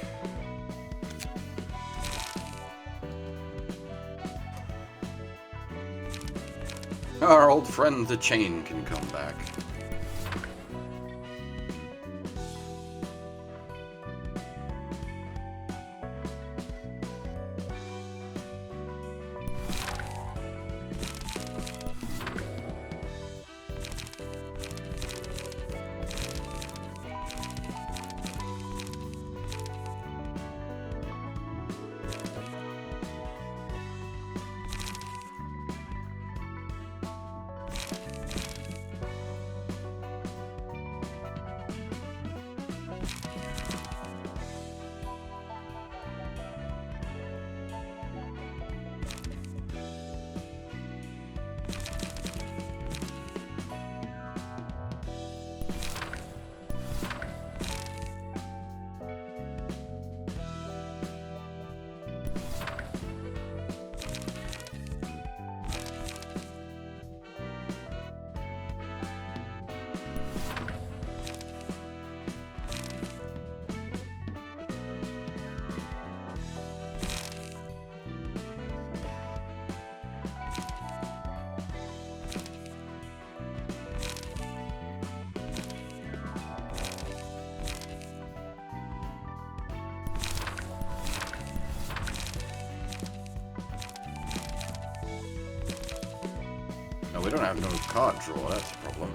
Our old friend the chain can come back. No, we don't have no card draw, that's a problem.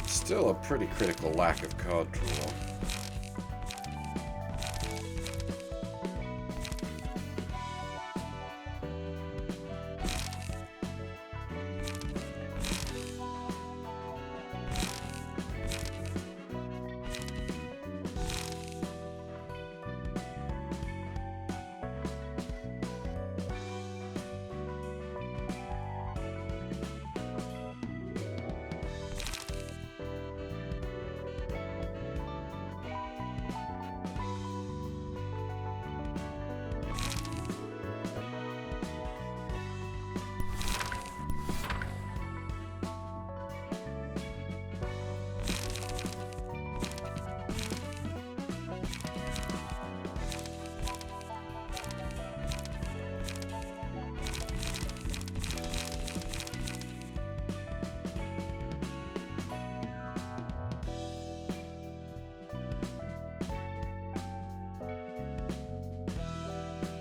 Still a pretty critical lack of card draw.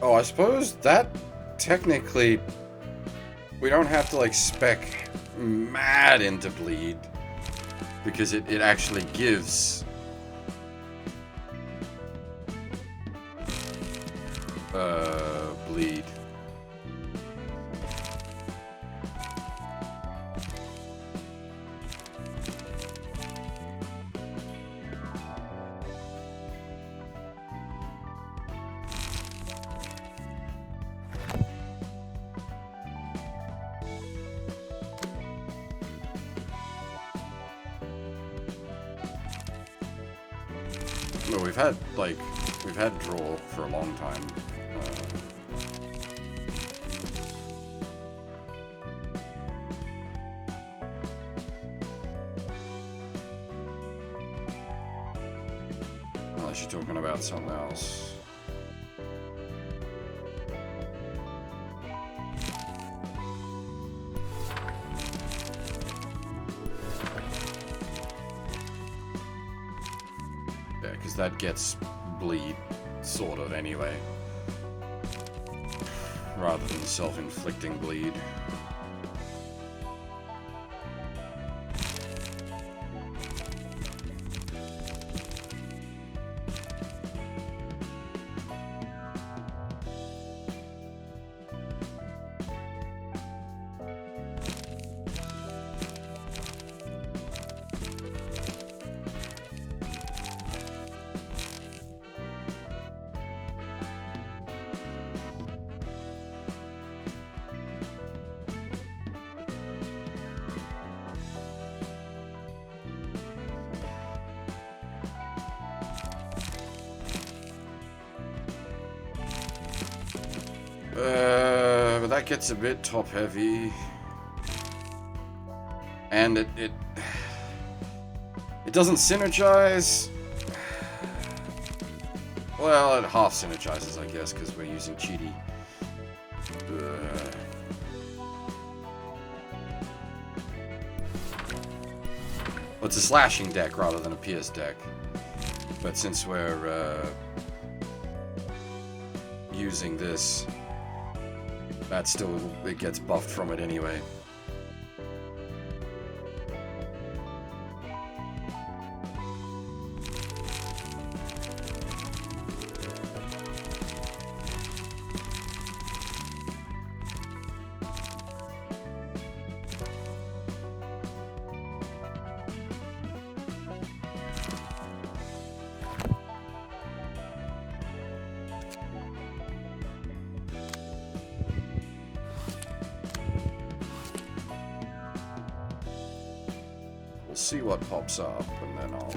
Oh, I suppose that technically, we don't have to like spec mad into bleed because it actually gives bleed. No, we've had draw for a long time. Unless you're talking about something else. Yeah, because that gets bleed, sort of, anyway. Rather than self-inflicting bleed. But that gets a bit top heavy. And it doesn't synergize. Well, it half synergizes, I guess, because we're using Cheaty. Well, it's a slashing deck rather than a pierce deck. But since we're using this, that still, it gets buffed from it anyway. We'll see what pops up, and then I'll...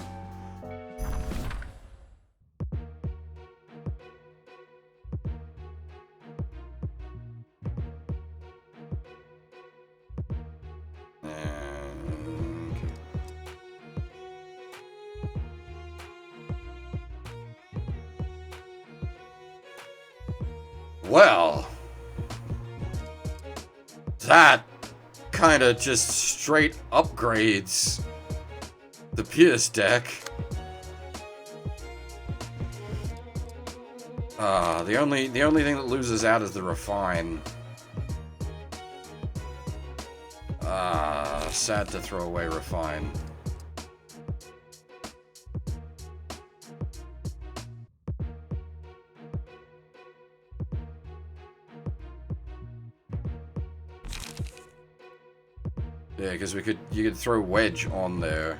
Well, that kind of just straight upgrades the Pierce deck. The only thing that loses out is the Refine. Sad to throw away Refine. Yeah, because you could throw Wedge on there.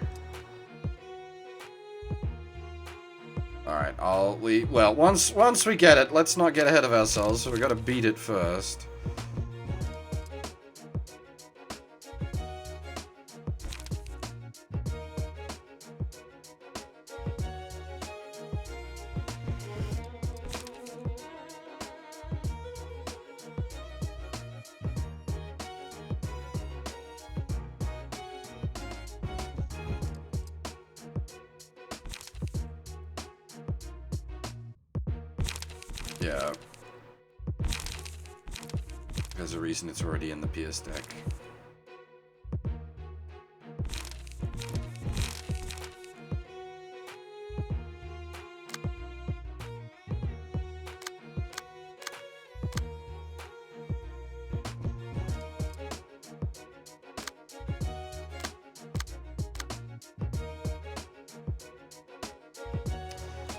Alright, well, once we get it, let's not get ahead of ourselves, so we gotta beat it first. Yeah. There's a reason it's already in the PS deck.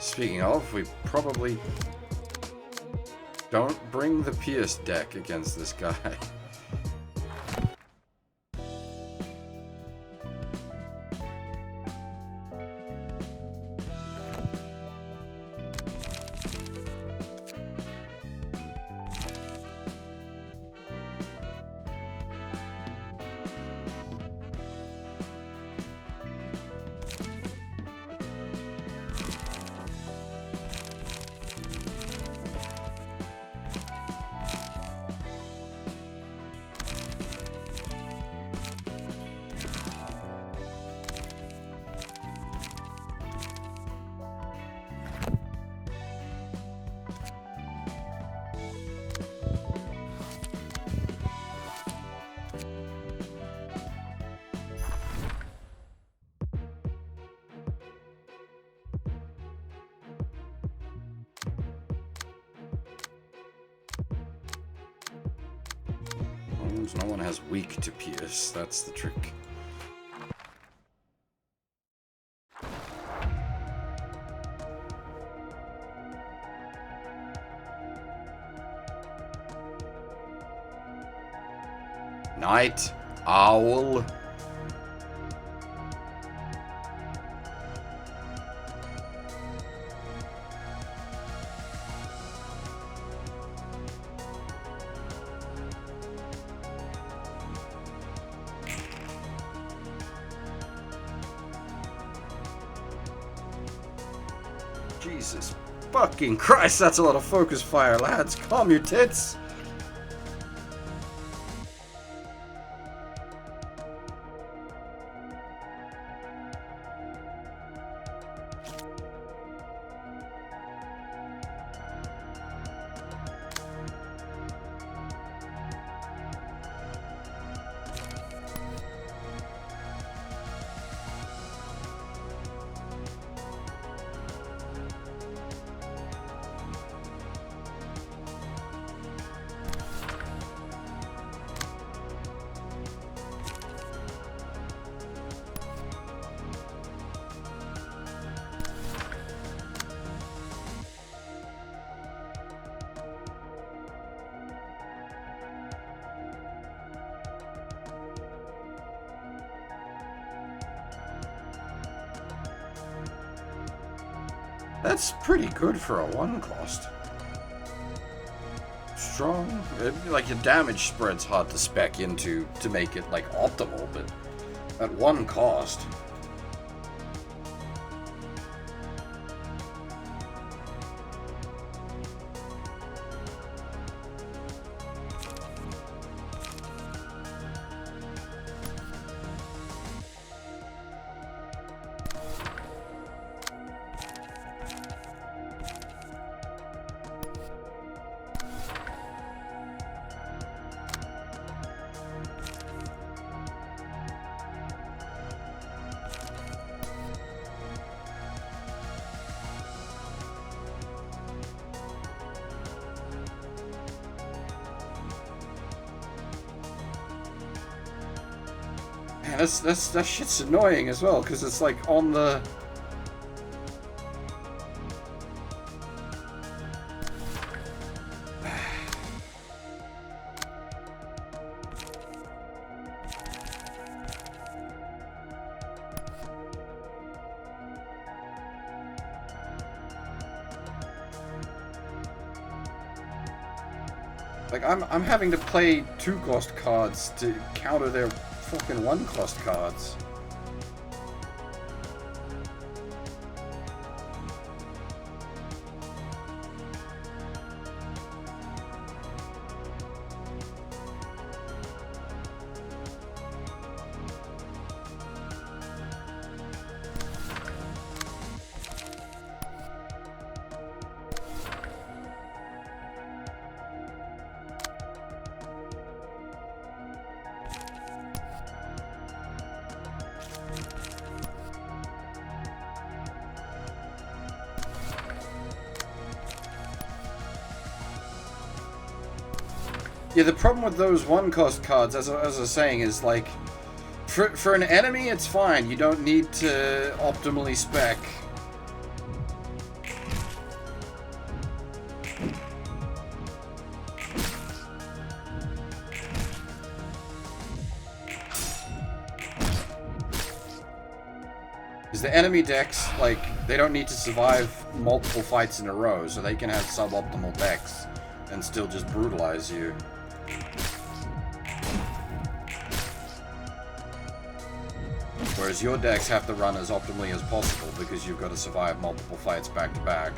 Speaking of, we probably don't bring the Pierce deck against this guy. No one has weak to Pierce, that's the trick. Night Owl. Jesus fucking Christ, that's a lot of focus fire, lads. Calm your tits. That's pretty good for a 1 cost. Strong. Like, your damage spread's hard to spec into to make it, like, optimal, but at 1 cost. Man, that shit's annoying as well, because it's like on the... Like, I'm having to play 2 cost cards to counter their fucking 1 cost cards. Yeah, the problem with those 1 cost cards, as I was saying, is like, for an enemy, it's fine. You don't need to optimally spec. Is the enemy decks, like, they don't need to survive multiple fights in a row, so they can have suboptimal decks and still just brutalize you. Whereas your decks have to run as optimally as possible because you've got to survive multiple fights back to back.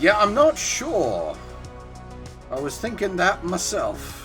Yeah, I'm not sure. I was thinking that myself.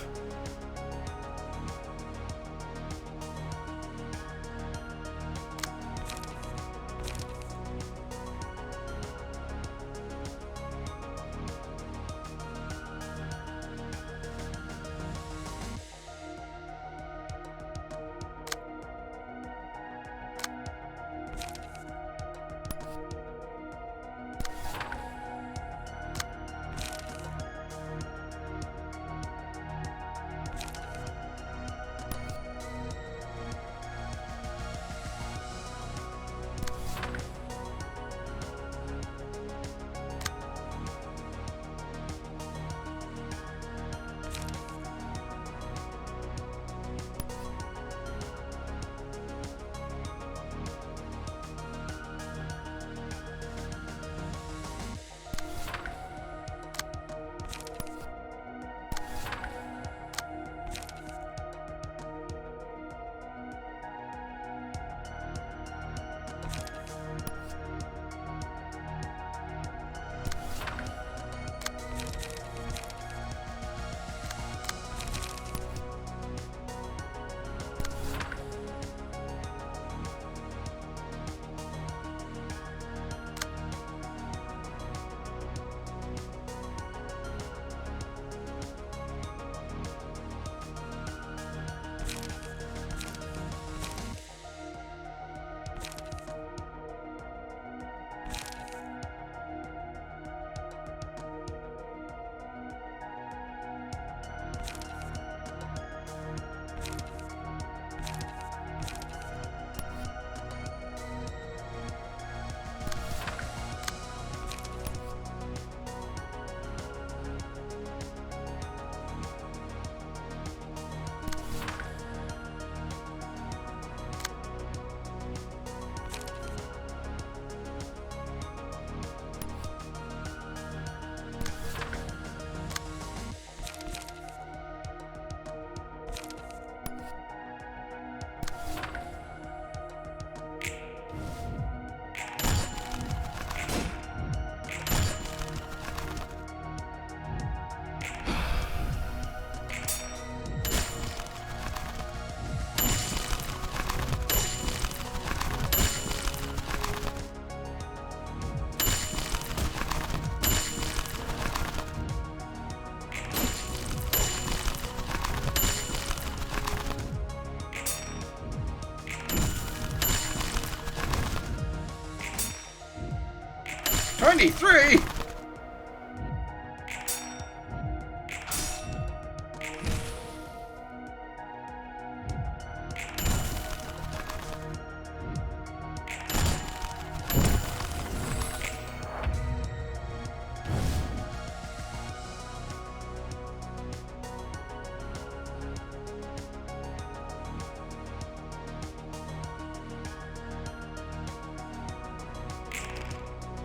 '23?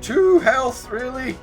2 health, really?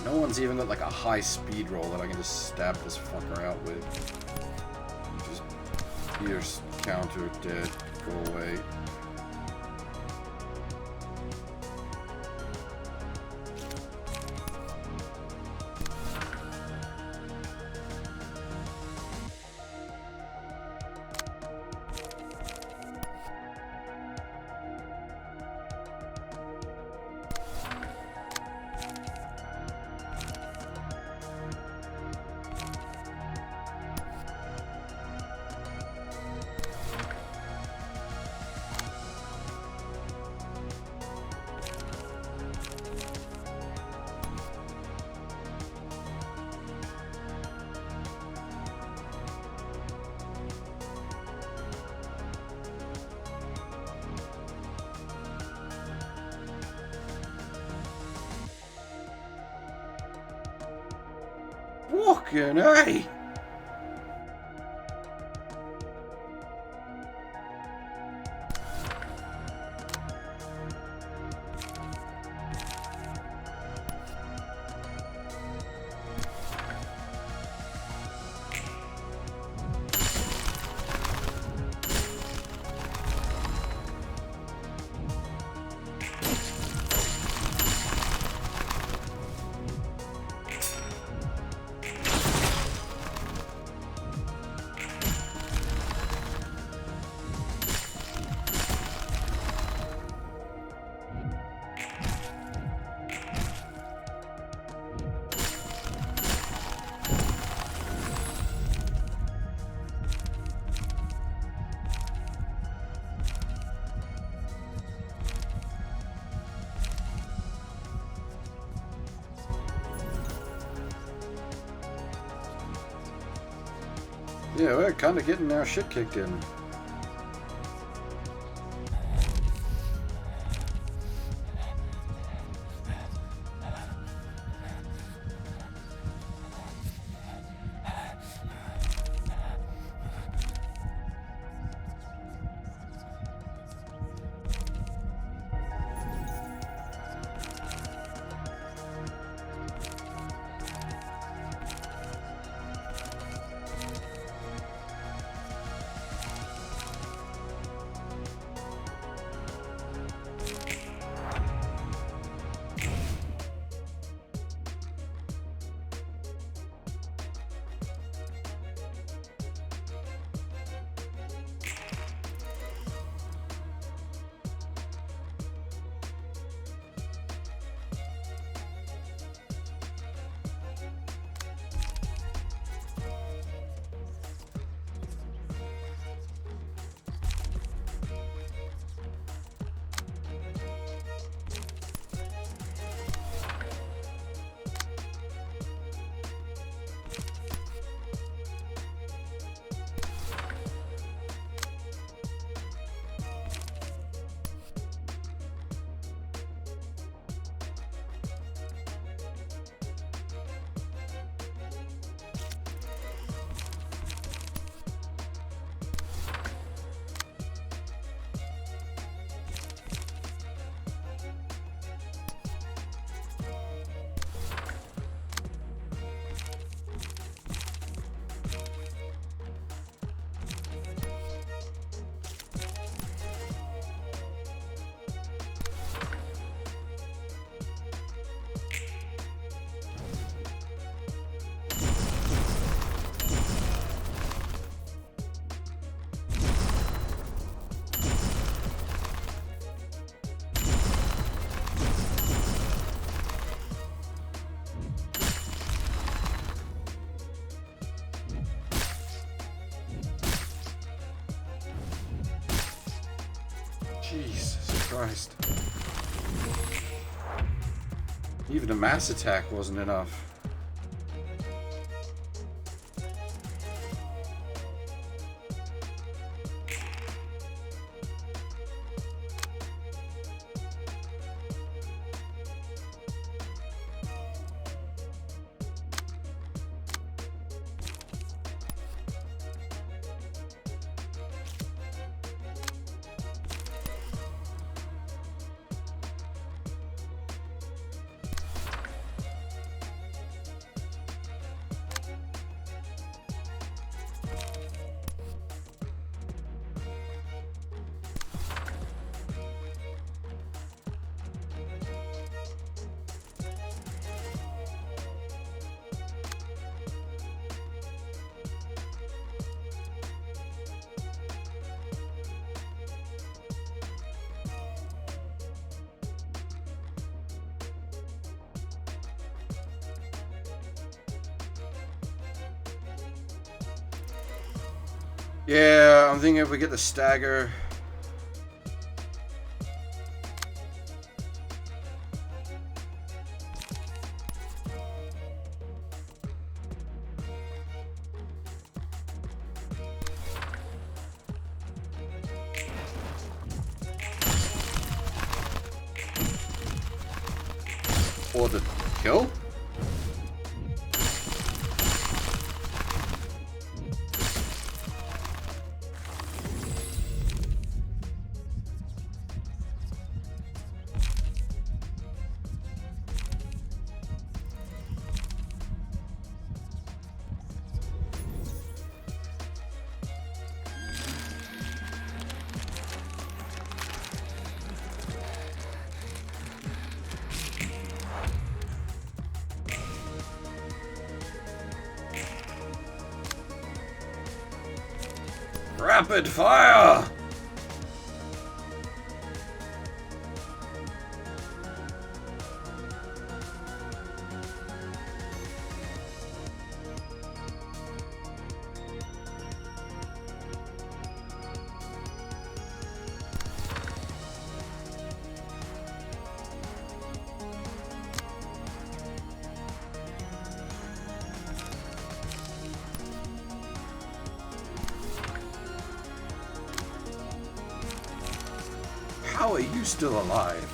No one's even at like a high speed roll that I can just stab this fucker out with. Just pierce, counter, dead, go away. Fucking A! Yeah, we're kind of getting our shit kicked in. Jesus Christ. Even a mass attack wasn't enough. Yeah, I'm thinking if we get the stagger. Or the kill? Rapid fire! How are you still alive?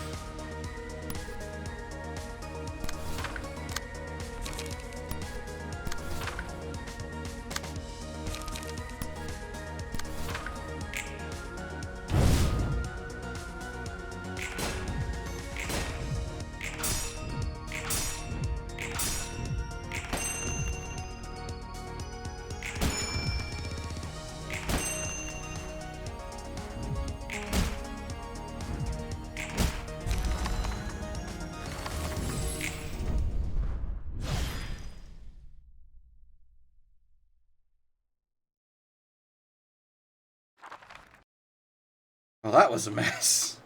Well, that was a mess.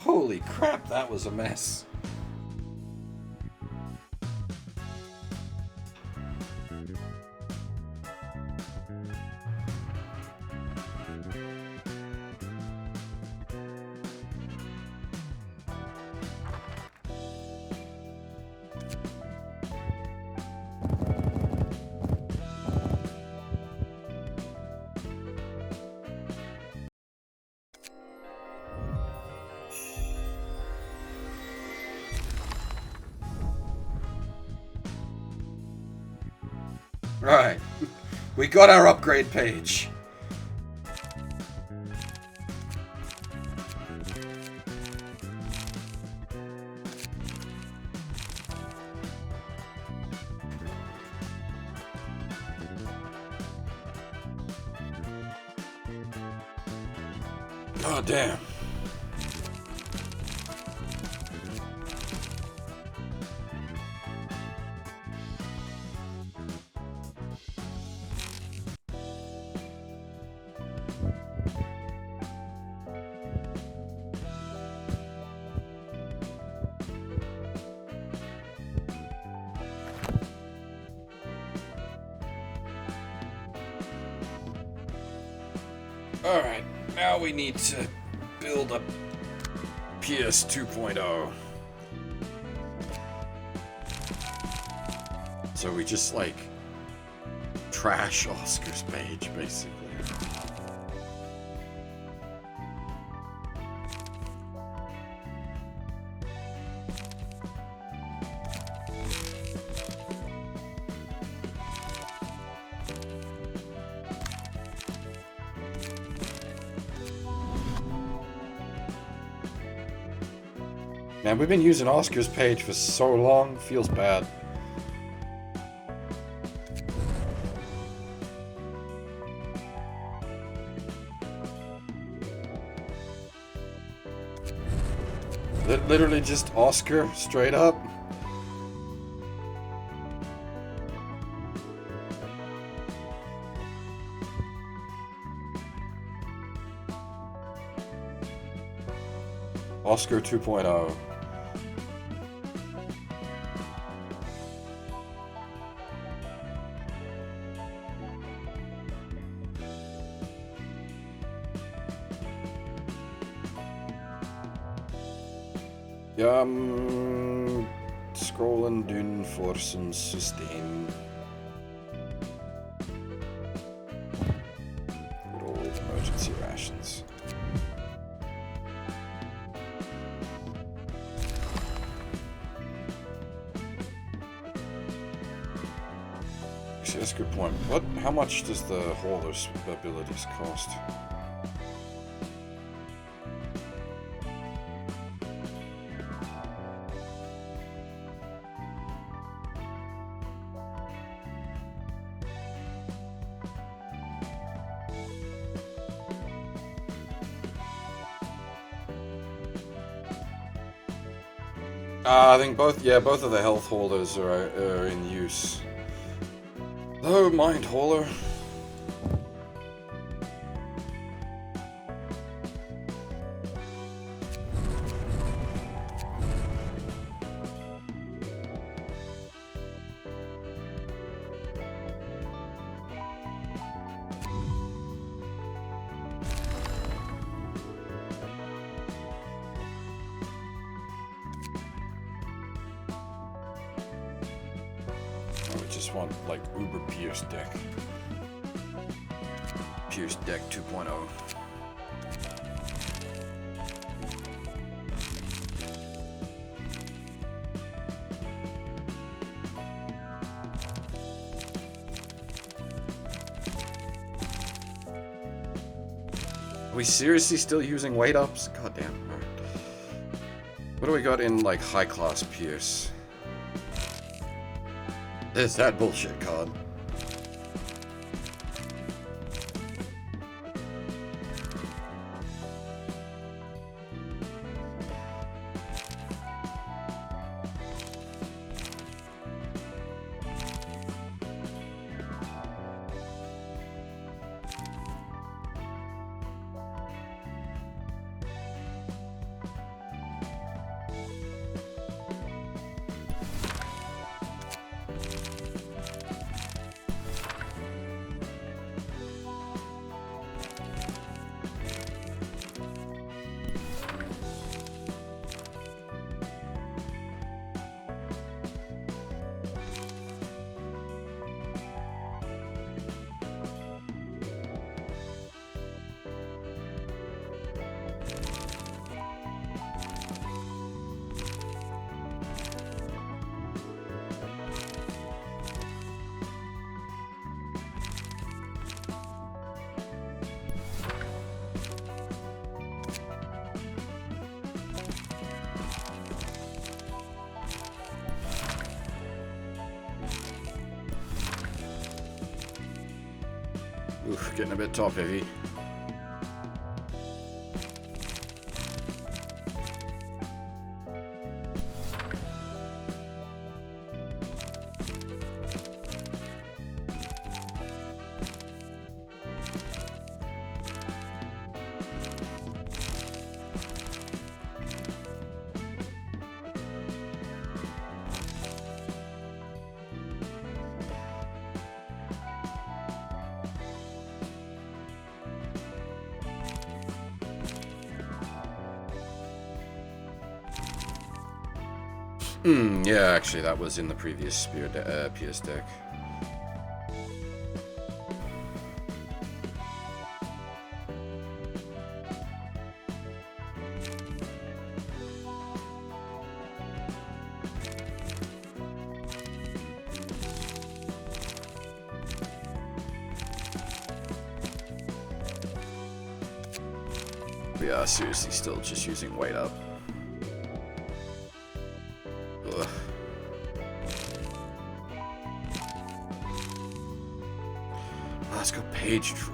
Holy crap, that was a mess. Right, we got our upgrade page. Oh, damn. Alright, now we need to build a PS 2.0. So we just, like, trash Oscar's page, basically. Man, we've been using Oscar's page for so long, feels bad. Literally just Oscar, straight up. Oscar 2.0. Scroll and doen for some sustain. Good old emergency rations. Actually, that's a good point. How much does the hauler's abilities cost? I think both of the health holders are in use. Oh, mind hauler. Want like Uber Pierce deck. Pierce deck 2.0. Are we seriously still using weight ups? God damn. Alright. What do we got in like high class Pierce? It's that bullshit card. Oof, getting a bit top heavy. Yeah, actually, that was in the previous PS deck. We are seriously still just using weight up. Ugh. Let's go page draw.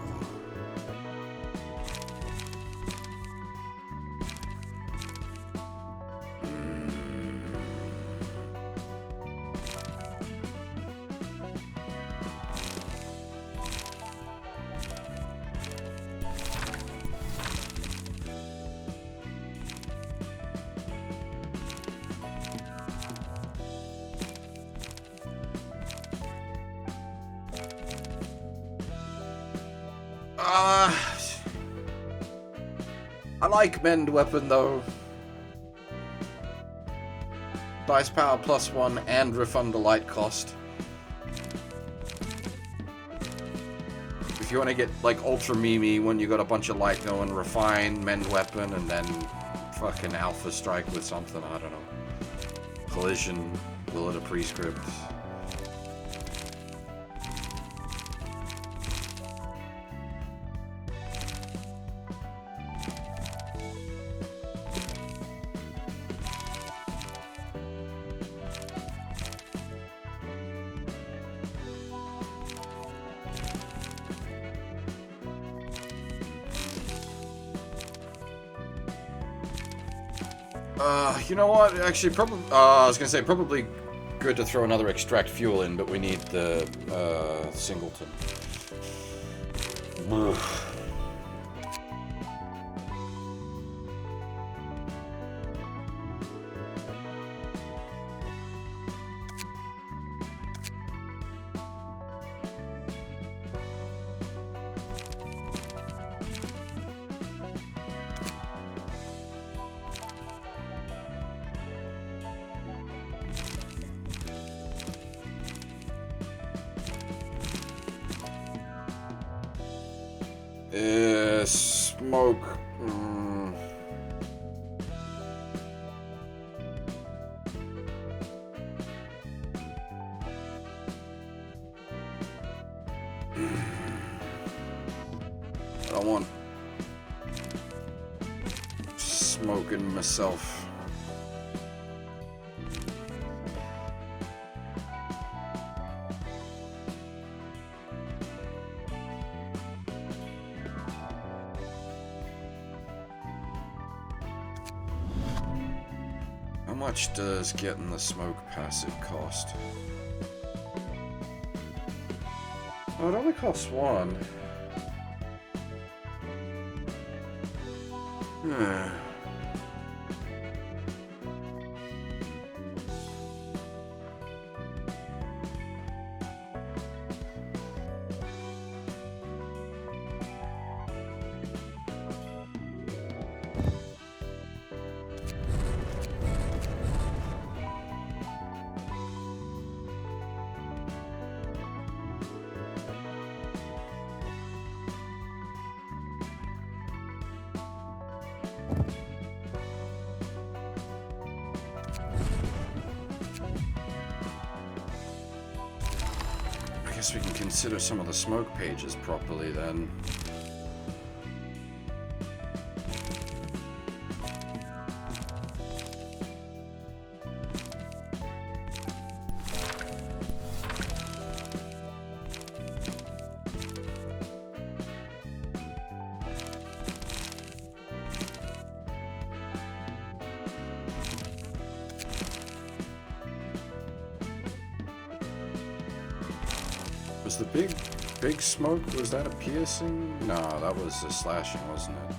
I like mend weapon though. dice power +1 and refund the light cost. If you want to get like ultra memey when you got a bunch of light going, refine, mend weapon, and then fucking alpha strike with something, I don't know. Collision, will it a prescript? You know what? Actually, probably. I was gonna say probably good to throw another extract fuel in, but we need the singleton. Smoke. I don't want smoking myself. How much does getting the smoke passive cost? Oh, it only costs 1. I guess we can consider some of the smoke pages properly then. Was the big smoke, was that a piercing? No, that was a slashing, wasn't it?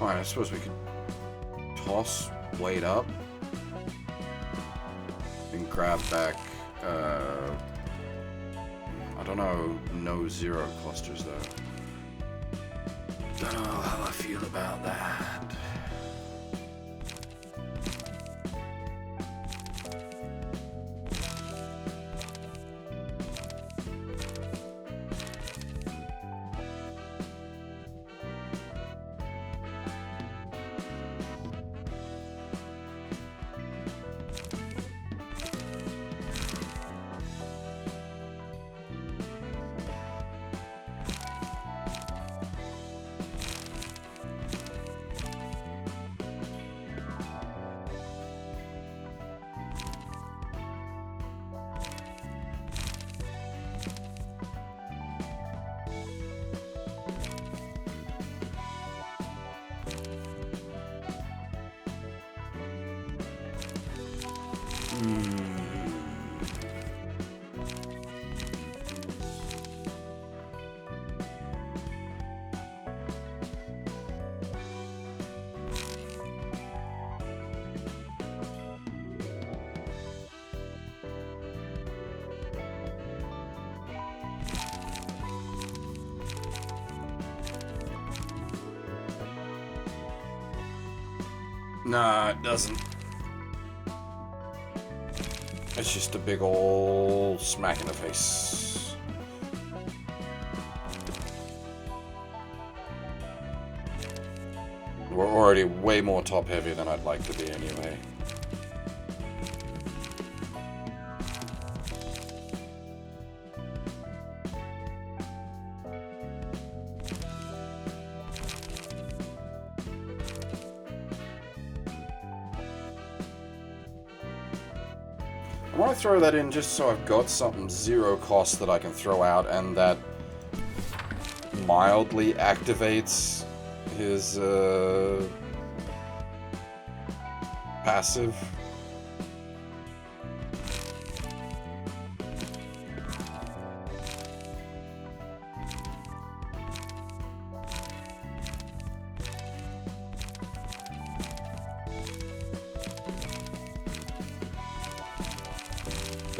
Alright, I suppose we could toss Blade up and grab back, I don't know, no zero clusters though. Don't know how I feel about that. Nah, it doesn't. It's just a big ol' smack in the face. We're already way more top heavy than I'd like to be anyway. I want to throw that in just so I've got something zero cost that I can throw out and that mildly activates his passive.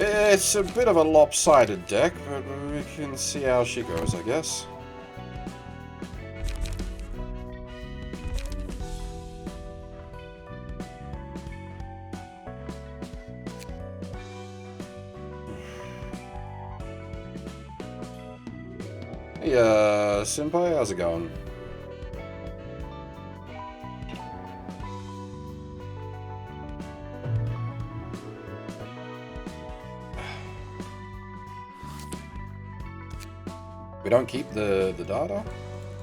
It's a bit of a lopsided deck, but we can see how she goes, I guess. Hey, Senpai, how's it going? We don't keep the data?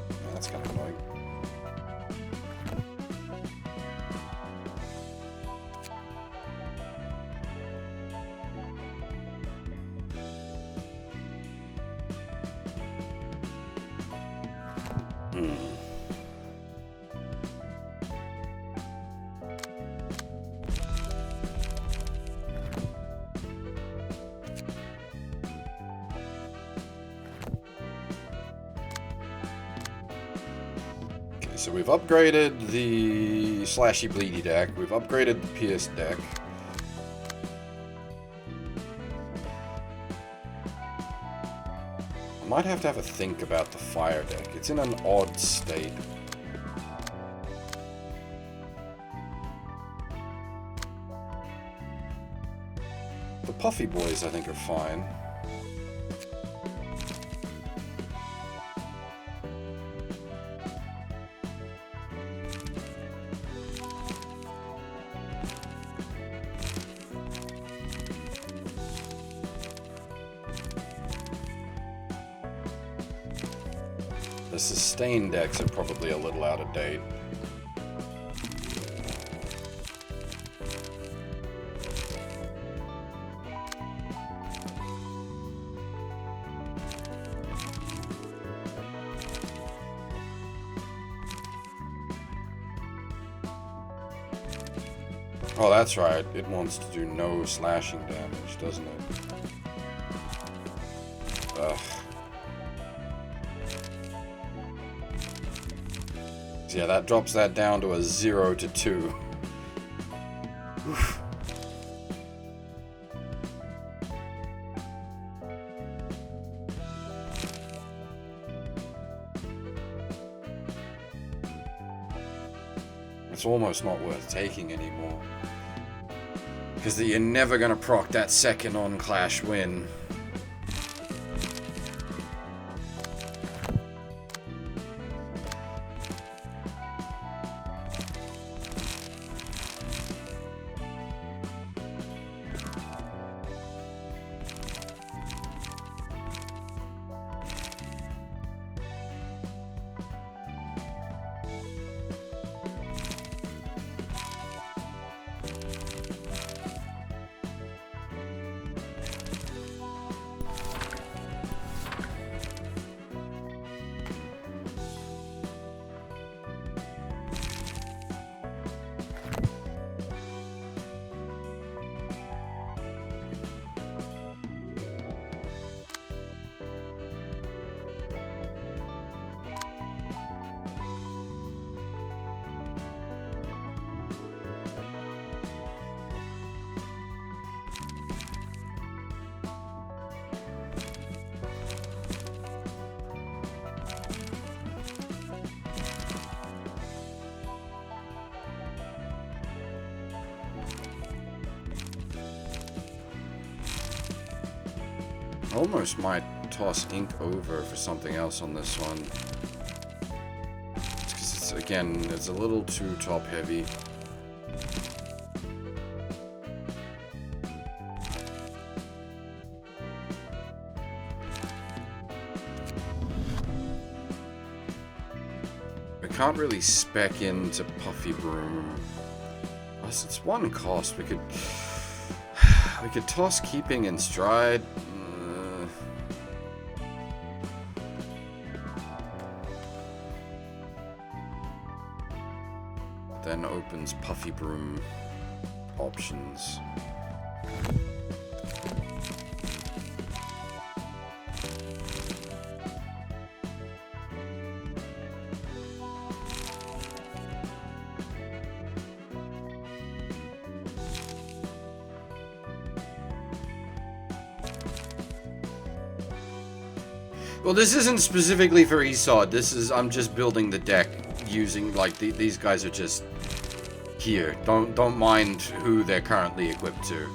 Yeah, that's kind of annoying. So we've upgraded the Slashy Bleedy deck, we've upgraded the Pierce deck. I might have to have a think about the Fire deck. It's in an odd state. The Puffy Boys, I think, are fine. The sustain decks are probably a little out of date. Oh, that's right. It wants to do no slashing damage, doesn't it? Ugh. Yeah, that drops that down to a 0 to 2. Oof. It's almost not worth taking anymore. Because you're never going to proc that second on Clash win. Almost might toss ink over for something else on this one. Because it's, again, it's a little too top heavy. We can't really spec into Puffy Broom. Plus, it's one cost. We could toss Keeping in Stride. Then opens Puffy Broom options. Well, this isn't specifically for Esod. This is, I'm just building the deck using, like, these guys are just here. Don't mind who they're currently equipped to.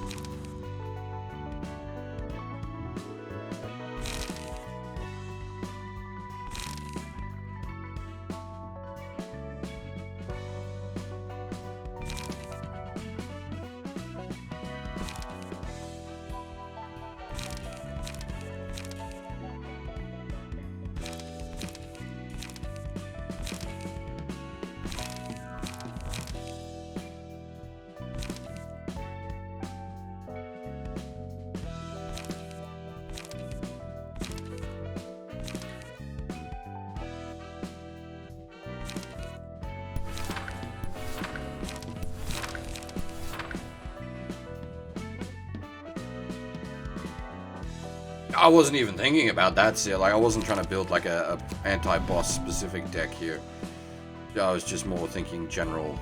I wasn't even thinking about that, so like I wasn't trying to build like a anti-boss specific deck here. I was just more thinking general.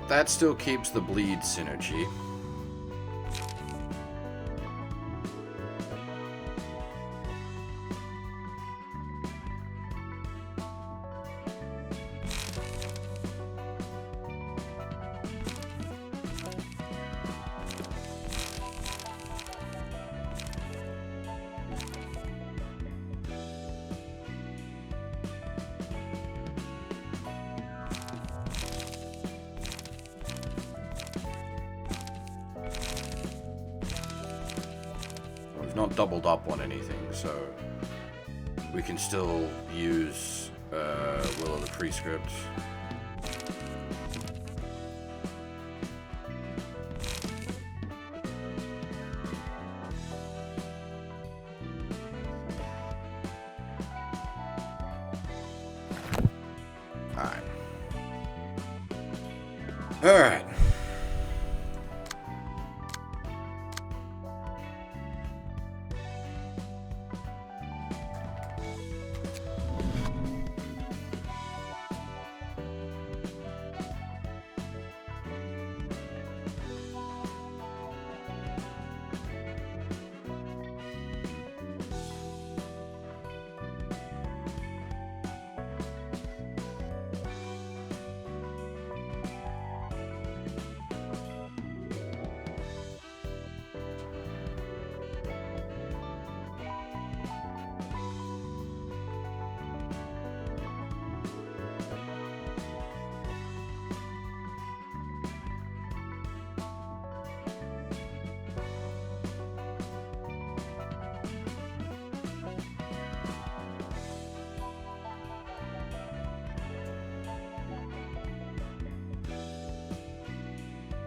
That still keeps the bleed synergy. Not doubled up on anything, so we can still use Will of the Prescript. Alright. Alright.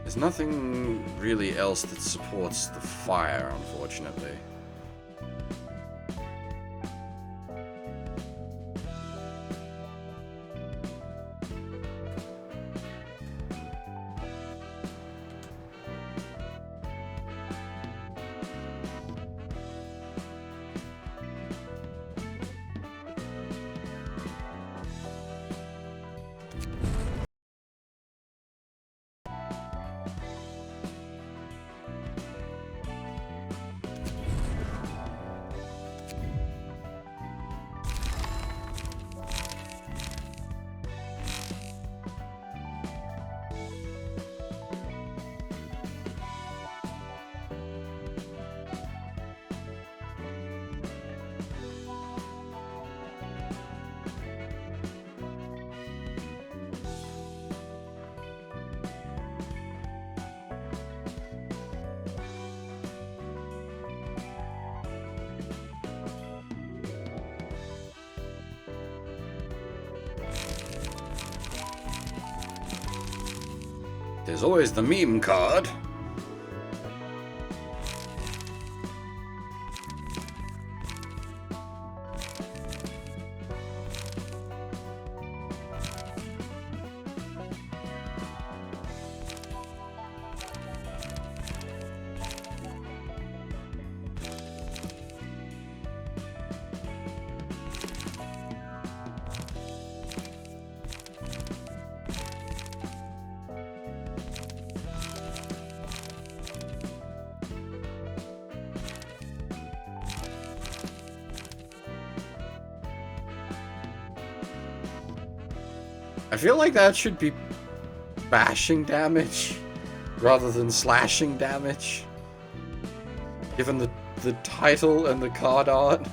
There's nothing really else that supports the fire, unfortunately. There's always the meme card. I feel like that should be bashing damage rather than slashing damage, given the title and the card art.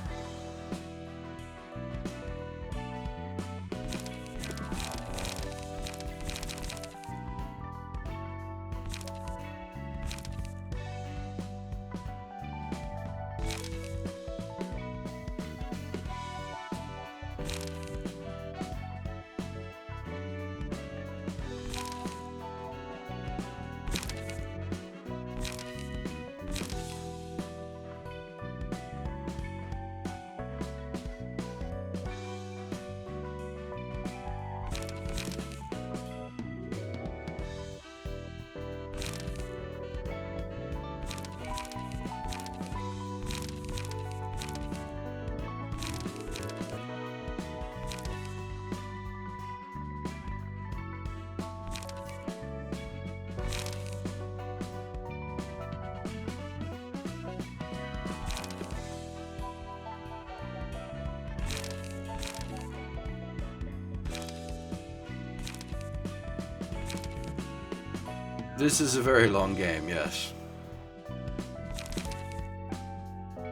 This is a very long game, yes.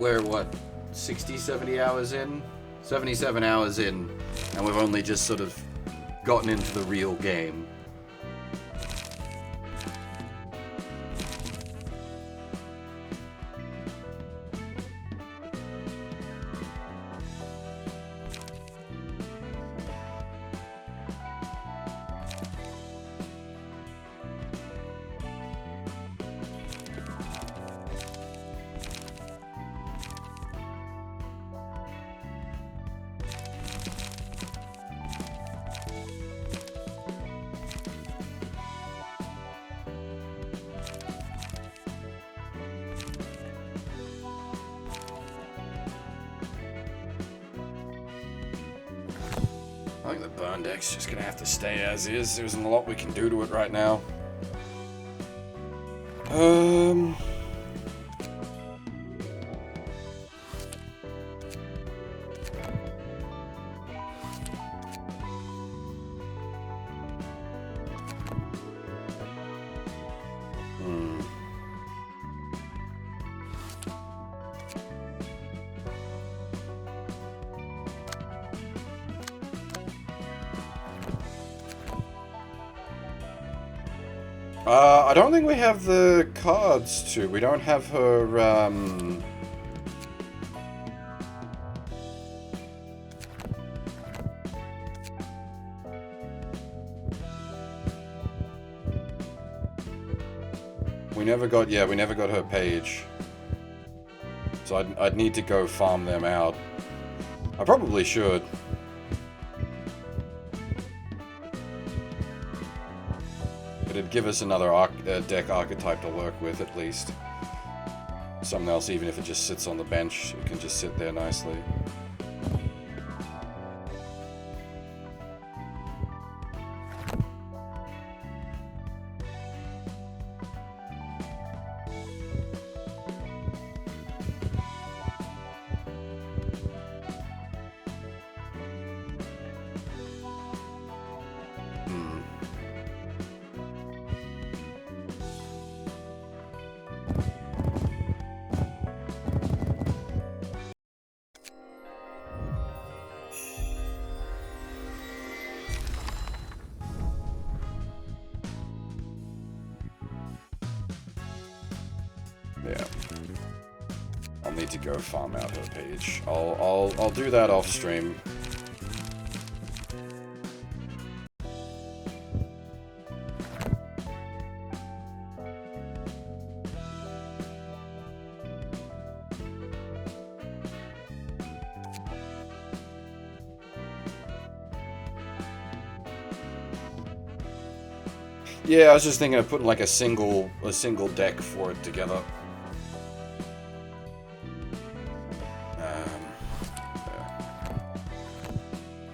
We're, what, 60, 70 hours in? 77 hours in, and we've only just sort of gotten into the real game. I think the burn deck's just gonna have to stay as is. There isn't a lot we can do to it right now. I don't think we have the cards to. We don't have her, we never got her page. So I'd need to go farm them out. I probably should. It'd give us another deck archetype to work with, at least. Something else, even if it just sits on the bench, it can just sit there nicely. Yeah. I'll need to go farm out her page. I'll do that off stream. Yeah, I was just thinking of putting like a single deck for it together.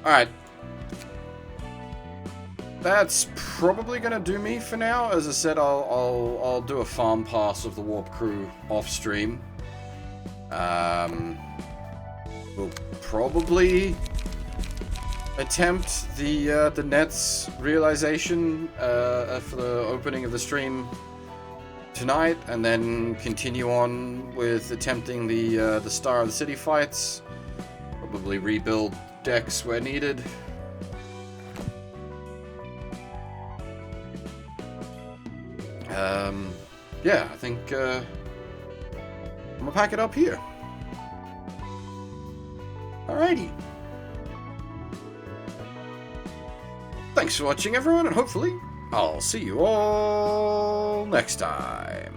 Alright. That's probably gonna do me for now. As I said, I'll do a farm pass of the Warp Crew off stream. We'll probably attempt the Nets realization for the opening of the stream tonight, and then continue on with attempting the Star of the City fights. Probably rebuild decks where needed. Yeah, I think I'm gonna pack it up here. Alrighty. Thanks for watching, everyone, and hopefully I'll see you all next time.